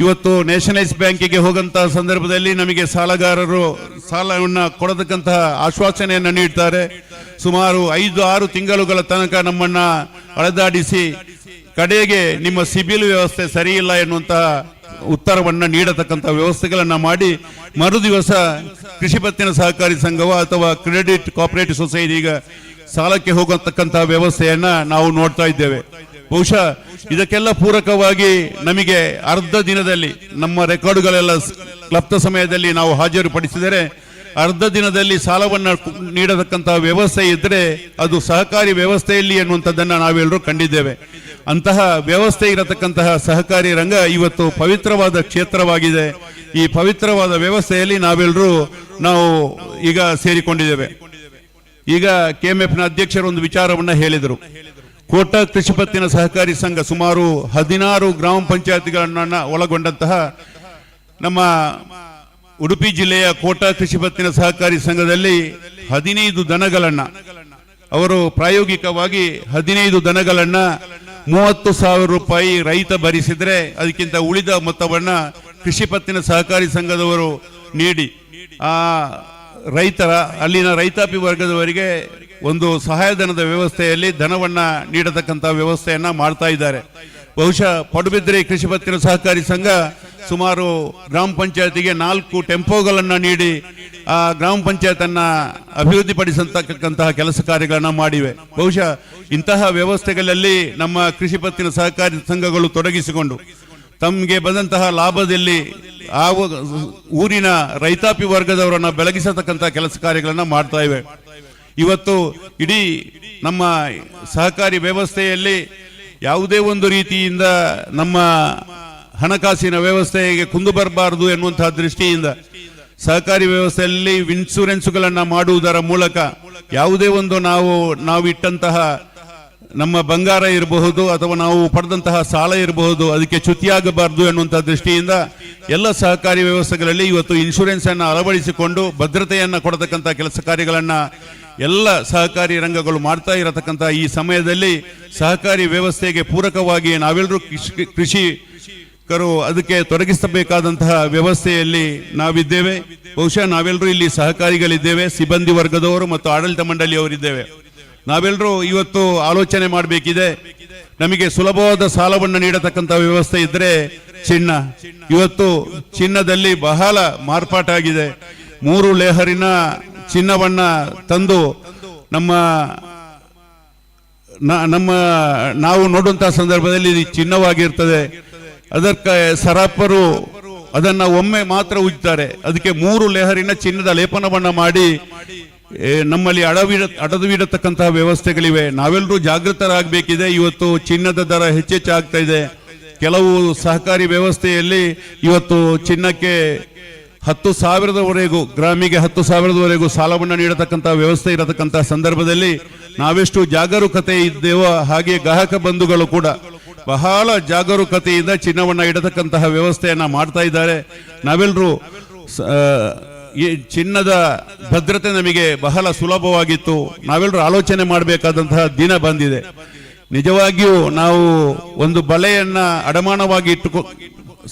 ಇವತ್ತು ನ್ಯಾಷನಲೈಸ್ ಬ್ಯಾಂಕಿಗೆ ಹೋಗಂತಹ ಸಂದರ್ಭದಲ್ಲಿ ನಮಗೆ ಸಾಲಗಾರರು ಸಾಲವನ್ನು ಕೊಡತಕ್ಕಂತಹ ಆಶ್ವಾಸನೆಯನ್ನು ನೀಡ್ತಾರೆ. ಸುಮಾರು 5-6 ತಿಂಗಳುಗಳ ತನಕ ನಮ್ಮನ್ನ ಅಳೆದಾಡಿಸಿ ಕಡೆಗೆ ನಿಮ್ಮ ಸಿಬಿಲ್ ವ್ಯವಸ್ಥೆ ಸರಿಯಿಲ್ಲ ಎನ್ನುವಂತಹ ಉತ್ತರವನ್ನ ನೀಡತಕ್ಕಂಥ ವ್ಯವಸ್ಥೆಗಳನ್ನ ಮಾಡಿ ಮರುದಿವಸ ಕೃಷಿ ಪತ್ತಿನ ಸಹಕಾರಿ ಸಂಘವ ಅಥವಾ ಕ್ರೆಡಿಟ್ ಕೋಆಪರೇಟಿವ್ ಸೊಸೈಟಿಗೆ ಸಾಲಕ್ಕೆ ಹೋಗತಕ್ಕಂತಹ ವ್ಯವಸ್ಥೆಯನ್ನ ನಾವು ನೋಡ್ತಾ ಇದ್ದೇವೆ. ಬಹುಶಃ ಇದಕ್ಕೆಲ್ಲ ಪೂರಕವಾಗಿ ನಮಗೆ ಅರ್ಧ ದಿನದಲ್ಲಿ ನಮ್ಮ ರೆಕಾರ್ಡುಗಳೆಲ್ಲ ಕ್ಲಪ್ತ ಸಮಯದಲ್ಲಿ ನಾವು ಹಾಜರುಪಡಿಸಿದರೆ ಅರ್ಧ ದಿನದಲ್ಲಿ ಸಾಲವನ್ನು ನೀಡತಕ್ಕಂತಹ ವ್ಯವಸ್ಥೆ ಇದ್ದರೆ ಅದು ಸಹಕಾರಿ ವ್ಯವಸ್ಥೆಯಲ್ಲಿ ಎನ್ನುವಂಥದ್ದನ್ನು ನಾವೆಲ್ಲರೂ ಕಂಡಿದ್ದೇವೆ. ಅಂತಹ ವ್ಯವಸ್ಥೆ ಇರತಕ್ಕಂತಹ ಸಹಕಾರಿ ರಂಗ ಇವತ್ತು ಪವಿತ್ರವಾದ ಕ್ಷೇತ್ರವಾಗಿದೆ. ಈ ಪವಿತ್ರವಾದ ವ್ಯವಸ್ಥೆಯಲ್ಲಿ ನಾವು ಈಗ ಸೇರಿಕೊಂಡಿದ್ದೇವೆ. ಈಗ ಕೆಎಂಎಫ್ನ ಅಧ್ಯಕ್ಷರು ಒಂದು ವಿಚಾರವನ್ನ ಹೇಳಿದರು. ಕೋಟ ಕೃಷಿ ಪತ್ತಿನ ಸಹಕಾರಿ ಸಂಘ ಸುಮಾರು 16 ಗ್ರಾಮ ಪಂಚಾಯತ್ಗಳನ್ನ ಒಳಗೊಂಡಂತಹ ನಮ್ಮ ಉಡುಪಿ ಜಿಲ್ಲೆಯ ಕೋಟ ಕೃಷಿ ಪತ್ತಿನ ಸಹಕಾರಿ ಸಂಘದಲ್ಲಿ 15 ದನಗಳನ್ನ ಅವರು ಪ್ರಾಯೋಗಿಕವಾಗಿ 15 ದನಗಳನ್ನ 30,000 ರೂಪಾಯಿ ರೈತ ಭರಿಸಿದ್ರೆ ಅದಕ್ಕಿಂತ ಉಳಿದ ಮೊತ್ತವನ್ನ ಕೃಷಿ ಪತ್ತಿನ ಸಹಕಾರಿ ಸಂಘದವರು ನೀಡಿ ಆ ಅಲ್ಲಿನ ರೈತಾಪಿ ವರ್ಗದವರಿಗೆ ಒಂದು ಸಹಾಯಧನದ ವ್ಯವಸ್ಥೆಯಲ್ಲಿ ಧನವನ್ನ ನೀಡತಕ್ಕಂಥ ವ್ಯವಸ್ಥೆಯನ್ನ ಮಾಡ್ತಾ ಇದ್ದಾರೆ. ಬಹುಶಃ ಪಡುಬಿದ್ರಿ ಕೃಷಿ ಪತ್ತಿನ ಸಹಕಾರಿ ಸಂಘ ಸುಮಾರು ಗ್ರಾಮ ಪಂಚಾಯತಿಗೆ 4 ಟೆಂಪೋಗಳನ್ನ ನೀಡಿ ಆ ಗ್ರಾಮ ಪಂಚಾಯತ್ ಅನ್ನ ಅಭಿವೃದ್ಧಿಪಡಿಸತಕ್ಕಂತಹ ಕೆಲಸ ಕಾರ್ಯಗಳನ್ನ ಮಾಡಿವೆ. ಬಹುಶಃ ಇಂತಹ ವ್ಯವಸ್ಥೆಗಳಲ್ಲಿ ನಮ್ಮ ಕೃಷಿ ಪತ್ತಿನ ಸಹಕಾರಿ ಸಂಘಗಳು ತೊಡಗಿಸಿಕೊಂಡು ತಮಗೆ ಬಂದಂತಹ ಲಾಭದಲ್ಲಿ ಆ ಊರಿನ ರೈತಾಪಿ ವರ್ಗದವರನ್ನ ಬೆಳಗಿಸತಕ್ಕಂತಹ ಕೆಲಸ ಕಾರ್ಯಗಳನ್ನ ಮಾಡ್ತಾ ಇವೆ. ಇವತ್ತು ಇಡೀ ನಮ್ಮ ಸಹಕಾರಿ ವ್ಯವಸ್ಥೆಯಲ್ಲಿ ಯಾವುದೇ ಒಂದು ರೀತಿಯಿಂದ ನಮ್ಮ ಹಣಕಾಸಿನ ವ್ಯವಸ್ಥೆಗೆ ಕುಂದು ಬರಬಾರದು ಎನ್ನುವಂತಹ ದೃಷ್ಟಿಯಿಂದ ಸಹಕಾರಿ ವ್ಯವಸ್ಥೆಯಲ್ಲಿ ಇನ್ಶೂರೆನ್ಸ್ಗಳನ್ನ ಮಾಡುವುದರ ಮೂಲಕ ಯಾವುದೇ ಒಂದು ನಾವು ಇಟ್ಟಂತಹ ನಮ್ಮ ಬಂಗಾರ ಇರಬಹುದು ಅಥವಾ ನಾವು ಪಡೆದಂತಹ ಸಾಲ ಇರಬಹುದು ಅದಕ್ಕೆ ಚ್ಯುತಿಯಾಗಬಾರದು ಎನ್ನುವಂತಹ ದೃಷ್ಟಿಯಿಂದ ಎಲ್ಲ ಸಹಕಾರಿ ವ್ಯವಸ್ಥೆಗಳಲ್ಲಿ ಇವತ್ತು ಇನ್ಶೂರೆನ್ಸ್ ಅನ್ನು ಅಳವಡಿಸಿಕೊಂಡು ಭದ್ರತೆಯನ್ನ ಕೊಡತಕ್ಕಂಥ ಕೆಲಸ ಕಾರ್ಯಗಳನ್ನ ಎಲ್ಲ ಸಹಕಾರಿ ರಂಗಗಳು ಮಾಡ್ತಾ ಇರತಕ್ಕಂಥ ಈ ಸಮಯದಲ್ಲಿ ಸಹಕಾರಿ ವ್ಯವಸ್ಥೆಗೆ ಪೂರಕವಾಗಿ ನಾವೆಲ್ಲರೂ ಕೃಷಿಕರು ಅದಕ್ಕೆ ತೊಡಗಿಸಬೇಕಾದಂತಹ ವ್ಯವಸ್ಥೆಯಲ್ಲಿ ನಾವಿದ್ದೇವೆ. ಬಹುಶಃ ನಾವೆಲ್ಲರೂ ಇಲ್ಲಿ ಸಹಕಾರಿಗಳಿದ್ದೇವೆ, ಸಿಬ್ಬಂದಿ ವರ್ಗದವರು ಮತ್ತು ಆಡಳಿತ ಮಂಡಳಿಯವರಿದ್ದೇವೆ. ನಾವೆಲ್ಲರೂ ಇವತ್ತು ಆಲೋಚನೆ ಮಾಡಬೇಕಿದೆ. ನಮಗೆ ಸುಲಭವಾದ ಸಾಲವನ್ನು ನೀಡತಕ್ಕಂಥ ವ್ಯವಸ್ಥೆ ಇದ್ರೆ ಚಿನ್ನ. ಇವತ್ತು ಚಿನ್ನದಲ್ಲಿ ಬಹಳ ಮಾರ್ಪಾಟಾಗಿದೆ. 3 ಲೇಹರಿನ ಚಿನ್ನವನ್ನ ತಂದು ನಮ್ಮ ನಾವು ನೋಡುವಂಥ ಸಂದರ್ಭದಲ್ಲಿ ಇದು ಚಿನ್ನವಾಗಿರ್ತದೆ. ಅದಕ್ಕೆ ಸರಾಪರು ಅದನ್ನು ಒಮ್ಮೆ ಮಾತ್ರ ಉಜ್ತಾರೆ. ಅದಕ್ಕೆ 3 ಲೇಹರಿನ ಚಿನ್ನದ ಲೇಪನವನ್ನು ಮಾಡಿ ನಮ್ಮಲ್ಲಿ ಅಡವಿಡತಕ್ಕಂತಹ ವ್ಯವಸ್ಥೆಗಳಿವೆ. ನಾವೆಲ್ಲರೂ ಜಾಗೃತರಾಗಬೇಕಿದೆ. ಇವತ್ತು ಚಿನ್ನದ ದರ ಹೆಚ್ಚಾಗ್ತಾ ಇದೆ. ಕೆಲವು ಸಹಕಾರಿ ವ್ಯವಸ್ಥೆಯಲ್ಲಿ ಇವತ್ತು ಚಿನ್ನಕ್ಕೆ 10,000ವರೆಗೂ, ಗ್ರಾಮಿಗೆ 10,000ವರೆಗೂ ಸಾಲವನ್ನು ನೀಡತಕ್ಕಂಥ ವ್ಯವಸ್ಥೆ ಇರತಕ್ಕಂಥ ಸಂದರ್ಭದಲ್ಲಿ ನಾವೆಷ್ಟು ಜಾಗರೂಕತೆ ಇದ್ದೇವೋ ಹಾಗೆ ಗ್ರಾಹಕ ಬಂಧುಗಳು ಕೂಡ ಬಹಳ ಜಾಗರೂಕತೆಯಿಂದ ಚಿನ್ನವನ್ನು ಇಡತಕ್ಕಂತಹ ವ್ಯವಸ್ಥೆಯನ್ನು ಮಾಡ್ತಾ ಇದ್ದಾರೆ. ನಾವೆಲ್ಲರೂ ಈ ಚಿನ್ನದ ಭದ್ರತೆ ನಮಗೆ ಬಹಳ ಸುಲಭವಾಗಿತ್ತು. ನಾವೆಲ್ಲರೂ ಆಲೋಚನೆ ಮಾಡಬೇಕಾದಂತಹ ದಿನ ಬಂದಿದೆ. ನಿಜವಾಗಿಯೂ ನಾವು ಒಂದು ಬಲೆಯನ್ನು ಅಡಮಾನವಾಗಿ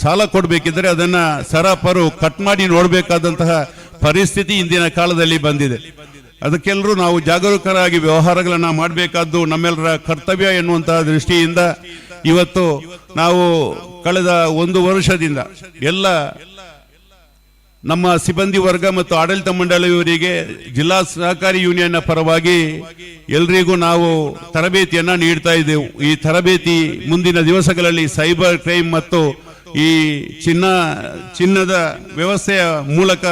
ಸಾಲ ಕೊಡಬೇಕಿದ್ರೆ ಅದನ್ನು ಸರಾಪರು ಕಟ್ ಮಾಡಿ ನೋಡಬೇಕಾದಂತಹ ಪರಿಸ್ಥಿತಿ ಇಂದಿನ ಕಾಲದಲ್ಲಿ ಬಂದಿದೆ. ಅದಕ್ಕೆಲ್ಲರೂ ನಾವು ಜಾಗರೂಕರಾಗಿ ವ್ಯವಹಾರಗಳನ್ನು ಮಾಡಬೇಕಾದ್ದು ನಮ್ಮೆಲ್ಲರ ಕರ್ತವ್ಯ ಎನ್ನುವಂತಹ ದೃಷ್ಟಿಯಿಂದ ಇವತ್ತು ನಾವು ಕಳೆದ 1 ವರ್ಷದಿಂದ ಎಲ್ಲ ನಮ್ಮ ಸಿಬ್ಬಂದಿ ವರ್ಗ ಮತ್ತು ಆಡಳಿತ ಮಂಡಳಿಯವರಿಗೆ ಜಿಲ್ಲಾ ಸಹಕಾರಿ ಯೂನಿಯನ್ನ ಪರವಾಗಿ ಎಲ್ರಿಗೂ ನಾವು ತರಬೇತಿಯನ್ನು ನೀಡ್ತಾ ಇದ್ದೆವು. ಈ ತರಬೇತಿ ಮುಂದಿನ ದಿವಸಗಳಲ್ಲಿ ಸೈಬರ್ ಕ್ರೈಮ್ ಮತ್ತು ಈ ಚಿನ್ನದ ವ್ಯವಸ್ಥೆಯ ಮೂಲಕ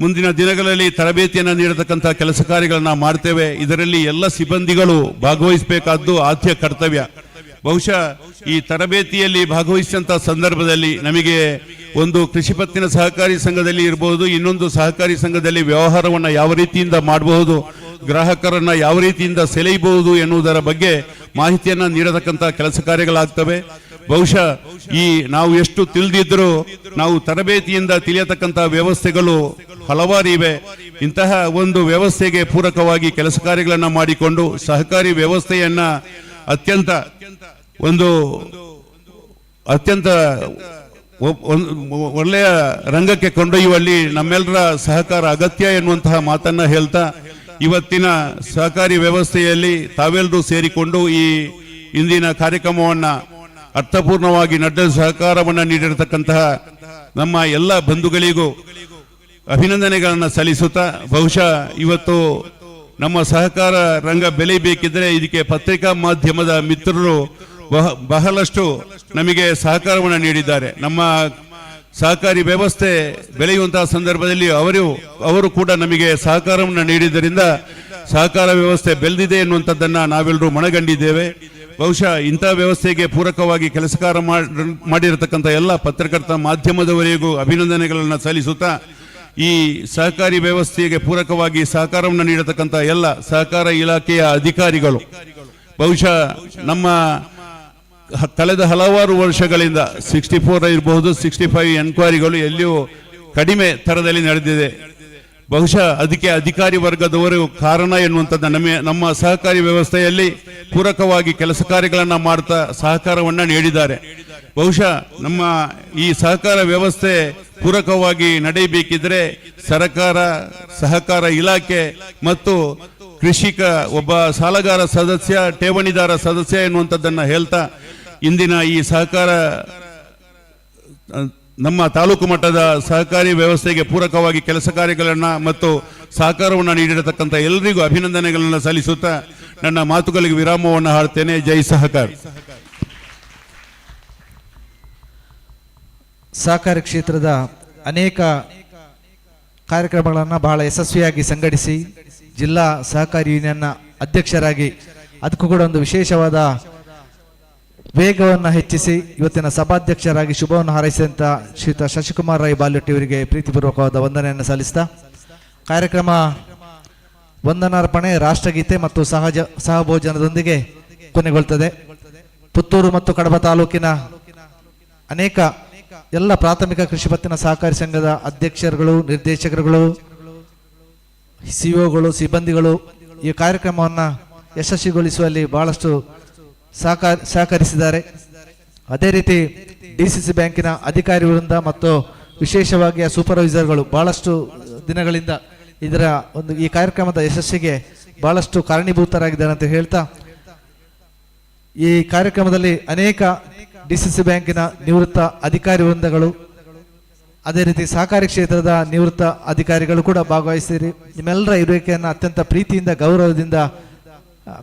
ಮುಂದಿನ ದಿನಗಳಲ್ಲಿ ತರಬೇತಿಯನ್ನು ನೀಡತಕ್ಕಂಥ ಕೆಲಸ ಕಾರ್ಯಗಳನ್ನ ಮಾಡ್ತೇವೆ. ಇದರಲ್ಲಿ ಎಲ್ಲ ಸಿಬ್ಬಂದಿಗಳು ಭಾಗವಹಿಸಬೇಕಾದ್ದು ಆದ್ಯ ಕರ್ತವ್ಯ. ಬಹುಶಃ ಈ ತರಬೇತಿಯಲ್ಲಿ ಭಾಗವಹಿಸಿದಂಥ ಸಂದರ್ಭದಲ್ಲಿ ನಮಗೆ ಒಂದು ಕೃಷಿ ಪತ್ತಿನ ಸಹಕಾರಿ ಸಂಘದಲ್ಲಿ ಇರಬಹುದು, ಇನ್ನೊಂದು ಸಹಕಾರಿ ಸಂಘದಲ್ಲಿ ವ್ಯವಹಾರವನ್ನು ಯಾವ ರೀತಿಯಿಂದ ಮಾಡಬಹುದು, ಗ್ರಾಹಕರನ್ನ ಯಾವ ರೀತಿಯಿಂದ ಸೆಳೆಯಬಹುದು ಎನ್ನುವುದರ ಬಗ್ಗೆ ಮಾಹಿತಿಯನ್ನು ನೀಡತಕ್ಕಂಥ ಕೆಲಸ ಕಾರ್ಯಗಳಾಗ್ತವೆ. ಬಹುಶಃ ಈ ನಾವು ಎಷ್ಟು ತಿಳಿದಿದ್ದರೂ ನಾವು ತರಬೇತಿಯಿಂದ ತಿಳಿಯತಕ್ಕಂಥ ವ್ಯವಸ್ಥೆಗಳು ಹಲವಾರು ಇವೆ. ಇಂತಹ ಒಂದು ವ್ಯವಸ್ಥೆಗೆ ಪೂರಕವಾಗಿ ಕೆಲಸ ಕಾರ್ಯಗಳನ್ನು ಮಾಡಿಕೊಂಡು ಸಹಕಾರಿ ವ್ಯವಸ್ಥೆಯನ್ನ ಅತ್ಯಂತ ಒಳ್ಳೆಯ ರಂಗಕ್ಕೆ ಕೊಂಡೊಯ್ಯುವಲ್ಲಿ ನಮ್ಮೆಲ್ಲರ ಸಹಕಾರ ಅಗತ್ಯ ಎನ್ನುವಂತಹ ಮಾತನ್ನ ಹೇಳ್ತಾ ಇವತ್ತಿನ ಸಹಕಾರಿ ವ್ಯವಸ್ಥೆಯಲ್ಲಿ ತಾವೆಲ್ಲರೂ ಸೇರಿಕೊಂಡು ಈ ಇಂದಿನ ಕಾರ್ಯಕ್ರಮವನ್ನ ಅರ್ಥಪೂರ್ಣವಾಗಿ ನಡೆದ ಸಹಕಾರವನ್ನು ನೀಡಿರತಕ್ಕಂತಹ ನಮ್ಮ ಎಲ್ಲ ಬಂಧುಗಳಿಗೂ ಅಭಿನಂದನೆಗಳನ್ನು ಸಲ್ಲಿಸುತ್ತಾ, ಬಹುಶಃ ಇವತ್ತು ನಮ್ಮ ಸಹಕಾರ ರಂಗ ಬೆಳೆಯಬೇಕಿದ್ರೆ ಇದಕ್ಕೆ ಪತ್ರಿಕಾ ಮಾಧ್ಯಮದ ಮಿತ್ರರು ಬಹಳಷ್ಟು ನಮಗೆ ಸಹಕಾರವನ್ನು ನೀಡಿದ್ದಾರೆ. ನಮ್ಮ ಸಹಕಾರಿ ವ್ಯವಸ್ಥೆ ಬೆಳೆಯುವಂತಹ ಸಂದರ್ಭದಲ್ಲಿ ಅವರು ಕೂಡ ನಮಗೆ ಸಹಕಾರವನ್ನು ನೀಡಿದ್ದರಿಂದ ಸಹಕಾರ ವ್ಯವಸ್ಥೆ ಬೆಳೆದಿದೆ ಎನ್ನುವಂಥದ್ದನ್ನು ನಾವೆಲ್ಲರೂ ಮನಗಂಡಿದ್ದೇವೆ. ಬಹುಶಃ ಇಂಥ ವ್ಯವಸ್ಥೆಗೆ ಪೂರಕವಾಗಿ ಕೆಲಸಕಾರ ಮಾಡಿರತಕ್ಕಂಥ ಎಲ್ಲ ಪತ್ರಕರ್ತ ಮಾಧ್ಯಮದವರೆಗೂ ಅಭಿನಂದನೆಗಳನ್ನು ಸಲ್ಲಿಸುತ್ತಾ, ಈ ಸಹಕಾರಿ ವ್ಯವಸ್ಥೆಗೆ ಪೂರಕವಾಗಿ ಸಹಕಾರವನ್ನು ನೀಡತಕ್ಕಂಥ ಎಲ್ಲ ಸಹಕಾರ ಇಲಾಖೆಯ ಅಧಿಕಾರಿಗಳು, ಬಹುಶಃ ನಮ್ಮ ಕಳೆದ ಹಲವಾರು ವರ್ಷಗಳಿಂದ 64 ಇರಬಹುದು, 65 ಎನ್ಕ್ವೈರಿಗಳು ಎಲ್ಲಿಯೂ ಕಡಿಮೆ ಥರದಲ್ಲಿ ನಡೆದಿದೆ. ಬಹುಶಃ ಅದಕ್ಕೆ ಅಧಿಕಾರಿ ವರ್ಗದವರು ಕಾರಣ ಎನ್ನುವಂಥದ್ದು ನಮ್ಮ ಸಹಕಾರಿ ವ್ಯವಸ್ಥೆಯಲ್ಲಿ ಪೂರಕವಾಗಿ ಕೆಲಸ ಕಾರ್ಯಗಳನ್ನು ಮಾಡ್ತಾ ಸಹಕಾರವನ್ನು ನೀಡಿದ್ದಾರೆ. ಬಹುಶಃ ನಮ್ಮ ಈ ಸಹಕಾರ ವ್ಯವಸ್ಥೆ ಪೂರಕವಾಗಿ ನಡೆಯಬೇಕಿದ್ರೆ ಸರ್ಕಾರ, ಸಹಕಾರ ಇಲಾಖೆ ಮತ್ತು ಕೃಷಿಕ, ಒಬ್ಬ ಸಾಲಗಾರ ಸದಸ್ಯ, ಠೇವಣಿದಾರ ಸದಸ್ಯ ಎನ್ನುವಂಥದ್ದನ್ನು ಹೇಳ್ತಾ ಇಂದಿನ ಈ ಸಹಕಾರ ನಮ್ಮ ತಾಲೂಕು ಮಟ್ಟದ ಸಹಕಾರಿ ವ್ಯವಸ್ಥೆಗೆ ಪೂರಕವಾಗಿ ಕೆಲಸ ಕಾರ್ಯಗಳನ್ನು ಮತ್ತು ಸಹಕಾರವನ್ನು ನೀಡಿರತಕ್ಕಂಥ ಎಲ್ಲರಿಗೂ ಅಭಿನಂದನೆಗಳನ್ನು ಸಲ್ಲಿಸುತ್ತಾ ನನ್ನ ಮಾತುಗಳಿಗೆ ವಿರಾಮವನ್ನು ಹಾಡ್ತೇನೆ. ಜೈ ಸಹಕಾರ. ಸಹಕಾರಿ ಕ್ಷೇತ್ರದ ಅನೇಕ ಕಾರ್ಯಕ್ರಮಗಳನ್ನು ಬಹಳ ಯಶಸ್ವಿಯಾಗಿ ಸಂಘಟಿಸಿ ಜಿಲ್ಲಾ ಸಹಕಾರಿ ಯೂನಿಯನ್ನ ಅಧ್ಯಕ್ಷರಾಗಿ ಅದಕ್ಕೂ ಕೂಡ ಒಂದು ವಿಶೇಷವಾದ ವೇಗವನ್ನು ಹೆಚ್ಚಿಸಿ ಇವತ್ತಿನ ಸಭಾಧ್ಯಕ್ಷರಾಗಿ ಶುಭವನ್ನು ಹಾರೈಸಿದಂಥ ಶ್ರೀಯುತ ಶಶಿಕುಮಾರ್ ರೈ ಬಾಲ್ಯಟ್ಟಿ ಅವರಿಗೆ ಪ್ರೀತಿಪೂರ್ವಕವಾದ ವಂದನೆಯನ್ನು ಸಲ್ಲಿಸ್ತಾ ಕಾರ್ಯಕ್ರಮ ವಂದನಾರ್ಪಣೆ, ರಾಷ್ಟ್ರಗೀತೆ ಮತ್ತು ಸಹಭೋಜನದೊಂದಿಗೆ ಕೊನೆಗೊಳ್ತದೆ. ಪುತ್ತೂರು ಮತ್ತು ಕಡಬ ತಾಲೂಕಿನ ಅನೇಕ ಎಲ್ಲ ಪ್ರಾಥಮಿಕ ಕೃಷಿ ಪತ್ತಿನ ಸಹಕಾರಿ ಸಂಘದ ಅಧ್ಯಕ್ಷರುಗಳು, ನಿರ್ದೇಶಕರುಗಳು, ಸಿಒಗಳು, ಸಿಬ್ಬಂದಿಗಳು ಈ ಕಾರ್ಯಕ್ರಮವನ್ನು ಯಶಸ್ವಿಗೊಳಿಸುವಲ್ಲಿ ಬಹಳಷ್ಟು ಸಹಕರಿಸಿದ್ದಾರೆ. ಅದೇ ರೀತಿ ಡಿಸಿಸಿ ಬ್ಯಾಂಕಿನ ಅಧಿಕಾರಿ ವೃಂದ ಮತ್ತು ವಿಶೇಷವಾಗಿ ಸೂಪರ್ವೈಸರ್ಗಳು ಬಹಳಷ್ಟು ದಿನಗಳಿಂದ ಇದರ ಒಂದು ಈ ಕಾರ್ಯಕ್ರಮದ ಯಶಸ್ಸಿಗೆ ಬಹಳಷ್ಟು ಕಾರಣೀಭೂತರಾಗಿದ್ದಾರೆ ಅಂತ ಹೇಳ್ತಾ, ಈ ಕಾರ್ಯಕ್ರಮದಲ್ಲಿ ಅನೇಕ ಡಿಸಿಸಿ ಬ್ಯಾಂಕಿನ ನಿವೃತ್ತ ಅಧಿಕಾರಿ ವೃಂದಗಳು, ಅದೇ ರೀತಿ ಸಹಕಾರಿ ಕ್ಷೇತ್ರದ ನಿವೃತ್ತ ಅಧಿಕಾರಿಗಳು ಕೂಡ ಭಾಗವಹಿಸಿರಿ. ನಿಮ್ಮೆಲ್ಲರ ಇರುವಿಕೆಯನ್ನು ಅತ್ಯಂತ ಪ್ರೀತಿಯಿಂದ, ಗೌರವದಿಂದ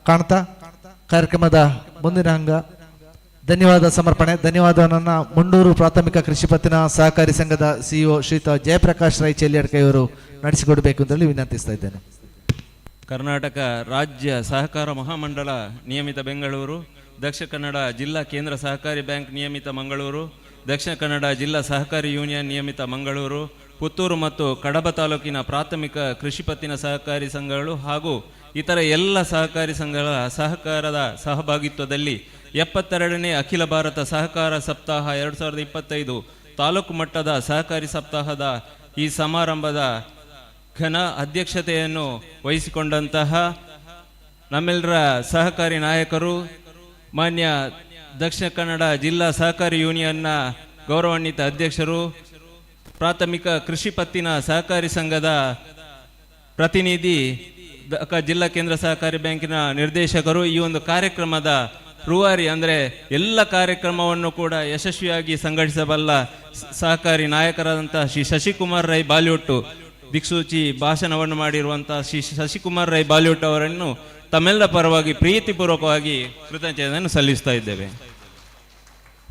ಕಾಣ್ತಾ ಕಾರ್ಯಕ್ರಮದ ಮುಂದಿನ ಅಂಗ ಧನ್ಯವಾದ ಸಮರ್ಪಣೆ. ಧನ್ಯವಾದವನ್ನು ಮುಂಡೂರು ಪ್ರಾಥಮಿಕ ಕೃಷಿ ಪತ್ತಿನ ಸಹಕಾರಿ ಸಂಘದ ಸಿಇಒ ಶ್ರೀಯುತ ಜಯಪ್ರಕಾಶ್ ರೈ ಚೆಲ್ಲಿಯಡ್ಕೈಯವರು ನಡೆಸಿಕೊಡಬೇಕು ಅಂತೇಳಿ ವಿನಂತಿಸ್ತಾ ಇದ್ದೇನೆ. ಕರ್ನಾಟಕ ರಾಜ್ಯ ಸಹಕಾರ ಮಹಾಮಂಡಳ ನಿಯಮಿತ ಬೆಂಗಳೂರು, ದಕ್ಷಿಣ ಕನ್ನಡ ಜಿಲ್ಲಾ ಕೇಂದ್ರ ಸಹಕಾರಿ ಬ್ಯಾಂಕ್ ನಿಯಮಿತ ಮಂಗಳೂರು, ದಕ್ಷಿಣ ಕನ್ನಡ ಜಿಲ್ಲಾ ಸಹಕಾರಿ ಯೂನಿಯನ್ ನಿಯಮಿತ ಮಂಗಳೂರು, ಪುತ್ತೂರು ಮತ್ತು ಕಡಬ ತಾಲೂಕಿನ ಪ್ರಾಥಮಿಕ ಕೃಷಿ ಪತ್ತಿನ ಸಹಕಾರಿ ಸಂಘಗಳು ಹಾಗೂ ಇತರ ಎಲ್ಲ ಸಹಕಾರಿ ಸಂಘಗಳ ಸಹಕಾರದ ಸಹಭಾಗಿತ್ವದಲ್ಲಿ 72ನೇ ಅಖಿಲ ಭಾರತ ಸಹಕಾರ ಸಪ್ತಾಹ 2025 ತಾಲೂಕು ಮಟ್ಟದ ಸಹಕಾರಿ ಸಪ್ತಾಹದ ಈ ಸಮಾರಂಭದ ಘನ ಅಧ್ಯಕ್ಷತೆಯನ್ನು ವಹಿಸಿಕೊಂಡಂತಹ ನಮ್ಮೆಲ್ಲರ ಸಹಕಾರಿ ನಾಯಕರು, ಮಾನ್ಯ ದಕ್ಷಿಣ ಕನ್ನಡ ಜಿಲ್ಲಾ ಸಹಕಾರಿ ಯೂನಿಯನ್ನ ಗೌರವಾನ್ವಿತ ಅಧ್ಯಕ್ಷರು, ಪ್ರಾಥಮಿಕ ಕೃಷಿ ಪತ್ತಿನ ಸಹಕಾರಿ ಸಂಘದ ಪ್ರತಿನಿಧಿ, ಜಿಲ್ಲಾ ಕೇಂದ್ರ ಸಹಕಾರಿ ಬ್ಯಾಂಕಿನ ನಿರ್ದೇಶಕರು, ಈ ಒಂದು ಕಾರ್ಯಕ್ರಮದ ರೂವಾರಿ ಅಂದರೆ ಎಲ್ಲ ಕಾರ್ಯಕ್ರಮವನ್ನು ಕೂಡ ಯಶಸ್ವಿಯಾಗಿ ಸಂಘಟಿಸಬಲ್ಲ ಸಹಕಾರಿ ನಾಯಕರಾದಂತಹ ಶ್ರೀ ಶಶಿಕುಮಾರ್ ರೈ ಬಾಲಿವುಡ್ ದಿಕ್ಸೂಚಿ ಭಾಷಣವನ್ನು ಮಾಡಿರುವಂತಹ ಶ್ರೀ ಶಶಿಕುಮಾರ್ ರೈ ಬಾಲಿವುಡ್ ಅವರನ್ನು ತಮ್ಮೆಲ್ಲ ಪರವಾಗಿ ಪ್ರೀತಿಪೂರ್ವಕವಾಗಿ ಕೃತಜ್ಞತೆಯನ್ನು ಸಲ್ಲಿಸ್ತಾ ಇದ್ದೇವೆ.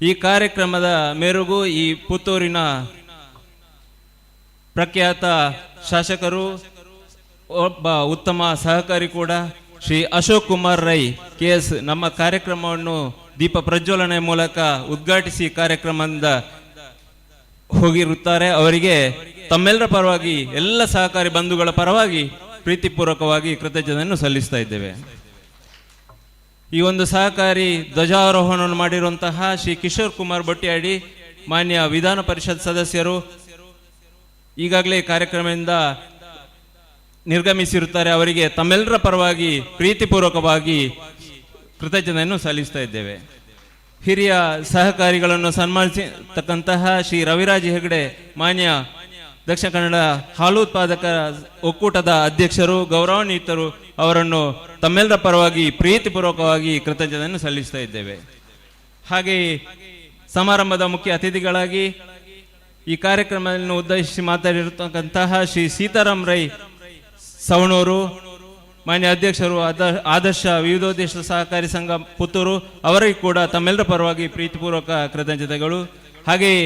ಈ ಕಾರ್ಯಕ್ರಮದ ಮೇರೆಗೂ ಈ ಪುತ್ತೂರಿನ ಪ್ರಖ್ಯಾತ ಶಾಸಕರು, ಒಬ್ಬ ಉತ್ತಮ ಸಹಕಾರಿ ಕೂಡ ಶ್ರೀ ಅಶೋಕ್ ಕುಮಾರ್ ರೈ KS ನಮ್ಮ ಕಾರ್ಯಕ್ರಮವನ್ನು ದೀಪ ಪ್ರಜ್ವಲನೆ ಮೂಲಕ ಉದ್ಘಾಟಿಸಿ ಕಾರ್ಯಕ್ರಮದಿಂದ ಹೋಗಿರುತ್ತಾರೆ. ಅವರಿಗೆ ತಮ್ಮೆಲ್ಲರ ಪರವಾಗಿ, ಎಲ್ಲ ಸಹಕಾರಿ ಬಂಧುಗಳ ಪರವಾಗಿ ಪ್ರೀತಿಪೂರ್ವಕವಾಗಿ ಕೃತಜ್ಞತೆಯನ್ನು ಸಲ್ಲಿಸ್ತಾ ಇದ್ದೇವೆ. ಈ ಒಂದು ಸಹಕಾರಿ ಧ್ವಜಾರೋಹಣವನ್ನು ಮಾಡಿರುವಂತಹ ಶ್ರೀ ಕಿಶೋರ್ ಕುಮಾರ್ ಬೊಟ್ಟಿಯಾಡಿ, ಮಾನ್ಯ ವಿಧಾನ ಪರಿಷತ್ ಸದಸ್ಯರು, ಈಗಾಗಲೇ ಕಾರ್ಯಕ್ರಮದಿಂದ ನಿರ್ಗಮಿಸಿರುತ್ತಾರೆ. ಅವರಿಗೆ ತಮ್ಮೆಲ್ಲರ ಪರವಾಗಿ ಪ್ರೀತಿಪೂರ್ವಕವಾಗಿ ಕೃತಜ್ಞತೆಯನ್ನು ಸಲ್ಲಿಸ್ತಾ ಇದ್ದೇವೆ. ಹಿರಿಯ ಸಹಕಾರಿಗಳನ್ನು ಸನ್ಮಾನಿಸತಕ್ಕಂತಹ ಶ್ರೀ ರವಿರಾಜ್ ಹೆಗಡೆ, ಮಾನ್ಯ ದಕ್ಷಿಣ ಕನ್ನಡ ಹಾಲು ಉತ್ಪಾದಕ ಒಕ್ಕೂಟದ ಅಧ್ಯಕ್ಷರು, ಗೌರವಾನ್ವಿತರು, ಅವರನ್ನು ತಮ್ಮೆಲ್ಲರ ಪರವಾಗಿ ಪ್ರೀತಿಪೂರ್ವಕವಾಗಿ ಕೃತಜ್ಞತೆಯನ್ನು ಸಲ್ಲಿಸ್ತಾ ಇದ್ದೇವೆ. ಹಾಗೆಯೇ ಸಮಾರಂಭದ ಮುಖ್ಯ ಅತಿಥಿಗಳಾಗಿ ಈ ಕಾರ್ಯಕ್ರಮವನ್ನು ಉದ್ದೇಶಿಸಿ ಮಾತಾಡಿರತಕ್ಕಂತಹ ಶ್ರೀ ಸೀತಾರಾಮ್ ರೈ ಸವಣೂರು, ಮಾನ್ಯ ಅಧ್ಯಕ್ಷರು, ಆದರ್ಶ ವಿವಿಧೋದ್ದೇಶ ಸಹಕಾರಿ ಸಂಘ ಪುತ್ತೂರು, ಅವರಿಗೂ ಕೂಡ ತಮ್ಮೆಲ್ಲರ ಪರವಾಗಿ ಪ್ರೀತಿಪೂರ್ವಕ ಕೃತಜ್ಞತೆಗಳು. ಹಾಗೆಯೇ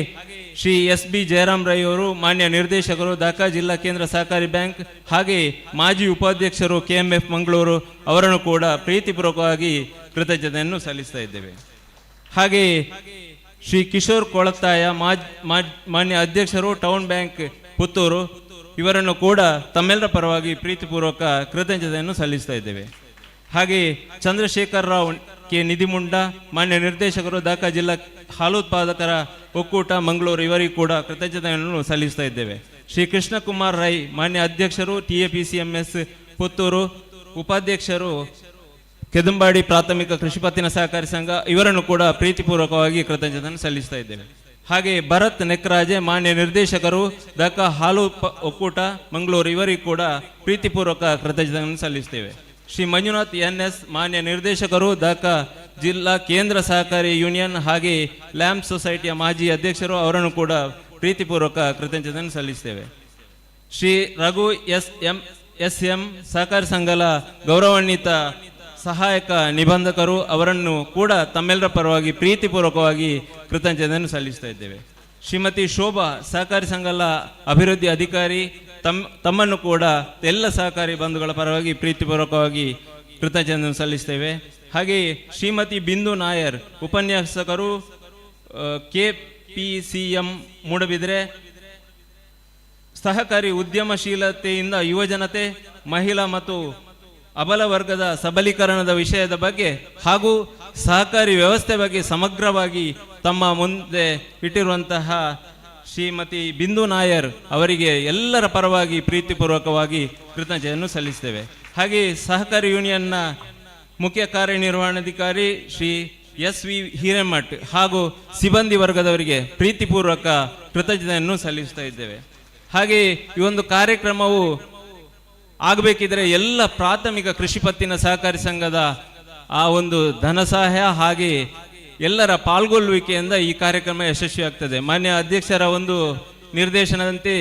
ಶ್ರೀ SB ಜಯರಾಮ್ ರೈ ಅವರು, ಮಾನ್ಯ ನಿರ್ದೇಶಕರು, ದಾಖಾ ಜಿಲ್ಲಾ ಕೇಂದ್ರ ಸಹಕಾರಿ ಬ್ಯಾಂಕ್, ಹಾಗೆಯೇ ಮಾಜಿ ಉಪಾಧ್ಯಕ್ಷರು KMF ಮಂಗಳೂರು, ಅವರನ್ನು ಕೂಡ ಪ್ರೀತಿಪೂರ್ವಕವಾಗಿ ಕೃತಜ್ಞತೆಯನ್ನು ಸಲ್ಲಿಸ್ತಾ ಇದ್ದೇವೆ. ಹಾಗೆಯೇ ಶ್ರೀ ಕಿಶೋರ್ ಕೊಳತ್ತಾಯ, ಮಾನ್ಯ ಅಧ್ಯಕ್ಷರು, ಟೌನ್ ಬ್ಯಾಂಕ್ ಪುತ್ತೂರು, ಇವರನ್ನು ಕೂಡ ತಮ್ಮೆಲ್ಲರ ಪರವಾಗಿ ಪ್ರೀತಿಪೂರ್ವಕ ಕೃತಜ್ಞತೆಯನ್ನು ಸಲ್ಲಿಸ್ತಾ ಇದ್ದೇವೆ. ಹಾಗೆಯೇ ಚಂದ್ರಶೇಖರ್ ರಾವ್ ಕೆ ನಿಧಿಮುಂಡ, ಮಾನ್ಯ ನಿರ್ದೇಶಕರು, ದಾಖಾ ಜಿಲ್ಲಾ ಹಾಲು ಉತ್ಪಾದಕರ ಒಕ್ಕೂಟ ಮಂಗಳೂರು, ಇವರಿಗೂ ಕೂಡ ಕೃತಜ್ಞತೆಯನ್ನು ಸಲ್ಲಿಸ್ತಾ ಇದ್ದೇವೆ. ಶ್ರೀ ಕೃಷ್ಣಕುಮಾರ್ ರೈ, ಮಾನ್ಯ ಅಧ್ಯಕ್ಷರು, TAPCMS ಪುತ್ತೂರು, ಉಪಾಧ್ಯಕ್ಷರು, ಕೆದಂಬಾಡಿ ಪ್ರಾಥಮಿಕ ಕೃಷಿ ಪತ್ತಿನ ಸಹಕಾರಿ ಸಂಘ, ಇವರನ್ನು ಕೂಡ ಪ್ರೀತಿಪೂರ್ವಕವಾಗಿ ಕೃತಜ್ಞತೆಯನ್ನು ಸಲ್ಲಿಸ್ತಾ ಇದ್ದೇವೆ. ಹಾಗೆ ಭರತ್ ನೆಕ್ರಾಜೆ, ಮಾನ್ಯ ನಿರ್ದೇಶಕರು, ದಾಖಾ ಹಾಲು ಒಕ್ಕೂಟ ಮಂಗಳೂರು, ಇವರಿಗೂ ಕೂಡ ಪ್ರೀತಿಪೂರ್ವಕ ಕೃತಜ್ಞತೆಯನ್ನು ಸಲ್ಲಿಸ್ತೇವೆ. ಶ್ರೀ ಮಂಜುನಾಥ್ NS, ಮಾನ್ಯ ನಿರ್ದೇಶಕರು, ದಾಖಾ ಜಿಲ್ಲಾ ಕೇಂದ್ರ ಸಹಕಾರಿ ಯೂನಿಯನ್ ಹಾಗೆ ಲ್ಯಾಂಪ್ ಸೊಸೈಟಿಯ ಮಾಜಿ ಅಧ್ಯಕ್ಷರು, ಅವರನ್ನು ಕೂಡ ಪ್ರೀತಿಪೂರ್ವಕ ಕೃತಜ್ಞತೆಯನ್ನು ಸಲ್ಲಿಸ್ತೇವೆ. ಶ್ರೀ ರಘು SM ಸಹಕಾರಿ ಸಂಘದ ಗೌರವಾನ್ವಿತ ಸಹಾಯಕ ನಿಬಂಧಕರು, ಅವರನ್ನು ಕೂಡ ತಮ್ಮೆಲ್ಲರ ಪರವಾಗಿ ಪ್ರೀತಿಪೂರ್ವಕವಾಗಿ ಕೃತಜ್ಞತೆಯನ್ನು ಸಲ್ಲಿಸ್ತಾ ಇದ್ದೇವೆ. ಶ್ರೀಮತಿ ಶೋಭಾ, ಸಹಕಾರಿ ಸಂಘದ ಅಭಿವೃದ್ಧಿ ಅಧಿಕಾರಿ, ತಮ್ಮನ್ನು ಕೂಡ ಎಲ್ಲ ಸಹಕಾರಿ ಬಂಧುಗಳ ಪರವಾಗಿ ಪ್ರೀತಿಪೂರ್ವಕವಾಗಿ ಕೃತಜ್ಞತೆಯನ್ನು ಸಲ್ಲಿಸ್ತೇವೆ. ಹಾಗೆಯೇ ಶ್ರೀಮತಿ ಬಿಂದು ನಾಯರ್, ಉಪನ್ಯಾಸಕರು, KPCM ಮೂಡಬಿದ್ರೆ, ಸಹಕಾರಿ ಉದ್ಯಮಶೀಲತೆಯಿಂದ ಯುವಜನತೆ, ಮಹಿಳಾ ಮತ್ತು ಅಬಲ ವರ್ಗದ ಸಬಲೀಕರಣದ ವಿಷಯದ ಬಗ್ಗೆ ಹಾಗೂ ಸಹಕಾರಿ ವ್ಯವಸ್ಥೆ ಬಗ್ಗೆ ಸಮಗ್ರವಾಗಿ ತಮ್ಮ ಮುಂದೆ ಇಟ್ಟಿರುವಂತಹ ಶ್ರೀಮತಿ ಬಿಂದು ನಾಯರ್ ಅವರಿಗೆ ಎಲ್ಲರ ಪರವಾಗಿ ಪ್ರೀತಿಪೂರ್ವಕವಾಗಿ ಕೃತಜ್ಞತೆಯನ್ನು ಸಲ್ಲಿಸ್ತೇವೆ. ಹಾಗೆ ಸಹಕಾರಿ ಯೂನಿಯನ್ನ ಮುಖ್ಯ ಕಾರ್ಯನಿರ್ವಹಣಾಧಿಕಾರಿ ಶ್ರೀ SV ಹಿರೇಮಠ್ ಹಾಗೂ ಸಿಬ್ಬಂದಿ ವರ್ಗದವರಿಗೆ ಪ್ರೀತಿಪೂರ್ವಕ ಕೃತಜ್ಞತೆಯನ್ನು ಸಲ್ಲಿಸ್ತಾ ಇದ್ದೇವೆ. ಹಾಗೆ ಈ ಒಂದು ಕಾರ್ಯಕ್ರಮವು ಆಗಬೇಕಿದ್ರೆ ಎಲ್ಲ ಪ್ರಾಥಮಿಕ ಕೃಷಿ ಪತ್ತಿನ ಸಹಕಾರಿ ಸಂಘದ ಆ ಒಂದು ಧನ ಸಹಾಯ ಹಾಗೆ ಎಲ್ಲರ ಪಾಲ್ಗೊಳ್ಳುವಿಕೆಯಿಂದ ಈ ಕಾರ್ಯಕ್ರಮ ಯಶಸ್ವಿ ಆಗ್ತದೆ. ಮಾನ್ಯ ಅಧ್ಯಕ್ಷರ ಒಂದು ನಿರ್ದೇಶನದಂತೆ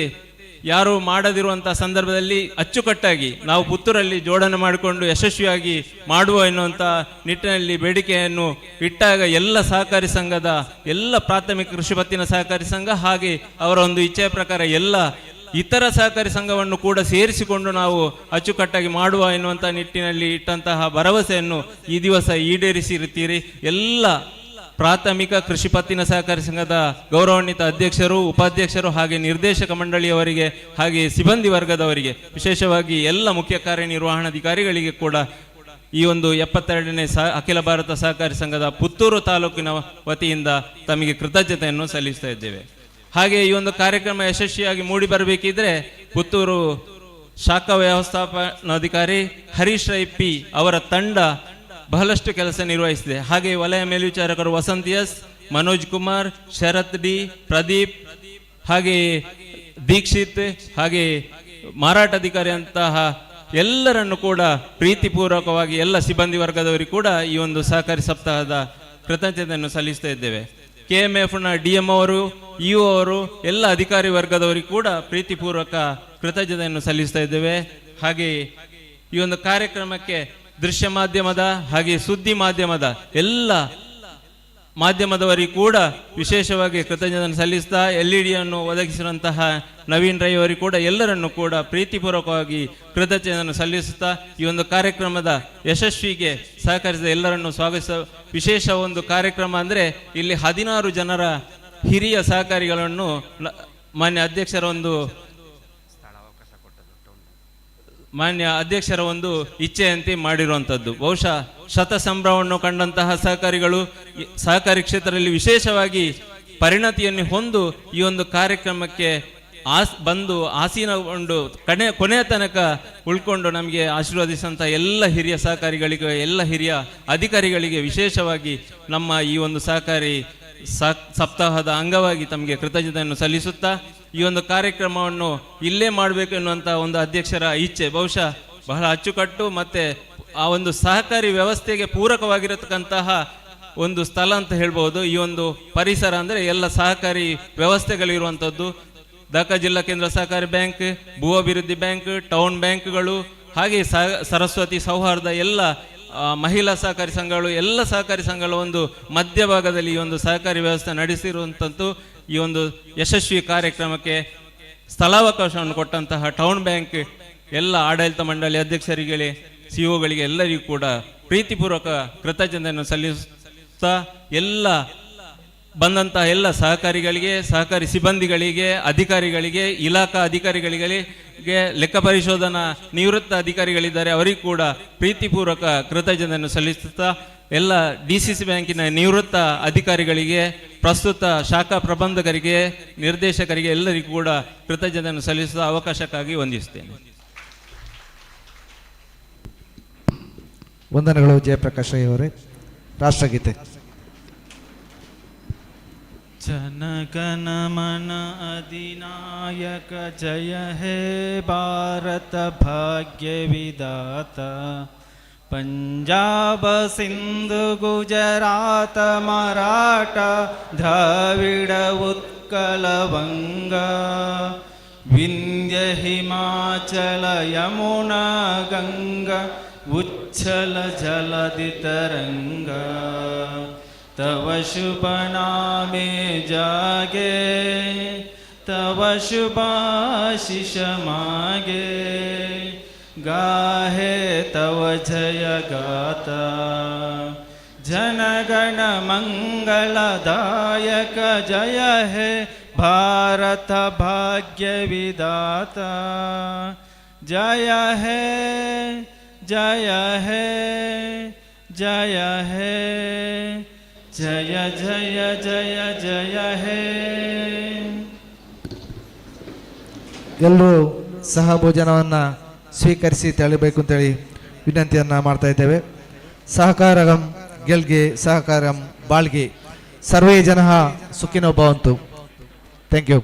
ಯಾರು ಮಾಡದಿರುವಂಥ ಸಂದರ್ಭದಲ್ಲಿ ಅಚ್ಚುಕಟ್ಟಾಗಿ ನಾವು ಪುತ್ತೂರಲ್ಲಿ ಜೋಡಣೆ ಮಾಡಿಕೊಂಡು ಯಶಸ್ವಿಯಾಗಿ ಮಾಡುವ ಎನ್ನುವಂಥ ನಿಟ್ಟಿನಲ್ಲಿ ಬೇಡಿಕೆಯನ್ನು ಇಟ್ಟಾಗ ಎಲ್ಲ ಸಹಕಾರಿ ಸಂಘದ ಎಲ್ಲ ಪ್ರಾಥಮಿಕ ಕೃಷಿ ಪತ್ತಿನ ಸಹಕಾರಿ ಸಂಘ ಹಾಗೆ ಅವರ ಒಂದು ಇಚ್ಛೆಯ ಪ್ರಕಾರ ಎಲ್ಲ ಇತರ ಸಹಕಾರಿ ಸಂಘವನ್ನು ಕೂಡ ಸೇರಿಸಿಕೊಂಡು ನಾವು ಅಚ್ಚುಕಟ್ಟಾಗಿ ಮಾಡುವ ಎನ್ನುವಂಥ ನಿಟ್ಟಿನಲ್ಲಿ ಇಟ್ಟಂತಹ ಭರವಸೆಯನ್ನು ಈ ದಿವಸ ಈಡೇರಿಸಿರುತ್ತೀರಿ. ಎಲ್ಲ ಪ್ರಾಥಮಿಕ ಕೃಷಿ ಪತ್ತಿನ ಸಹಕಾರಿ ಸಂಘದ ಗೌರವಾನ್ವಿತ ಅಧ್ಯಕ್ಷರು, ಉಪಾಧ್ಯಕ್ಷರು, ಹಾಗೆ ನಿರ್ದೇಶಕ ಮಂಡಳಿಯವರಿಗೆ, ಹಾಗೆ ಸಿಬ್ಬಂದಿ ವರ್ಗದವರಿಗೆ, ವಿಶೇಷವಾಗಿ ಎಲ್ಲ ಮುಖ್ಯ ಕಾರ್ಯನಿರ್ವಹಣಾಧಿಕಾರಿಗಳಿಗೆ ಕೂಡ ಈ ಒಂದು 72ನೇ ಅಖಿಲ ಭಾರತ ಸಹಕಾರಿ ಸಂಘದ ಪುತ್ತೂರು ತಾಲೂಕಿನ ವತಿಯಿಂದ ತಮಗೆ ಕೃತಜ್ಞತೆಯನ್ನು ಸಲ್ಲಿಸ್ತಾ ಇದ್ದೇವೆ. ಹಾಗೆ ಈ ಒಂದು ಕಾರ್ಯಕ್ರಮ ಯಶಸ್ವಿಯಾಗಿ ಮೂಡಿ ಬರಬೇಕಿದ್ರೆ ಪುತ್ತೂರು ಶಾಖಾ ವ್ಯವಸ್ಥಾಪನಾಧಿಕಾರಿ ಹರೀಶ್ ರೈ ಪಿ ಅವರ ತಂಡ ಬಹಳಷ್ಟು ಕೆಲಸ ನಿರ್ವಹಿಸಿದೆ. ಹಾಗೆ ವಲಯ ಮೇಲ್ವಿಚಾರಕರು ವಸಂತ್ ಎಸ್, ಮನೋಜ್ ಕುಮಾರ್, ಶರತ್ ಡಿ, ಪ್ರದೀಪ್, ಹಾಗೆ ದೀಕ್ಷಿತ್, ಹಾಗೆ ಮಾರಾಟಾಧಿಕಾರಿ ಅಂತಹ ಎಲ್ಲರನ್ನು ಕೂಡ ಪ್ರೀತಿಪೂರ್ವಕವಾಗಿ ಎಲ್ಲ ಸಿಬ್ಬಂದಿ ವರ್ಗದವರಿಗೆ ಕೂಡ ಈ ಒಂದು ಸಹಕಾರಿ ಸಪ್ತಾಹದ ಕೃತಜ್ಞತೆಯನ್ನು ಸಲ್ಲಿಸ್ತಾ ಇದ್ದೇವೆ. KMF-ನ DM ಅವರು, EO ಅವರು, ಎಲ್ಲ ಅಧಿಕಾರಿ ವರ್ಗದವರಿಗೆ ಕೂಡ ಪ್ರೀತಿಪೂರ್ವಕ ಕೃತಜ್ಞತೆಯನ್ನು ಸಲ್ಲಿಸ್ತಾ ಇದ್ದೇವೆ. ಹಾಗೆ ಈ ಒಂದು ಕಾರ್ಯಕ್ರಮಕ್ಕೆ ದೃಶ್ಯ ಮಾಧ್ಯಮದ ಹಾಗೆ ಸುದ್ದಿ ಮಾಧ್ಯಮದ ಎಲ್ಲ ಮಾಧ್ಯಮದವರಿಗೆ ಕೂಡ ವಿಶೇಷವಾಗಿ ಕೃತಜ್ಞತೆಯನ್ನು ಸಲ್ಲಿಸ್ತಾ LED-ಯನ್ನು ಒದಗಿಸಿರುವಂತಹ ನವೀನ್ ರೈ ಅವರಿಗೆ ಕೂಡ ಎಲ್ಲರನ್ನು ಕೂಡ ಪ್ರೀತಿಪೂರ್ವಕವಾಗಿ ಕೃತಜ್ಞತೆಯನ್ನು ಸಲ್ಲಿಸುತ್ತಾ ಈ ಒಂದು ಕಾರ್ಯಕ್ರಮದ ಯಶಸ್ವಿಗೆ ಸಹಕರಿಸಿದ ಎಲ್ಲರನ್ನು ಸ್ವಾಗತಿಸ ವಿಶೇಷ ಒಂದು ಕಾರ್ಯಕ್ರಮ ಅಂದರೆ ಇಲ್ಲಿ 16 ಜನರ ಹಿರಿಯ ಸಹಕಾರಿಗಳನ್ನು ಮಾನ್ಯ ಅಧ್ಯಕ್ಷರ ಒಂದು ಇಚ್ಛೆಯಂತೆ ಮಾಡಿರುವಂಥದ್ದು. ಬಹುಶಃ ಶತಸಂಭ್ರಮವನ್ನು ಕಂಡಂತಹ ಸಹಕಾರಿಗಳು ಸಹಕಾರಿ ಕ್ಷೇತ್ರದಲ್ಲಿ ವಿಶೇಷವಾಗಿ ಪರಿಣತಿಯನ್ನು ಹೊಂದು ಈ ಒಂದು ಕಾರ್ಯಕ್ರಮಕ್ಕೆ ಬಂದು ಆಸೀನಗೊಂಡು ಕೊನೆಯ ತನಕ ಉಳ್ಕೊಂಡು ನಮಗೆ ಆಶೀರ್ವದಿಸಿದಂಥ ಎಲ್ಲ ಹಿರಿಯ ಸಹಕಾರಿಗಳಿಗೆ, ಎಲ್ಲ ಹಿರಿಯ ಅಧಿಕಾರಿಗಳಿಗೆ ವಿಶೇಷವಾಗಿ ನಮ್ಮ ಈ ಒಂದು ಸಹಕಾರಿ ಸಪ್ತಾಹದ ಅಂಗವಾಗಿ ತಮಗೆ ಕೃತಜ್ಞತೆಯನ್ನು ಸಲ್ಲಿಸುತ್ತಾ ಈ ಒಂದು ಕಾರ್ಯಕ್ರಮವನ್ನು ಇಲ್ಲೇ ಮಾಡಬೇಕು ಎನ್ನುವಂಥ ಒಂದು ಅಧ್ಯಕ್ಷರ ಇಚ್ಛೆ ಬಹುಶಃ ಬಹಳ ಅಚ್ಚುಕಟ್ಟು ಮತ್ತು ಆ ಒಂದು ಸಹಕಾರಿ ವ್ಯವಸ್ಥೆಗೆ ಪೂರಕವಾಗಿರತಕ್ಕಂತಹ ಒಂದು ಸ್ಥಳ ಅಂತ ಹೇಳ್ಬೋದು. ಈ ಒಂದು ಪರಿಸರ ಅಂದರೆ ಎಲ್ಲ ಸಹಕಾರಿ ವ್ಯವಸ್ಥೆಗಳಿರುವಂಥದ್ದು. ದಕ ಜಿಲ್ಲಾ ಕೇಂದ್ರ ಸಹಕಾರಿ ಬ್ಯಾಂಕ್, ಭೂ ಅಭಿವೃದ್ಧಿ ಬ್ಯಾಂಕ್, ಟೌನ್ ಬ್ಯಾಂಕ್ಗಳು, ಹಾಗೆ ಸರಸ್ವತಿ ಸೌಹಾರ್ದ ಎಲ್ಲ ಮಹಿಳಾ ಸಹಕಾರಿ ಸಂಘಗಳು, ಎಲ್ಲ ಸಹಕಾರಿ ಸಂಘಗಳ ಒಂದು ಮಧ್ಯಭಾಗದಲ್ಲಿ ಈ ಒಂದು ಸಹಕಾರಿ ವ್ಯವಸ್ಥೆ ನಡೆಸಿರುವಂಥದ್ದು. ಈ ಒಂದು ಯಶಸ್ವಿ ಕಾರ್ಯಕ್ರಮಕ್ಕೆ ಸ್ಥಳಾವಕಾಶವನ್ನು ಕೊಟ್ಟಂತಹ ಟೌನ್ ಬ್ಯಾಂಕ್ ಎಲ್ಲ ಆಡಳಿತ ಮಂಡಳಿ ಅಧ್ಯಕ್ಷರಿಗೆ, ಸಿಒಗಳಿಗೆ ಎಲ್ಲರಿಗೂ ಕೂಡ ಪ್ರೀತಿಪೂರ್ವಕ ಕೃತಜ್ಞತೆಯನ್ನು ಸಲ್ಲಿಸುತ್ತಾ ಎಲ್ಲ ಬಂದಂತಹ ಎಲ್ಲ ಸಹಕಾರಿಗಳಿಗೆ, ಸಹಕಾರಿ ಸಿಬ್ಬಂದಿಗಳಿಗೆ, ಅಧಿಕಾರಿಗಳಿಗೆ, ಇಲಾಖಾ ಅಧಿಕಾರಿಗಳಿಗೆ, ಲೆಕ್ಕ ಪರಿಶೋಧನಾ ನಿವೃತ್ತ ಅಧಿಕಾರಿಗಳಿದ್ದಾರೆ ಅವರಿಗೂ ಕೂಡ ಪ್ರೀತಿಪೂರ್ವಕ ಕೃತಜ್ಞತೆಯನ್ನು ಸಲ್ಲಿಸುತ್ತಾ ಎಲ್ಲ DCC ಬ್ಯಾಂಕಿನ ನಿವೃತ್ತ ಅಧಿಕಾರಿಗಳಿಗೆ, ಪ್ರಸ್ತುತ ಶಾಖಾ ಪ್ರಬಂಧಕರಿಗೆ, ನಿರ್ದೇಶಕರಿಗೆ ಎಲ್ಲರಿಗೂ ಕೂಡ ಕೃತಜ್ಞತೆಯನ್ನು ಸಲ್ಲಿಸುವ ಅವಕಾಶಕ್ಕಾಗಿ ವಂದಿಸುತ್ತೇನೆ. ವಂದನೆಗಳು ಜಯಪ್ರಕಾಶ್ ರೈ ಅವರೇ. ರಾಷ್ಟ್ರಗೀತೆ. ಜನಗಣ ಮನ ಅಧಿನಾಯಕ ಜಯ ಹೇ ಭಾರತ ಭಾಗ್ಯ ವಿಧಾತ ಪಂಜಾಬ ಸಿಂಧು ಗುಜರಾತ ಮರಾಠ ದ್ರಾವಿಡ ಉತ್ಕಲ ವಂಗ ವಿಂಧ್ಯ ಹಿಮಾಚಲ ಯಮುನಾ ಗಂಗಾ ಉಚ್ಛಲ ಜಲಧಿ ತರಂಗ तव शुभ नामे जागे तव शुभाशिष मागे गाहे तव जय गाता जनगण मंगलदायक जय हे भारत भाग्य विधाता जय हे जय हे जय हे जय जय जय जय हे. ಎಲ್ಲರೂ ಸಹ ಭೋಜನವನ್ನು ಸ್ವೀಕರಿಸಿ ತೆರಳಬೇಕು ಅಂತೇಳಿ ವಿನಂತಿಯನ್ನು ಮಾಡ್ತಾ ಇದ್ದೇವೆ. ಸಹಕಾರಂ ಗೆಲ್ಗೆ ಸಹಕಾರಂ ಬಾಳ್ಗೆ ಸರ್ವೇ ಜನಃ ಸುಖಿನೋ ಭವಂತು. Thank you.